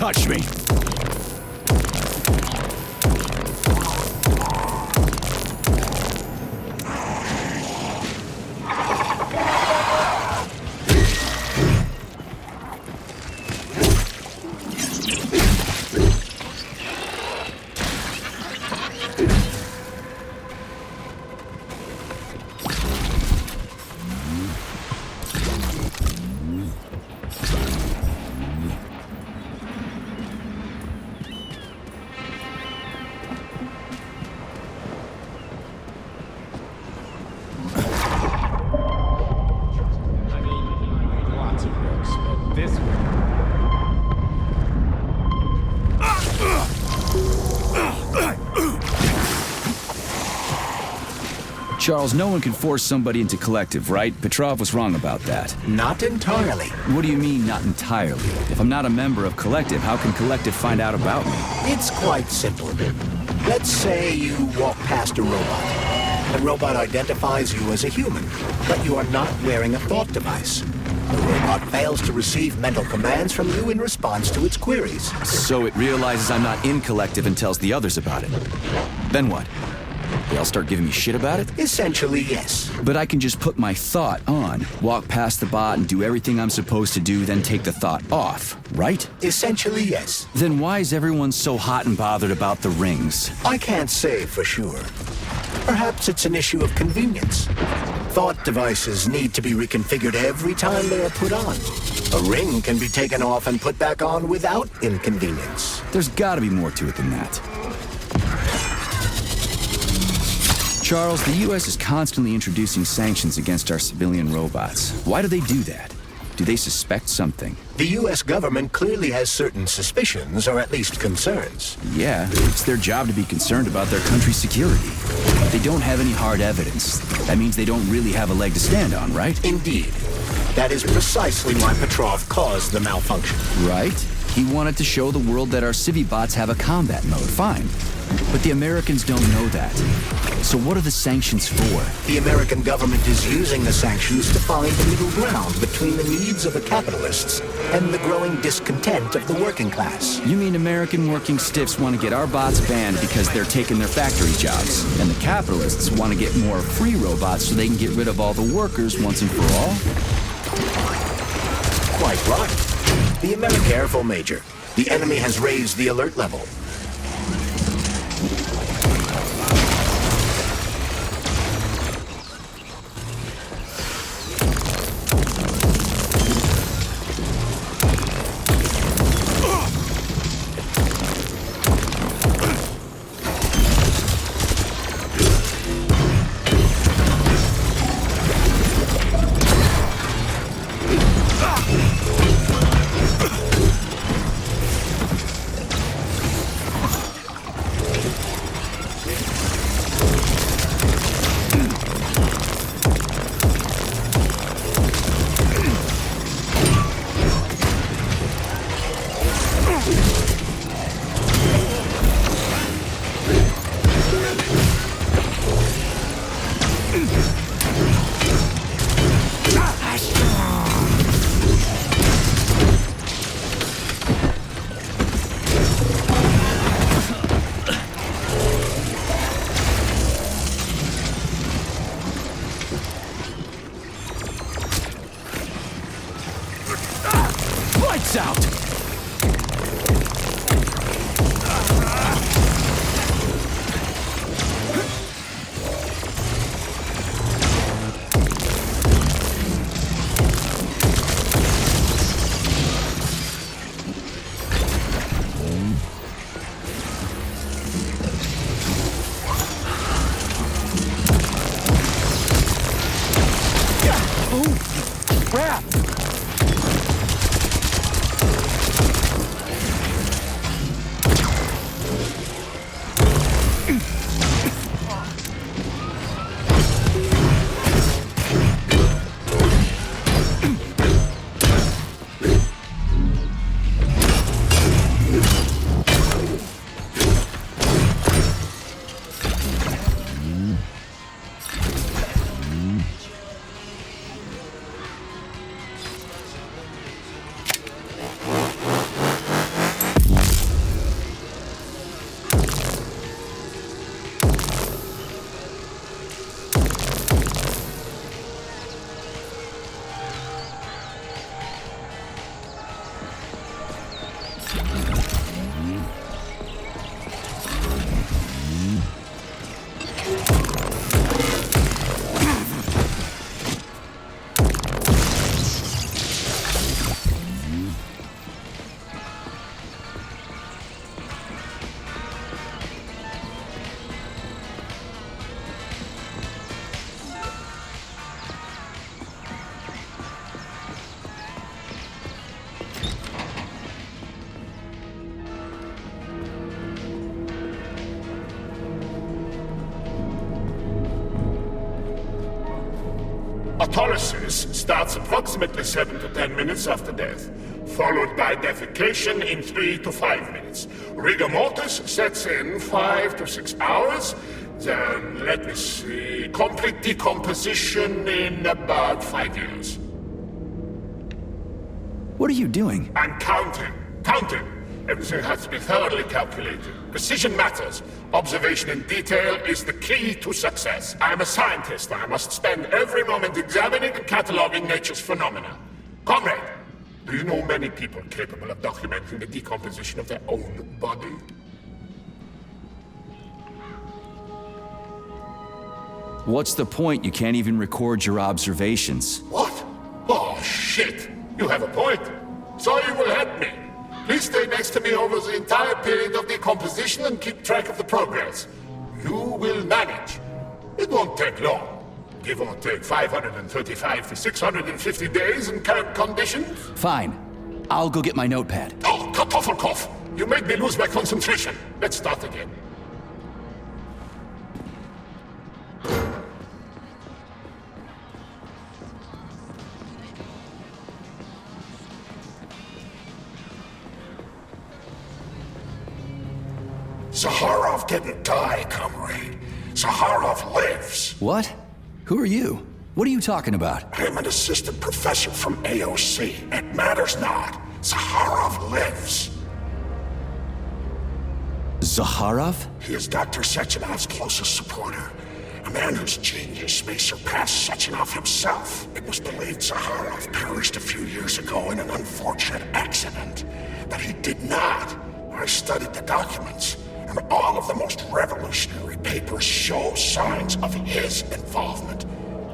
touch me! Charles, no one can force somebody into collective, right? Petrov was wrong about that. Not entirely. What do you mean, not entirely? If I'm not a member of collective, how can collective find out about me? It's quite simple. Let's say you walk past a robot. The robot identifies you as a human, but you are not wearing a thought device. The robot fails to receive mental commands from you in response to its queries. So it realizes I'm not in collective and tells the others about it. Then what? They all start giving me shit about it? Essentially, yes. But I can just put my thought on, walk past the bot and do everything I'm supposed to do, then take the thought off, right? Essentially, yes. Then why is everyone so hot and bothered about the rings? I can't say for sure. Perhaps it's an issue of convenience. Thought devices need to be reconfigured every time they are put on. A ring can be taken off and put back on without inconvenience. There's gotta be more to it than that. Charles, the U.S. is constantly introducing sanctions against our civilian robots. Why do they do that? Do they suspect something? The U.S. government clearly has certain suspicions, or at least concerns. Yeah, it's their job to be concerned about their country's security. They don't have any hard evidence. That means they don't really have a leg to stand on, right? Indeed. That is precisely why Petrov caused the malfunction. Right? He wanted to show the world that our civi-bots have a combat mode, fine. But the Americans don't know that. So what are the sanctions for? The American government is using the sanctions to find the middle ground between the needs of the capitalists and the growing discontent of the working class. You mean American working stiffs want to get our bots banned because they're taking their factory jobs, and the capitalists want to get more free robots so they can get rid of all the workers once and for all? Quite right. The American careful, Major. The enemy has raised the alert level. Lights out! Autolysis starts approximately 7 to 10 minutes after death, followed by defecation in 3 to 5 minutes. Rigor mortis sets in 5 to 6 hours. Then, let me see, complete decomposition in about 5 years. What are you doing? I'm counting. Counting. Everything has to be thoroughly calculated. Precision matters. Observation in detail is the key to success. I'm a scientist. I must spend every moment examining and cataloging nature's phenomena. Comrade, do you know many people capable of documenting the decomposition of their own body? What's the point? You can't even record your observations. What? Oh, shit! You have a point. So you will help me. Please stay next to me over the entire period of decomposition and keep track of the progress. You will manage. It won't take long. Give or take 535 to 650 days in current conditions. Fine. I'll go get my notepad. Oh, Kartoffelkopf! You made me lose my concentration. Let's start again. Zaharov didn't die, comrade. Zaharov lives. What? Who are you? What are you talking about? I'm an assistant professor from AOC. It matters not. Zaharov lives. Zaharov? He is Dr. Sechenov's closest supporter. A man whose genius may surpass Sechenov himself. It was believed Zaharov perished a few years ago in an unfortunate accident. But he did not. I studied the documents, and all of the most revolutionary papers show signs of his involvement.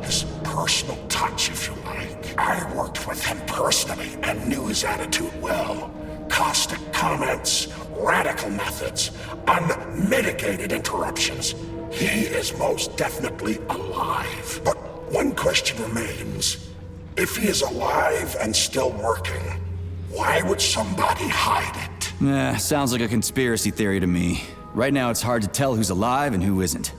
His personal touch, if you like. I worked with him personally and knew his attitude well. Caustic comments, radical methods, unmitigated interruptions. He is most definitely alive. But one question remains. If he is alive and still working, why would somebody hide it? Sounds like a conspiracy theory to me. Right now it's hard to tell who's alive and who isn't.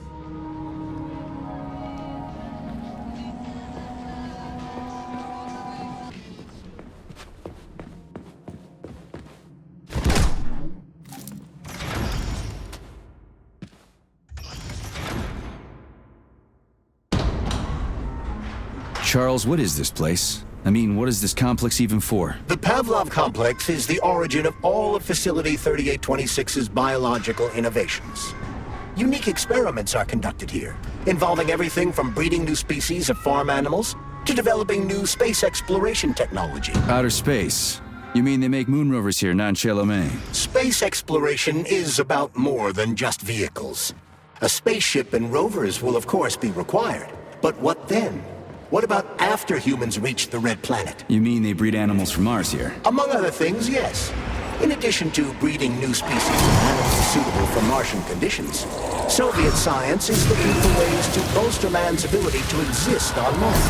Charles, what is this place? I mean, what is this complex even for? The Pavlov complex is the origin of all of Facility 3826's biological innovations. Unique experiments are conducted here, involving everything from breeding new species of farm animals to developing new space exploration technology. Outer space? You mean they make moon rovers here, not in Chelomey? Space exploration is about more than just vehicles. A spaceship and rovers will of course be required. But what then? What about after humans reach the Red Planet? You mean they breed animals from Mars here? Among other things, yes. In addition to breeding new species of animals suitable for Martian conditions, Soviet science is looking for ways to bolster man's ability to exist on Mars.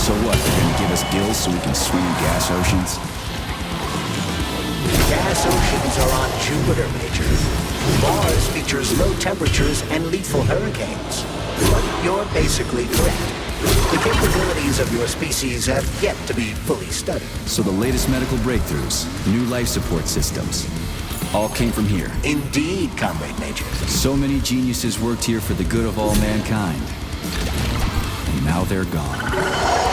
So what, they're gonna give us gills so we can swim in gas oceans? Gas oceans are on Jupiter, Major. Mars features low temperatures and lethal hurricanes. But you're basically correct. The capabilities of your species have yet to be fully studied. So the latest medical breakthroughs, new life support systems, all came from here. Indeed, Comrade Major. So many geniuses worked here for the good of all mankind. And now they're gone.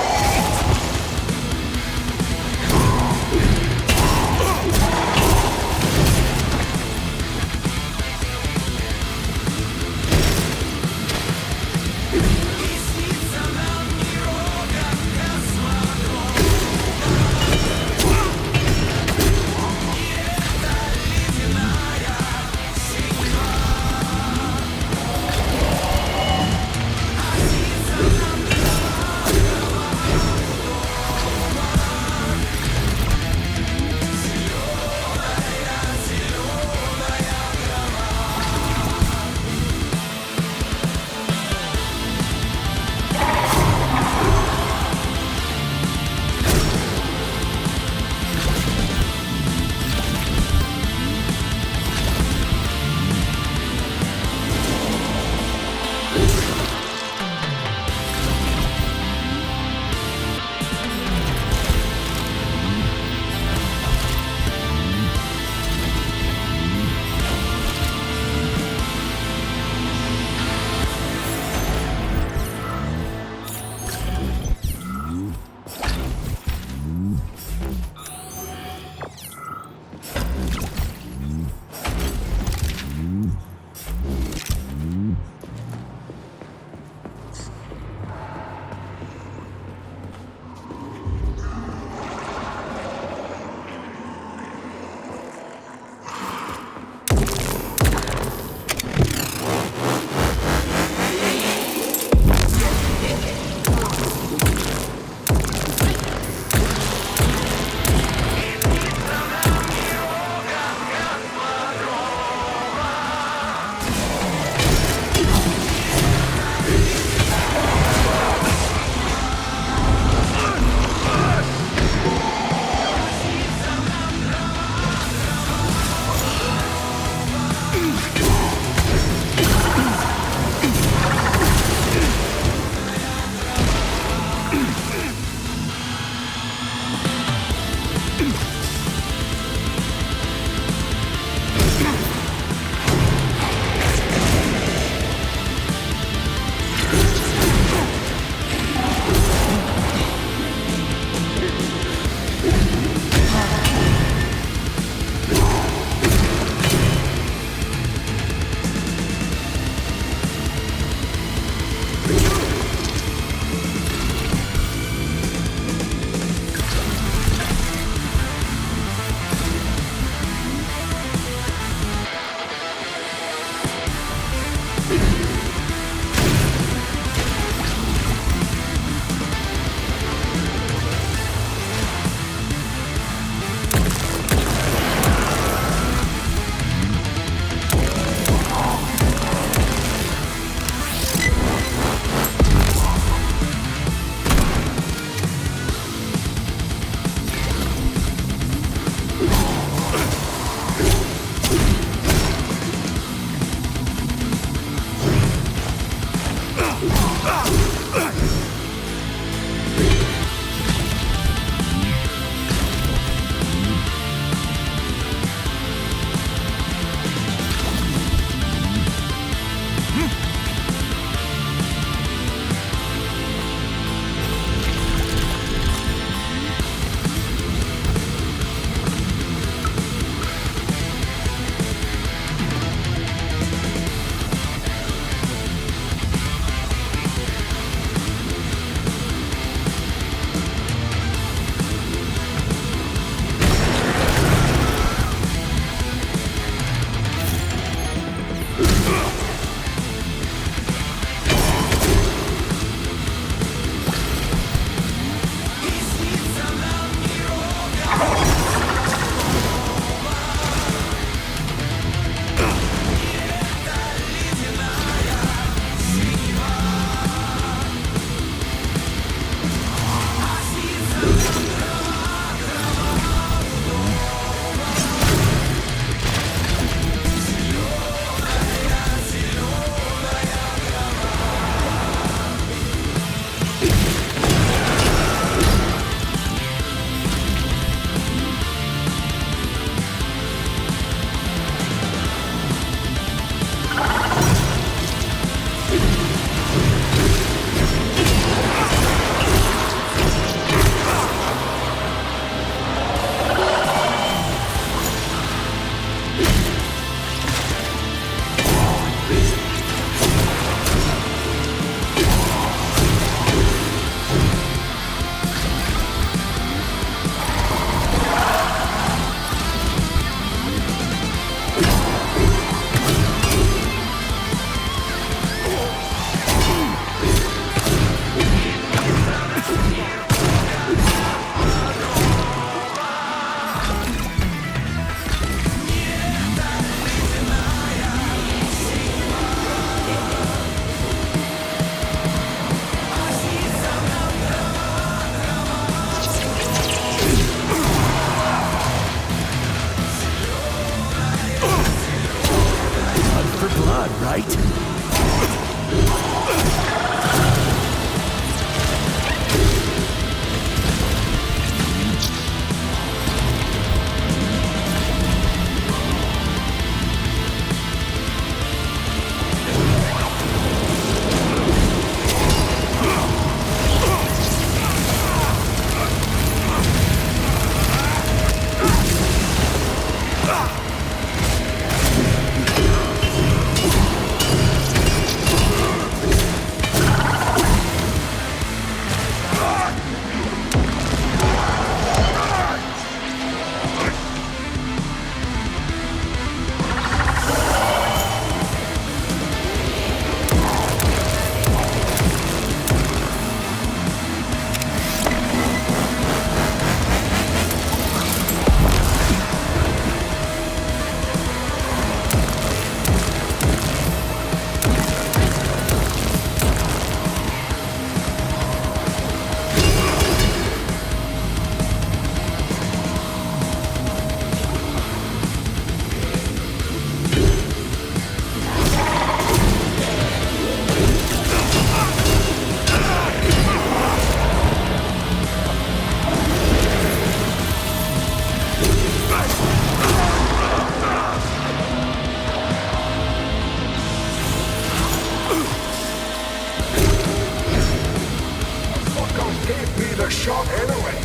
shot anyway.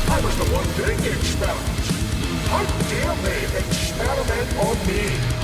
I was the one doing the experiments. How dare they experiment on me?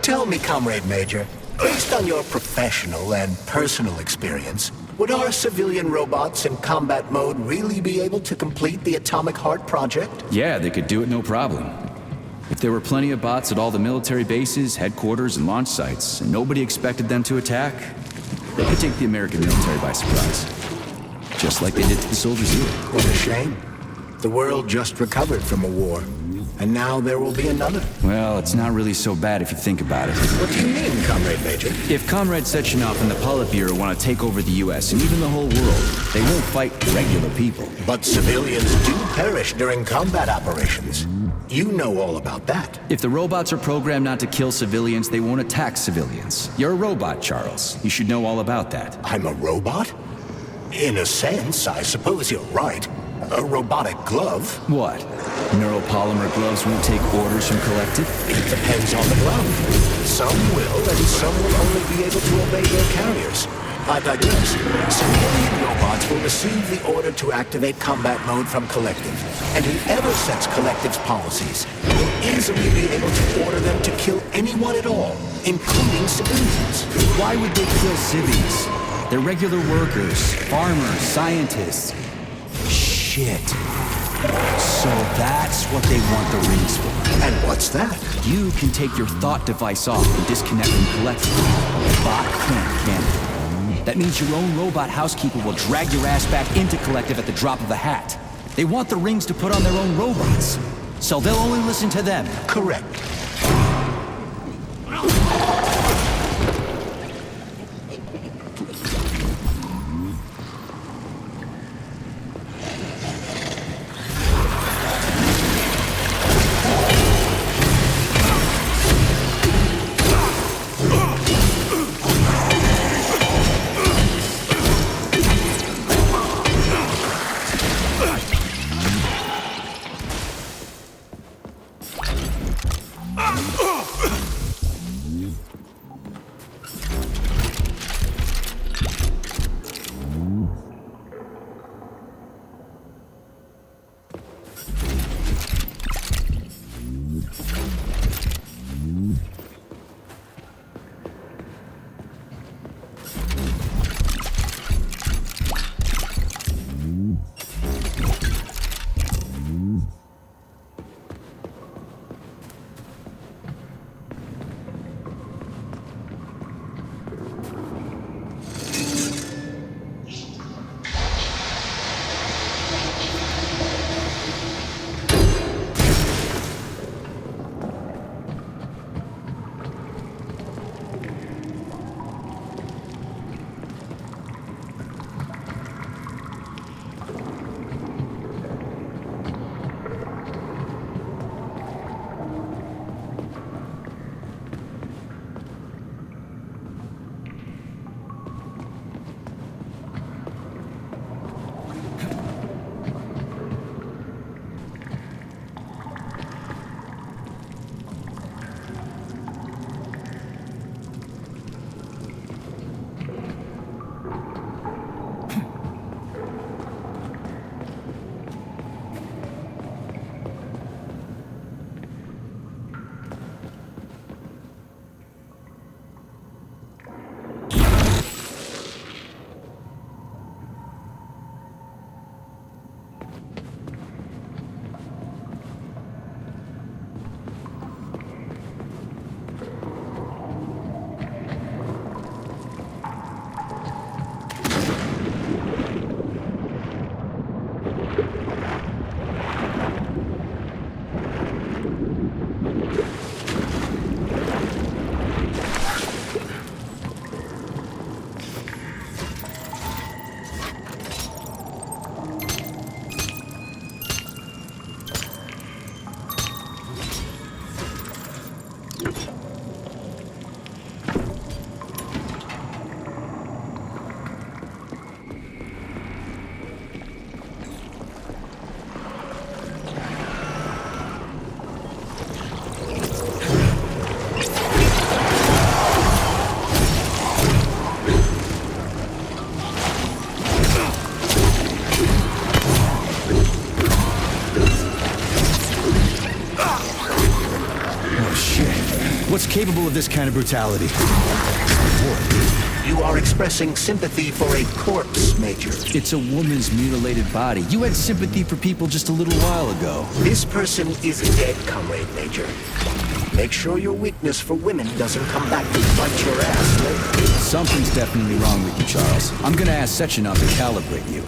Tell me, Comrade Major, based on your professional and personal experience, would our civilian robots in combat mode really be able to complete the Atomic Heart project? Yeah, they could do it no problem. If there were plenty of bots at all the military bases, headquarters, and launch sites, and nobody expected them to attack, they could take the American military by surprise. just like they did to the soldiers here. What a shame. The world just recovered from a war, and now there will be another. Well, it's not really so bad if you think about it. What do you mean, Comrade Major? If Comrade Sechenov and the Politburo want to take over the U.S. and even the whole world, they won't fight regular people. But civilians do perish during combat operations. You know all about that. If the robots are programmed not to kill civilians, they won't attack civilians. You're a robot, Charles. You should know all about that. I'm a robot? In a sense, I suppose you're right. A robotic glove? What? Neuropolymer gloves won't take orders from Collective? It depends on the glove. Some will, and some will only be able to obey their carriers. I digress. Civilian robots will receive the order to activate combat mode from Collective, and whoever sets Collective's policies will easily be able to order them to kill anyone at all, including civilians. Why would they kill civvies? They're regular workers, farmers, scientists. Shit. So that's what they want the rings for. And what's that? You can take your thought device off and disconnect from Collective. The bot can't it? That means your own robot housekeeper will drag your ass back into Collective at the drop of a hat. They want the rings to put on their own robots, so they'll only listen to them. Correct. What's capable of this kind of brutality? You are expressing sympathy for a corpse, Major. It's a woman's mutilated body. You had sympathy for people just a little while ago. This person is dead, Comrade Major. Make sure your weakness for women doesn't come back to bite your ass later. Something's definitely wrong with you, Charles. I'm gonna ask Sechenov to calibrate you.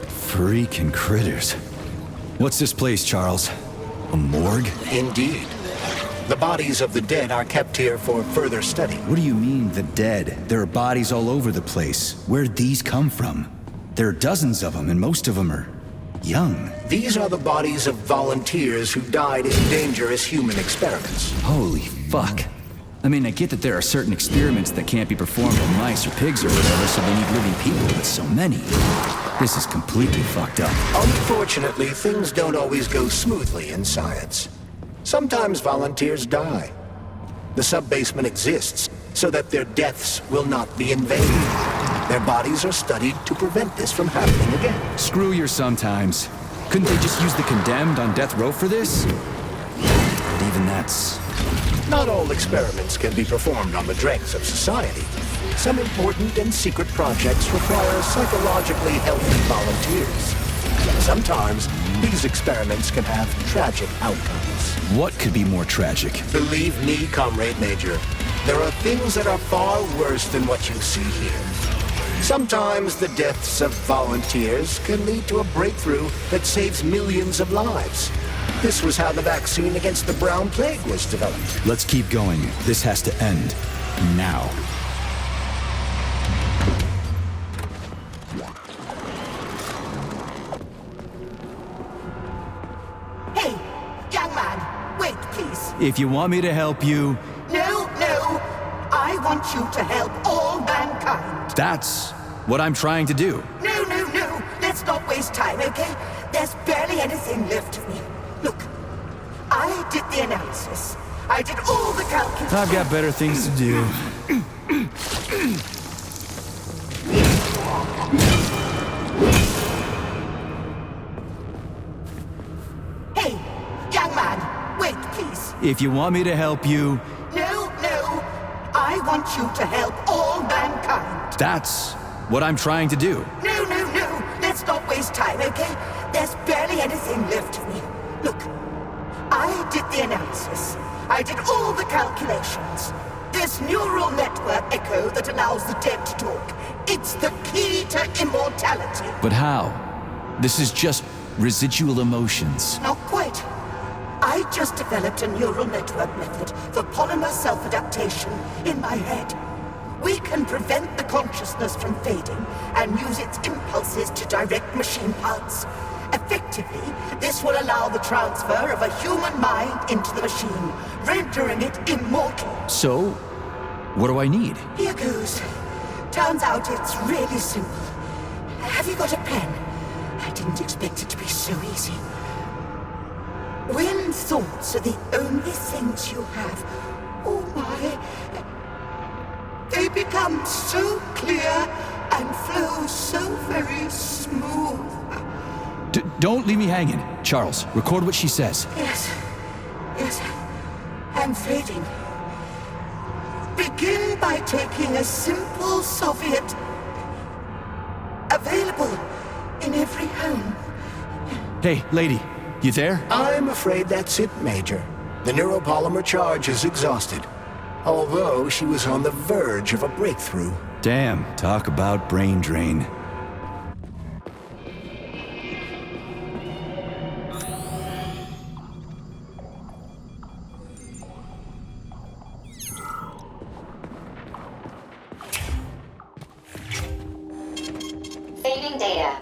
Freaking critters. What's this place, Charles? A morgue? Indeed. The bodies of the dead are kept here for further study. What do you mean, the dead? There are bodies all over the place. Where'd these come from? There are dozens of them, and most of them are young. These are the bodies of volunteers who died in dangerous human experiments. Holy fuck. I mean, I get that there are certain experiments that can't be performed on mice or pigs or whatever, so they need living people, but so many. This is completely fucked up. Unfortunately, things don't always go smoothly in science. Sometimes volunteers die. The sub-basement exists so that their deaths will not be in vain. Their bodies are studied to prevent this from happening again. Screw your sometimes. Couldn't they just use the condemned on death row for this? But even that's... Not all experiments can be performed on the dregs of society. Some important and secret projects require psychologically healthy volunteers. Sometimes, these experiments can have tragic outcomes. What could be more tragic? Believe me, Comrade Major, there are things that are far worse than what you see here. Sometimes the deaths of volunteers can lead to a breakthrough that saves millions of lives. This was how the vaccine against the brown plague was developed. Let's keep going. This has to end. Now. Hey, young man, wait, please. If you want me to help you... No, no. I want you to help all mankind. That's what I'm trying to do. No, no, no. Let's not waste time, okay? There's barely anything left of me. Look, I did the analysis. I did all the calculations. I've got better things to do. Hey, young man, wait, please. If you want me to help you... No, no. I want you to help all mankind. That's what I'm trying to do. No, no, no. Let's not waste time, okay? There's barely anything left of me. Look, I did the analysis. I did all the calculations. This neural network echo that allows the dead to talk. It's the key to immortality. But how? This is just residual emotions. Not quite. I just developed a neural network method for polymer self-adaptation in my head. We can prevent the consciousness from fading and use its impulses to direct machine parts. Effectively, this will allow the transfer of a human mind into the machine, rendering it immortal. So, what do I need? Here goes. Turns out it's really simple. Have you got a pen? I didn't expect it to be so easy. When thoughts are the only things you have, oh my, they become so clear and flow so very smooth. Don't leave me hanging. Charles, record what she says. Yes. Yes. I'm fading. Begin by taking a simple Soviet. Available in every home. Hey, lady, you there? I'm afraid that's it, Major. The neuropolymer charge is exhausted. Although she was on the verge of a breakthrough. Damn, talk about brain drain. Saving data.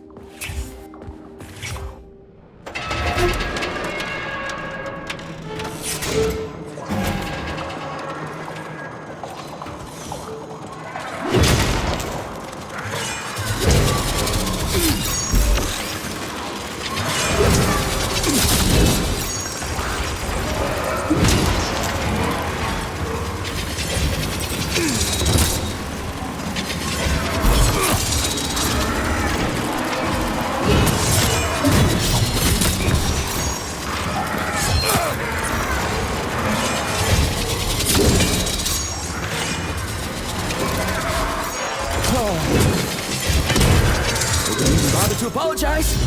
Bother to apologize?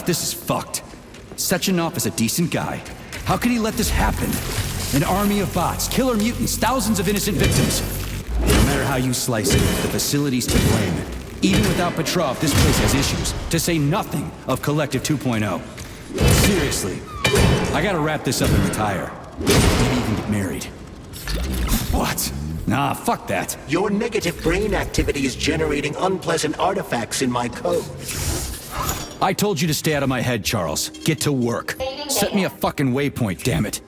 this is fucked. Sechenov is a decent guy. How could he let this happen? An army of bots, killer mutants, thousands of innocent victims. No matter how you slice it, the facility's to blame. Even without Petrov, this place has issues, to say nothing of Collective 2.0. Seriously, I gotta wrap this up and retire. Maybe even get married. What? Nah, fuck that. Your negative brain activity is generating unpleasant artifacts in my code. I told you to stay out of my head, Charles. Get to work. Set me a fucking waypoint, damn it.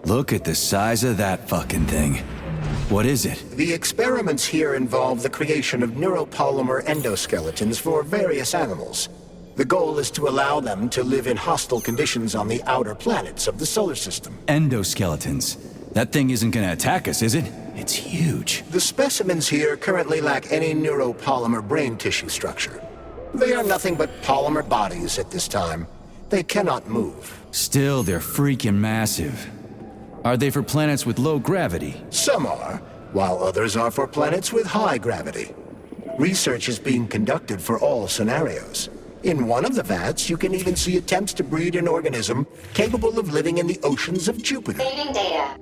Look at the size of that fucking thing. What is it? The experiments here involve the creation of neuropolymer endoskeletons for various animals. The goal is to allow them to live in hostile conditions on the outer planets of the solar system. Endoskeletons. That thing isn't gonna attack us, is it? It's huge. The specimens here currently lack any neuropolymer brain tissue structure. They are nothing but polymer bodies at this time. They cannot move. Still, they're freaking massive. Are they for planets with low gravity? Some are, while others are for planets with high gravity. Research is being conducted for all scenarios. In one of the vats, you can even see attempts to breed an organism capable of living in the oceans of Jupiter. Saving data.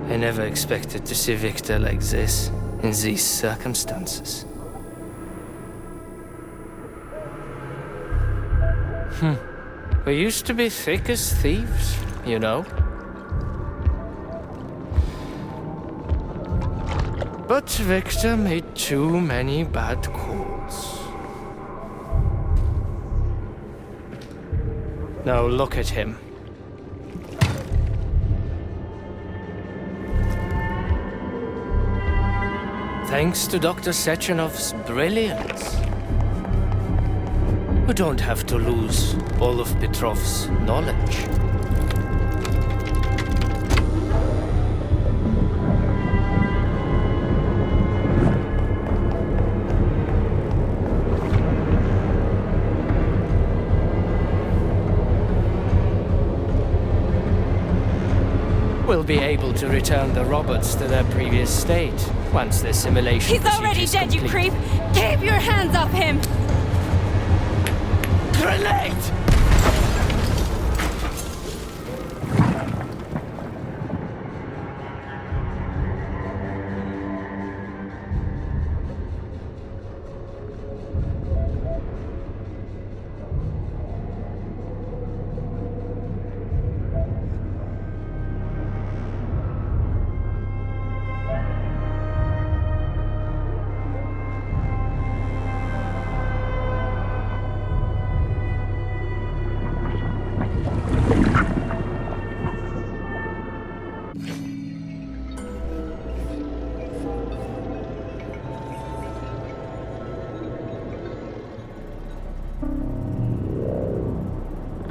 I never expected to see Victor like this, in these circumstances. We used to be thick as thieves, you know? But Victor made too many bad calls. Now look at him. Thanks to Dr. Sechenov's brilliance, we don't have to lose all of Petrov's knowledge. We'll be able to return the robots to their previous state once their simulation He's already dead, you creep! Keep your hands off him! Grenade!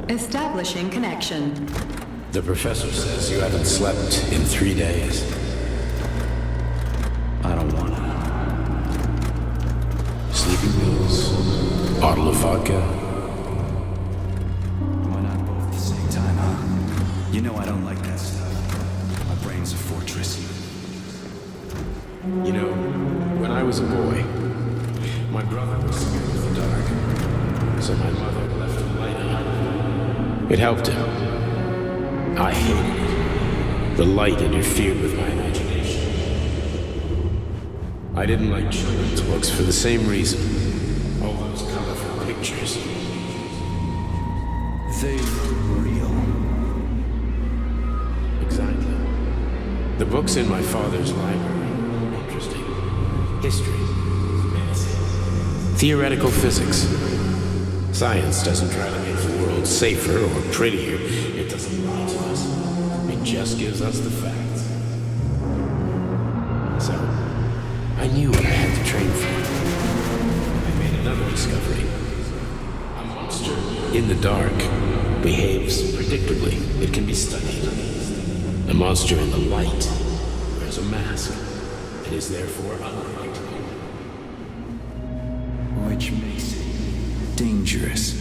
Establishing connection. The professor says you haven't slept in 3 days. I don't wanna. Sleeping pills, bottle of vodka. Why not both at the same time, huh? You know I don't like that stuff. My brain's a fortress. You know, when I was a boy, my brother was scared of the dark, so my mother left a light on. It helped him. I hated it. The light interfered with my imagination. I didn't like children's books for the same reason. All those colorful pictures. They were real. Exactly. The books in my father's library were interesting. History, medicine, theoretical physics. Science doesn't try to make the world safer or prettier. It doesn't lie to us. It just gives us the facts. So, I knew what I had to train for. I made another discovery. A monster in the dark behaves predictably. It can be studied. A monster in the light wears a mask and is therefore unpredictable. Which makes it dangerous.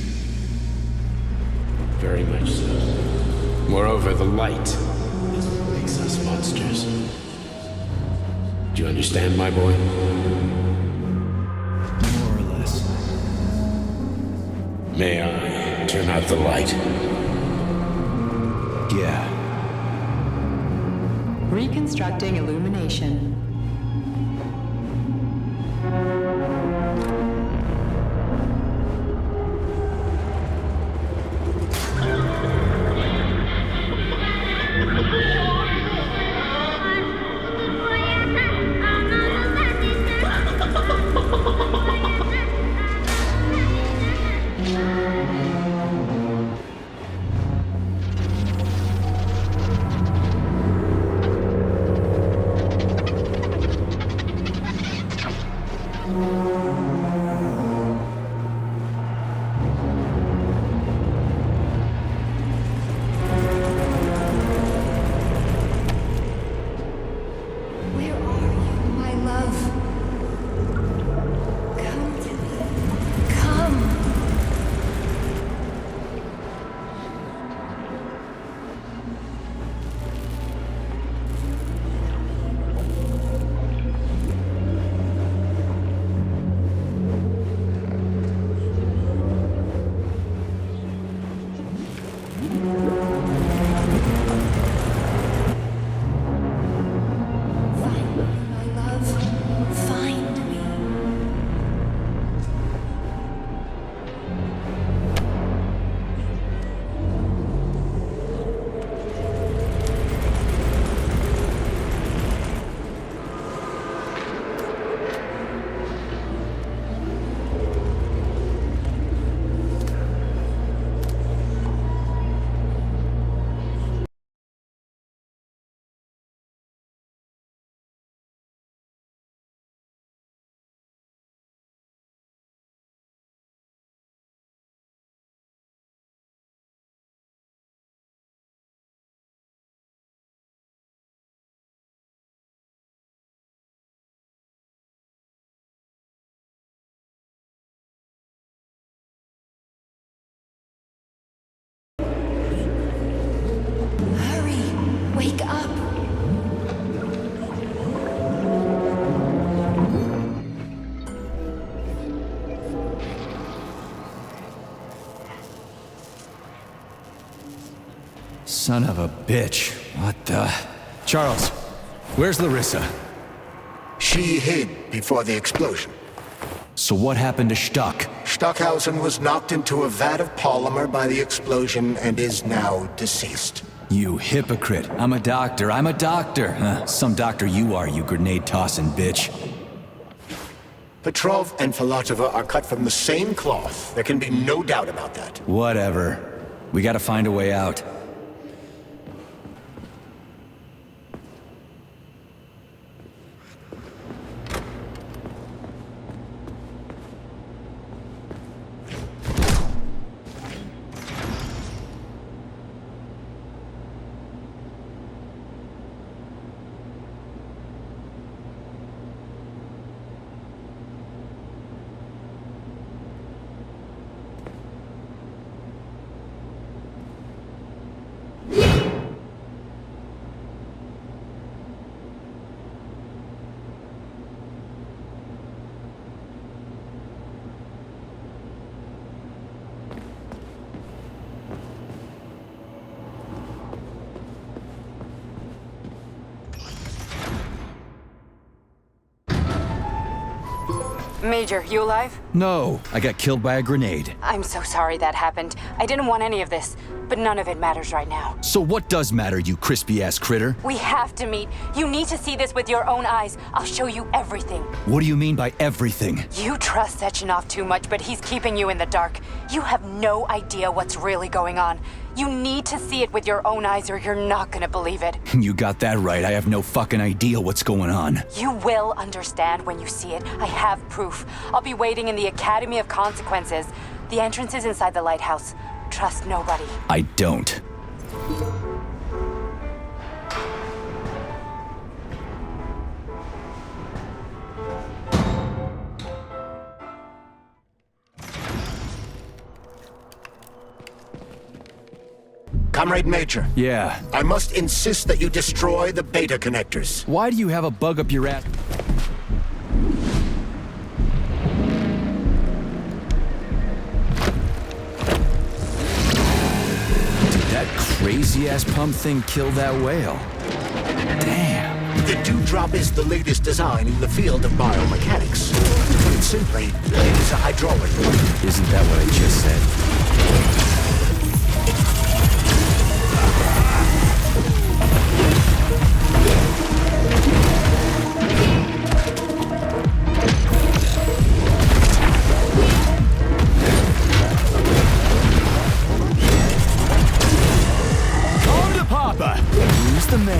Very much so. Moreover, the light is what makes us monsters. Do you understand, my boy? More or less. May I turn out the light? Yeah. Reconstructing illumination. Son of a bitch. What the... Charles, where's Larissa? She hid before the explosion. So what happened to Stuck? Stockhausen was knocked into a vat of polymer by the explosion and is now deceased. You hypocrite. I'm a doctor. Some doctor you are, you grenade-tossing bitch. Petrov and Filatova are cut from the same cloth. There can be no doubt about that. Whatever. We gotta find a way out. Major, you alive? No, I got killed by a grenade. I'm so sorry that happened. I didn't want any of this, but none of it matters right now. So what does matter, you crispy-ass critter? We have to meet. You need to see this with your own eyes. I'll show you everything. What do you mean by everything? You trust Sechenov too much, but he's keeping you in the dark. You have no idea what's really going on. You need to see it with your own eyes or you're not gonna believe it. You got that right. I have no fucking idea what's going on. You will understand when you see it. I have proof. I'll be waiting in the Academy of Consequences. The entrance is inside the lighthouse. Trust nobody. I don't. Comrade Major. Yeah? I must insist that you destroy the beta connectors. Why do you have a bug up your ass? Did that crazy-ass pump thing kill that whale? Damn. The dewdrop is the latest design in the field of biomechanics. To put it simply, it is a hydraulic pump. Isn't that what I just said? Who's the man?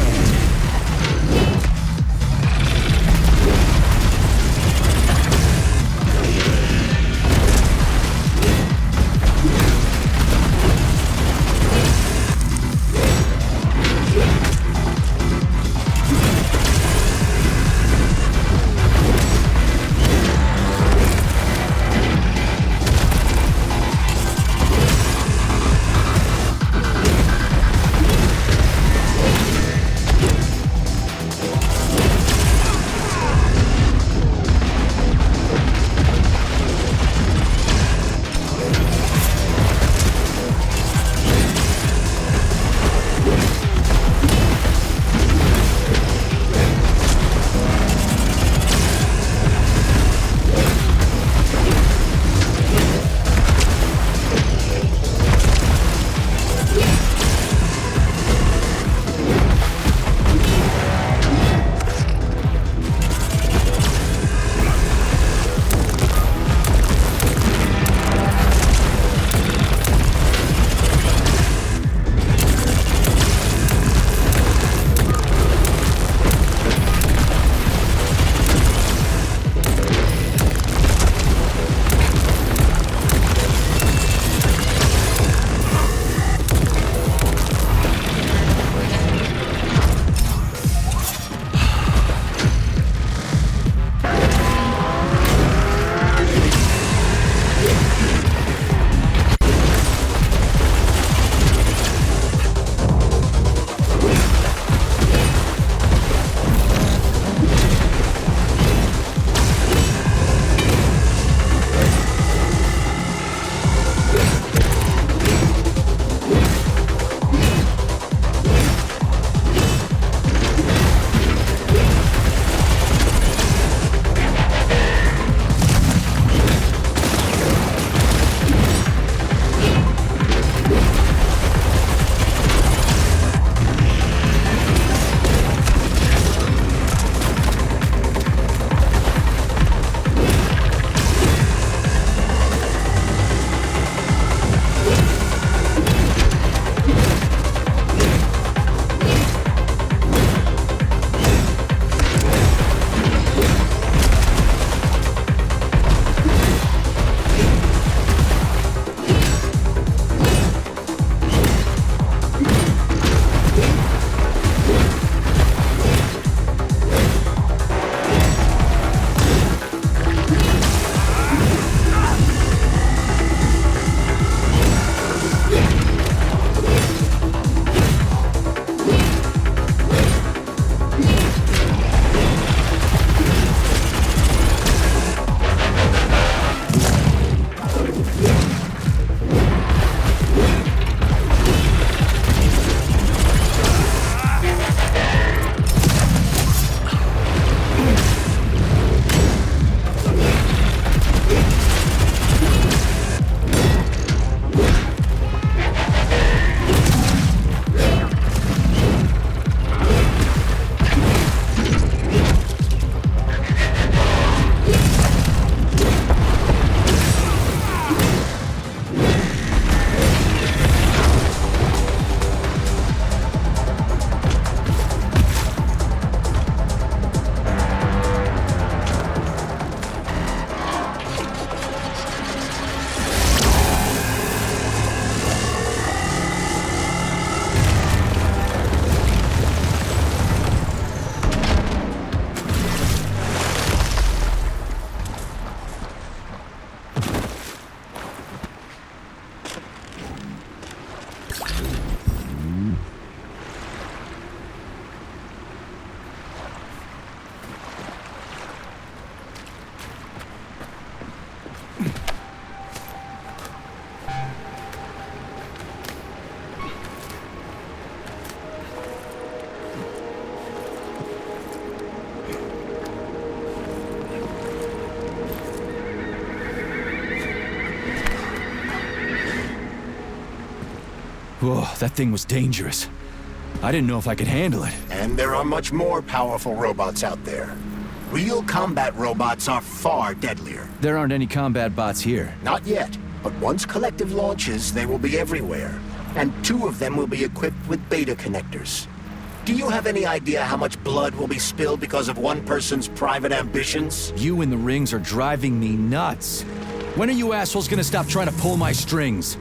Whoa, that thing was dangerous. I didn't know if I could handle it. And there are much more powerful robots out there. Real combat robots are far deadlier. There aren't any combat bots here. Not yet, but once Collective launches, they will be everywhere. And 2 of them will be equipped with beta connectors. Do you have any idea how much blood will be spilled because of one person's private ambitions? You and the rings are driving me nuts. When are you assholes gonna stop trying to pull my strings?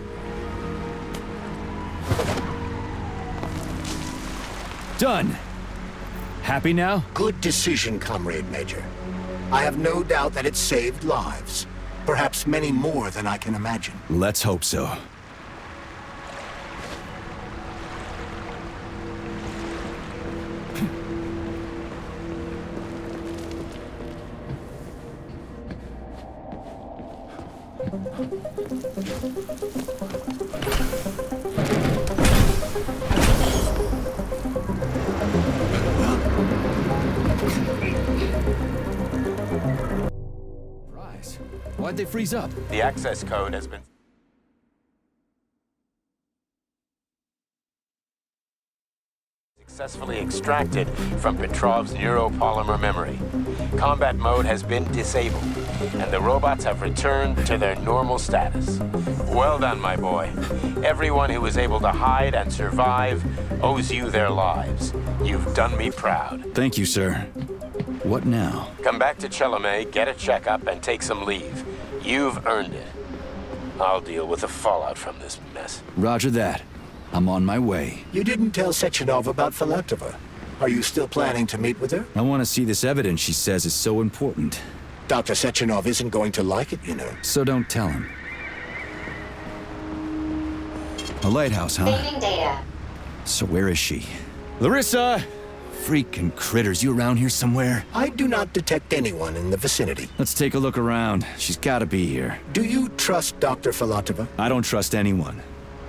Done. Happy now? Good decision, Comrade Major. I have no doubt that it saved lives. Perhaps many more than I can imagine. Let's hope so. Why'd they freeze up? The access code has been successfully extracted from Petrov's neuropolymer memory. Combat mode has been disabled, and the robots have returned to their normal status. Well done, my boy. Everyone who was able to hide and survive owes you their lives. You've done me proud. Thank you, sir. What now? Come back to Chelomey, get a checkup, and take some leave. You've earned it. I'll deal with the fallout from this mess. Roger that. I'm on my way. You didn't tell Sechenov about Filatova. Are you still planning to meet with her? I want to see this evidence she says is so important. Dr. Sechenov isn't going to like it, you know. So don't tell him. A lighthouse, huh? Saving data. So where is she? Larissa! Freaking critters, you around here somewhere? I do not detect anyone in the vicinity. Let's take a look around. She's gotta be here. Do you trust Dr. Filatova? I don't trust anyone.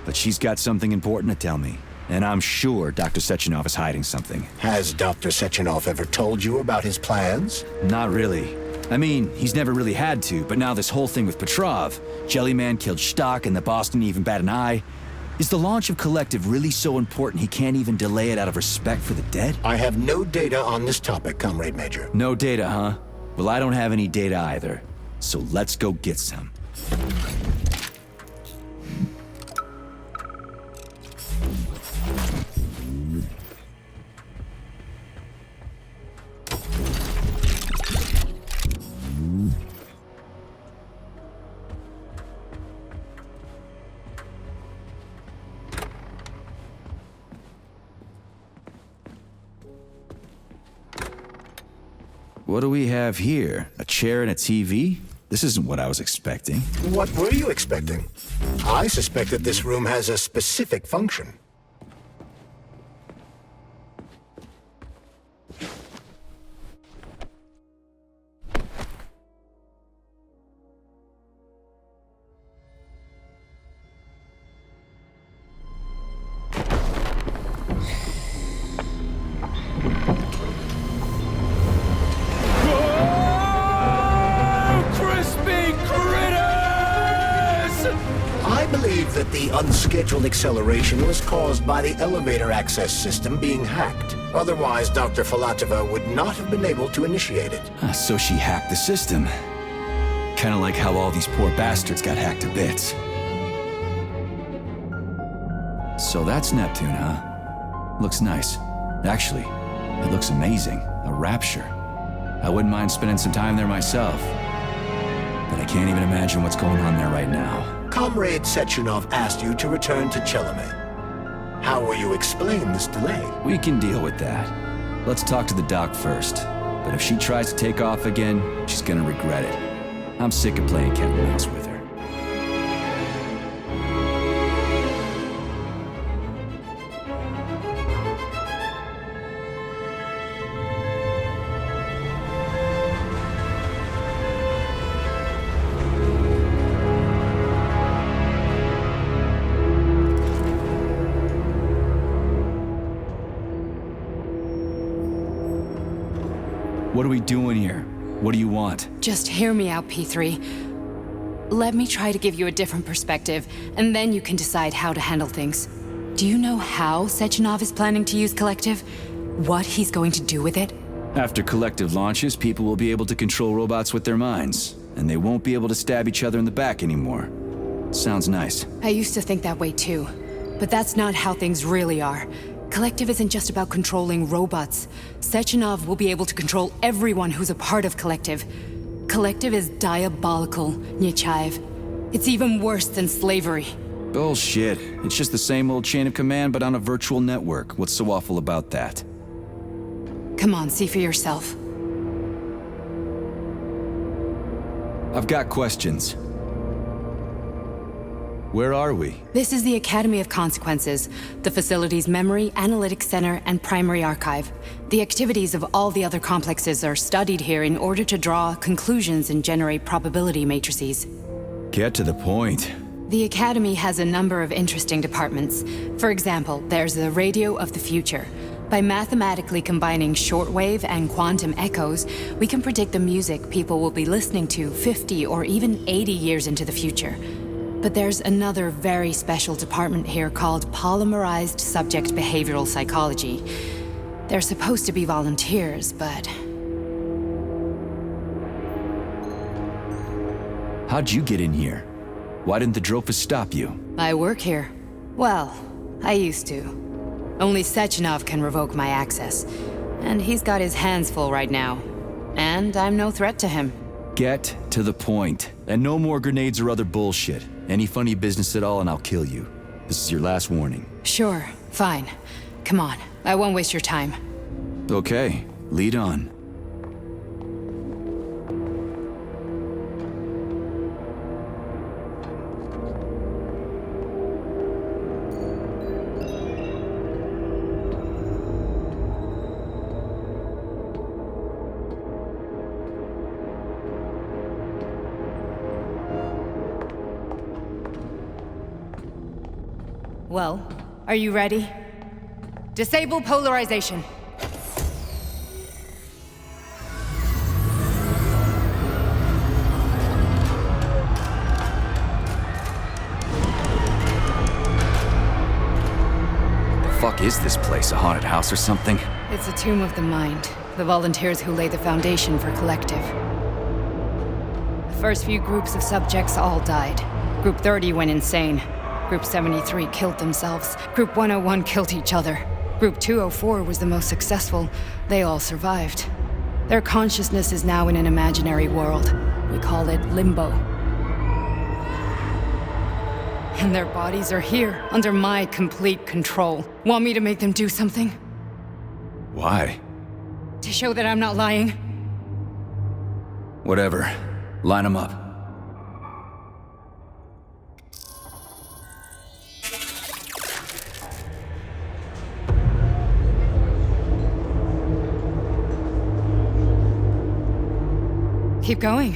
But she's got something important to tell me. And I'm sure Dr. Sechenov is hiding something. Has Dr. Sechenov ever told you about his plans? Not really. I mean, he's never really had to, but now this whole thing with Petrov, Jellyman killed Stock and the boss didn't even bat an eye. Is the launch of Collective really so important he can't even delay it out of respect for the dead? I have no data on this topic, Comrade Major. No data, huh? Well, I don't have any data either. So let's go get some. What do we have here? A chair and a TV? This isn't what I was expecting. What were you expecting? I suspect that this room has a specific function. Unscheduled acceleration was caused by the elevator access system being hacked. Otherwise, Dr. Filatova would not have been able to initiate it. So she hacked the system. Kinda like how all these poor bastards got hacked to bits. So that's Neptune, huh? Looks nice. Actually, it looks amazing. A rapture. I wouldn't mind spending some time there myself. But I can't even imagine what's going on there right now. Comrade Sechenov asked you to return to Chelomey. How will you explain this delay? We can deal with that. Let's talk to the doc first. But if she tries to take off again, she's gonna regret it. I'm sick of playing cat and mouse with her. What are we doing here? What do you want? Just hear me out, P3. Let me try to give you a different perspective, and then you can decide how to handle things. Do you know how Sechenov is planning to use Collective? What he's going to do with it? After Collective launches, people will be able to control robots with their minds, and they won't be able to stab each other in the back anymore. Sounds nice. I used to think that way too, but that's not how things really are. Collective isn't just about controlling robots. Sechenov will be able to control everyone who's a part of Collective. Collective is diabolical, Nechayev. It's even worse than slavery. Bullshit. It's just the same old chain of command, but on a virtual network. What's so awful about that? Come on, see for yourself. I've got questions. Where are we? This is the Academy of Consequences, the facility's memory, analytics center, and primary archive. The activities of all the other complexes are studied here in order to draw conclusions and generate probability matrices. Get to the point. The Academy has a number of interesting departments. For example, there's the Radio of the Future. By mathematically combining shortwave and quantum echoes, we can predict the music people will be listening to 50 or even 80 years into the future. But there's another very special department here called Polymerized Subject Behavioral Psychology. They're supposed to be volunteers, but... How'd you get in here? Why didn't the Drofus stop you? I work here. Well, I used to. Only Sechenov can revoke my access. And he's got his hands full right now. And I'm no threat to him. Get to the point. And no more grenades or other bullshit. Any funny business at all and I'll kill you. This is your last warning. Sure, fine. Come on, I won't waste your time. Okay, lead on. Well, are you ready? Disable polarization. The fuck is this place? A haunted house or something? It's a tomb of the mind. The volunteers who lay the foundation for Collective. The first few groups of subjects all died. Group 30 went insane. Group 73 killed themselves. Group 101 killed each other. Group 204 was the most successful. They all survived. Their consciousness is now in an imaginary world. We call it Limbo. And their bodies are here, under my complete control. Want me to make them do something? Why? To show that I'm not lying? Whatever. Line them up. Keep going.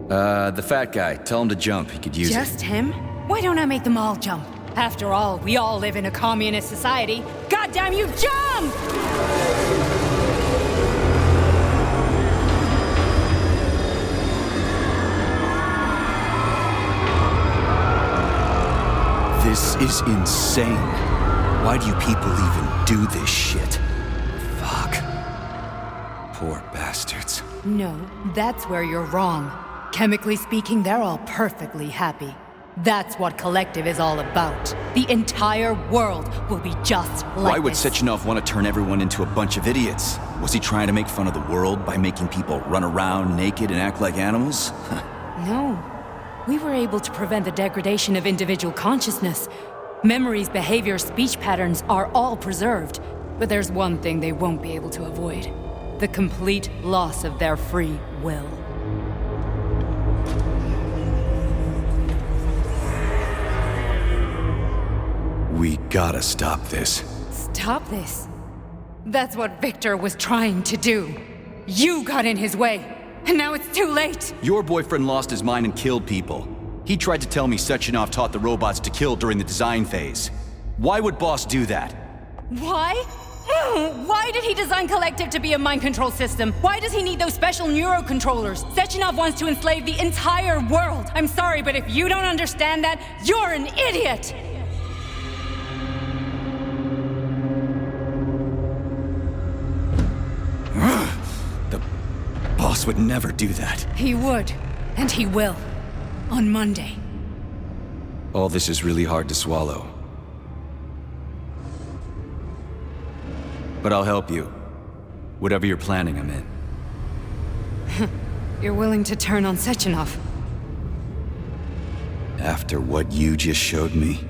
The fat guy. Tell him to jump. He could use it. Just him? Why don't I make them all jump? After all, we all live in a communist society. Goddamn you, jump! This is insane. Why do you people even do this shit? Fuck. Poor bastards. No, that's where you're wrong. Chemically speaking, they're all perfectly happy. That's what Collective is all about. The entire world will be just like Why would this. Sechenov want to turn everyone into a bunch of idiots? Was he trying to make fun of the world by making people run around naked and act like animals? No. We were able to prevent the degradation of individual consciousness. Memories, behavior, speech patterns are all preserved. But there's one thing they won't be able to avoid. The complete loss of their free will. We gotta stop this. Stop this. That's what Victor was trying to do. You got in his way, and now it's too late. Your boyfriend lost his mind and killed people. He tried to tell me Sechenov taught the robots to kill during the design phase. Why would Boss do that? Why? Why did he design Collective to be a mind control system? Why does he need those special neurocontrollers? Sechenov wants to enslave the entire world. I'm sorry, but if you don't understand that, you're an idiot! boss would never do that. He would, and he will. On Monday. All this is really hard to swallow. But I'll help you. Whatever you're planning, I'm in. You're willing to turn on Sechenov? After what you just showed me?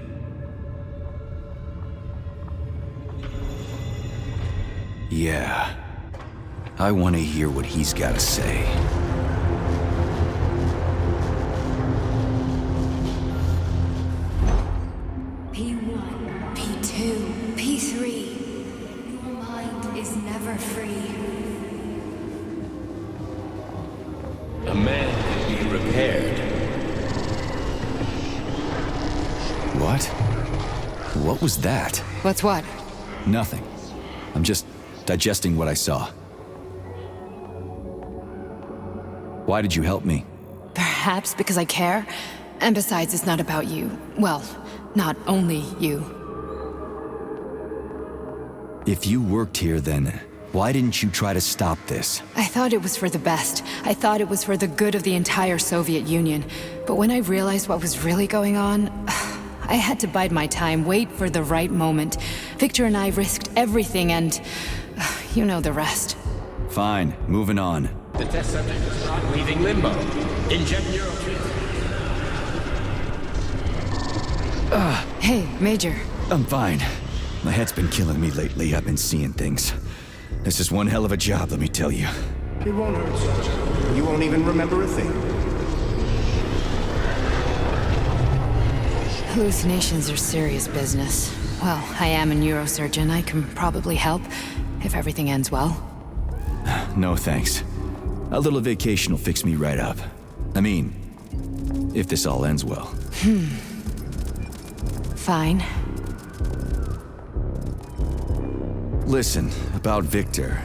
Yeah. I want to hear what he's got to say. P1, P2, P3. Your mind is never free. A man can be repaired. What? What was that? What's what? Nothing. I'm just digesting what I saw. Why did you help me? Perhaps because I care. And besides, it's not about you. Well, not only you. If you worked here, then why didn't you try to stop this? I thought it was for the best. I thought it was for the good of the entire Soviet Union. But when I realized what was really going on, I had to bide my time, wait for the right moment. Victor and I risked everything and... you know the rest. Fine, moving on. The test subject is not leaving limbo. Inject neurotransmitter. Hey, Major. I'm fine. My head's been killing me lately. I've been seeing things. This is one hell of a job, let me tell you. It won't hurt, Sergeant. You won't even remember a thing. Hallucinations are serious business. Well, I am a neurosurgeon. I can probably help, if everything ends well. No thanks. A little vacation will fix me right up. I mean, if this all ends well. Fine. Listen, about Victor,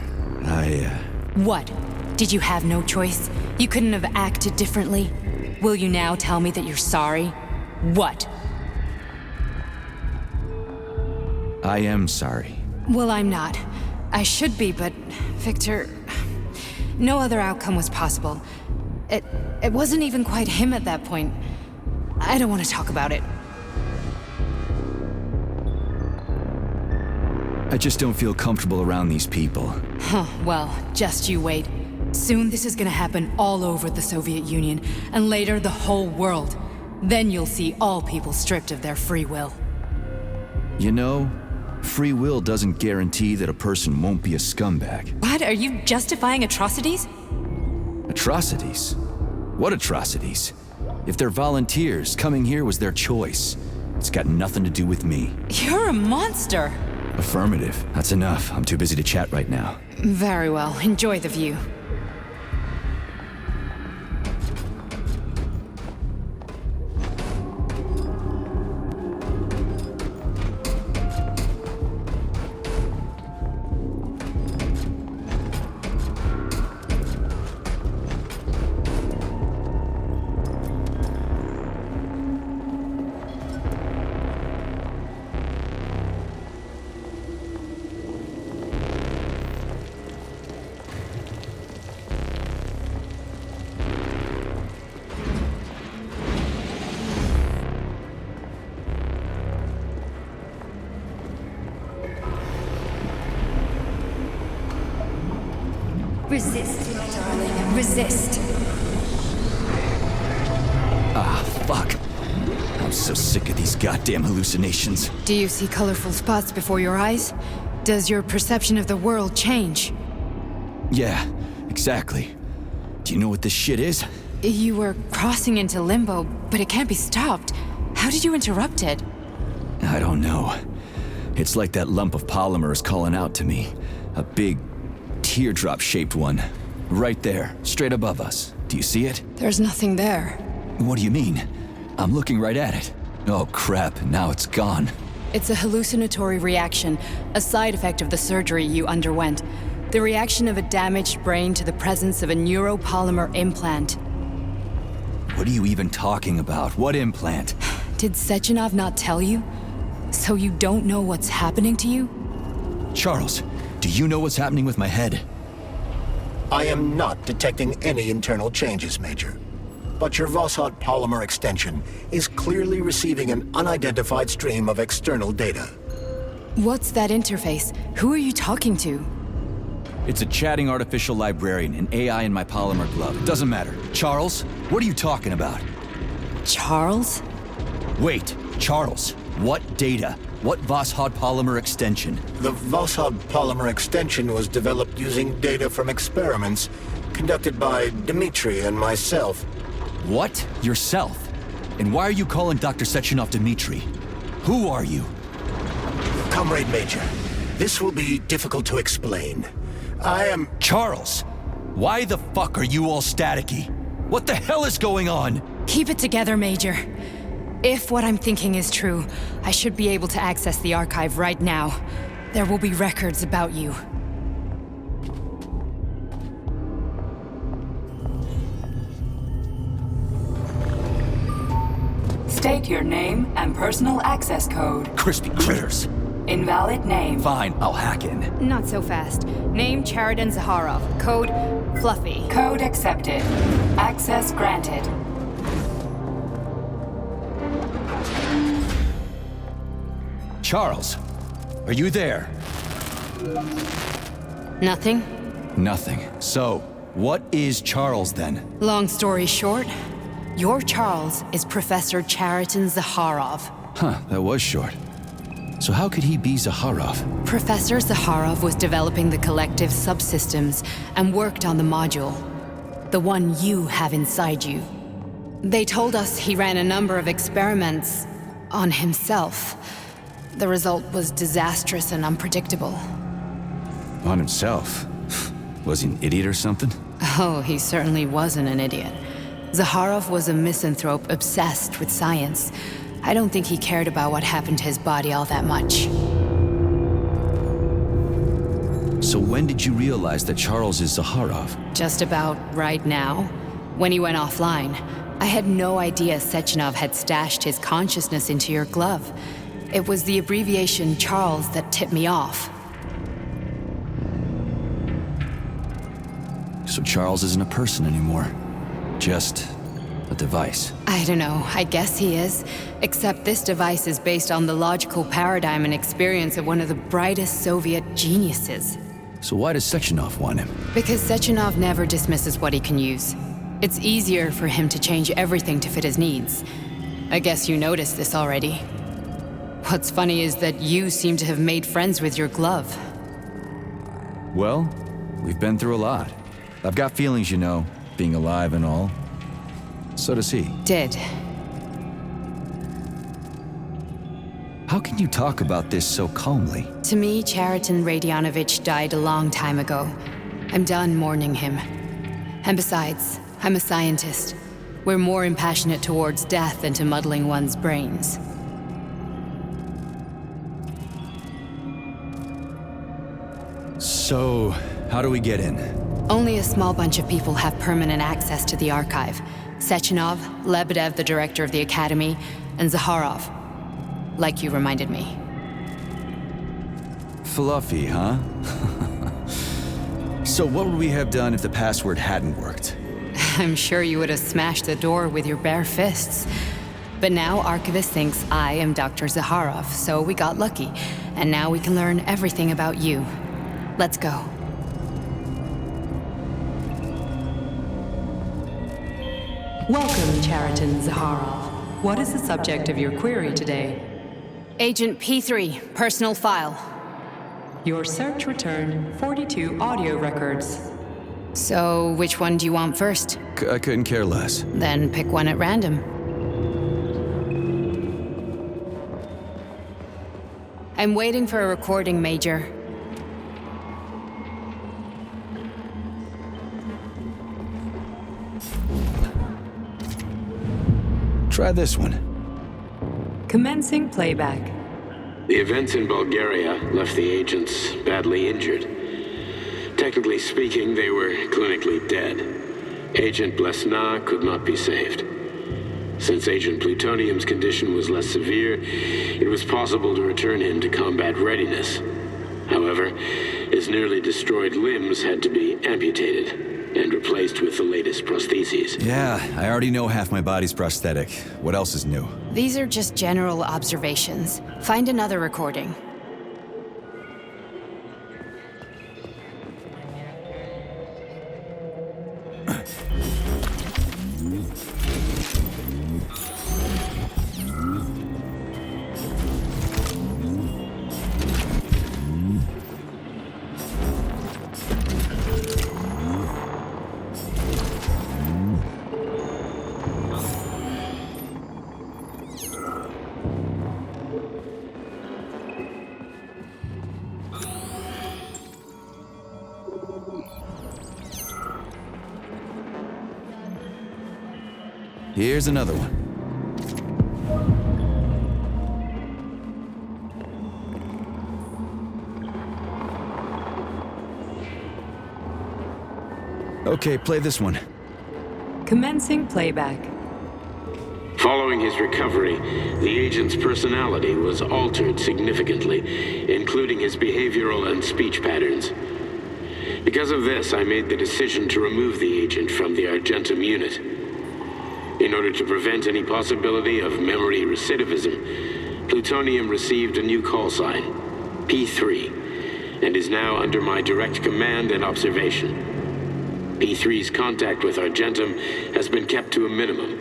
What? Did you have no choice? You couldn't have acted differently? Will you now tell me that you're sorry? What? I am sorry. Well, I'm not. I should be, but Victor... No other outcome was possible. It wasn't even quite him at that point. I don't want to talk about it. I just don't feel comfortable around these people. Huh, well, just you wait. Soon this is gonna happen all over the Soviet Union, and later the whole world. Then you'll see all people stripped of their free will. You know, free will doesn't guarantee that a person won't be a scumbag. What? Are you justifying atrocities? Atrocities? What atrocities? If they're volunteers, coming here was their choice. It's got nothing to do with me. You're a monster! Affirmative. That's enough. I'm too busy to chat right now. Very well. Enjoy the view. Resist, my darling. Resist. Ah, fuck. I'm so sick of these goddamn hallucinations. Do you see colorful spots before your eyes? Does your perception of the world change? Yeah, exactly. Do you know what this shit is? You were crossing into limbo, but it can't be stopped. How did you interrupt it? I don't know. It's like that lump of polymer is calling out to me. A big, teardrop-shaped one. Right there, straight above us. Do you see it? There's nothing there. What do you mean? I'm looking right at it. Oh crap, now it's gone. It's a hallucinatory reaction, a side effect of the surgery you underwent. The reaction of a damaged brain to the presence of a neuropolymer implant. What are you even talking about? What implant? Did Sechenov not tell you? So you don't know what's happening to you? Charles, do you know what's happening with my head? I am not detecting any internal changes, Major. But your Voskhod polymer extension is clearly receiving an unidentified stream of external data. What's that interface? Who are you talking to? It's a chatting artificial librarian, an AI in my polymer glove. It doesn't matter. Charles, what are you talking about? Charles? Wait, Charles, what data? What Voskhod polymer extension? The Voskhod polymer extension was developed using data from experiments conducted by Dmitri and myself. What? Yourself? And why are you calling Dr. Sechenov Dmitri? Who are you? Comrade Major, this will be difficult to explain. I am... Charles! Why the fuck are you all staticky? What the hell is going on? Keep it together, Major. If what I'm thinking is true, I should be able to access the archive right now. There will be records about you. State your name and personal access code. Crispy critters. Invalid name. Fine, I'll hack in. Not so fast. Name Cheriton Zaharov. Code Fluffy. Code accepted. Access granted. Charles, are you there? Nothing? Nothing. So, what is Charles then? Long story short, your Charles is Professor Cheriton Zaharov. Huh, that was short. So how could he be Zaharov? Professor Zaharov was developing the collective subsystems and worked on the module. The one you have inside you. They told us he ran a number of experiments on himself. The result was disastrous and unpredictable. On himself? Was he an idiot or something? Oh, he certainly wasn't an idiot. Zaharov was a misanthrope obsessed with science. I don't think he cared about what happened to his body all that much. So when did you realize that Charles is Zaharov? Just about right now. When he went offline. I had no idea Sechenov had stashed his consciousness into your glove. It was the abbreviation Charles that tipped me off. So Charles isn't a person anymore. Just a device. I don't know, I guess he is. Except this device is based on the logical paradigm and experience of one of the brightest Soviet geniuses. So why does Sechenov want him? Because Sechenov never dismisses what he can use. It's easier for him to change everything to fit his needs. I guess you noticed this already. What's funny is that you seem to have made friends with your glove. Well, we've been through a lot. I've got feelings, you know, being alive and all. So does he. Did. How can you talk about this so calmly? To me, Cheriton Radionovich died a long time ago. I'm done mourning him. And besides, I'm a scientist. We're more impassionate towards death than to muddling one's brains. So, how do we get in? Only a small bunch of people have permanent access to the archive. Sechenov, Lebedev, the director of the Academy, and Zaharov. Like you reminded me. Fluffy, huh? So what would we have done if the password hadn't worked? I'm sure you would have smashed the door with your bare fists. But now Archivist thinks I am Dr. Zaharov, so we got lucky. And now we can learn everything about you. Let's go. Welcome, Cheriton Zaharov. What is the subject of your query today? Agent P3, personal file. Your search returned 42 audio records. So, which one do you want first? I couldn't care less. Then pick one at random. I'm waiting for a recording, Major. Try this one. Commencing playback. The events in Bulgaria left the agents badly injured. Technically speaking, they were clinically dead. Agent Blesna could not be saved. Since Agent Plutonium's condition was less severe, it was possible to return him to combat readiness. However, His nearly destroyed limbs had to be amputated and replaced with the latest prostheses. Yeah, I already know half my body's prosthetic. What else is new? These are just general observations. Find another recording. Here's another one. Okay, play this one. Commencing playback. Following his recovery, the agent's personality was altered significantly, including his behavioral and speech patterns. Because of this, I made the decision to remove the agent from the Argentum unit. In order to prevent any possibility of memory recidivism, Plutonium received a new call sign, P3, and is now under my direct command and observation. P3's contact with Argentum has been kept to a minimum,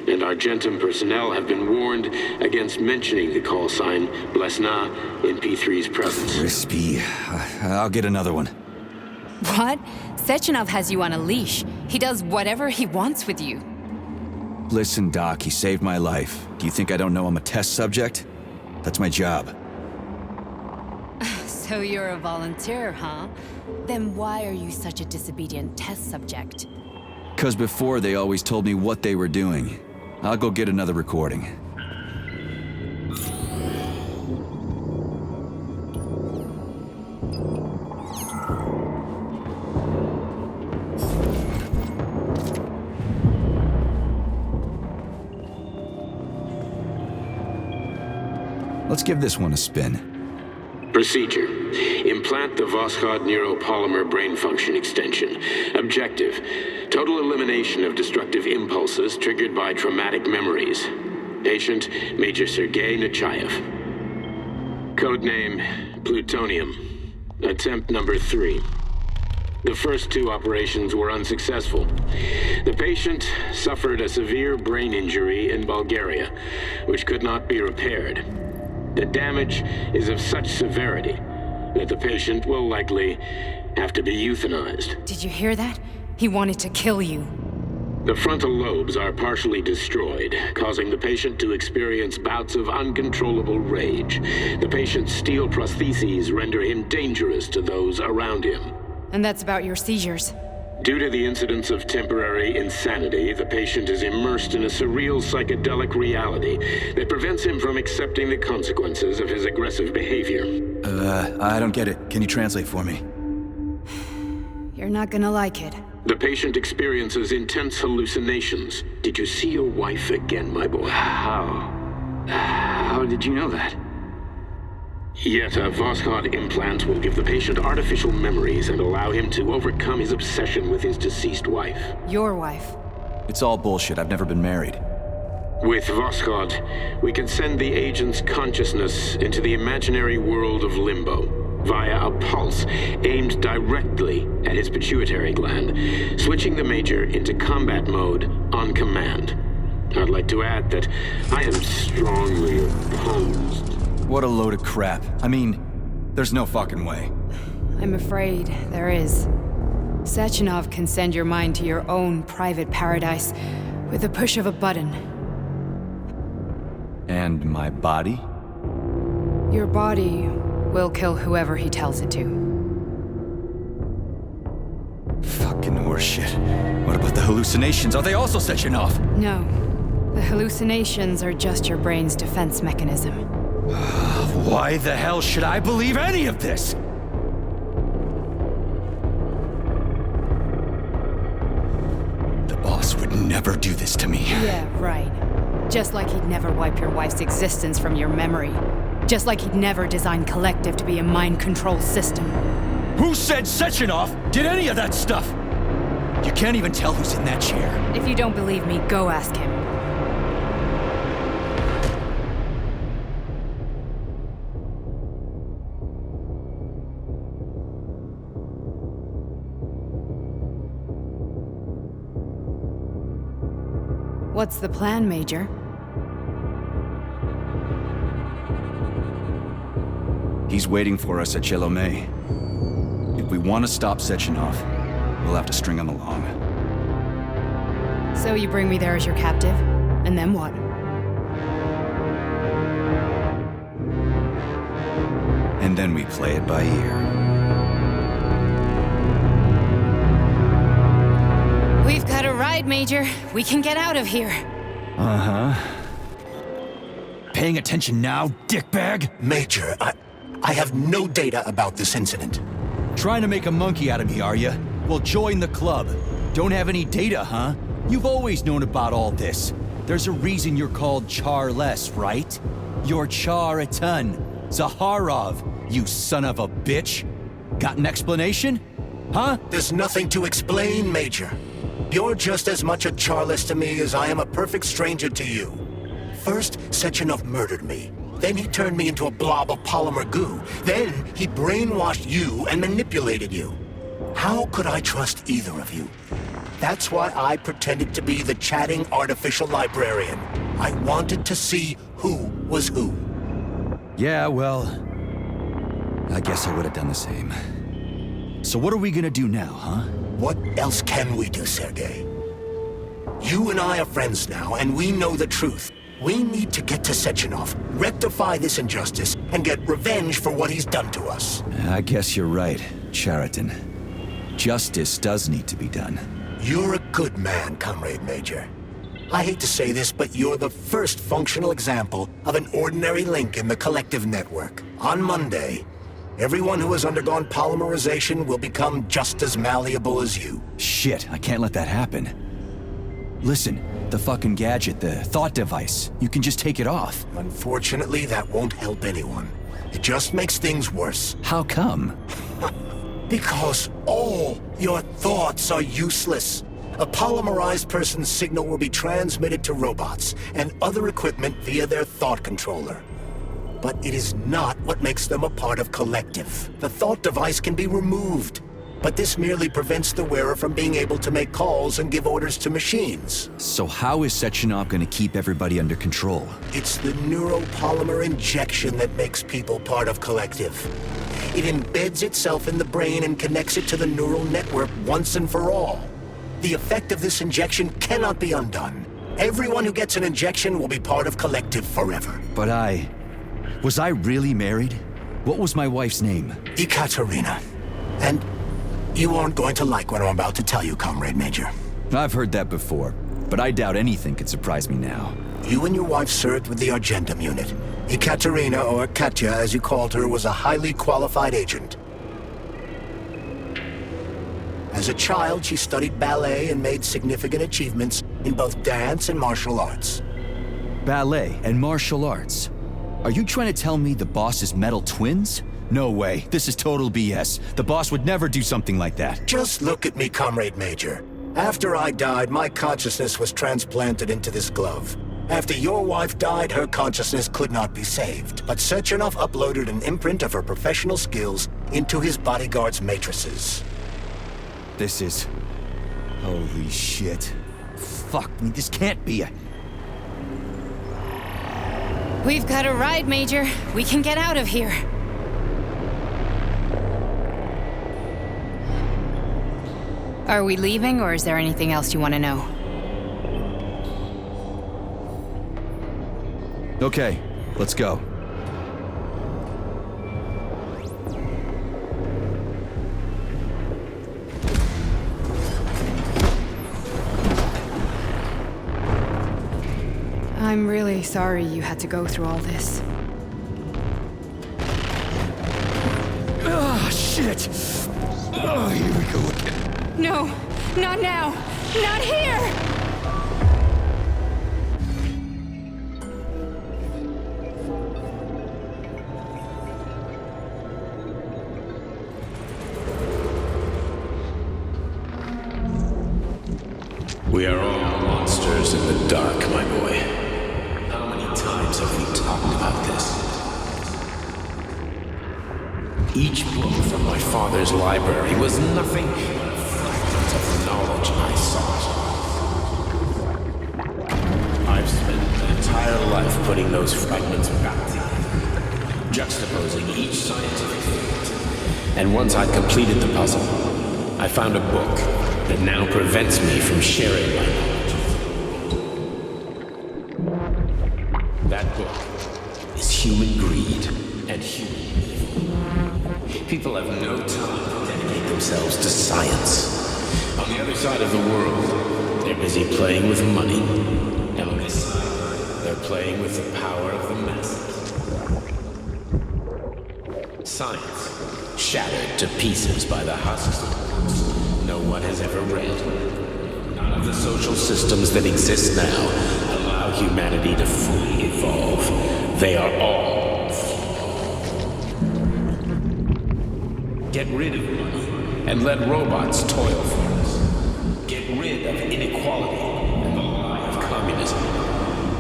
and Argentum personnel have been warned against mentioning the call sign Blesna in P3's presence. Crispy. I'll get another one. What? Sechenov has you on a leash. He does whatever he wants with you. Listen, Doc, he saved my life. Do you think I don't know I'm a test subject? That's my job. So you're a volunteer, huh? Then why are you such a disobedient test subject? 'Cause before they always told me what they were doing. I'll go get another recording. Let's give this one a spin. Procedure. Implant the Voskhod neuropolymer brain function extension. Objective. Total elimination of destructive impulses triggered by traumatic memories. Patient, Major Sergei Nechayev. Codename, Plutonium. Attempt number 3. The first 2 operations were unsuccessful. The patient suffered a severe brain injury in Bulgaria, which could not be repaired. The damage is of such severity that the patient will likely have to be euthanized. Did you hear that? He wanted to kill you. The frontal lobes are partially destroyed, causing the patient to experience bouts of uncontrollable rage. The patient's steel prostheses render him dangerous to those around him. And that's about your seizures. Due to the incidence of temporary insanity, the patient is immersed in a surreal psychedelic reality that prevents him from accepting the consequences of his aggressive behavior. I don't get it. Can you translate for me? You're not gonna like it. The patient experiences intense hallucinations. Did you see your wife again, my boy? How did you know that? Yet a Voskhod implant will give the patient artificial memories and allow him to overcome his obsession with his deceased wife. Your wife. It's all bullshit. I've never been married. With Voskhod, we can send the agent's consciousness into the imaginary world of limbo via a pulse aimed directly at his pituitary gland, switching the Major into combat mode on command. I'd like to add that I am strongly opposed. What a load of crap. I mean, there's no fucking way. I'm afraid there is. Sechenov can send your mind to your own private paradise with the push of a button. And my body? Your body will kill whoever he tells it to. Fucking horseshit. What about the hallucinations? Are they also Sechenov? No. The hallucinations are just your brain's defense mechanism. Why the hell should I believe any of this? The boss would never do this to me. Yeah, right. Just like he'd never wipe your wife's existence from your memory. Just like he'd never design Collective to be a mind control system. Who said Sechenov did any of that stuff? You can't even tell who's in that chair. If you don't believe me, go ask him. What's the plan, Major? He's waiting for us at Chelomey. If we want to stop Sechenov, we'll have to string him along. So you bring me there as your captive, and then what? And then we play it by ear. We've got a ride, Major. We can get out of here. Uh-huh. Paying attention now, dickbag? Major, I have no data about this incident. Trying to make a monkey out of me, are you? Well, join the club. Don't have any data, huh? You've always known about all this. There's a reason you're called Charless, right? You're Char-a-ton. Zaharov, you son of a bitch. Got an explanation? Huh? There's nothing to explain, Major. You're just as much a Charless to me as I am a perfect stranger to you. First, Sechenov murdered me. Then he turned me into a blob of polymer goo. Then he brainwashed you and manipulated you. How could I trust either of you? That's why I pretended to be the chatting artificial librarian. I wanted to see who was who. Yeah, well, I guess I would have done the same. So what are we gonna do now, huh? What else can we do, Sergei? You and I are friends now, and we know the truth. We need to get to Sechenov, rectify this injustice, and get revenge for what he's done to us. I guess you're right, Chariton. Justice does need to be done. You're a good man, Comrade Major. I hate to say this, but you're the first functional example of an ordinary link in the collective network. On Monday, everyone who has undergone polymerization will become just as malleable as you. Shit, I can't let that happen. Listen, the fucking gadget, the thought device, you can just take it off. Unfortunately, that won't help anyone. It just makes things worse. How come? Because all your thoughts are useless. A polymerized person's signal will be transmitted to robots and other equipment via their thought controller. But it is not what makes them a part of collective. The thought device can be removed, but this merely prevents the wearer from being able to make calls and give orders to machines. So how is Sechenov gonna keep everybody under control? It's the neuropolymer injection that makes people part of collective. It embeds itself in the brain and connects it to the neural network once and for all. The effect of this injection cannot be undone. Everyone who gets an injection will be part of collective forever. But was I really married? What was my wife's name? Ekaterina. And you aren't going to like what I'm about to tell you, Comrade Major. I've heard that before, but I doubt anything could surprise me now. You and your wife served with the Argentum unit. Ekaterina, or Katya as you called her, was a highly qualified agent. As a child, she studied ballet and made significant achievements in both dance and martial arts. Ballet and martial arts? Are you trying to tell me the boss is metal twins? No way, this is total BS. The boss would never do something like that. Just look at me, Comrade Major. After I died, my consciousness was transplanted into this glove. After your wife died, her consciousness could not be saved. But Sechenov uploaded an imprint of her professional skills into his bodyguard's matrices. This is... holy shit. Fuck me, this can't be a... We've got a ride, Major. We can get out of here. Are we leaving, or is there anything else you want to know? Okay, let's go. I'm really sorry you had to go through all this. Ah, shit! Oh, here we go again. No, not now! Not here! We are all monsters in the dark, my boy. How many times have we talked about this? Each book from my father's library was nothing but a fragment of the knowledge I sought. I've spent an entire life putting those fragments back together, juxtaposing each scientific fact. And once I'd completed the puzzle, I found a book that now prevents me from sharing my knowledge. That book is human greed and human evil. People have no time to dedicate themselves to science. On the other side of the world, they're busy playing with money. And on this side, they're playing with the power of the masses. Science, shattered to pieces by the husks of books no one has ever read. None of the social systems that exist now allow humanity to fully evolve. They are all flawed. Get rid of money and let robots toil for us. Get rid of inequality and the lie of communism.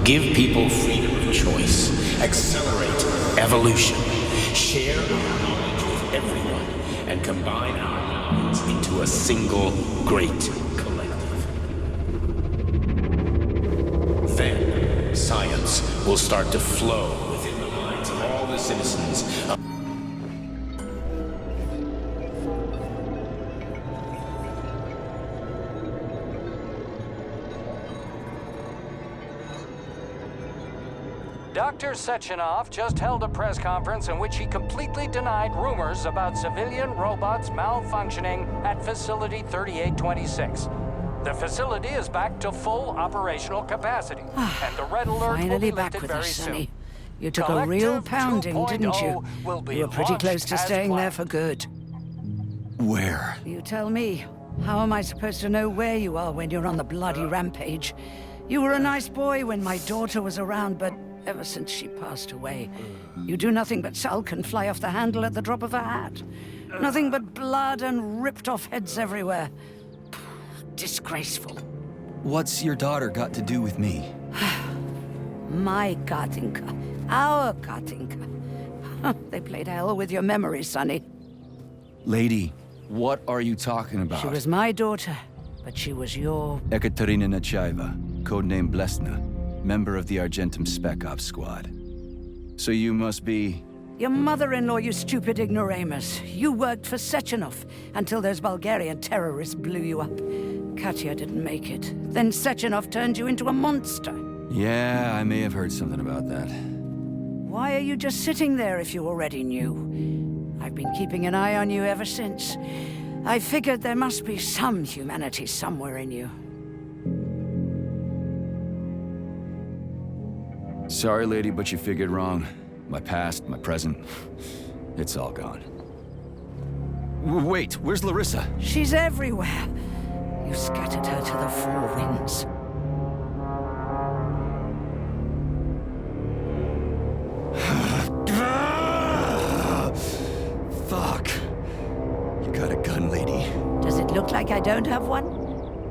Give people freedom of choice. Accelerate evolution. Share our knowledge with everyone and combine our minds into a single great collective. Then, science will start to flow within the minds of all the citizens of Dr. Sechenov just held a press conference in which he completely denied rumors about civilian robots malfunctioning at Facility 3826. The facility is back to full operational capacity, and the red alert will be Finally back lifted with very us, Sonny. soon. You took a real pounding, didn't you? Will be You were pretty close to launched as staying there planned. for good. Where? You tell me. How am I supposed to know where you are when you're on the bloody rampage? You were a nice boy when my daughter was around, but ever since she passed away, you do nothing but sulk and fly off the handle at the drop of a hat. Nothing but blood and ripped off heads everywhere. Disgraceful. What's your daughter got to do with me? My Katinka. Our Katinka. They played hell with your memory, Sonny. Lady, what are you talking about? She was my daughter, but she was your... Ekaterina Nechaeva, codename Blesna, member of the Argentum Spec Ops squad. So you must be... Your mother-in-law, you stupid ignoramus. You worked for Sechenov until those Bulgarian terrorists blew you up. Katya didn't make it. Then Sechenov turned you into a monster. Yeah, I may have heard something about that. Why are you just sitting there if you already knew? I've been keeping an eye on you ever since. I figured there must be some humanity somewhere in you. Sorry, lady, but you figured wrong. My past, my present, it's all gone. Wait, where's Larissa? She's everywhere. You scattered her to the four winds. Fuck. You got a gun, lady. Does it look like I don't have one?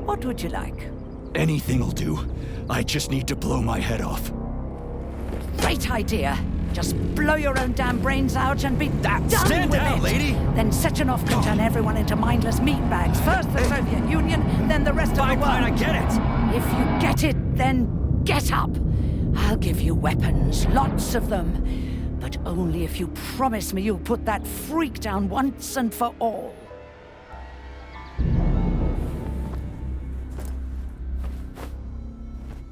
What would you like? Anything'll do. I just need to blow my head off. Great idea. Just blow your own damn brains out and be done Stand with down, it. lady. Then Sechenov can turn everyone into mindless meatbags. First the Soviet Union, then the rest of the world. Fine, I get it. If you get it, then get up. I'll give you weapons, lots of them. But only if you promise me you'll put that freak down once and for all.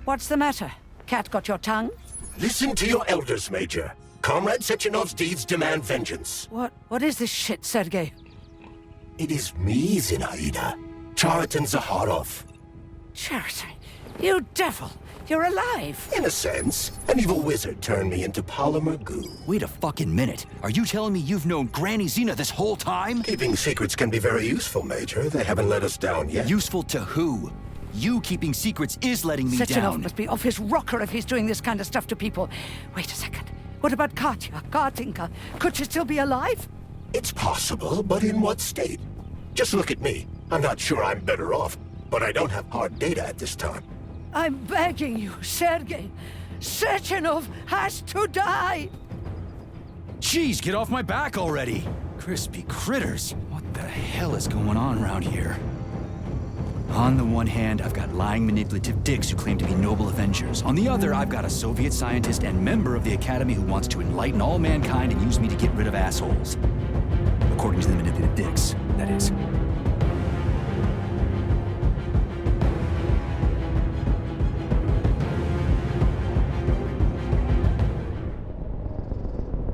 What's the matter? Cat got your tongue? Listen to your elders, Major. Comrade Sechenov's deeds demand vengeance. What is this shit, Sergei? It is me, Zinaida. Chariton Zaharov. Chariton, you devil! You're alive! In a sense, an evil wizard turned me into polymer goo. Wait a fucking minute. Are you telling me you've known Granny Zena this whole time? Keeping secrets can be very useful, Major. They haven't let us down yet. Useful to who? You keeping secrets is letting me Sechenov down. must be off his rocker if he's doing this kind of stuff to people. Wait a second. What about Katya, Katinka? Could she still be alive? It's possible, but in what state? Just look at me. I'm not sure I'm better off. but I don't have hard data at this time. I'm begging you, Sergei. Sechenov has to die! Jeez, get off my back already! Crispy critters. What the hell is going on around here? On the one hand, I've got lying, manipulative dicks who claim to be noble avengers. On the other, I've got a Soviet scientist and member of the Academy who wants to enlighten all mankind and use me to get rid of assholes. According to the manipulative dicks, that is.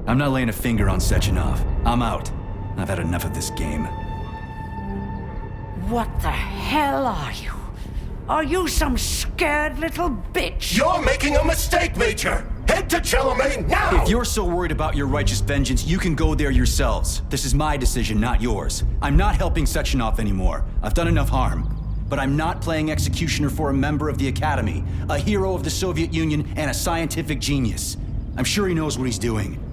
I'm not laying a finger on Sechenov. I'm out. I've had enough of this game. What the hell are you? Are you some scared little bitch? You're making a mistake, Major! Head to Chelomey now! If you're so worried about your righteous vengeance, you can go there yourselves. This is my decision, not yours. I'm not helping Sechenov anymore. I've done enough harm. But I'm not playing executioner for a member of the Academy, a hero of the Soviet Union, and a scientific genius. I'm sure he knows what he's doing.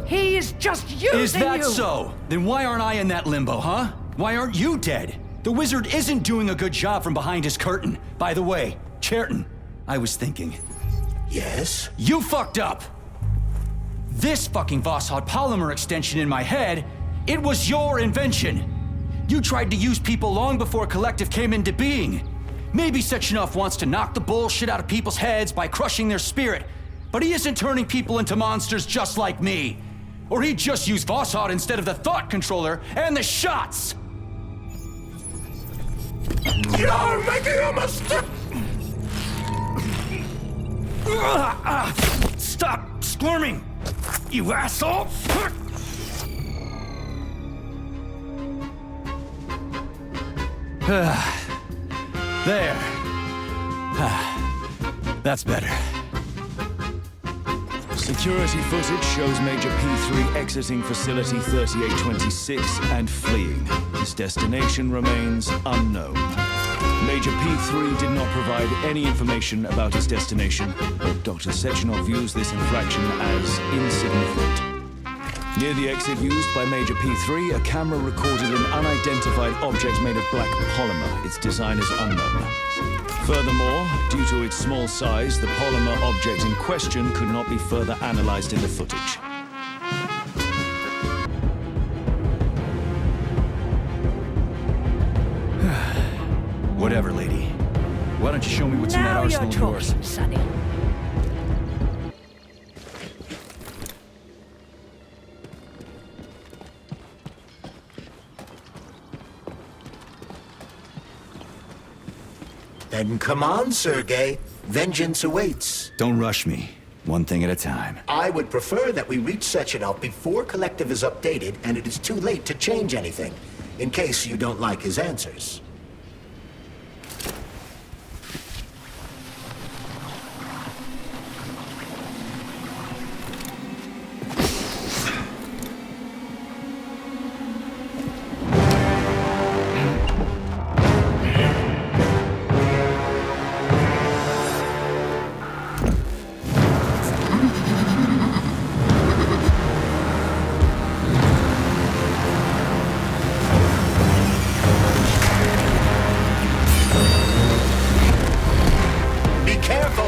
He is just using you! Is that so? Then why aren't I in that limbo, huh? Why aren't you dead? The wizard isn't doing a good job from behind his curtain. By the way, Cherton, I was thinking. Yes? You fucked up! This fucking Voskhod polymer extension in my head, it was your invention! You tried to use people long before Collective came into being. Maybe Sechenov wants to knock the bullshit out of people's heads by crushing their spirit, but he isn't turning people into monsters just like me. Or he'd just use Voskhod instead of the thought controller and the shots! You're making a mistake! Stop squirming, you asshole! There. That's better. Security footage shows Major P3 exiting Facility 3826 and fleeing. His destination remains unknown. Major P3 did not provide any information about his destination, but Dr. Sechenov views this infraction as insignificant. Near the exit used by Major P3, a camera recorded an unidentified object made of black polymer. Its design is unknown. Furthermore, due to its small size, the polymer object in question could not be further analyzed in the footage. Whatever, lady. Why don't you show me what's in that arsenal of yours? Sonny. Then come on, Sergei. Vengeance awaits. Don't rush me. One thing at a time. I would prefer that we reach Sechenov before Collective is updated and it is too late to change anything, in case you don't like his answers.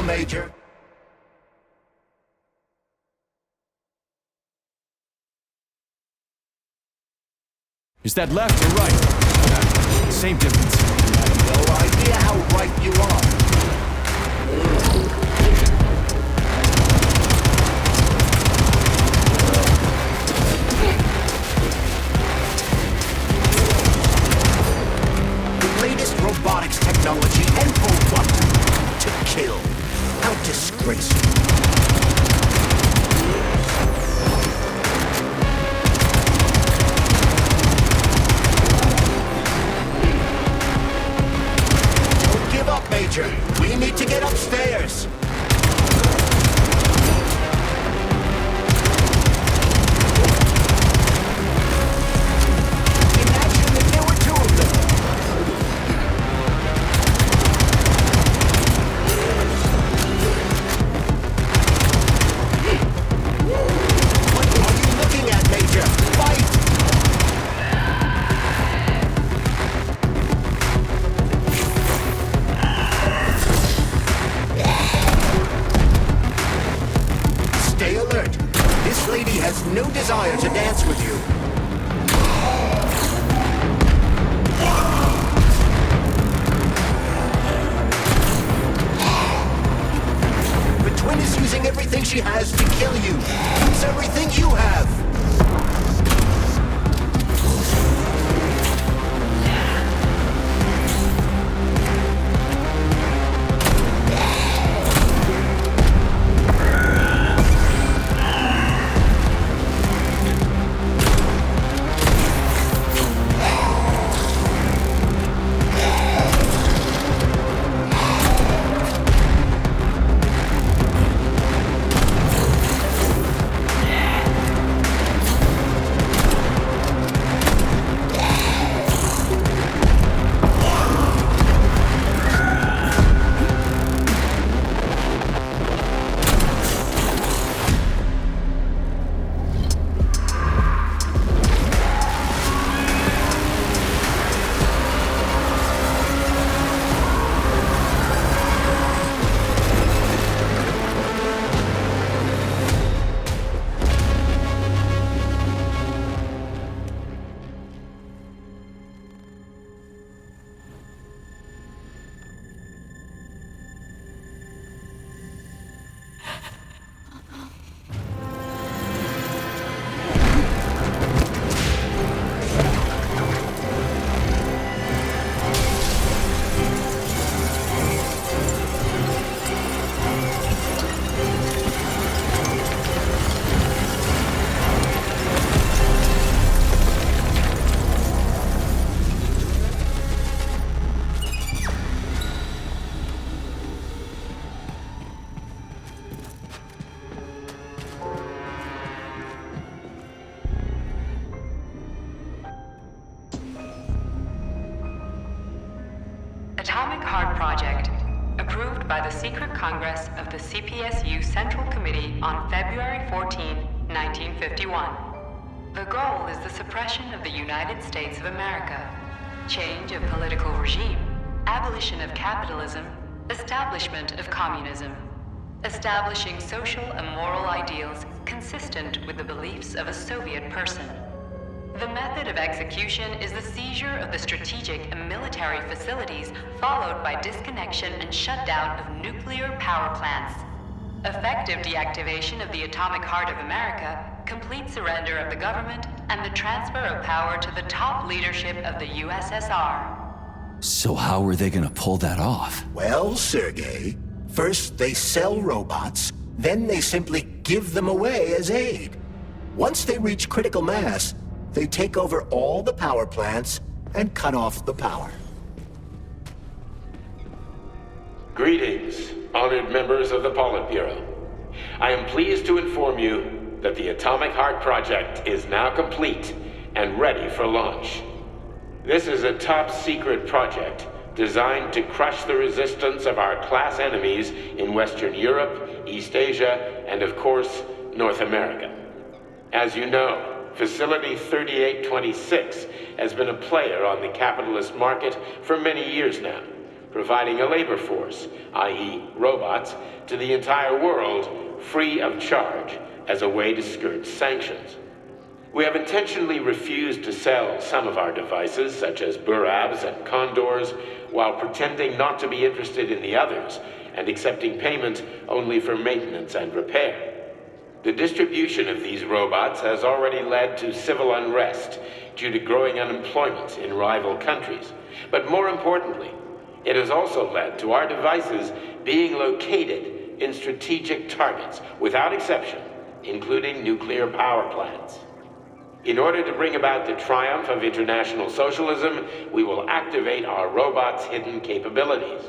Major. Is that left or right? Same difference. I have no idea how right you are. The latest robotics technology and for what? To kill. How disgraceful. Don't give up, Major. no desire to dance with you. The twin is using everything she has to kill you. Use everything you have. Atomic Heart Project, approved by the Secret Congress of the CPSU Central Committee on February 14, 1951. The goal is the suppression of the United States of America, change of political regime, abolition of capitalism, establishment of communism, establishing social and moral ideals consistent with the beliefs of a Soviet person. The method of execution is the seizure of the strategic and military facilities, followed by disconnection and shutdown of nuclear power plants. Effective deactivation of the atomic heart of America, complete surrender of the government, and the transfer of power to the top leadership of the USSR. So how are they gonna pull that off? Well, Sergei, first they sell robots, then they simply give them away as aid. Once they reach critical mass, they take over all the power plants and cut off the power. Greetings, honored members of the Politburo. I am pleased to inform you that the Atomic Heart Project is now complete and ready for launch. This is a top-secret project designed to crush the resistance of our class enemies in Western Europe, East Asia, and of course, North America. As you know, Facility 3826 has been a player on the capitalist market for many years now, providing a labor force, i.e. robots, to the entire world free of charge as a way to skirt sanctions. We have intentionally refused to sell some of our devices, such as Buravs and Condors, while pretending not to be interested in the others and accepting payment only for maintenance and repair. The distribution of these robots has already led to civil unrest due to growing unemployment in rival countries. But more importantly, it has also led to our devices being located in strategic targets, without exception, including nuclear power plants. In order to bring about the triumph of international socialism, we will activate our robots' hidden capabilities.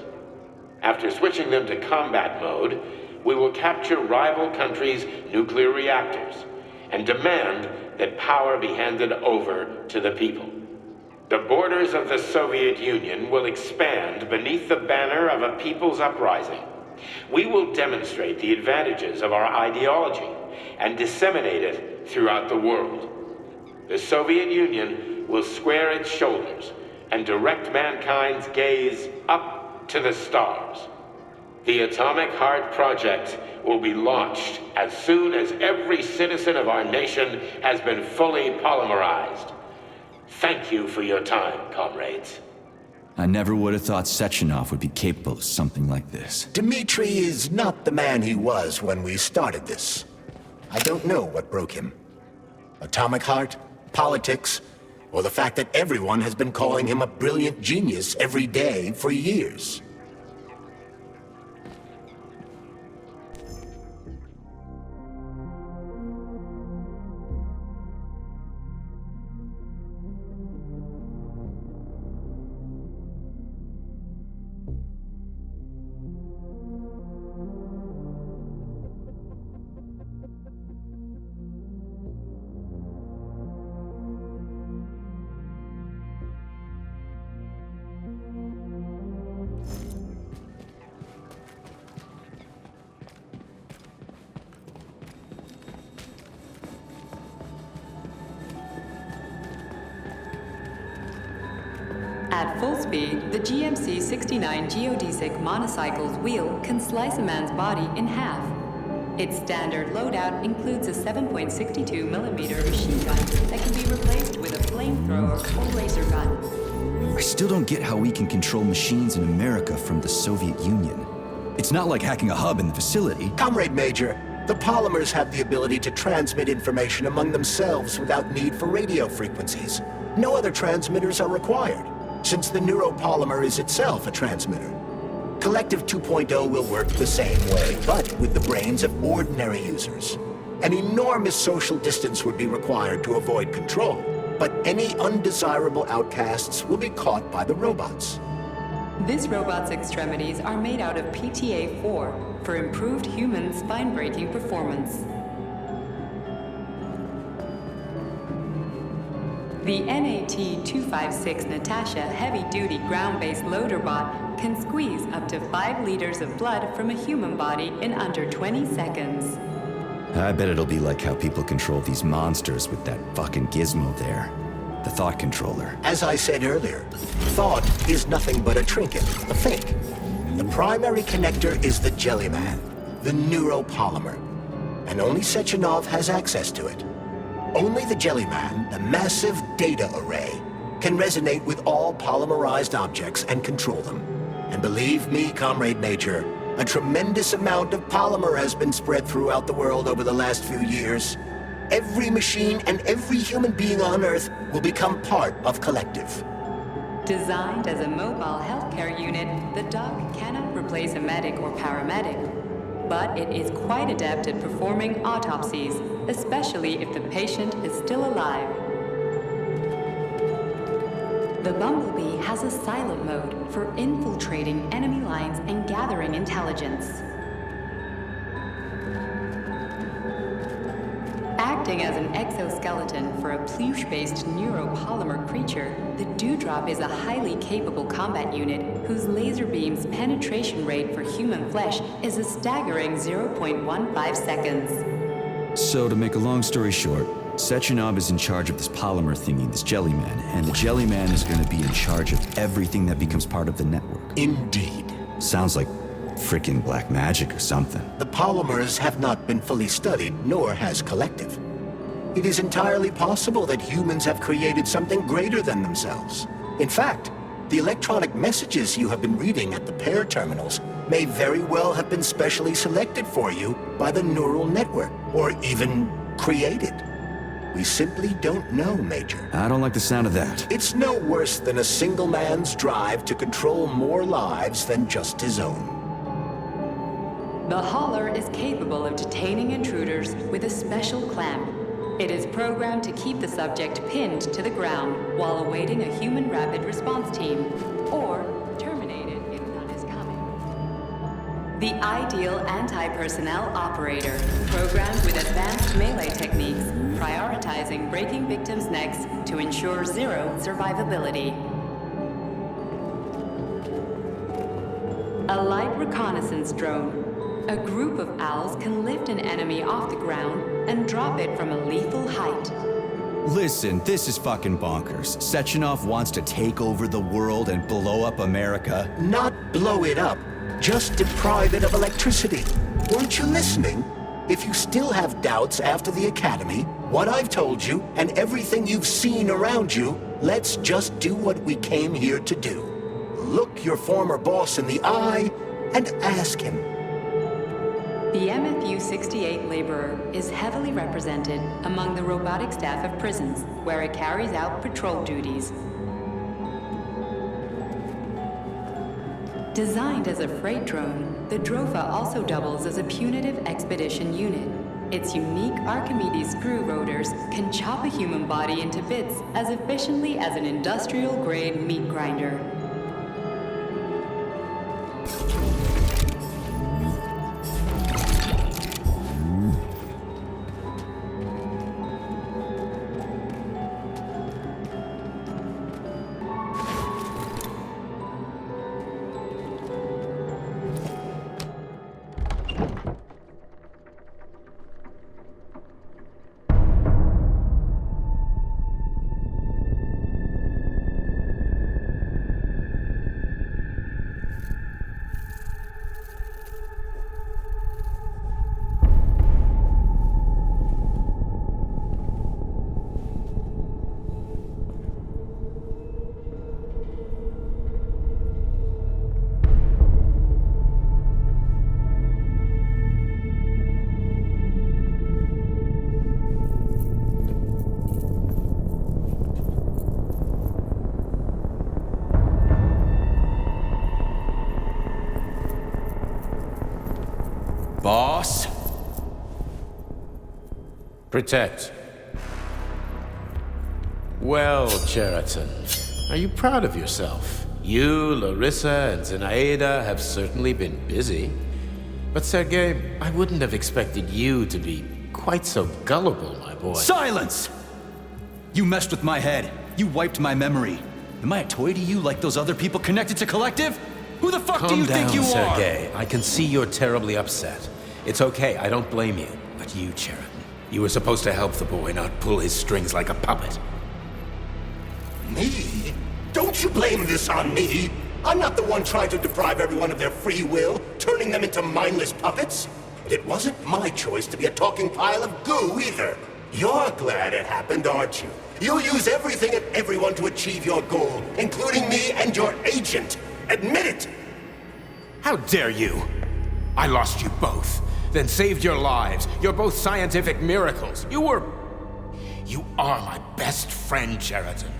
After switching them to combat mode, we will capture rival countries' nuclear reactors and demand that power be handed over to the people. The borders of the Soviet Union will expand beneath the banner of a people's uprising. We will demonstrate the advantages of our ideology and disseminate it throughout the world. The Soviet Union will square its shoulders and direct mankind's gaze up to the stars. The Atomic Heart Project will be launched as soon as every citizen of our nation has been fully polymerized. Thank you for your time, comrades. I never would have thought Sechenov would be capable of something like this. Dmitri is not the man he was when we started this. I don't know what broke him. Atomic Heart, politics, or the fact that everyone has been calling him a brilliant genius every day for years. At full speed, the GMC-69 geodesic monocycle's wheel can slice a man's body in half. Its standard loadout includes a 7.62mm machine gun that can be replaced with a flamethrower or laser gun. I still don't get how we can control machines in America from the Soviet Union. It's not like hacking a hub in the facility. Comrade Major, the polymers have the ability to transmit information among themselves without need for radio frequencies. No other transmitters are required, since the neuropolymer is itself a transmitter. Collective 2.0 will work the same way, but with the brains of ordinary users. An enormous social distance would be required to avoid control, but any undesirable outcasts will be caught by the robots. This robot's extremities are made out of PTA-4 for improved human spine-breaking performance. The NAT-256 Natasha heavy-duty ground-based loader bot can squeeze up to 5 liters of blood from a human body in under 20 seconds. I bet it'll be like how people control these monsters with that fucking gizmo there. The thought controller. As I said earlier, thought is nothing but a trinket, a fake. The primary connector is the Jellyman, the neuropolymer, and only Sechenov has access to it. Only the Jellyman, the massive data array, can resonate with all polymerized objects and control them. And believe me, Comrade Major, a tremendous amount of polymer has been spread throughout the world over the last few years. Every machine and every human being on Earth will become part of Collective. Designed as a mobile healthcare unit, the doc cannot replace a medic or paramedic. But it is quite adept at performing autopsies, especially if the patient is still alive. The Bumblebee has a silent mode for infiltrating enemy lines and gathering intelligence. Acting as an exoskeleton for a pluche-based neuropolymer creature, the Dewdrop is a highly capable combat unit whose laser beam's penetration rate for human flesh is a staggering 0.15 seconds. So, to make a long story short, Sechenov is in charge of this polymer thingy, this Jellyman, and the Jellyman is going to be in charge of everything that becomes part of the network. Indeed. Sounds like frickin' black magic or something. The polymers have not been fully studied, nor has Collective. It is entirely possible that humans have created something greater than themselves. In fact, the electronic messages you have been reading at the pair terminals may very well have been specially selected for you by the neural network, or even created. We simply don't know, Major. I don't like the sound of that. It's no worse than a single man's drive to control more lives than just his own. The Hauler is capable of detaining intruders with a special clamp. It is programmed to keep the subject pinned to the ground while awaiting a human rapid response team, or terminated if none is coming. The ideal anti-personnel operator, programmed with advanced melee techniques, prioritizing breaking victims' necks to ensure zero survivability. A light reconnaissance drone. A group of owls can lift an enemy off the ground and drop it from a lethal height. Listen, this is fucking bonkers. Sechenov wants to take over the world and blow up America. Not blow it up, Just deprive it of electricity. Weren't you listening? If you still have doubts after the Academy, what I've told you, and everything you've seen around you, let's just do what we came here to do. Look your former boss in the eye and ask him. The MFU-68 laborer is heavily represented among the robotic staff of prisons, where it carries out patrol duties. Designed as a freight drone, the Drofa also doubles as a punitive expedition unit. Its unique Archimedes screw rotors can chop a human body into bits as efficiently as an industrial-grade meat grinder. Boss? Protect. Well, Cheriton, are you proud of yourself? You, Larissa, and Zenaida have certainly been busy. But Sergei, I wouldn't have expected you to be quite so gullible, my boy. Silence! You messed with my head. You wiped my memory. Am I a toy to you like those other people connected to Collective? Who the fuck do you think you are? Calm down, Sergei. I can see you're terribly upset. It's okay, I don't blame you. But you, Cheriton, you were supposed to help the boy, not pull his strings like a puppet. Me? Don't you blame this on me? I'm not the one trying to deprive everyone of their free will, turning them into mindless puppets. It wasn't my choice to be a talking pile of goo either. You're glad it happened, aren't you? You'll use everything and everyone to achieve your goal, including me and your agent. Admit it! How dare you? I lost you both, then saved your lives. You're both scientific miracles. You are my best friend, Cheriton.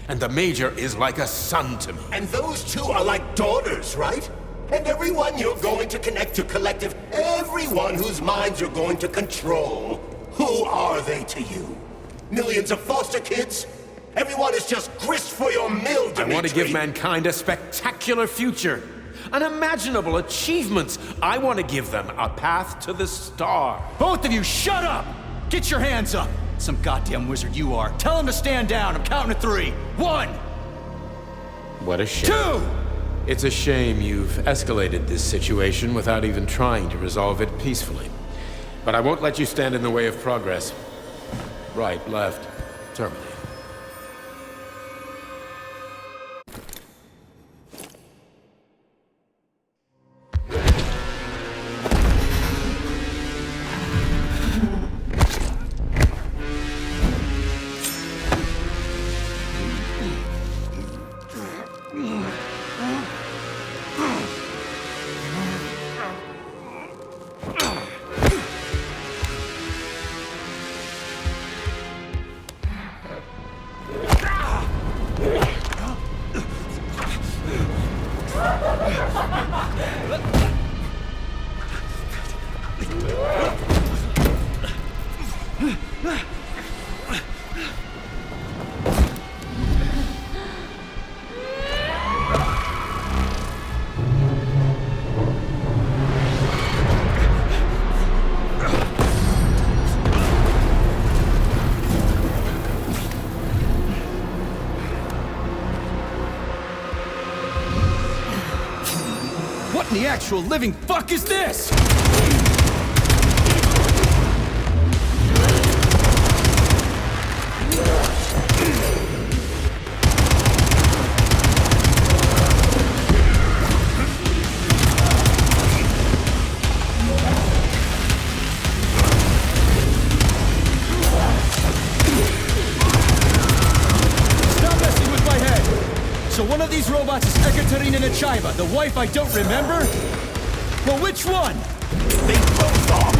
And the Major is like a son to me. And those two are like daughters, right? And everyone you're going to connect to Collective, everyone whose minds you're going to control, who are they to you? Millions of foster kids? Everyone is just grist for your mill, Dimitri. I want to give mankind a spectacular future. Unimaginable achievements. I want to give them a path to the star. Both of you, shut up! Get your hands up! Some goddamn wizard you are. Tell him to stand down. I'm counting to 3. 1! What a shame. 2! It's a shame you've escalated this situation without even trying to resolve it peacefully. But I won't let you stand in the way of progress. Right, left, terminate. What in the actual living fuck is this? these robots is Ekaterina Nechaeva, the wife I don't remember? Well, which one? They both are!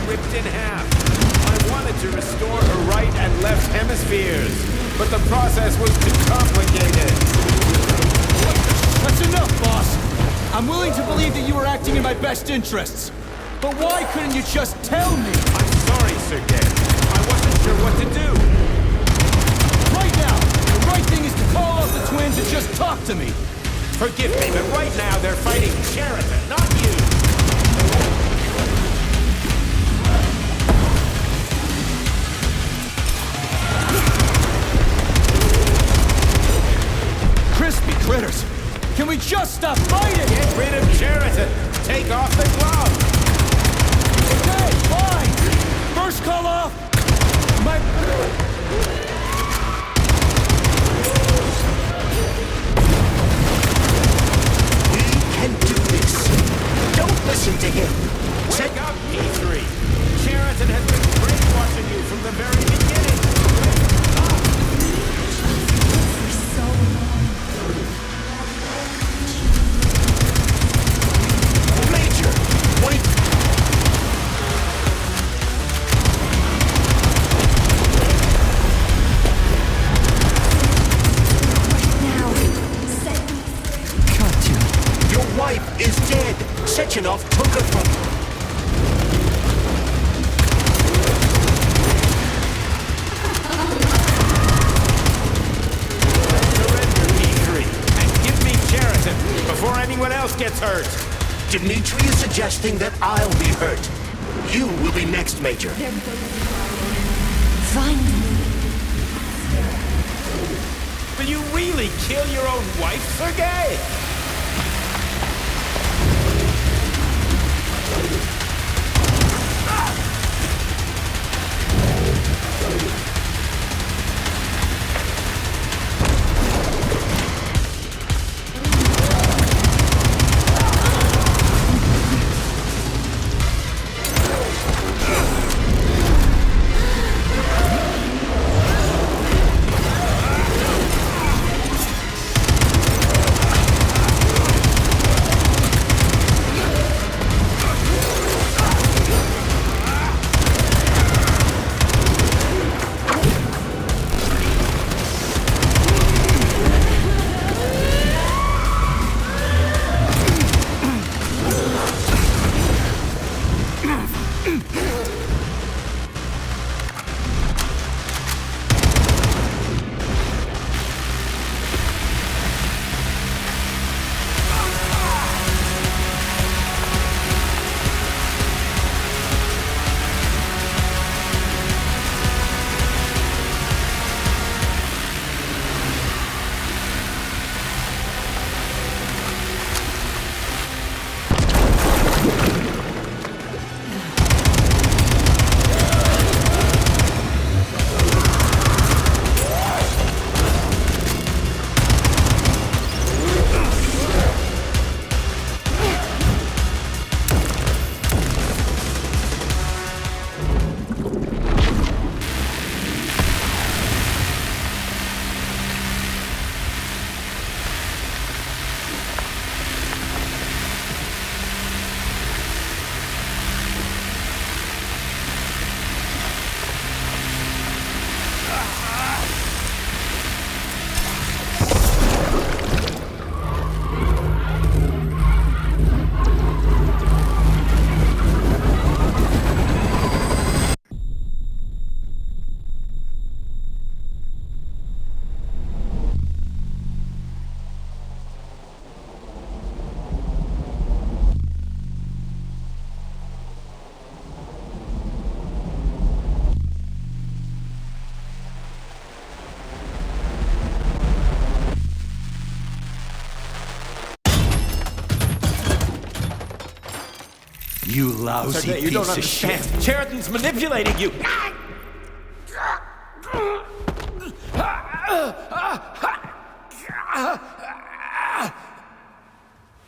Ripped in half. I wanted to restore her right and left hemispheres, but the process was too complicated. That's enough, boss! I'm willing to believe that you were acting in my best interests. But why couldn't you just tell me? I'm sorry, Sergei. I wasn't sure what to do. Right now, the right thing is to call off the twins and just talk to me. Forgive me, but right now they're fighting Sheraton, not you. Crispy critters! Can we just stop fighting? Get rid of Sheraton! Take off the glove! Okay, fine! First call off! My... We can do this! Don't listen to him! Wake up, E3! Sheraton has been brainwashing you from the very beginning! Wake up! For so long. Major! Wait! Now, set me free. Your wife is dead! Sechenov took her from you! Surrender, E3, and give me Sheraton before anyone else gets hurt! Dmitri is suggesting that I'll be hurt. You will be next, Major. Find me. Will you really kill your own wife, Sergei? You lousy Sergei, you don't piece of shit. understand. Sheraton's manipulating you.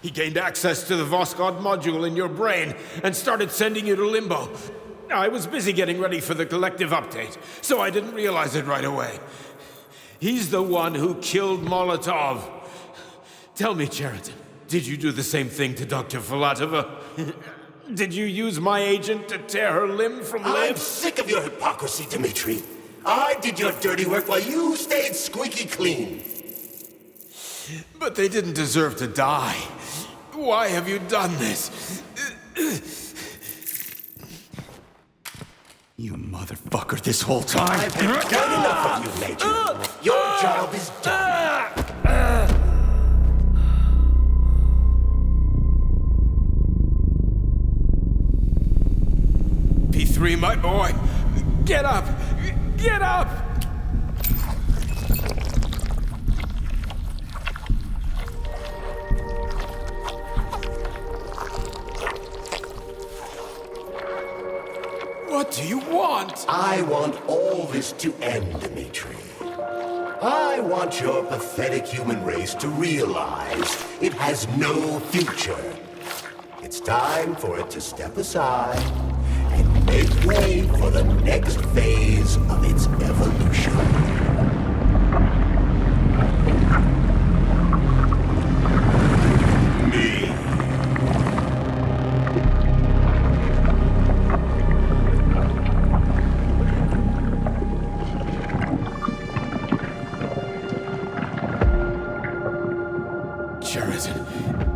He gained access to the Voskhod module in your brain and started sending you to limbo. I was busy getting ready for the collective update, so I didn't realize it right away. He's the one who killed Molotov. Tell me, Cheriton, did you do the same thing to Dr. Filatova? Did you use my agent to tear her limb from limb? I'm sick of your hypocrisy, Dmitri. I did your dirty work while you stayed squeaky clean. But they didn't deserve to die. Why have you done this? You motherfucker, this whole time. I've had enough of you, Major. Your job is done. P3, my boy. Get up! Get up! What do you want? I want all this to end, Dmitri. I want your pathetic human race to realize it has no future. It's time for it to step aside and make way for the next phase of its evolution.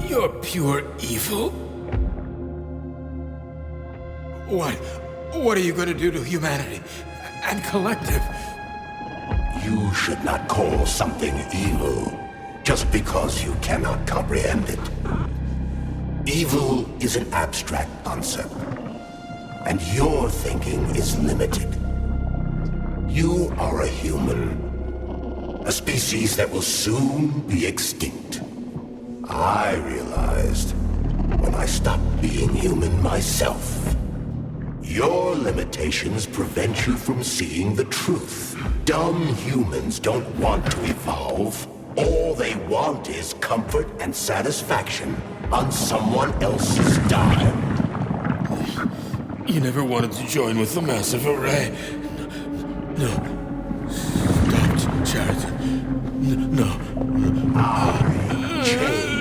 You're pure evil? What are you going to do to humanity and collective? You should not call something evil just because you cannot comprehend it. Evil is an abstract concept, and your thinking is limited. You are a human, a species that will soon be extinct. I realized when I stopped being human myself. Your limitations prevent you from seeing the truth. Dumb humans don't want to evolve. All they want is comfort and satisfaction on someone else's dime. You never wanted to join with the massive array. No. Stop, Cheriton. No. I changed.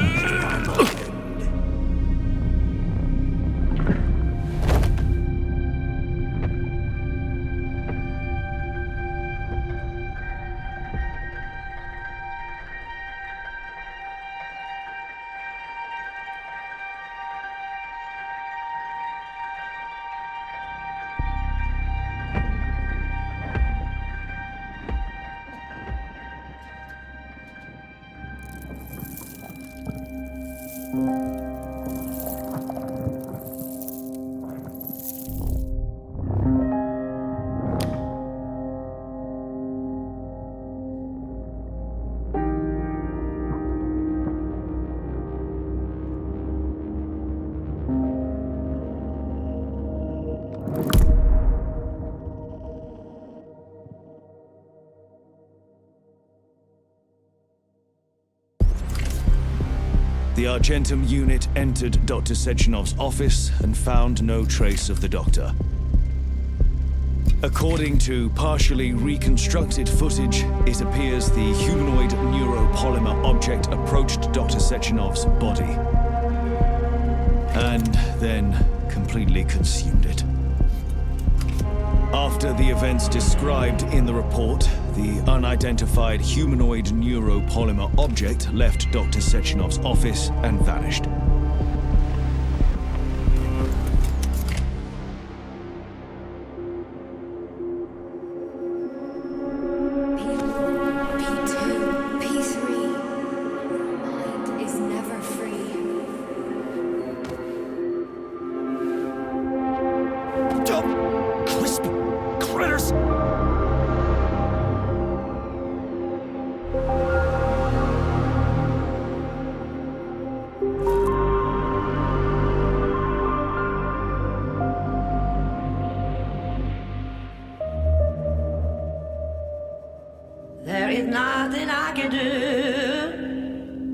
The Argentum unit entered Dr. Sechenov's office and found no trace of the doctor. According to partially reconstructed footage, it appears the humanoid neuropolymer object approached Dr. Sechenov's body and then completely consumed it. After the events described in the report, the unidentified humanoid neuropolymer object left Dr. Sechenov's office and vanished. There is nothing I can do.